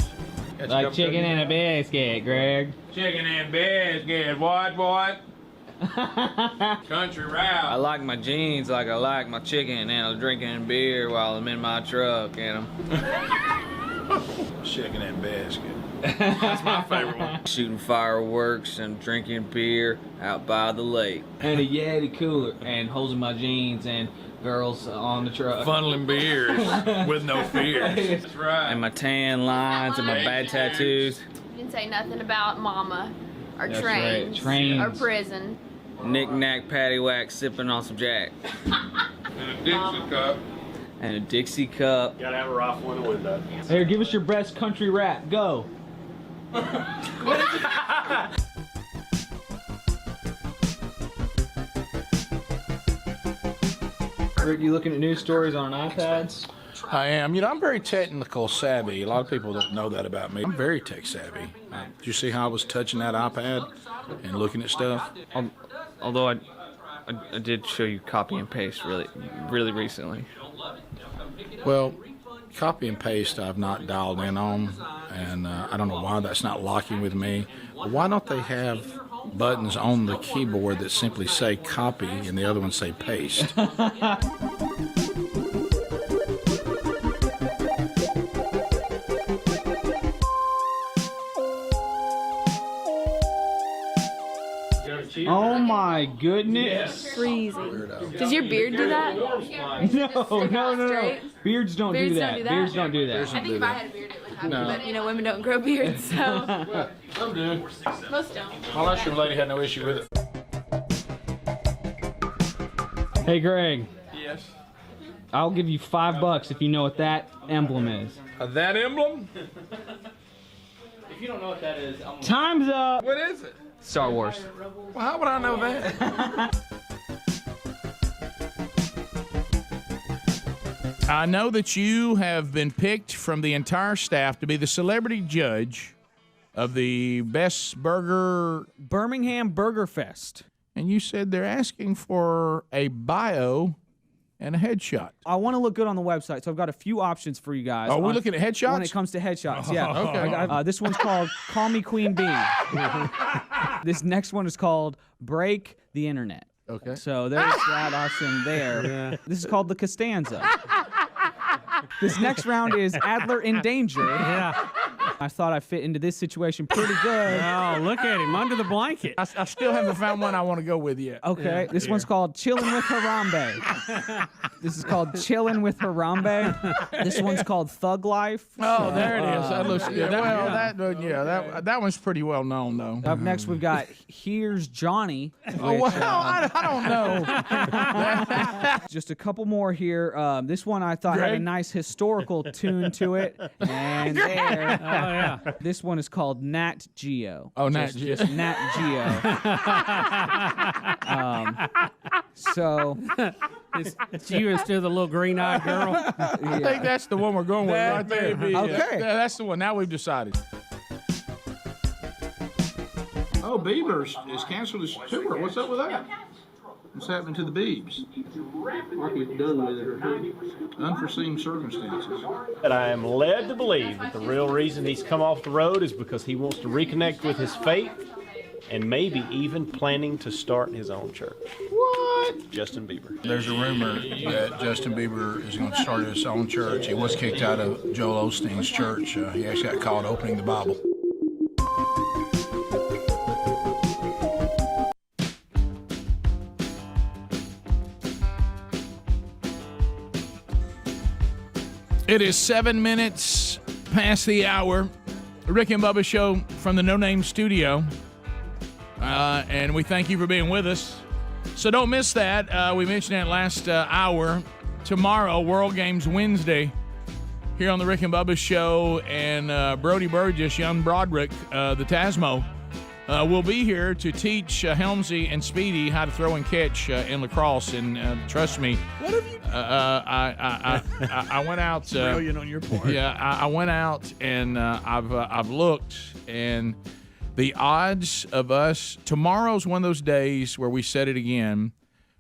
Like chicken and a biscuit, Greg. Chicken and biscuit, what? Country route. I like my jeans like I like my chicken, and I'm drinking beer while I'm in my truck, and Chicken and biscuit. That's my favorite one. shooting fireworks and drinking beer out by the lake. And a Yeti cooler, and holes in my jeans, and girls on the truck. Funneling beers with no fears. That's right. And my tan lines and my bad tattoos. You didn't say nothing about mama or That's trains, right, trains. or prison. Knick-knack, paddywhack, sipping on some Jack. And a Dixie cup. And a Dixie cup. Gotta have a rifle in the window. Here, give us your best country rap. Go. Rick, you looking at news stories on iPads? I am. You know, I'm very technical savvy. A lot of people don't know that about me. I'm very tech savvy. Did you see how I was touching that iPad and looking at stuff? Although I did show you copy and paste really recently. Well, copy and paste I've not dialed in on, and I don't know why that's not locking with me. But why don't they have buttons on the keyboard that simply say copy and the other ones say paste? Oh my goodness. Freezing. Does your beard do that? No. Beards don't do that. Beards don't do that. I think if I had a beard, it would happen. No. But, women don't grow beards, so. Some do. Most don't. My last young lady had no issue with it. Hey, Greg. Yes. I'll give you $5 if you know what that emblem is. That emblem? If you don't know what that is, Time's up. What is it? Star Wars. Well, how would I know that? I know that you have been picked from the entire staff to be the celebrity judge of the best burger Birmingham Burger Fest. And you said they're asking for a bio and a headshot. I want to look good on the website, so I've got a few options for you guys. Are we looking at headshots? When it comes to headshots, yeah. Okay. This one's called Call Me Queen Bee. This next one is called Break the Internet. Okay. So there's that option there. Yeah. This is called the Costanza. This next round is Adler in Danger. Yeah. I thought I fit into this situation pretty good. Oh, look at him under the blanket. I still haven't found one I want to go with yet. Okay, this one's called Chillin' with Harambe. This is called Chillin' with Harambe. This one's called Thug Life. Oh, there it is. That looks good. That one's pretty well known, though. Up next, we've got Here's Johnny. Oh, well, I don't know. Just a couple more here. This one I thought had a Greg? nice historical tune to it. And there. Oh, yeah. This one is called Nat Geo. Oh, Nat Geo. Just Nat Geo. So it's you instead of the little green-eyed girl. I think that's the one we're going with right there. Okay. Yeah, that's the one. Now we've decided. Oh, Bieber is canceled his tour. What's up with that? What's happening to the Beebs? Marky's done with it or something. Unforeseen circumstances. But I am led to believe that the real reason he's come off the road is because he wants to reconnect with his faith and maybe even planning to start his own church. What? Justin Bieber. There's a rumor that Justin Bieber is going to start his own church. He was kicked out of Joel Osteen's church. He actually got caught opening the Bible. It is 7 minutes past the hour. Rick and Bubba show from the No Name Studio. And we thank you for being with us. So don't miss that. We mentioned that last hour. Tomorrow, World Games Wednesday, here on the Rick and Bubba show. And Brody Burgess, young Broderick, the Tasmo, will be here to teach Helmsy and Speedy how to throw and catch in lacrosse. And trust me, What have you? I went out. Brilliant on your part. Yeah, I went out and I've looked, and the odds of us tomorrow's one of those days where we said it again,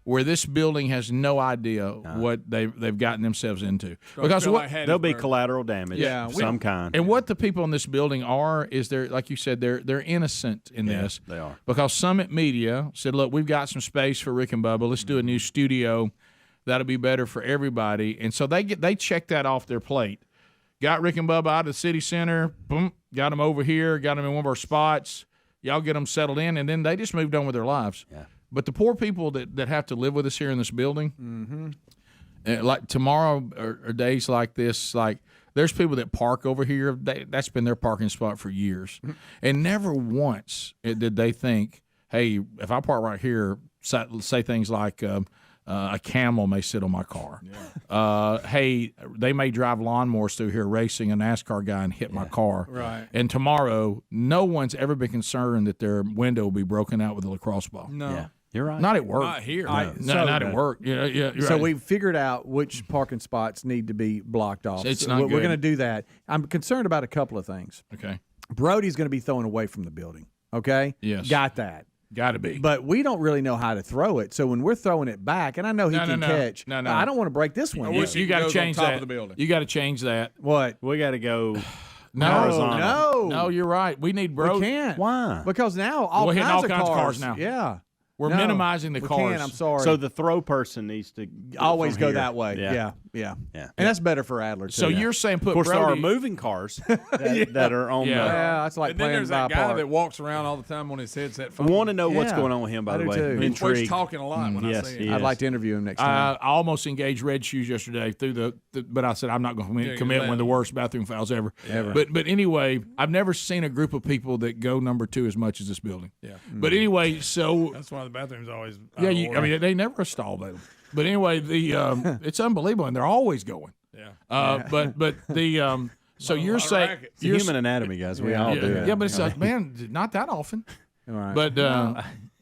where this building has no idea what they've gotten themselves into, because there'll be collateral damage of some kind. And what the people in this building are is they're, like you said, they're innocent in this. They are, because Summit Media said, look, we've got some space for Rick and Bubba. Let's do a new studio. That'll be better for everybody. And so they checked that off their plate. Got Rick and Bubba out of the city center. Boom. Got them over here. Got them in one of our spots. Y'all get them settled in. And then they just moved on with their lives. Yeah. But the poor people that have to live with us here in this building, like tomorrow or days like this, like there's people that park over here. That's been their parking spot for years. And never once did they think, hey, if I park right here, say things like, a camel may sit on my car. Yeah. Hey, they may drive lawnmowers through here racing a NASCAR guy and hit my car. Right. And tomorrow, no one's ever been concerned that their window will be broken out with a lacrosse ball. No. Yeah. You're right. Not at work. Not here. No, not at work. Yeah, you're So right. we've figured out which parking spots need to be blocked off. It's So not we're good. going to do that. I'm concerned about a couple of things. Okay. Brody's going to be thrown away from the building. Okay? Yes. Got that. Got to be. But we don't really know how to throw it. So when we're throwing it back, and I know he can catch. No. I don't want to break this one. You got to change that. You got to change that. What? We got to go No. No, you're right. We need Brody. We can't. Why? Because now all We're hitting kinds all kinds of cars now. Yeah. We're No, minimizing the we cars. can't. I'm sorry. So the throw person needs to always from go here. that way. Yeah. Yeah. And that's better for Adler, too. So you're saying put Of course, Brody. there are moving cars that are on Yeah. Yeah, that's like And then playing there's by that guy park. that walks around all the time on his headset phone. I want to know what's Yeah. going on with him, by I the do way. too. I'm He's intrigued. talking a lot when I Yes, see he him. I'd is. like to interview him next time. I almost engaged Red Shoes yesterday through but I said I'm not going to Yeah, commit you one of the worst bathroom fouls ever. Ever. But anyway, I've never seen a group of people that go number 2 as much as this building. Yeah. But anyway, so That's why the bathroom's always. yeah, I mean they never stall them. But anyway, the it's unbelievable, and they're always going. Yeah. But the so you're saying racket. It's human anatomy, guys. We all do it. yeah, but it's like, man, not that often. All right. But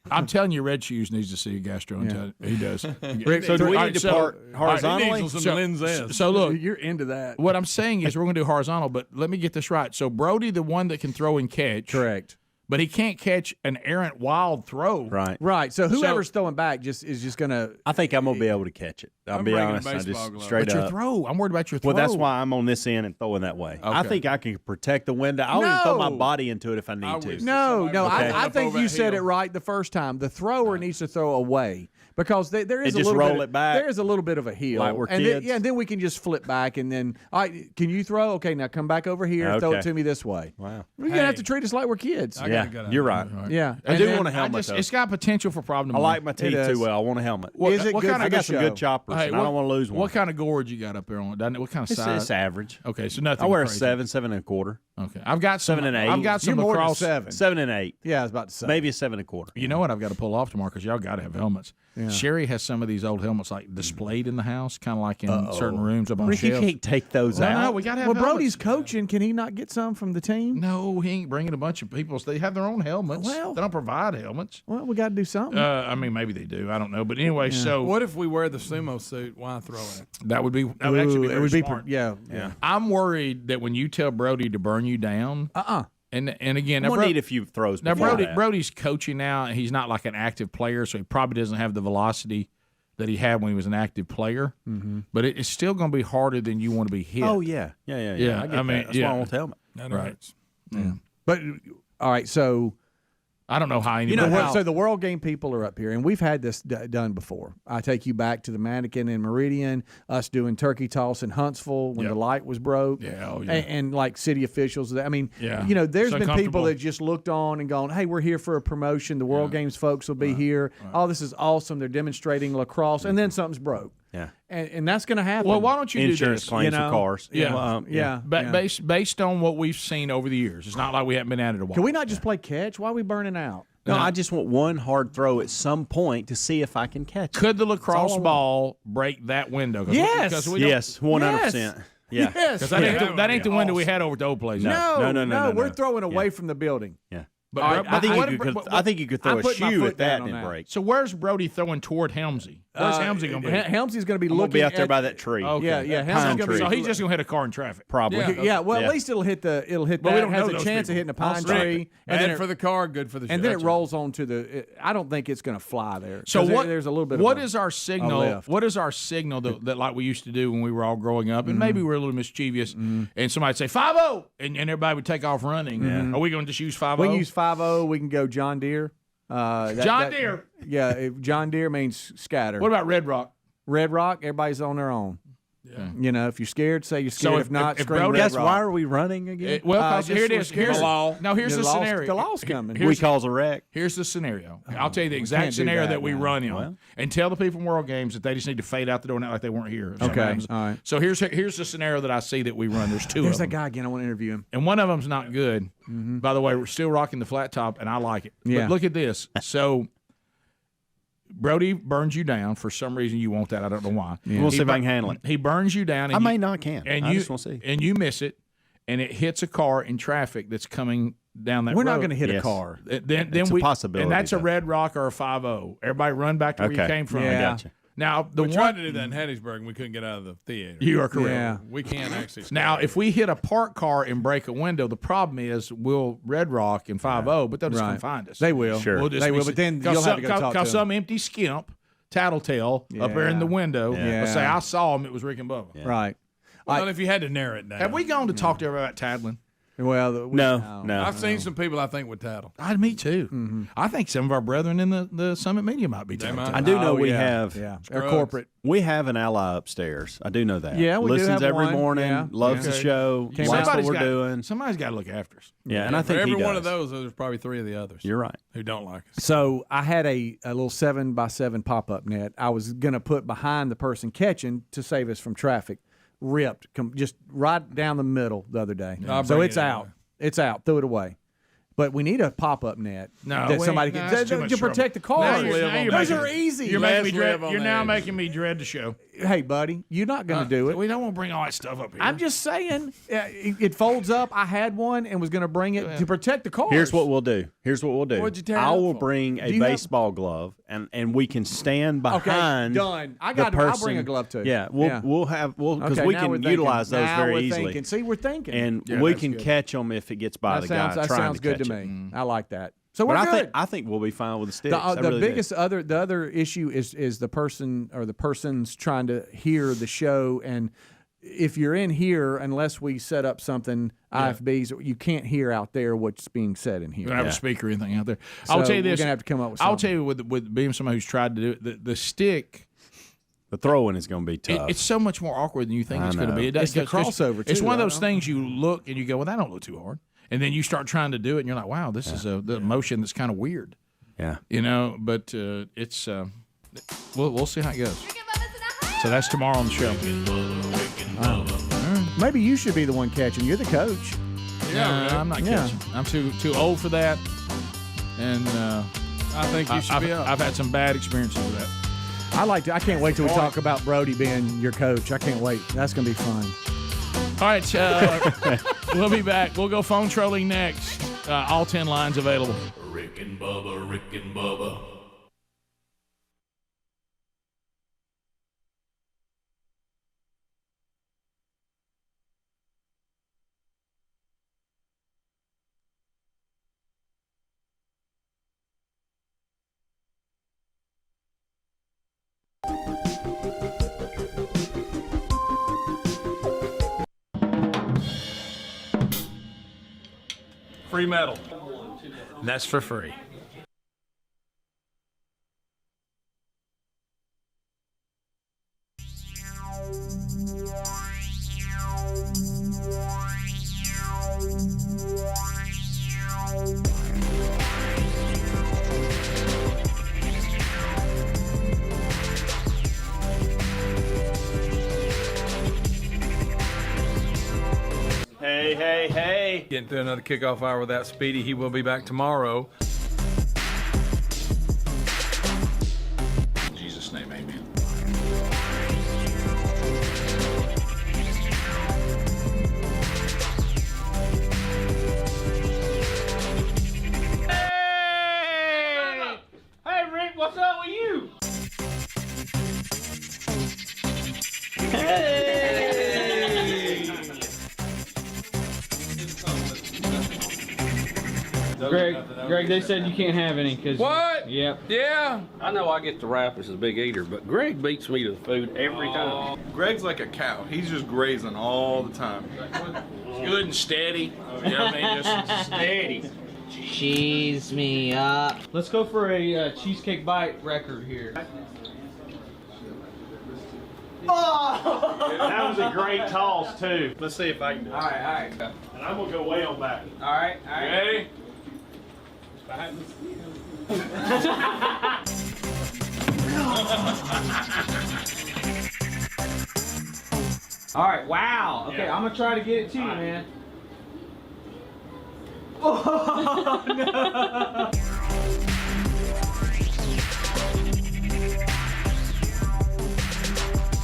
I'm telling you, Red Shoes needs to see a gastro. He does. So do we need to park horizontally? So look, you're into that. what I'm saying is we're going to do horizontal, but let me get this right. So Brody, the one that can throw and catch, Correct. but he can't catch an errant wild throw. Right. Right. So whoever's throwing back is just going to. I think I'm going to be able to catch it. I'll I'm be bringing a honest. I baseball just glove. straight But your up. throw, I'm worried about your throw. Well, that's why I'm on this end and throwing that way. I Okay. think I can protect the window. I'll even throw my No. body into it if I need to. wish- No, Somebody I, Okay. I think Up you over said that it hill. right the first time. The thrower needs to throw away because there is And a just little roll bit. it back. There is a little bit of a hill, Like we're and kids. Then, then we can just flip back and then. All right, can you throw? Okay, now come back over here. Throw it Okay. to me this way. Wow. You're gonna have Hey. to treat us like we're kids. I got a Yeah, good you're idea. right. Yeah, I and do then- want a helmet, though. It's got potential for problem. I to like win. my teeth does. too well. I want a helmet. Is it what good kind for I the got some show? good choppers, Hey, and I don't want to lose one. What kind of gorge you got up there on? What kind of size? It's average. Okay, so nothing. I wear a crazy. 7 and a quarter. Okay, I've got some, 7 and 8. I've got some You're more than lacrosse. 7. 7 and 8. Yeah, I was about to say. Maybe a 7 and a quarter. You know what I've got to pull off tomorrow because y'all got to have helmets. Sherry has some of these old helmets like displayed in the house, kind of like in certain rooms up on Rick, you shelves. can't take those No, out. no, we got to have Well, helmets. Brody's coaching. Can he not get some from the team? No, he ain't bringing a bunch of people. They have their own helmets. Well- they don't provide helmets. Well, we got to do something. I mean, maybe they do. I don't know. But anyway, so What if we wear the sumo suit? Why throw it? that would actually be it very would be smart. yeah. I'm worried that when you tell Brody to burn you down, And again, we'll need a few throws. Now before that. Brody's coaching now, and he's not like an active player, so he probably doesn't have the velocity that he had when he was an active player. Mm-hmm. But it's still going to be harder than you want to be hit. Oh yeah. I get that. That's why I won't helmet. Right. Yeah. But all right, so I don't know how anybody. So the World Game people are up here, and we've had this done before. I take you back to the Mannequin in Meridian, us doing turkey toss in Huntsville when the light was broke. And like city officials. I mean, there's been people that just looked on and gone, hey, we're here for a promotion. The World Games folks will be here. Right. Oh, this is awesome. They're demonstrating lacrosse, and then something's broke. Yeah. And that's going to happen. Well, why don't you insurance do this? claims for cars? Based on what we've seen over the years, it's not like we haven't been at it a while. Can we not just play catch? Why are we burning out? No, I just want one hard throw at some point to see if I can catch it. Could the lacrosse ball break that window? Yes. 100%. Yeah. Yes. Because that ain't the window we had over at the old place. No. We're throwing away from the building. Yeah. But I think you could throw a shoe at that and it break. So where's Brody throwing toward Helmsy? Where's Helmsy going to be? Helmsy's going to be I'm looking be out there by that tree. Okay. Yeah. Helmsy's going to be. So he's just going to hit a car in traffic. Probably. At least it'll hit that. But we don't has know a those chance people. of hitting a pine Bad tree. And then for the car, good for the show. And then it rolls onto the. I don't think it's going to fly there. So there's a little bit. What of is our signal? What is our signal that like we used to do when we were all growing up, and maybe we were a little mischievous, and somebody'd say 5-0, and everybody would take off running. Are we going to just use 5-0? We can use 5-0. We can go John Deere. Deere. Yeah, John Deere means scatter. What about Red Rock? Red Rock, everybody's on their own. Yeah. If you're scared, say you're scared. So if not, if scream Brody, Red Guess Rock. why are we running again? Here it is. Here's the law. Now here's the scenario. The law's coming. We cause a wreck. Here's the scenario. I'll tell you the exact scenario that we run in, and tell the people in World Games that they just need to fade out the door and act like they weren't here. Okay. All right. So here's the scenario that I see that we run. There's two. There's of that them. guy again. I want to interview him. And one of them's not good. By the way, we're still rocking the flat top, and I like it. Yeah. But look at this. So Brody burns you down. For some reason, you want that. I don't know why. Yeah. We'll see if I can handle it. He burns you down. And I may not can. And I just want to see. And you miss it, and it hits a car in traffic that's coming down that road. We're not going to hit a car. Then it's a possibility. And that's a though. Red Rock or a 5-0. Everybody run back to where you came from. I got you. Now, we tried to do that in Hattiesburg, and we couldn't get out of the theater. You are correct. Yeah. We can't actually. Now, if we hit a parked car and break a window, the problem is we'll Red Rock and 5-0, but they'll just come find us. They will. Sure. We'll just They will, but then you'll have to go talk to them. Because some empty skimp, tattletale, up there in the window, will say, I saw him, it was Rick and Bubba. Yeah. Right. Well, if you had to narrow it down. Have we gone to talk to everybody about tattling? Well, No. I've seen some people I think would tattle. Me too. I think some of our brethren in the Summit Media might be tattling. I do know we have. Yeah. They're corporate. We have an ally upstairs. I do know that. Yeah, we do listens have every one. morning. Yeah. Loves the show. Likes what we're doing. Somebody's got to look after us. Yeah, and I For think every he one does. of those, there's probably 3 of the others. You're right. Who don't like us. So I had a little 7x7 pop-up net. I was going to put behind the person catching to save us from traffic. Ripped, just right down the middle the other day. So it's out. It's out. Threw it away. But we need a pop-up net that somebody can to protect the cars. Those are easy. You're now making me dread the show. Hey, buddy, you're not going to do it. We don't want to bring all that stuff up here. I'm just saying, it folds up. I had one and was going to bring it to protect the cars. Here's what we'll do. What'd you tear it I up will for? bring a baseball glove, and we can stand behind. Done. I'll bring a glove too. Yeah, we'll because we can utilize those very easily. See, we're thinking, and we can catch them if it gets by the guy that trying sounds to good catch to it. me. I like that. So we're But good. I think we'll be fine with the sticks. The other issue is the person or the person's trying to hear the show, and if you're in here, unless we set up something IFBs, you can't hear out there what's being said in here. You don't have a speaker or anything out there. So I'll tell you this. We're gonna have to come up with. I'll tell you with being somebody who's tried to do it, the stick. The throwing is going to be tough. It's so much more awkward than you think it's going to be. It's the crossover, too. It's one of those things you look and you go, well, that don't look too hard. And then you start trying to do it, and you're like, wow, this is the motion that's kind of weird. Yeah. But it's we'll see how it goes. So that's tomorrow on the show. Maybe you should be the one catching. You're the coach. Yeah, I'm not catching. I'm too old for that. And I think you should be up. I've had some bad experiences with that. I can't wait till we talk about Brody being your coach. I can't wait. That's going to be fun. All right, we'll be back. We'll go phone trolling next. All 10 lines available. Rick and Bubba. Free metal. And that's for free. Hey, hey, hey. Getting through another kickoff hour without Speedy. He will be back tomorrow. In Jesus' name, amen. Hey, Rick, what's up with you? Greg, they said you can't have any because. What? Yep. Yeah. I know I get the rap as a big eater, but Greg beats me to the food every time. Greg's like a cow. He's just grazing all the time. Good and steady. You know what I mean? Just steady. Cheese me up. Let's go for a cheesecake bite record here. Oh! That was a great toss, too. Let's see if I can do it. All right. And I'm going to go way on back. All right. Ready? All right. Wow. Okay, I'm gonna try to get it to you, man. Oh no!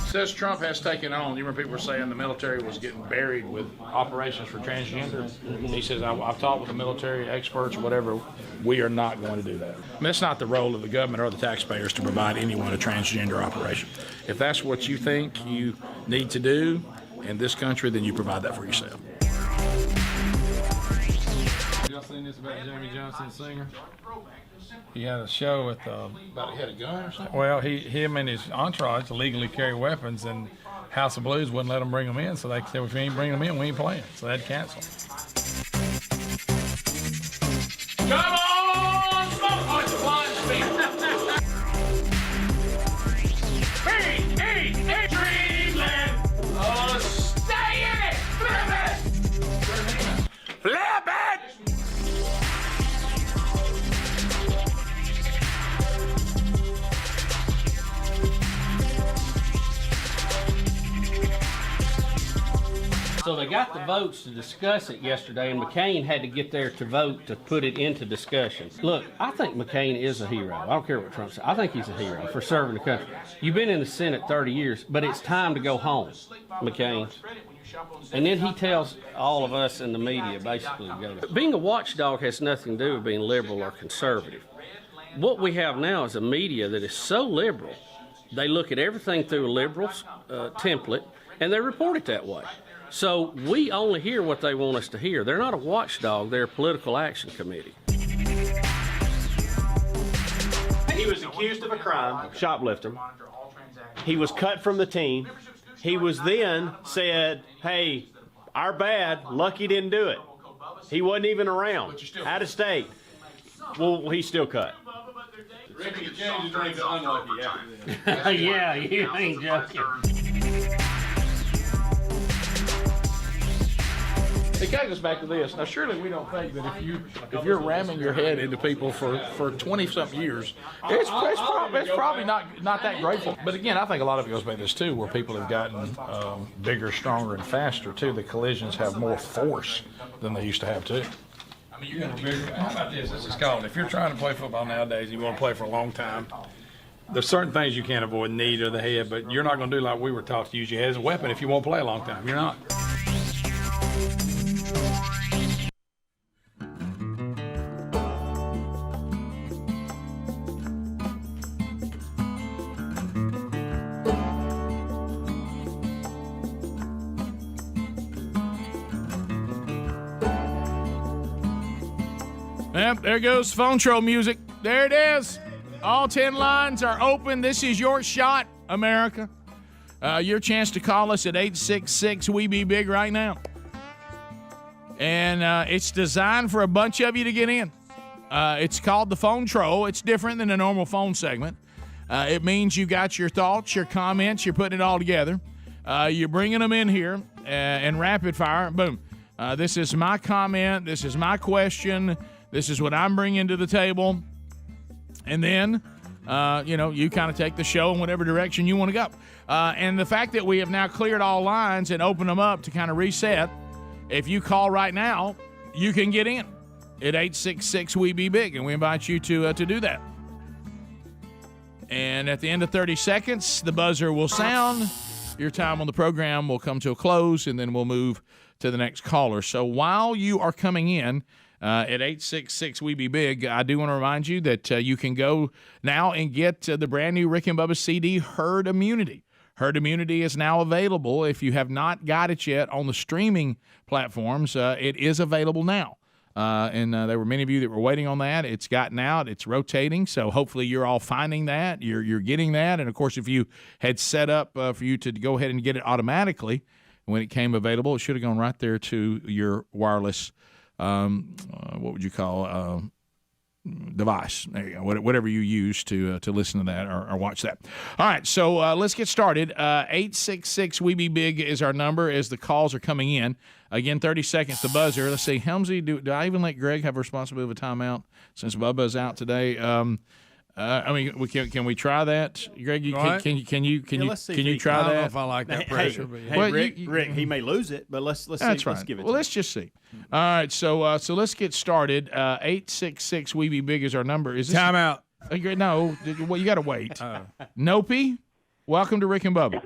Says Trump has taken on. You remember people were saying the military was getting buried with operations for transgender. He says, I've talked with the military experts or whatever. We are not going to do that. I mean, that's not the role of the government or the taxpayers to provide anyone a transgender operation. If that's what you think you need to do in this country, then you provide that for yourself. Y'all seen this about Jamie Johnson, singer? He had a show with About he had a gun or something? well, him and his entourage illegally carry weapons, and House of Blues wouldn't let them bring them in. So they said, if we ain't bringing them in, we ain't playing. So they'd cancel. Come on, smoke punch one, hey, Dreamland. Oh, stay in it. Flip it. Flip it. So they got the votes to discuss it yesterday, and McCain had to get there to vote to put it into discussion. Look, I think McCain is a hero. I don't care what Trump says. I think he's a hero for serving the country. You've been in the Senate 30 years, but it's time to go home, McCain. And then he tells all of us in the media basically to go. Being a watchdog has nothing to do with being liberal or conservative. What we have now is a media that is so liberal, they look at everything through a liberal template, and they report it that way. So we only hear what they want us to hear. They're not a watchdog, they're a political action committee. He was accused of a crime, shoplifting. He was cut from the team. He was then said, hey, our bad, Lucky didn't do it. He wasn't even around, out of state. Well, he's still cut. Ricky changed his name to Unlucky after this. Yeah, you ain't joking. It kind of goes back to this. Now, surely we don't think that if you're ramming your head into people for 20-something years, it's probably not that grateful. But again, I think a lot of it goes back to this too, where people have gotten bigger, stronger, and faster too. The collisions have more force than they used to have too. I mean, you're going to be bigger. How about this? This is called, if you're trying to play football nowadays, you want to play for a long time, there's certain things you can't avoid, knee to the head, but you're not going to do like we were taught to use your head as a weapon if you won't play a long time. You're not. Yep, there goes phone troll music. There it is. All 10 lines are open. This is your shot, America. Your chance to call us at 866-WE-BE-BIG right now. and it's designed for a bunch of you to get in. It's called the Phone Troll. It's different than a normal phone segment. It means you got your thoughts, your comments, you're putting it all together. You're bringing them in here and rapid fire. Boom. This is my comment. This is my question. This is what I'm bringing to the table. And then, you kind of take the show in whatever direction you want to go. And the fact that we have now cleared all lines and opened them up to kind of reset, if you call right now, you can get in at 866-WE-BE-BIG, and we invite you to do that. And at the end of 30 seconds, the buzzer will sound. Your time on the program will come to a close, and then we'll move to the next caller. So while you are coming in at 866-WE-BE-BIG, I do want to remind you that you can go now and get the brand new Rick and Bubba CD, Herd Immunity. Herd Immunity is now available. If you have not got it yet on the streaming platforms, it is available now. And there were many of you that were waiting on that. It's gotten out. It's rotating. So hopefully you're all finding that. You're getting that. And, of course, if you had set up for you to go ahead and get it automatically when it came available, it should have gone right there to your wireless, what would you call, device. There you go. Whatever you use to listen to that or watch that. All right, so let's get started. 866-WE-BE-BIG is our number as the calls are coming in. Again, 30 seconds to buzzer. Let's see, Helmsy, do I even let Greg have responsibility of a timeout since Bubba's out today? Can we try that, Greg? Can you try I don't that? know if I like that pressure. But yeah. Well, Rick, he may lose it, but let's see. That's right. Let's give it. Well, let's just see. All right, so let's get started. 866-WE-BE-BIG is our number. Is this Timeout? No, well, you got to wait. Nope. Welcome to Rick and Bubba.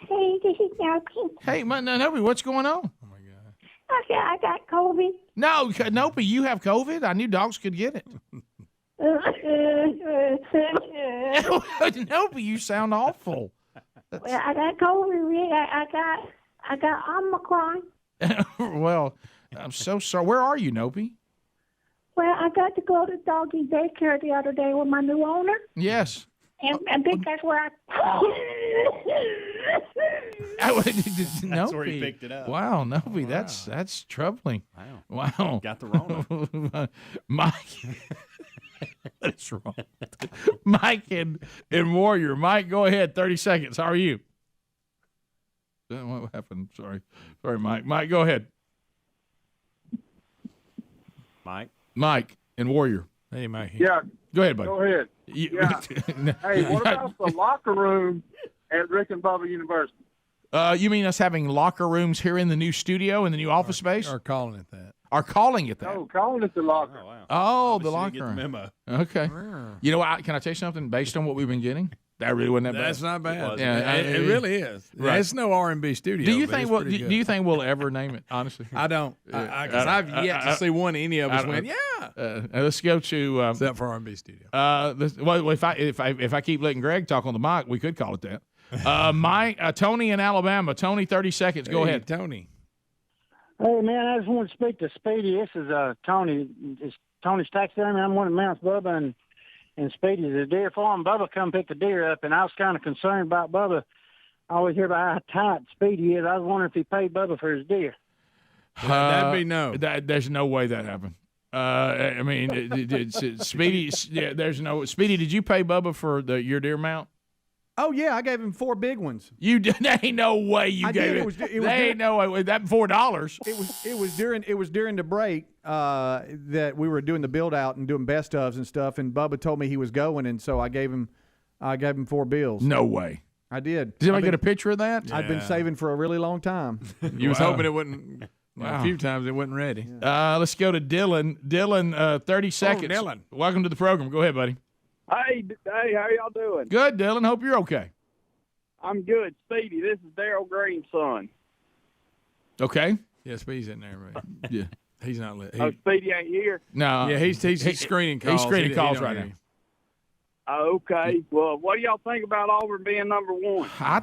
Hey, this is Nope. Hey, Nope, what's going on? I got COVID. No, Nope, you have COVID? I knew dogs could get it. Nope, you sound awful. Well, I got COVID, Rick. I got Omicron. Well, I'm so sorry. Where are you, Nope? Well, I got to go to doggy daycare the other day with my new owner. Yes. And I think that's where That's where he picked it up. Wow, Nope, that's troubling. Wow. Got the Rona. Mike. What is wrong? Mike and Warrior. Mike, go ahead. 30 seconds. How are you? What happened? Sorry, Mike. Mike, go ahead. Mike and Warrior. Hey, Mike. Yeah. Go ahead, buddy. Go ahead. Yeah. Hey, what about the locker room at Rick and Bubba University? You mean us having locker rooms here in the new studio, in the new office space? Or calling it that. Are calling it that? No, calling it the locker. Oh, wow. Oh, the locker Get the room. memo. Okay. You know what? Can I tell you something? Based on what we've been getting, that really wasn't that bad. That's not bad. Yeah, it really is. Right. It's no R&B studio. Do you but think it's pretty do you think we'll ever name it? Honestly, I don't. Because I've yet to see one any of us went. Yeah. Let's go to except for R&B studio. Well, if I keep letting Greg talk on the mic, we could call it that. Tony in Alabama. Tony, 30 seconds. Go ahead, Tony. Hey man, I just want to speak to Speedy. This is Tony. It's Tony's taxidermy. I'm one of Mounts Bubba and Speedy's a deer farm. Bubba come pick the deer up, and I was kind of concerned about Bubba. I always hear about how tight Speedy is. I was wondering if he paid Bubba for his deer. That'd be no. There's no way that happened. I mean, Speedy. Yeah, there's no Speedy. Did you pay Bubba for your deer mount? Oh yeah, I gave him 4 big ones. You did? There ain't no way you gave it. There ain't no way. That $4. It was during the break that we were doing the build out and doing best ofs and stuff, and Bubba told me he was going, and so I gave him 4 bills. No way. I did. Did anybody get a picture of that? I've been saving for a really long time. You was hoping it wouldn't. Wow. A few times it wasn't ready. Let's go to Dylan. Dylan, 30 seconds. Dylan. Welcome to the program. Go ahead, buddy. Hey, how y'all doing? Good, Dylan. Hope you're okay. I'm good. Speedy, this is Daryl Green's son. Okay. Yeah, Speedy's in there, right? Yeah. He's not lit. Speedy ain't here? No. Yeah, he's screening calls. He's screening calls right now. Okay. Well, what do y'all think about Auburn being number 1? I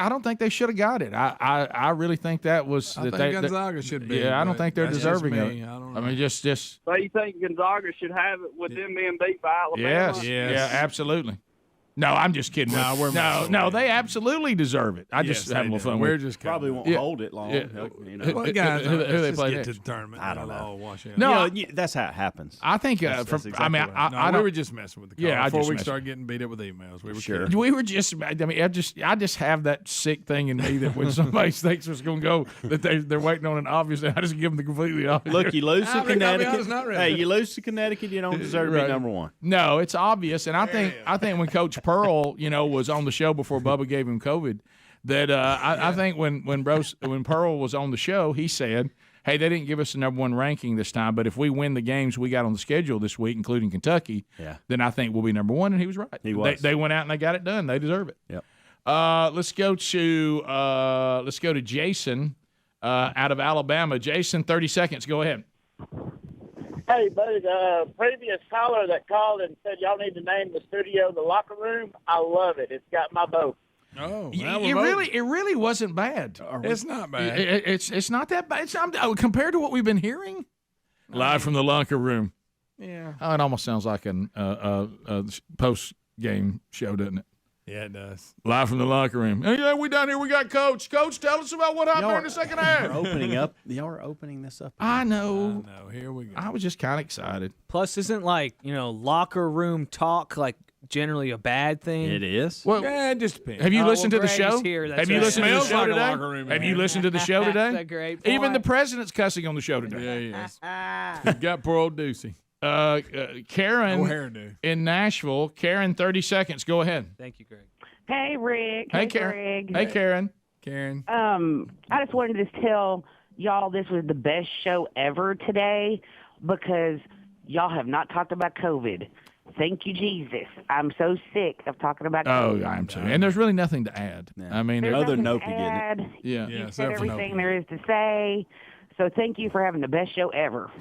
don't think they should have got it. I really think that was. I think Gonzaga should be. Yeah, I don't think they're deserving of it. I don't know. I mean, just. So you think Gonzaga should have it with them being beat by Alabama? Yes. Yeah, absolutely. No, I'm just kidding. No, we're no, they absolutely deserve it. I just have a little fun. We're just probably won't hold it long. Yeah. You know. Well, guys, Who they let's play get next? to the tournament. I don't know. I'll wash it. No, that's how it happens. I think That's from. exactly I mean, what happened. I we don't. were just messing with the call. Yeah, I before just we messed started getting beat up with emails. We were Sure. kidding. We were just. I mean, I just have that sick thing in me that when somebody thinks it's going to go, that they're waiting on an obvious, I just give them the completely obvious. Look, you lose to I'll be Connecticut. honest, not really. Hey, you lose to Connecticut, you don't deserve to be number one. No, it's obvious, and I think when Coach Pearl, was on the show before Bubba gave him COVID, that I think when Pearl was on the show, he said, "Hey, they didn't give us the number one ranking this time, but if we win the games we got on the schedule this week, including Kentucky, then I think we'll be number one." And he was right. He was. They went out and they got it done. They deserve it. Yep. Let's go to Jason out of Alabama. Jason, 30 seconds. Go ahead. Hey, buddy, the previous caller that called and said y'all need to name the studio the locker room, I love it. It's got my vote. Oh, It really wasn't bad. It's not bad. It's not that bad. Compared to what we've been hearing. Live from the locker room. Yeah. Oh, it almost sounds like a post game show, doesn't it? Yeah, it does. Live from the locker room. Hey, yeah, we down here. We got Coach. Coach, tell us about what happened during the second half. Y'all are opening this up. I know. Here we go. I was just kind of excited. Plus, isn't locker room talk like generally a bad thing? It is. Well, yeah, it just depends. Have you listened to the Greg's show? here, that's Have you right. listened to the Smells show like a today? locker room in Have there. you listened to the show today? That's a great Even the point. president's cussing on the show today. Yeah, he is. Got poor old Doocy. Karen No hairdo. in Nashville. Karen, 30 seconds. Go ahead. Thank you, Greg. Hey, Rick. Hey, Karen. Hey, Karen. Karen. I just wanted to tell y'all this was the best show ever today because y'all have not talked about COVID. Thank you, Jesus. I'm so sick of talking about COVID. Oh, I'm sorry. And there's really nothing to add. I mean, There's other nothing to add. Yeah. You said everything there is to say. So thank you for having the best show ever.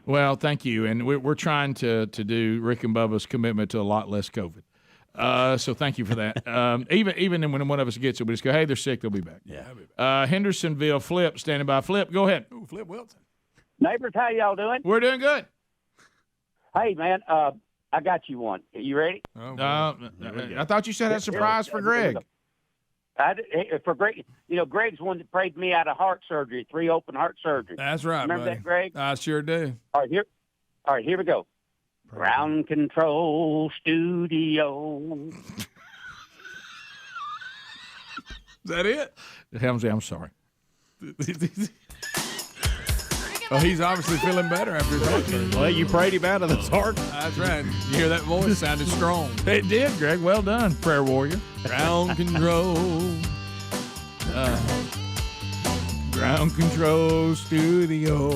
Well, thank you. And we're trying to do Rick and Bubba's commitment to a lot less COVID. So thank you for that. Even when one of us gets it, we just go, hey, they're sick, they'll be back. Yeah. Hendersonville, Flip, standing by. Flip, go ahead. Ooh, Flip Wilson. Neighbors, how y'all doing? We're doing good. Hey, man, I got you one. You ready? Oh, I thought you said a surprise for Greg. For Greg, Greg's one that prayed me out of heart surgery, 3 open heart surgery. That's right, Remember buddy. that, Greg? I sure do. All right, here we go. Ground control studio. Is that it? Helmsley, I'm sorry. Well, he's obviously feeling better after his heart surgery. Well, you prayed him out of this heart. That's right. You hear that voice? Sounded strong. It did, Greg. Well done, prayer warrior. Ground control. Ground control studio.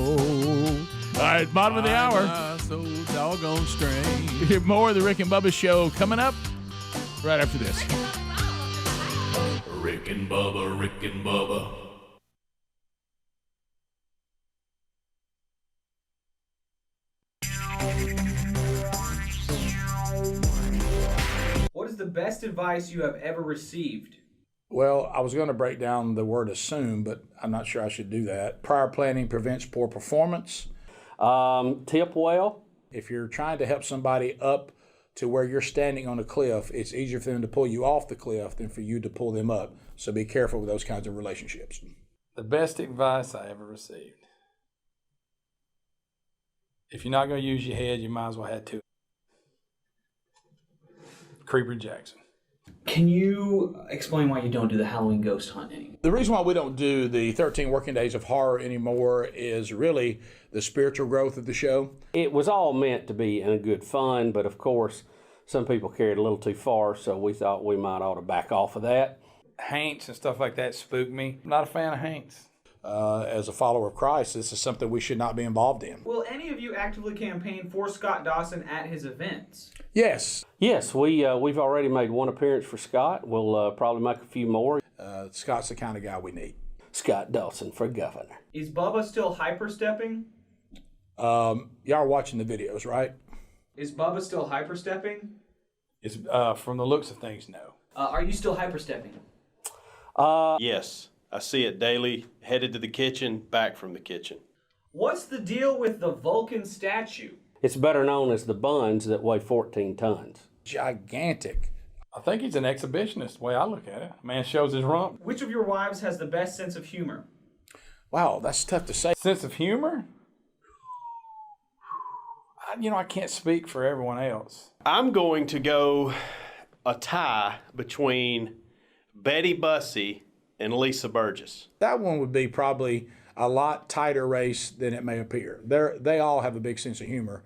All right, bottom of the hour. So doggone strange. More of the Rick and Bubba show coming up right after this. Rick and Bubba, Rick and Bubba. What is the best advice you have ever received? Well, I was going to break down the word assume, but I'm not sure I should do that. Prior planning prevents poor performance. Tip well. If you're trying to help somebody up to where you're standing on a cliff, it's easier for them to pull you off the cliff than for you to pull them up. So be careful with those kinds of relationships. The best advice I ever received. If you're not going to use your head, you might as well have two. Creeper Jackson. Can you explain why you don't do the Halloween ghost hunt anymore? The reason why we don't do the 13 working days of horror anymore is really the spiritual growth of the show. It was all meant to be in a good fun, but of course, some people carried it a little too far, so we thought we might ought to back off of that. Haints and stuff like that spook me. I'm not a fan of Haints. As a follower of Christ, this is something we should not be involved in. Will any of you actively campaign for Scott Dawson at his events? Yes. Yes, we've already made one appearance for Scott. We'll probably make a few more. Scott's the kind of guy we need. Scott Dawson for governor. Is Bubba still hyperstepping? Y'all are watching the videos, right? Is Bubba still hyperstepping? It's from the looks of things, no. Are you still hyperstepping? Yes, I see it daily, headed to the kitchen, back from the kitchen. What's the deal with the Vulcan statue? It's better known as the buns that weigh 14 tons. Gigantic. I think he's an exhibitionist, the way I look at it. Man shows his rump. Which of your wives has the best sense of humor? Wow, that's tough to say. Sense of humor? I can't speak for everyone else. I'm going to go a tie between Betty Bussey and Lisa Burgess. That one would be probably a lot tighter race than it may appear. They all have a big sense of humor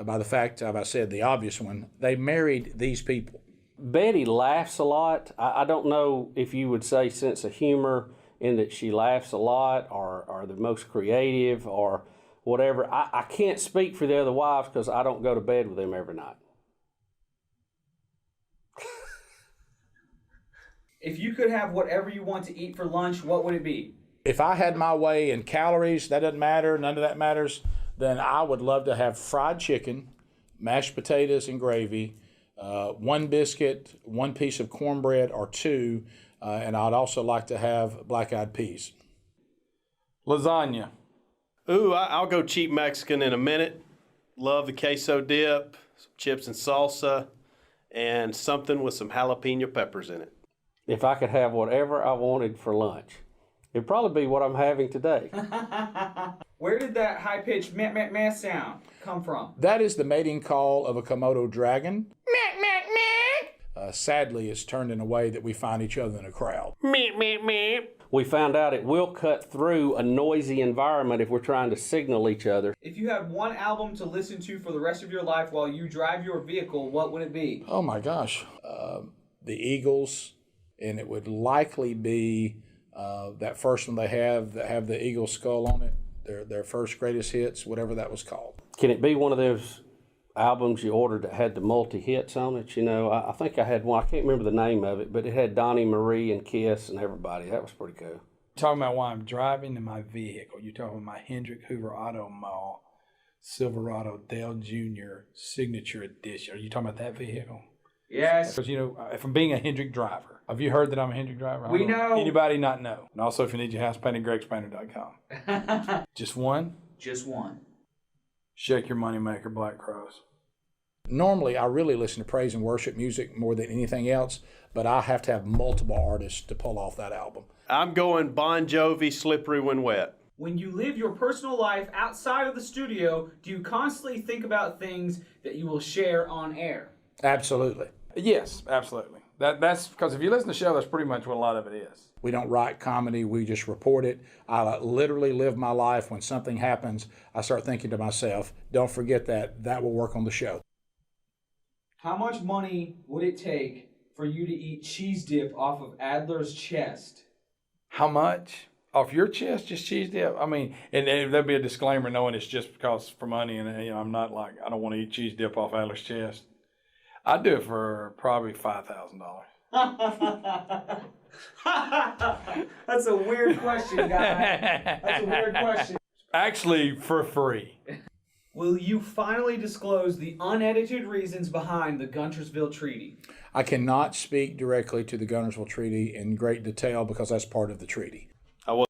by the fact, as I said, the obvious one, they married these people. Betty laughs a lot. I don't know if you would say sense of humor in that she laughs a lot or the most creative or whatever. I can't speak for the other wives because I don't go to bed with them every night. If you could have whatever you want to eat for lunch, what would it be? If I had my way in calories, that doesn't matter, none of that matters, then I would love to have fried chicken, mashed potatoes and gravy, one biscuit, one piece of cornbread or two, and I'd also like to have black-eyed peas. Lasagna. Ooh, I'll go cheap Mexican in a minute. Love the queso dip, some chips and salsa, and something with some jalapeno peppers in it. If I could have whatever I wanted for lunch, it'd probably be what I'm having today. Where did that high-pitched meh sound come from? That is the mating call of a Komodo dragon. Sadly, it's turned in a way that we find each other in a crowd. We found out it will cut through a noisy environment if we're trying to signal each other. If you had one album to listen to for the rest of your life while you drive your vehicle, what would it be? Oh my gosh. The Eagles, and it would likely be that first one they have that have the eagle skull on it. Their first greatest hits, whatever that was called. Can it be one of those albums you ordered that had the multi-hits on it? I think I had one. I can't remember the name of it, but it had Donnie Marie and Kiss and everybody. That was pretty cool. Talking about why I'm driving in my vehicle. You're talking about my Hendrick Hoover Auto Mall Silverado Dale Jr. Signature Edition. Are you talking about that vehicle? Yes. Because, if I'm being a Hendrick driver, have you heard that I'm a Hendrick driver? We know. Anybody not know? And also, if you need your house painted, gregspainter.com. Just one? Just one. Shake your moneymaker, Black Crows. Normally, I really listen to praise and worship music more than anything else, but I have to have multiple artists to pull off that album. I'm going Bon Jovi, Slippery When Wet. When you live your personal life outside of the studio, do you constantly think about things that you will share on air? Absolutely. Yes, absolutely. That's because if you listen to the show, that's pretty much what a lot of it is. We don't write comedy, we just report it. I literally live my life. When something happens, I start thinking to myself, don't forget that will work on the show. How much money would it take for you to eat cheese dip off of Adler's chest? How much? Off your chest, just cheese dip? I mean, and there'd be a disclaimer knowing it's just because for money, and I'm not like, I don't want to eat cheese dip off Adler's chest. I'd do it for probably $5,000. That's a weird question, guy. That's a weird question. Actually, for free. Will you finally disclose the unedited reasons behind the Guntersville Treaty? I cannot speak directly to the Guntersville Treaty in great detail because that's part of the treaty. I will.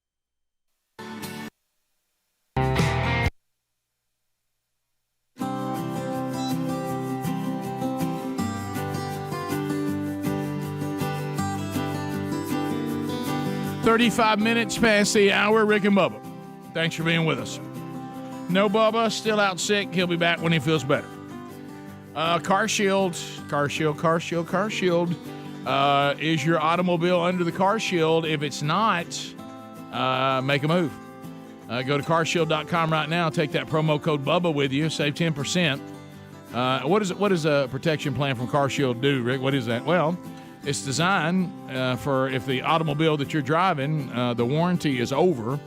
"35 minutes past the hour, Rick and Bubba. Thanks for being with us. No Bubba, still out sick. He'll be back when he feels better. Car Shield. Is your automobile under the Car Shield? If it's not, make a move. Go to carshield.com right now. Take that promo code Bubba with you. Save 10%. What does a protection plan from Car Shield do, Rick? What is that? Well, it's designed for if the automobile that you're driving, the warranty is over,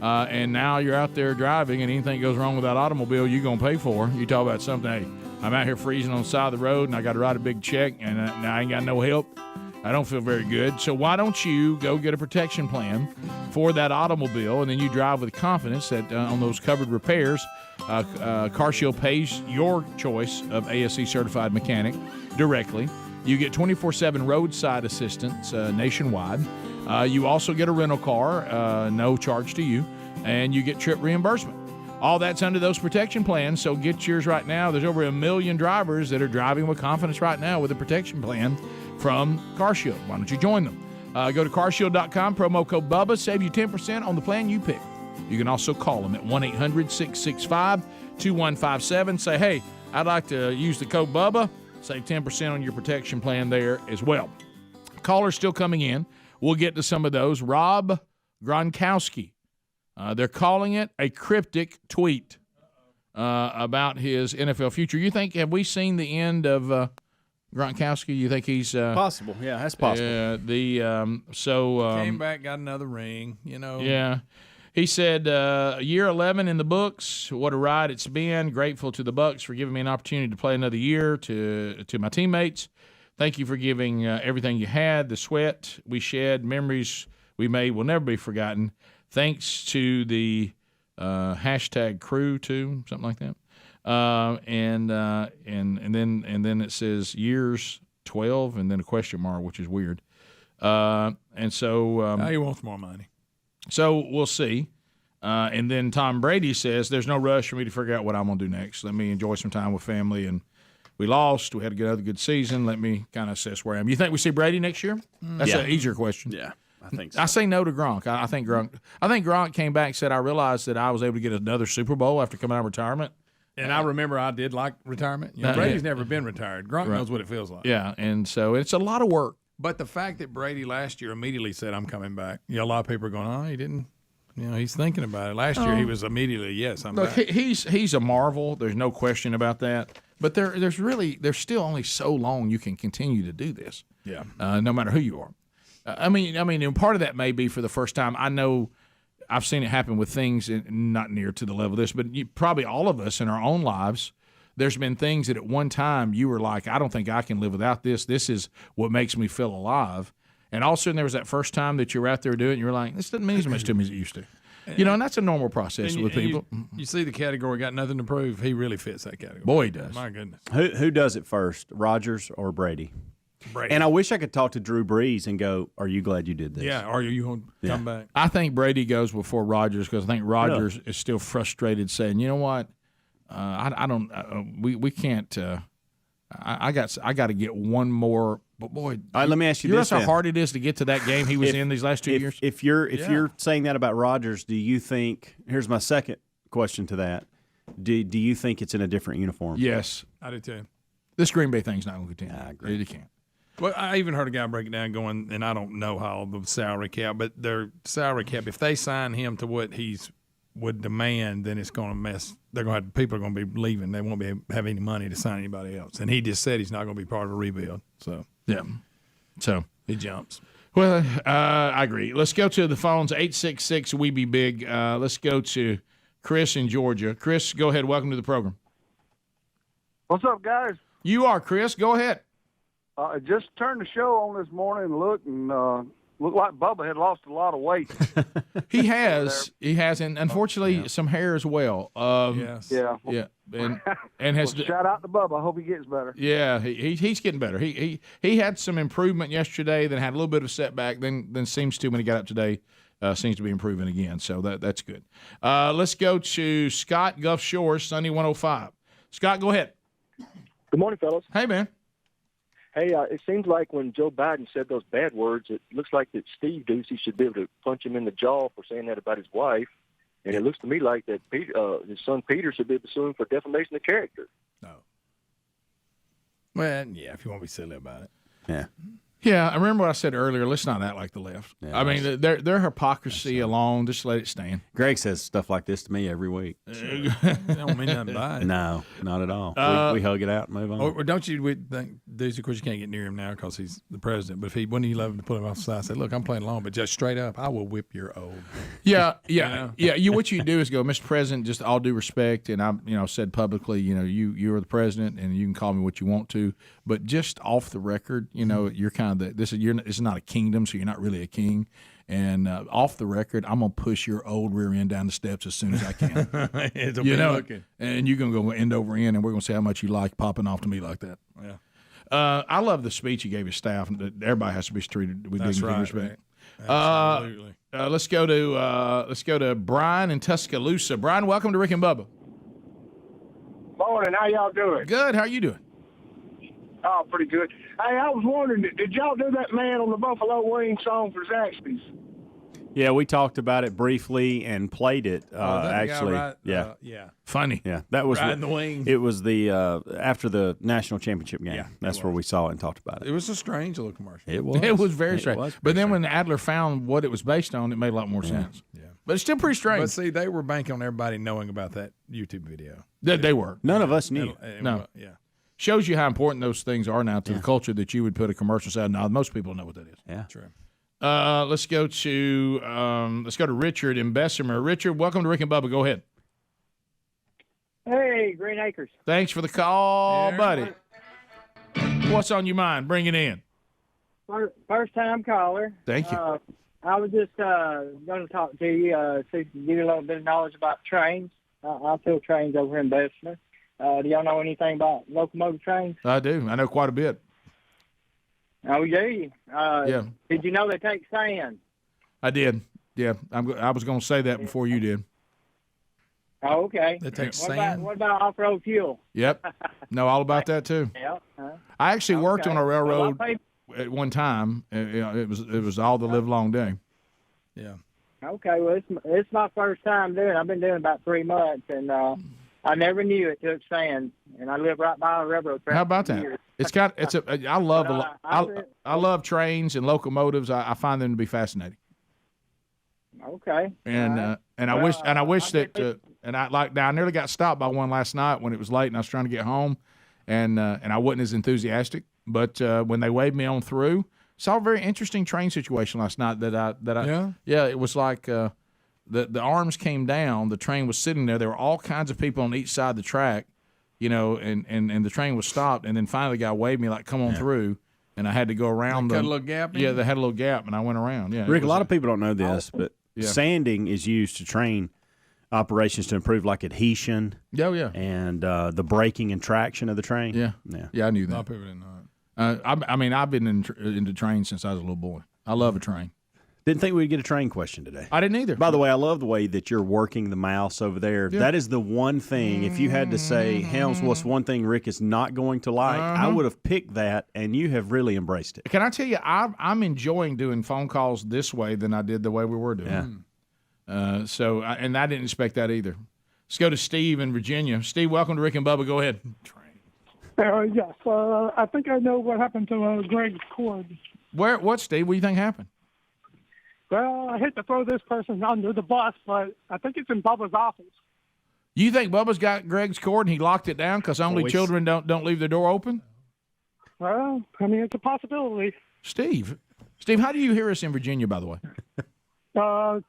and now you're out there driving and anything goes wrong with that automobile, you're going to pay for. You talk about something, hey, I'm out here freezing on the side of the road and I got to write a big check and now I ain't got no help. I don't feel very good. So why don't you go get a protection plan for that automobile, and then you drive with confidence that on those covered repairs, CarShield pays your choice of ASE certified mechanic directly. You get 24/7 roadside assistance nationwide. You also get a rental car, no charge to you, and you get trip reimbursement. All that's under those protection plans, so get yours right now. There's over 1 million drivers that are driving with confidence right now with a protection plan. from CarShield. Why don't you join them? Go to carshield.com, promo code Bubba, save you 10% on the plan you pick. You can also call them at 1-800-665-2157. Say, hey, I'd like to use the code Bubba. Save 10% on your protection plan there as well. Callers still coming in. We'll get to some of those. Rob Gronkowski. They're calling it a cryptic tweet about his NFL future. You think, have we seen the end of Gronkowski? You think he's possible? Yeah, that's possible. Came back, got another ring. Yeah. He said, year 11 in the books. What a ride it's been. Grateful to the Bucs for giving me an opportunity to play another year. To my teammates, thank you for giving everything you had. The sweat we shed, memories we made will never be forgotten. Thanks to the hashtag crew too, something like that. And then it says years 12 and then a question mark, which is weird. Now he wants more money. So we'll see. And then Tom Brady says, there's no rush for me to figure out what I'm going to do next. Let me enjoy some time with family. And we lost. We had another good season. Let me kind of assess where I am. You think we see Brady next year? That's an easier question. Yeah, I think so. I say no to Gronk. I think Gronk came back and said, I realized that I was able to get another Super Bowl after coming out of retirement. And I remember I did like retirement. Brady's never been retired. Gronk knows what it feels like. Yeah, and so it's a lot of work. But the fact that Brady last year immediately said, I'm coming back. A lot of people are going, oh, he didn't. He's thinking about it. Last year he was immediately, yes, I'm back. He's a marvel. There's no question about that. But there's still only so long you can continue to do this. Yeah. No matter who you are. I mean, and part of that may be for the first time. I know I've seen it happen with things not near to the level of this, but probably all of us in our own lives, there's been things that at one time you were like, I don't think I can live without this. This is what makes me feel alive. And all of a sudden there was that first time that you were out there doing it, and you were like, this doesn't mean as much to me as it used to. And that's a normal process with people. You see the category, got nothing to prove. He really fits that category. Boy, he does. My goodness. Who does it first, Rodgers or Brady? Brady. And I wish I could talk to Drew Brees and go, are you glad you did this? Yeah, are you going to come back? I think Brady goes before Rodgers because I think Rodgers is still frustrated saying, you know what, we can't. I got to get one more. But boy, all right, let me ask you this: how hard it is to get to that game he was in these last 2 years. If you're saying that about Rodgers, do you think? Here's my second question to that: Do you think it's in a different uniform? Yes, I do too. This Green Bay thing's not going to continue. I agree. It can't. Well, I even heard a guy break it down going, and I don't know how the salary cap, but their salary cap, if they sign him to what he's would demand, then it's going to mess. People are going to be leaving. They won't have any money to sign anybody else. And he just said he's not going to be part of a rebuild. So yeah, so he jumps. Well, I agree. Let's go to the phones. 866 We Be Big. Let's go to Chris in Georgia. Chris, go ahead. Welcome to the program. What's up, guys? You are Chris. Go ahead. I just turned the show on this morning and looked like Bubba had lost a lot of weight. He has, and unfortunately, some hair as well. Yes. Yeah. Yeah. And has shout out to Bubba. I hope he gets better. Yeah, he's getting better. He had some improvement yesterday, then had a little bit of setback, then seems to when he got up today, seems to be improving again. So that's good. Let's go to Scott, Gulf Shores, Sunny 105. Scott, go ahead. Good morning, fellas. Hey, man. Hey, it seems like when Joe Biden said those bad words, it looks like that Steve Doocy should be able to punch him in the jaw for saying that about his wife. And it looks to me like that his son Peter should be able to sue him for defamation of character. No. Well, yeah, if you want to be silly about it. Yeah. Yeah, I remember what I said earlier. Let's not act like the left. Yeah, I mean, their hypocrisy alone, just let it stand. Greg says stuff like this to me every week. Don't mean nothing by it. No, not at all. We hug it out and move on. Or don't you think, Doocy, of course, you can't get near him now because he's the president, but wouldn't you love him to pull him off the side and say, look, I'm playing along, but just straight up, I will whip your old. Yeah. What you do is go, Mr. President, just all due respect, and I said publicly, you are the president, and you can call me what you want to, but just off the record, you're kind of this is not a kingdom, so you're not really a king. And off the record, I'm gonna push your old rear end down the steps as soon as I can. And you're gonna go end over end, and we're gonna see how much you like popping off to me like that. Yeah. I love the speech he gave his staff. Everybody has to be treated with dignity and respect. Absolutely. Let's go to Brian in Tuscaloosa. Brian, welcome to Rick and Bubba. Morning. How y'all doing? Good. How are you doing? Oh, pretty good. Hey, I was wondering, did y'all do that Man on the Buffalo Wing song for Zaxby's? Yeah, we talked about it briefly and played it. that guy Actually, yeah. funny. Yeah, that was Riding the wing. It was the after the national championship game. Yeah, that's where we saw it and talked about it. It was a strange little commercial. It was. It was very It strange. was But then when Adler found what it was based on, it made a lot more sense. Yeah. But it's still pretty strange. But see, they were banking on everybody knowing about that YouTube video. They were. None of us knew. No. Yeah. Shows you how important those things are now to the culture that you would put a commercial side. Now, most people know what that is. Yeah. True. Let's go to Richard in Bessemer. Richard, welcome to Rick and Bubba. Go ahead. Hey, Green Acres. Thanks for the call, buddy. What's on your mind? Bring it in. First time caller. Thank you. I was just going to talk to you, see if you can give you a little bit of knowledge about trains. I fill trains over in Bessemer. Do y'all know anything about locomotive trains? I do. I know quite a bit. Oh, yeah. Yeah. Did you know they take sand? I did. Yeah. I was going to say that before you did. Oh, okay. They take what sand? What about off-road fuel? Yep. Know all about that, too. Yeah. I actually worked on a railroad Well, at one time. It was all the live long day. Yeah. Okay, well, it's my first time doing it. I've been doing it about 3 months, and I never knew it took sand, and I live right by a railroad track. How about that? Years. I love I love trains and locomotives. I find them to be fascinating. Okay. And I wish that I nearly got stopped by one last night when it was late and I was trying to get home, and I wasn't as enthusiastic. But when they waved me on through, saw a very interesting train situation last night. It was like the arms came down, the train was sitting there. There were all kinds of people on each side of the track, and the train was stopped, and then finally the guy waved me like, "Come on through." And I had to go around them. Cut a little gap in? Yeah, they had a little gap, and I went around. Yeah, Rick, a lot of people don't know this, but Yeah. sanding is used to train operations to improve like adhesion. Oh, yeah. And the braking and traction of the train. Yeah. I knew A lot that. of people didn't know it. I've been into trains since I was a little boy. I love a train. Didn't think we'd get a train question today. I didn't either. By the way, I love the way that you're working the mouse over there. Yeah. That is the one thing. If you had to say, Helms, what's one thing Rick is not going to like, I would have picked that, and you have really embraced it. Can I tell you, I'm enjoying doing phone calls this way than I did the way we were doing. Yeah. And I didn't expect that either. Let's go to Steve in Virginia. Steve, welcome to Rick and Bubba. Go ahead. Yes. I think I know what happened to Greg's cord. What, Steve? What do you think happened? Well, I hate to throw this person under the bus, but I think it's in Bubba's office. You think Bubba's got Greg's cord and he locked it down because only children don't leave their door open? Well, I mean, it's a possibility. Steve, how do you hear us in Virginia, by the way?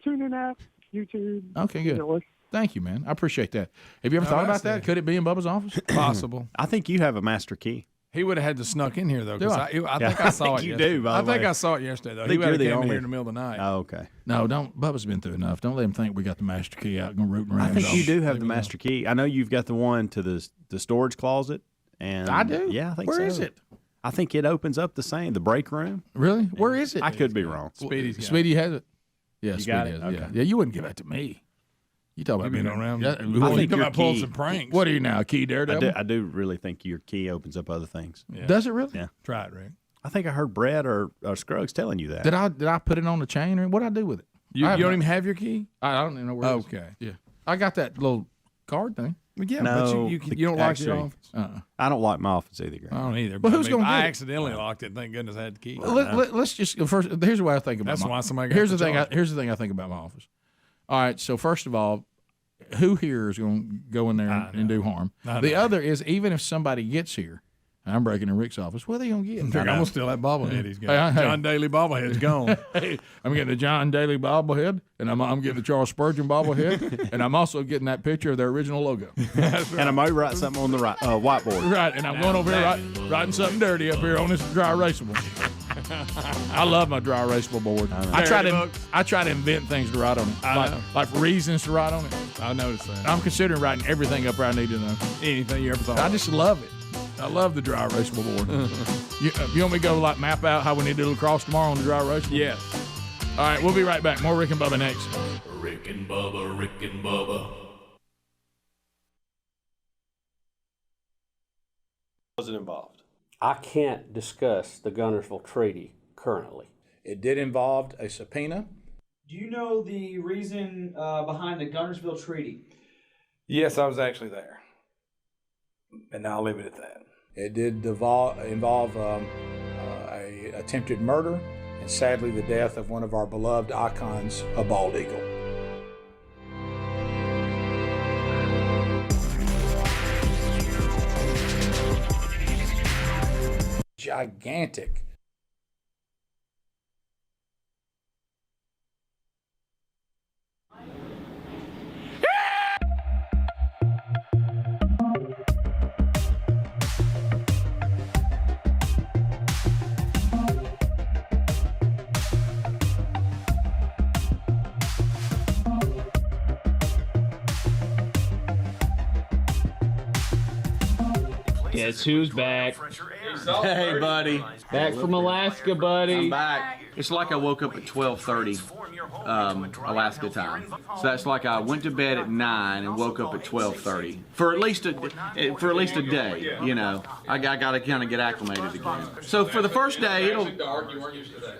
Tune in app, YouTube. Okay, good. Thank you, man. I appreciate that. Have you ever Oh, thought about that's that? it. Could it be in Bubba's office? Possible. I think you have a master key. He would have had to snuck in here though, Do because I? I think I saw it. you yesterday. do, by the I think way. I saw it yesterday though. I He think would you're have the came in only- here in the middle of the night. Oh, okay. No, don't. Bubba's been through enough. Don't let him think we got the master key out and rooting around. I think his you office. do have the master key. I know you've got the one to the storage closet. And I do? Yeah, I think Where so. is it? I think it opens up the break room. Really? Where is it? I could be wrong. Speedy has it. Yeah, You Speedy got has it? it. Okay. Yeah. Yeah, you wouldn't give that to me. You talk about You been being around. Yeah, I think you about pulling some pranks. What are you now, a key daredevil? I do really think your key opens up other things. Yeah. Does it really? Yeah. Try it, Rick. I think I heard Brett or Scruggs telling you that. Did I put it on the chain or what did I do with it? You don't even have your key? I don't even know where. it is. Okay. Yeah. I got that little card thing. Well, yeah, No, but you don't lock your actually, office. I don't lock my office either, Greg. I don't either. Well, but who's I mean, gonna get I it? accidentally locked it. Thank goodness I had the key. Let's just first. Here's the way I think about. That's my, why somebody got Here's the the thing. charge. Here's the thing I think about my office. All right. So first of all, who here is going to go in there and do harm? The other is even if somebody gets here, I'm breaking in Rick's office. What are they going to get? I'm gonna steal that bobblehead he's got. Hey, John Daly bobblehead's gone. Hey, I'm getting the John Daly bobblehead, and I'm getting the Charles Spurgeon bobblehead, and I'm also getting that picture of their original logo. And I might write something on the whiteboard. Right, and I'm going over here writing something dirty up here on this dry erasable. I love my dry erasable board. I try to invent things to write on it, like reasons to write on it. I noticed that. I'm considering writing everything up where I need to know. Anything you ever thought? I just love it. I love the dry erasable board. You want me to go like map out how we need to do lacrosse tomorrow on the dry erasable? Yes. All right, we'll be right back. More Rick and Bubba next. Rick and Bubba, Rick and Bubba. Was it involved? I can't discuss the Guntersville Treaty currently. It did involve a subpoena. Do you know the reason behind the Guntersville Treaty? Yes, I was actually there. And I'll leave it at that. It did involve a attempted murder and sadly the death of one of our beloved icons, a bald eagle. Gigantic. Guess who's back? Hey, buddy. Back from Alaska, buddy. I'm back. It's like I woke up at 12:30 Alaska time. So that's like I went to bed at 9 and woke up at 12:30 for at least a day. You know, I got to kind of get acclimated again. So for the first day,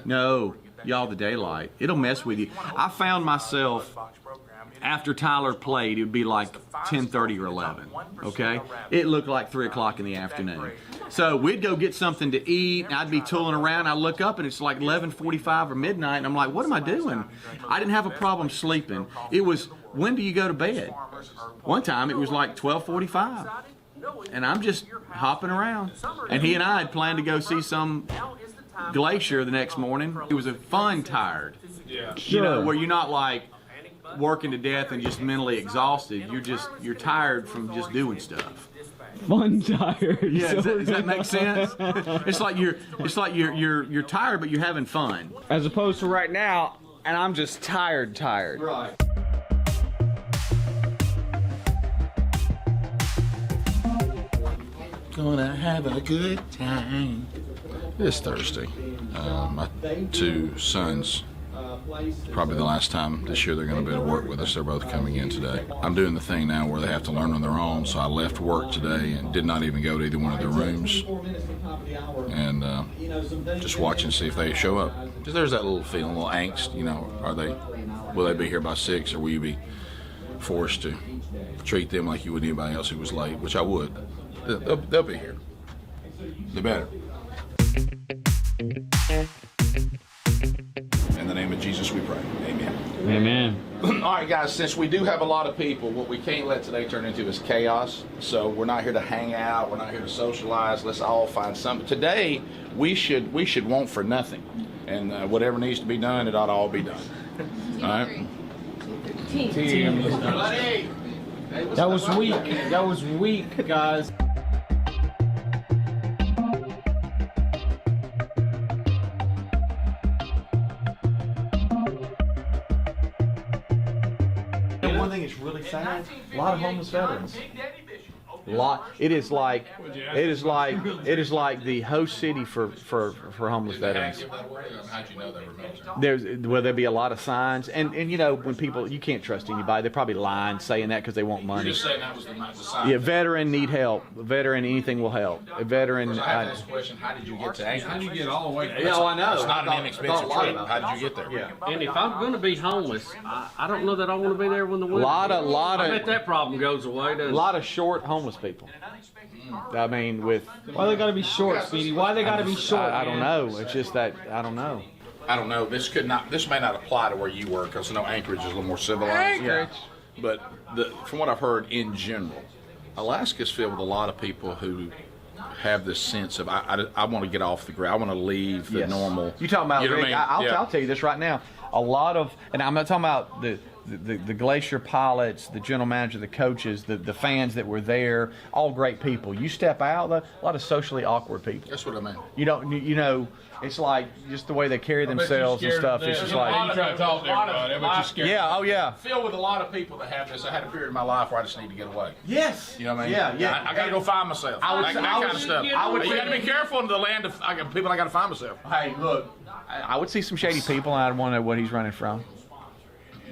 no, y'all, the daylight, it'll mess with you. I found myself, after Tyler played, it would be like 10:30 or 11, okay? It looked like 3 o'clock in the afternoon. So we'd go get something to eat, and I'd be tooling around. I look up, and it's like 11:45 or midnight, and I'm like, what am I doing? I didn't have a problem sleeping. It was, when do you go to bed? One time, it was like 12:45, and I'm just hopping around. And he and I had planned to go see some glacier the next morning. It was a fun tired, you know, where you're not like working to death and just mentally exhausted. You're tired from just doing stuff. Fun tired. Yeah, does that make sense? It's like you're tired, but you're having fun. As opposed to right now, and I'm just tired. Right. Gonna have a good time. It's Thursday. My two sons, probably the last time this year they're going to be able to work with us. They're both coming in today. I'm doing the thing now where they have to learn on their own, so I left work today and did not even go to either one of their rooms, and just watch and see if they show up. Because there's that little feeling, a little angst, you know, will they be here by 6, or will you be forced to treat them like you would anybody else who was late, which I would. They'll be here. They better. In the name of Jesus we pray. Amen. Amen. All right, guys, since we do have a lot of people, what we can't let today turn into is chaos. So we're not here to hang out. We're not here to socialize. Let's all find something. Today, we should want for nothing. And whatever needs to be done, it ought to all be done. All right? Team. That was weak, guys. One thing that's really sad, a lot of homeless veterans. It is like the host city for homeless veterans. How'd you know they were military? There'll be a lot of signs, and you know, when people, you can't trust anybody. They're probably lying, saying that because they want money. You're just saying that was the sign. Yeah, veteran need help. A veteran, anything will help. A veteran. I have to ask the question: how did you get to Anchorage? How did you get all the way? Yeah, I know. It's not an inexpensive trip. How did you get there? Yeah. And if I'm going to be homeless, I don't know that I want to be there when the winter. I bet that problem goes away. A lot of short homeless people. I mean, why they got to be short, Speedy? Why they got to be short? I don't know. It's just that I don't know. I don't know. This may not apply to where you work, because I know Anchorage is a little more civilized. Anchorage. But from what I've heard in general, Alaska's filled with a lot of people who have this sense of I want to get off the ground. I want to leave the normal. You talking about? You know Rick, what I mean? I'll tell you this right now. A lot of, and I'm not talking about the Glacier pilots, the general manager, the coaches, the fans that were there, all great people. You step out, a lot of socially awkward people. That's what I mean. You don't, you know, it's like just the way they carry themselves and stuff. It's just like, you try to talk to everybody, but you're scared. Yeah, oh yeah. Filled with a lot of people that have this. I had a period in my life where I just need to get away. Yes. You know what I mean? Yeah. I got to go find myself. That kind of stuff. You got to be careful in the land of people. I got to find myself. Hey, look, I would see some shady people, and I'd want to know what he's running from.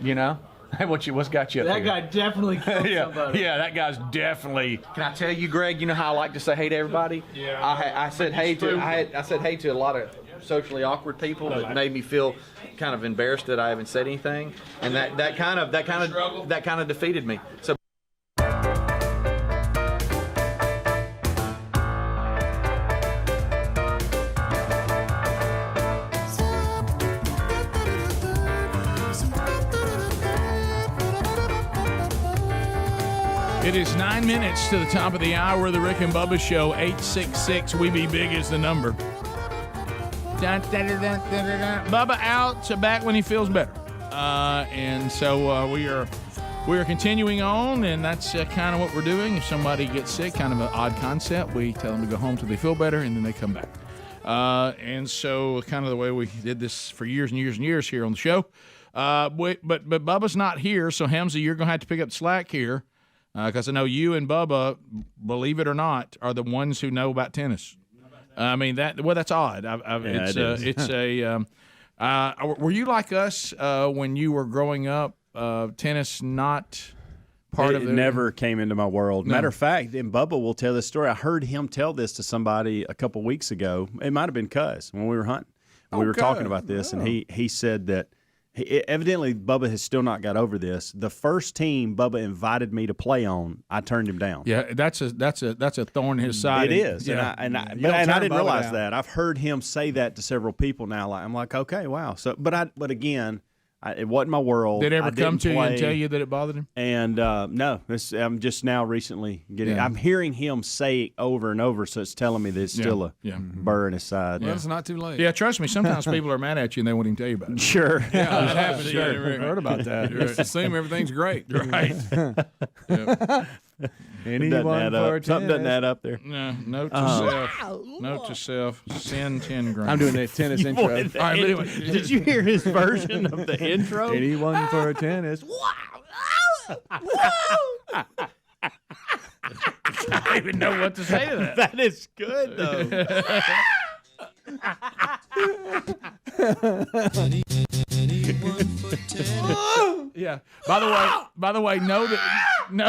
You know. Hey, what's got you up That here? guy definitely killed somebody. Yeah, that guy's definitely. Can I tell you, Greg? You know how I like to say hey to everybody? Yeah. I said hey to I said hey to a lot of socially awkward people that made me feel kind of embarrassed that I haven't said anything, and that kind of defeated me. So. It is 9 minutes to the top of the hour of the Rick and Bubba Show. 866 We Be Big is the number. Bubba out, so back when he feels better. And so we are continuing on, and that's kind of what we're doing. If somebody gets sick, kind of an odd concept, we tell them to go home till they feel better, and then they come back. And so kind of the way we did this for years and years and years here on the show. But Bubba's not here, so Helmsy, you're going to have to pick up the slack here. Because I know you and Bubba, believe it or not, are the ones who know about tennis. I mean that's odd. Were you like us when you were growing up? Tennis not part of it. Never came into my world. No. Matter of fact, and Bubba will tell this story. I heard him tell this to somebody a couple weeks ago. It might have been Cuz when we were hunting. We were talking about this, and he said that. Evidently, Bubba has still not got over this. The first team Bubba invited me to play on, I turned him down. Yeah, that's a thorn in his side. It is, yeah. and I didn't realize that. I've heard him say that to several people now. I'm like, okay, wow. So, but again, it wasn't my world. Did it ever come to you and tell you that it bothered him? And no, I'm just now recently getting. Yeah. I'm hearing him say it over and over, so it's telling me that it's still a burr in his side. Well, it's not too late. Yeah, trust me. Sometimes people are mad at you and they won't even tell you about it. Sure. Yeah, it happens. Sure. I've heard about that. Just assume everything's great. Right. Anyone for Something doesn't add up there. No, note to self. Note to self. Send 10 grand. I'm doing that tennis intro. All right, anyway, did you hear his version of the intro? Anyone for a tennis? I don't even know what to say to that. That is good, though. Yeah. By the way, know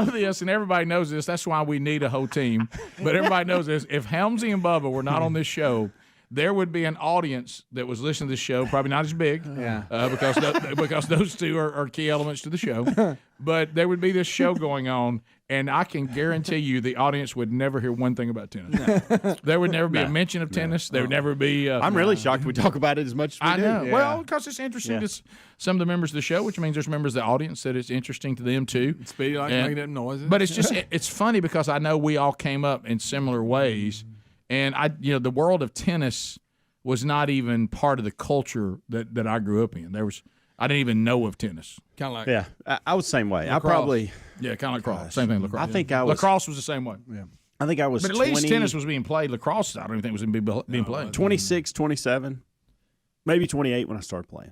this, and everybody knows this. That's why we need a whole team. But everybody knows this. If Helmsy and Bubba were not on this show, there would be an audience that was listening to this show, probably not as big, because those two are key elements to the show. But there would be this show going on, and I can guarantee you the audience would never hear one thing about tennis. No. There would never be a mention of tennis. There would never be. I'm really shocked we talk about it as much as we do. I know. Yeah. Well, because it's interesting to some of the members of the show, which means there's members of the audience that it's interesting to them too. Speedy like making them noises. But it's just it's funny because I know we all came up in similar ways, and the world of tennis was not even part of the culture that I grew up in. I didn't even know of tennis. Kind of like I was the same way. Lacrosse. I probably kind of like lacrosse. Same thing. Lacrosse. I think I was lacrosse was the same way. Yeah, I think I was. But at least tennis was being played. Lacrosse, I don't even think was being played. 26, 27. Maybe 28 when I started playing.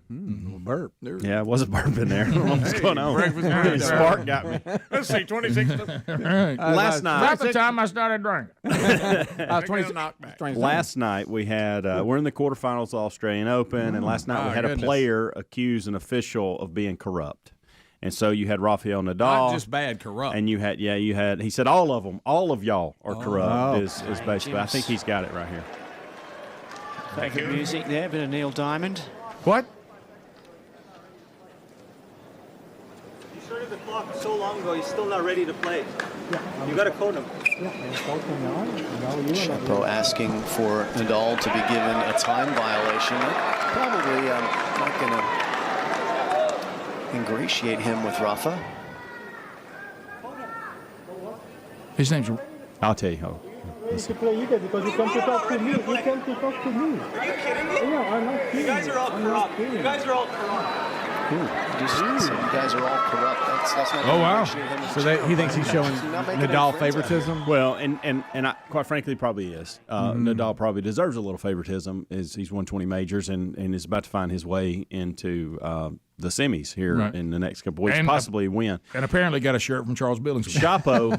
Burp. Yeah, it was a burp in there. What's going on? Spark got me. Let's see, 26. Right. Last night. About the time I started drinking. I was 26. Last night we had, we're in the quarterfinals of the Australian Open, and last night we had a player accuse an official of being corrupt. And so you had Rafael Nadal. Not just bad, corrupt. And you had, he said all of them, all of y'all are corrupt is basically, I think he's got it right here. Favorite music there, bit of Neil Diamond. What? You started the clock so long ago, you're still not ready to play. Yeah. You got to code him. Chapeau asking for Nadal to be given a time violation. Probably not going to ingratiate him with Rafa. His name's... I'll tell you. To play either because you come to talk to me. You came to talk to me. Are you kidding me? Yeah, I'm not kidding. You guys are all corrupt. You guys are all corrupt. You guys are all corrupt. That's not. Oh wow! So he thinks he's showing Nadal favoritism. Well, and I, quite frankly, probably is. Nadal probably deserves a little favoritism. He's won 20 majors and is about to find his way into the semis here in the next couple weeks, and possibly win. And apparently got a shirt from Charles Billings. Chapo,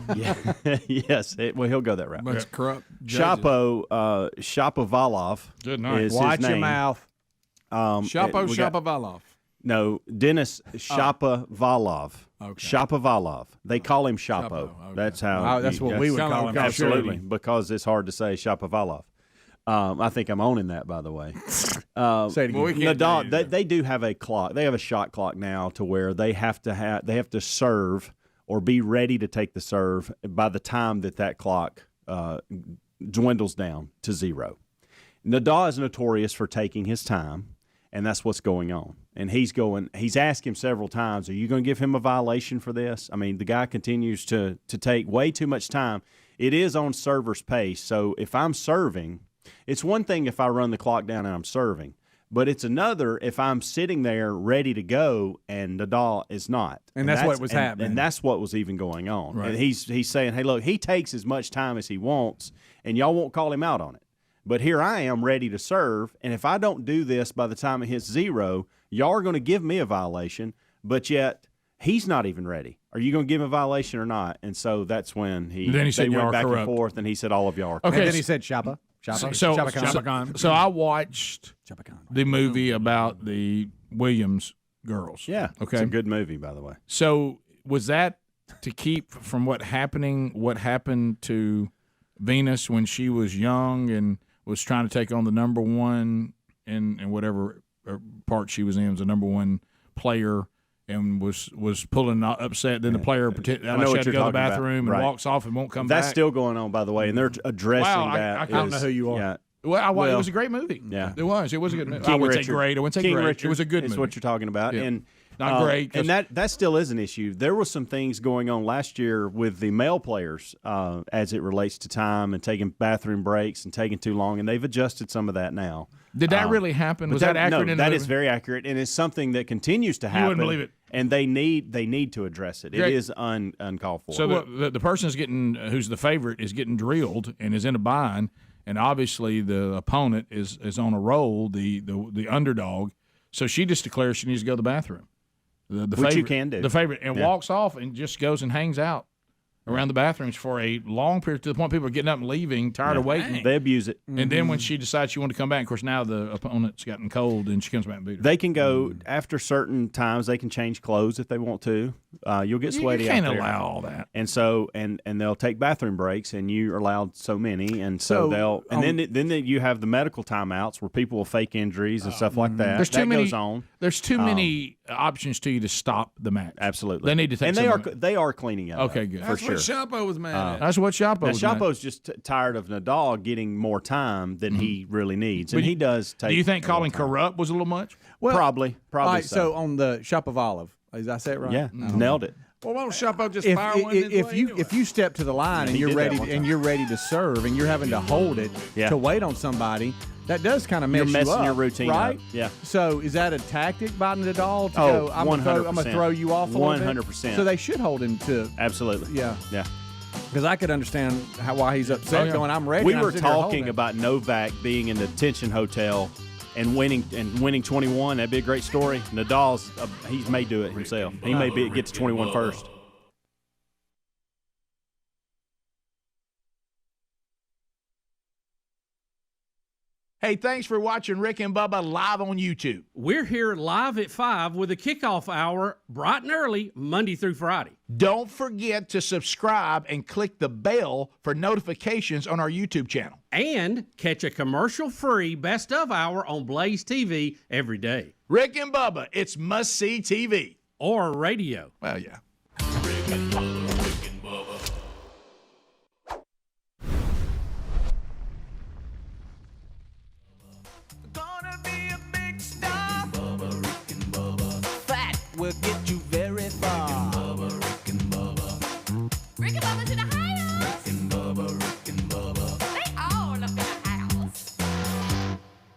yes, he'll go that route. Bunch of corrupt Chapo, Shapovalov Good night. is Watch his name. your mouth. Shapovalov. No, Dennis Shapovalov. Okay. Shapovalov. They call him Shapo. Okay. That's how. That's what we would call him. Absolutely, because it's hard to say Shapovalov. I think I'm owning that, by the way. Say it again. Nadal, they do have a clock. They have a shot clock now to where they have to serve or be ready to take the serve by the time that clock dwindles down to 0. Nadal is notorious for taking his time. And that's what's going on. And he's asked him several times, are you going to give him a violation for this? I mean, the guy continues to take way too much time. It is on server's pace. So if I'm serving, it's one thing if I run the clock down and I'm serving. But it's another if I'm sitting there ready to go and Nadal is not. And that's what was happening. And that's what was even going on. Right. And he's saying, hey, look, he takes as much time as he wants, and y'all won't call him out on it. But here I am ready to serve, and if I don't do this by the time it hits 0, y'all are going to give me a violation, but yet he's not even ready. Are you going to give him a violation or not? And so that's when they went back and forth, and he said all of y'all are corrupt. Okay, and then he said Shapa. So I watched the movie about the Williams girls. Yeah, okay, it's a good movie, by the way. So was that to keep from what happened to Venus when she was young and was trying to take on the number one in whatever part she was in, was the number one player, and was pulling upset. Then the player pretended like she had to go to the bathroom and walks off and won't come back. That's still going on, by the way, and they're addressing that. I don't know who you are. Yeah. Well, it was a great movie. Yeah, it was. It was a good movie. King I wouldn't Richard. say great. I wouldn't say King great. Richard It was a good movie. Is what you're talking about, Yeah. and not great. And that still is an issue. There were some things going on last year with the male players as it relates to time and taking bathroom breaks and taking too long, and they've adjusted some of that now. Did that really happen? Was that accurate? No, that is very accurate, and it's something that continues to happen. You wouldn't believe it. And they need to address it. It is uncalled for. So the person who's the favorite is getting drilled and is in a bind, and obviously the opponent is on a roll, the underdog. So she just declares she needs to go to the bathroom. The Which favorite, you can do. The favorite, and walks off and just goes and hangs out around the bathrooms for a long period, to the point people are getting up and leaving, tired of waiting. They abuse it. And then when she decides she wants to come back, of course, now the opponent's gotten cold, and she comes back and beat her. They can go after certain times. They can change clothes if they want to. You'll get sweaty. You can't out there. allow all that. And so and they'll take bathroom breaks, and you're allowed so many, and so they'll then you have the medical timeouts where people will fake injuries and stuff like that. There's too many. Goes on. There's too many options to you to stop the match. Absolutely, they need to take. And they are cleaning up. Okay, good. For sure. That's what Shapo was mad at. That's what Shapo was mad at. Shapo's just tired of Nadal getting more time than he really needs, and he does take. Do you think calling corrupt was a little much? Well, probably. All right, so on the Shapovalov, did I say it right? Yeah, nailed it. Well, why don't Shapo just fire one his way anyway? If you step to the line and you're ready to serve and you're having to hold it to wait on somebody, that does kind of mess You're messing you up, your routine right? up. Yeah. So is that a tactic by Nadal to Oh, go? I'm 100%. going to throw you off a little bit? 100%. So they should hold him to. Absolutely. Yeah. Yeah. Because I could understand why he's upset, going, "I'm ready." We and I'm were sitting here talking holding. about Novak being in the detention hotel and winning 21. That'd be a great story. Nadal's he may do it himself. He may get to 21 first. Hey, thanks for watching Rick and Bubba live on YouTube. We're here live at 5 with a kickoff hour, bright and early, Monday through Friday. Don't forget to subscribe and click the bell for notifications on our YouTube channel. And catch a commercial-free Best of Hour on Blaze TV every day. Rick and Bubba, it's must-see TV. Or radio. Well, yeah. Rick and Bubba.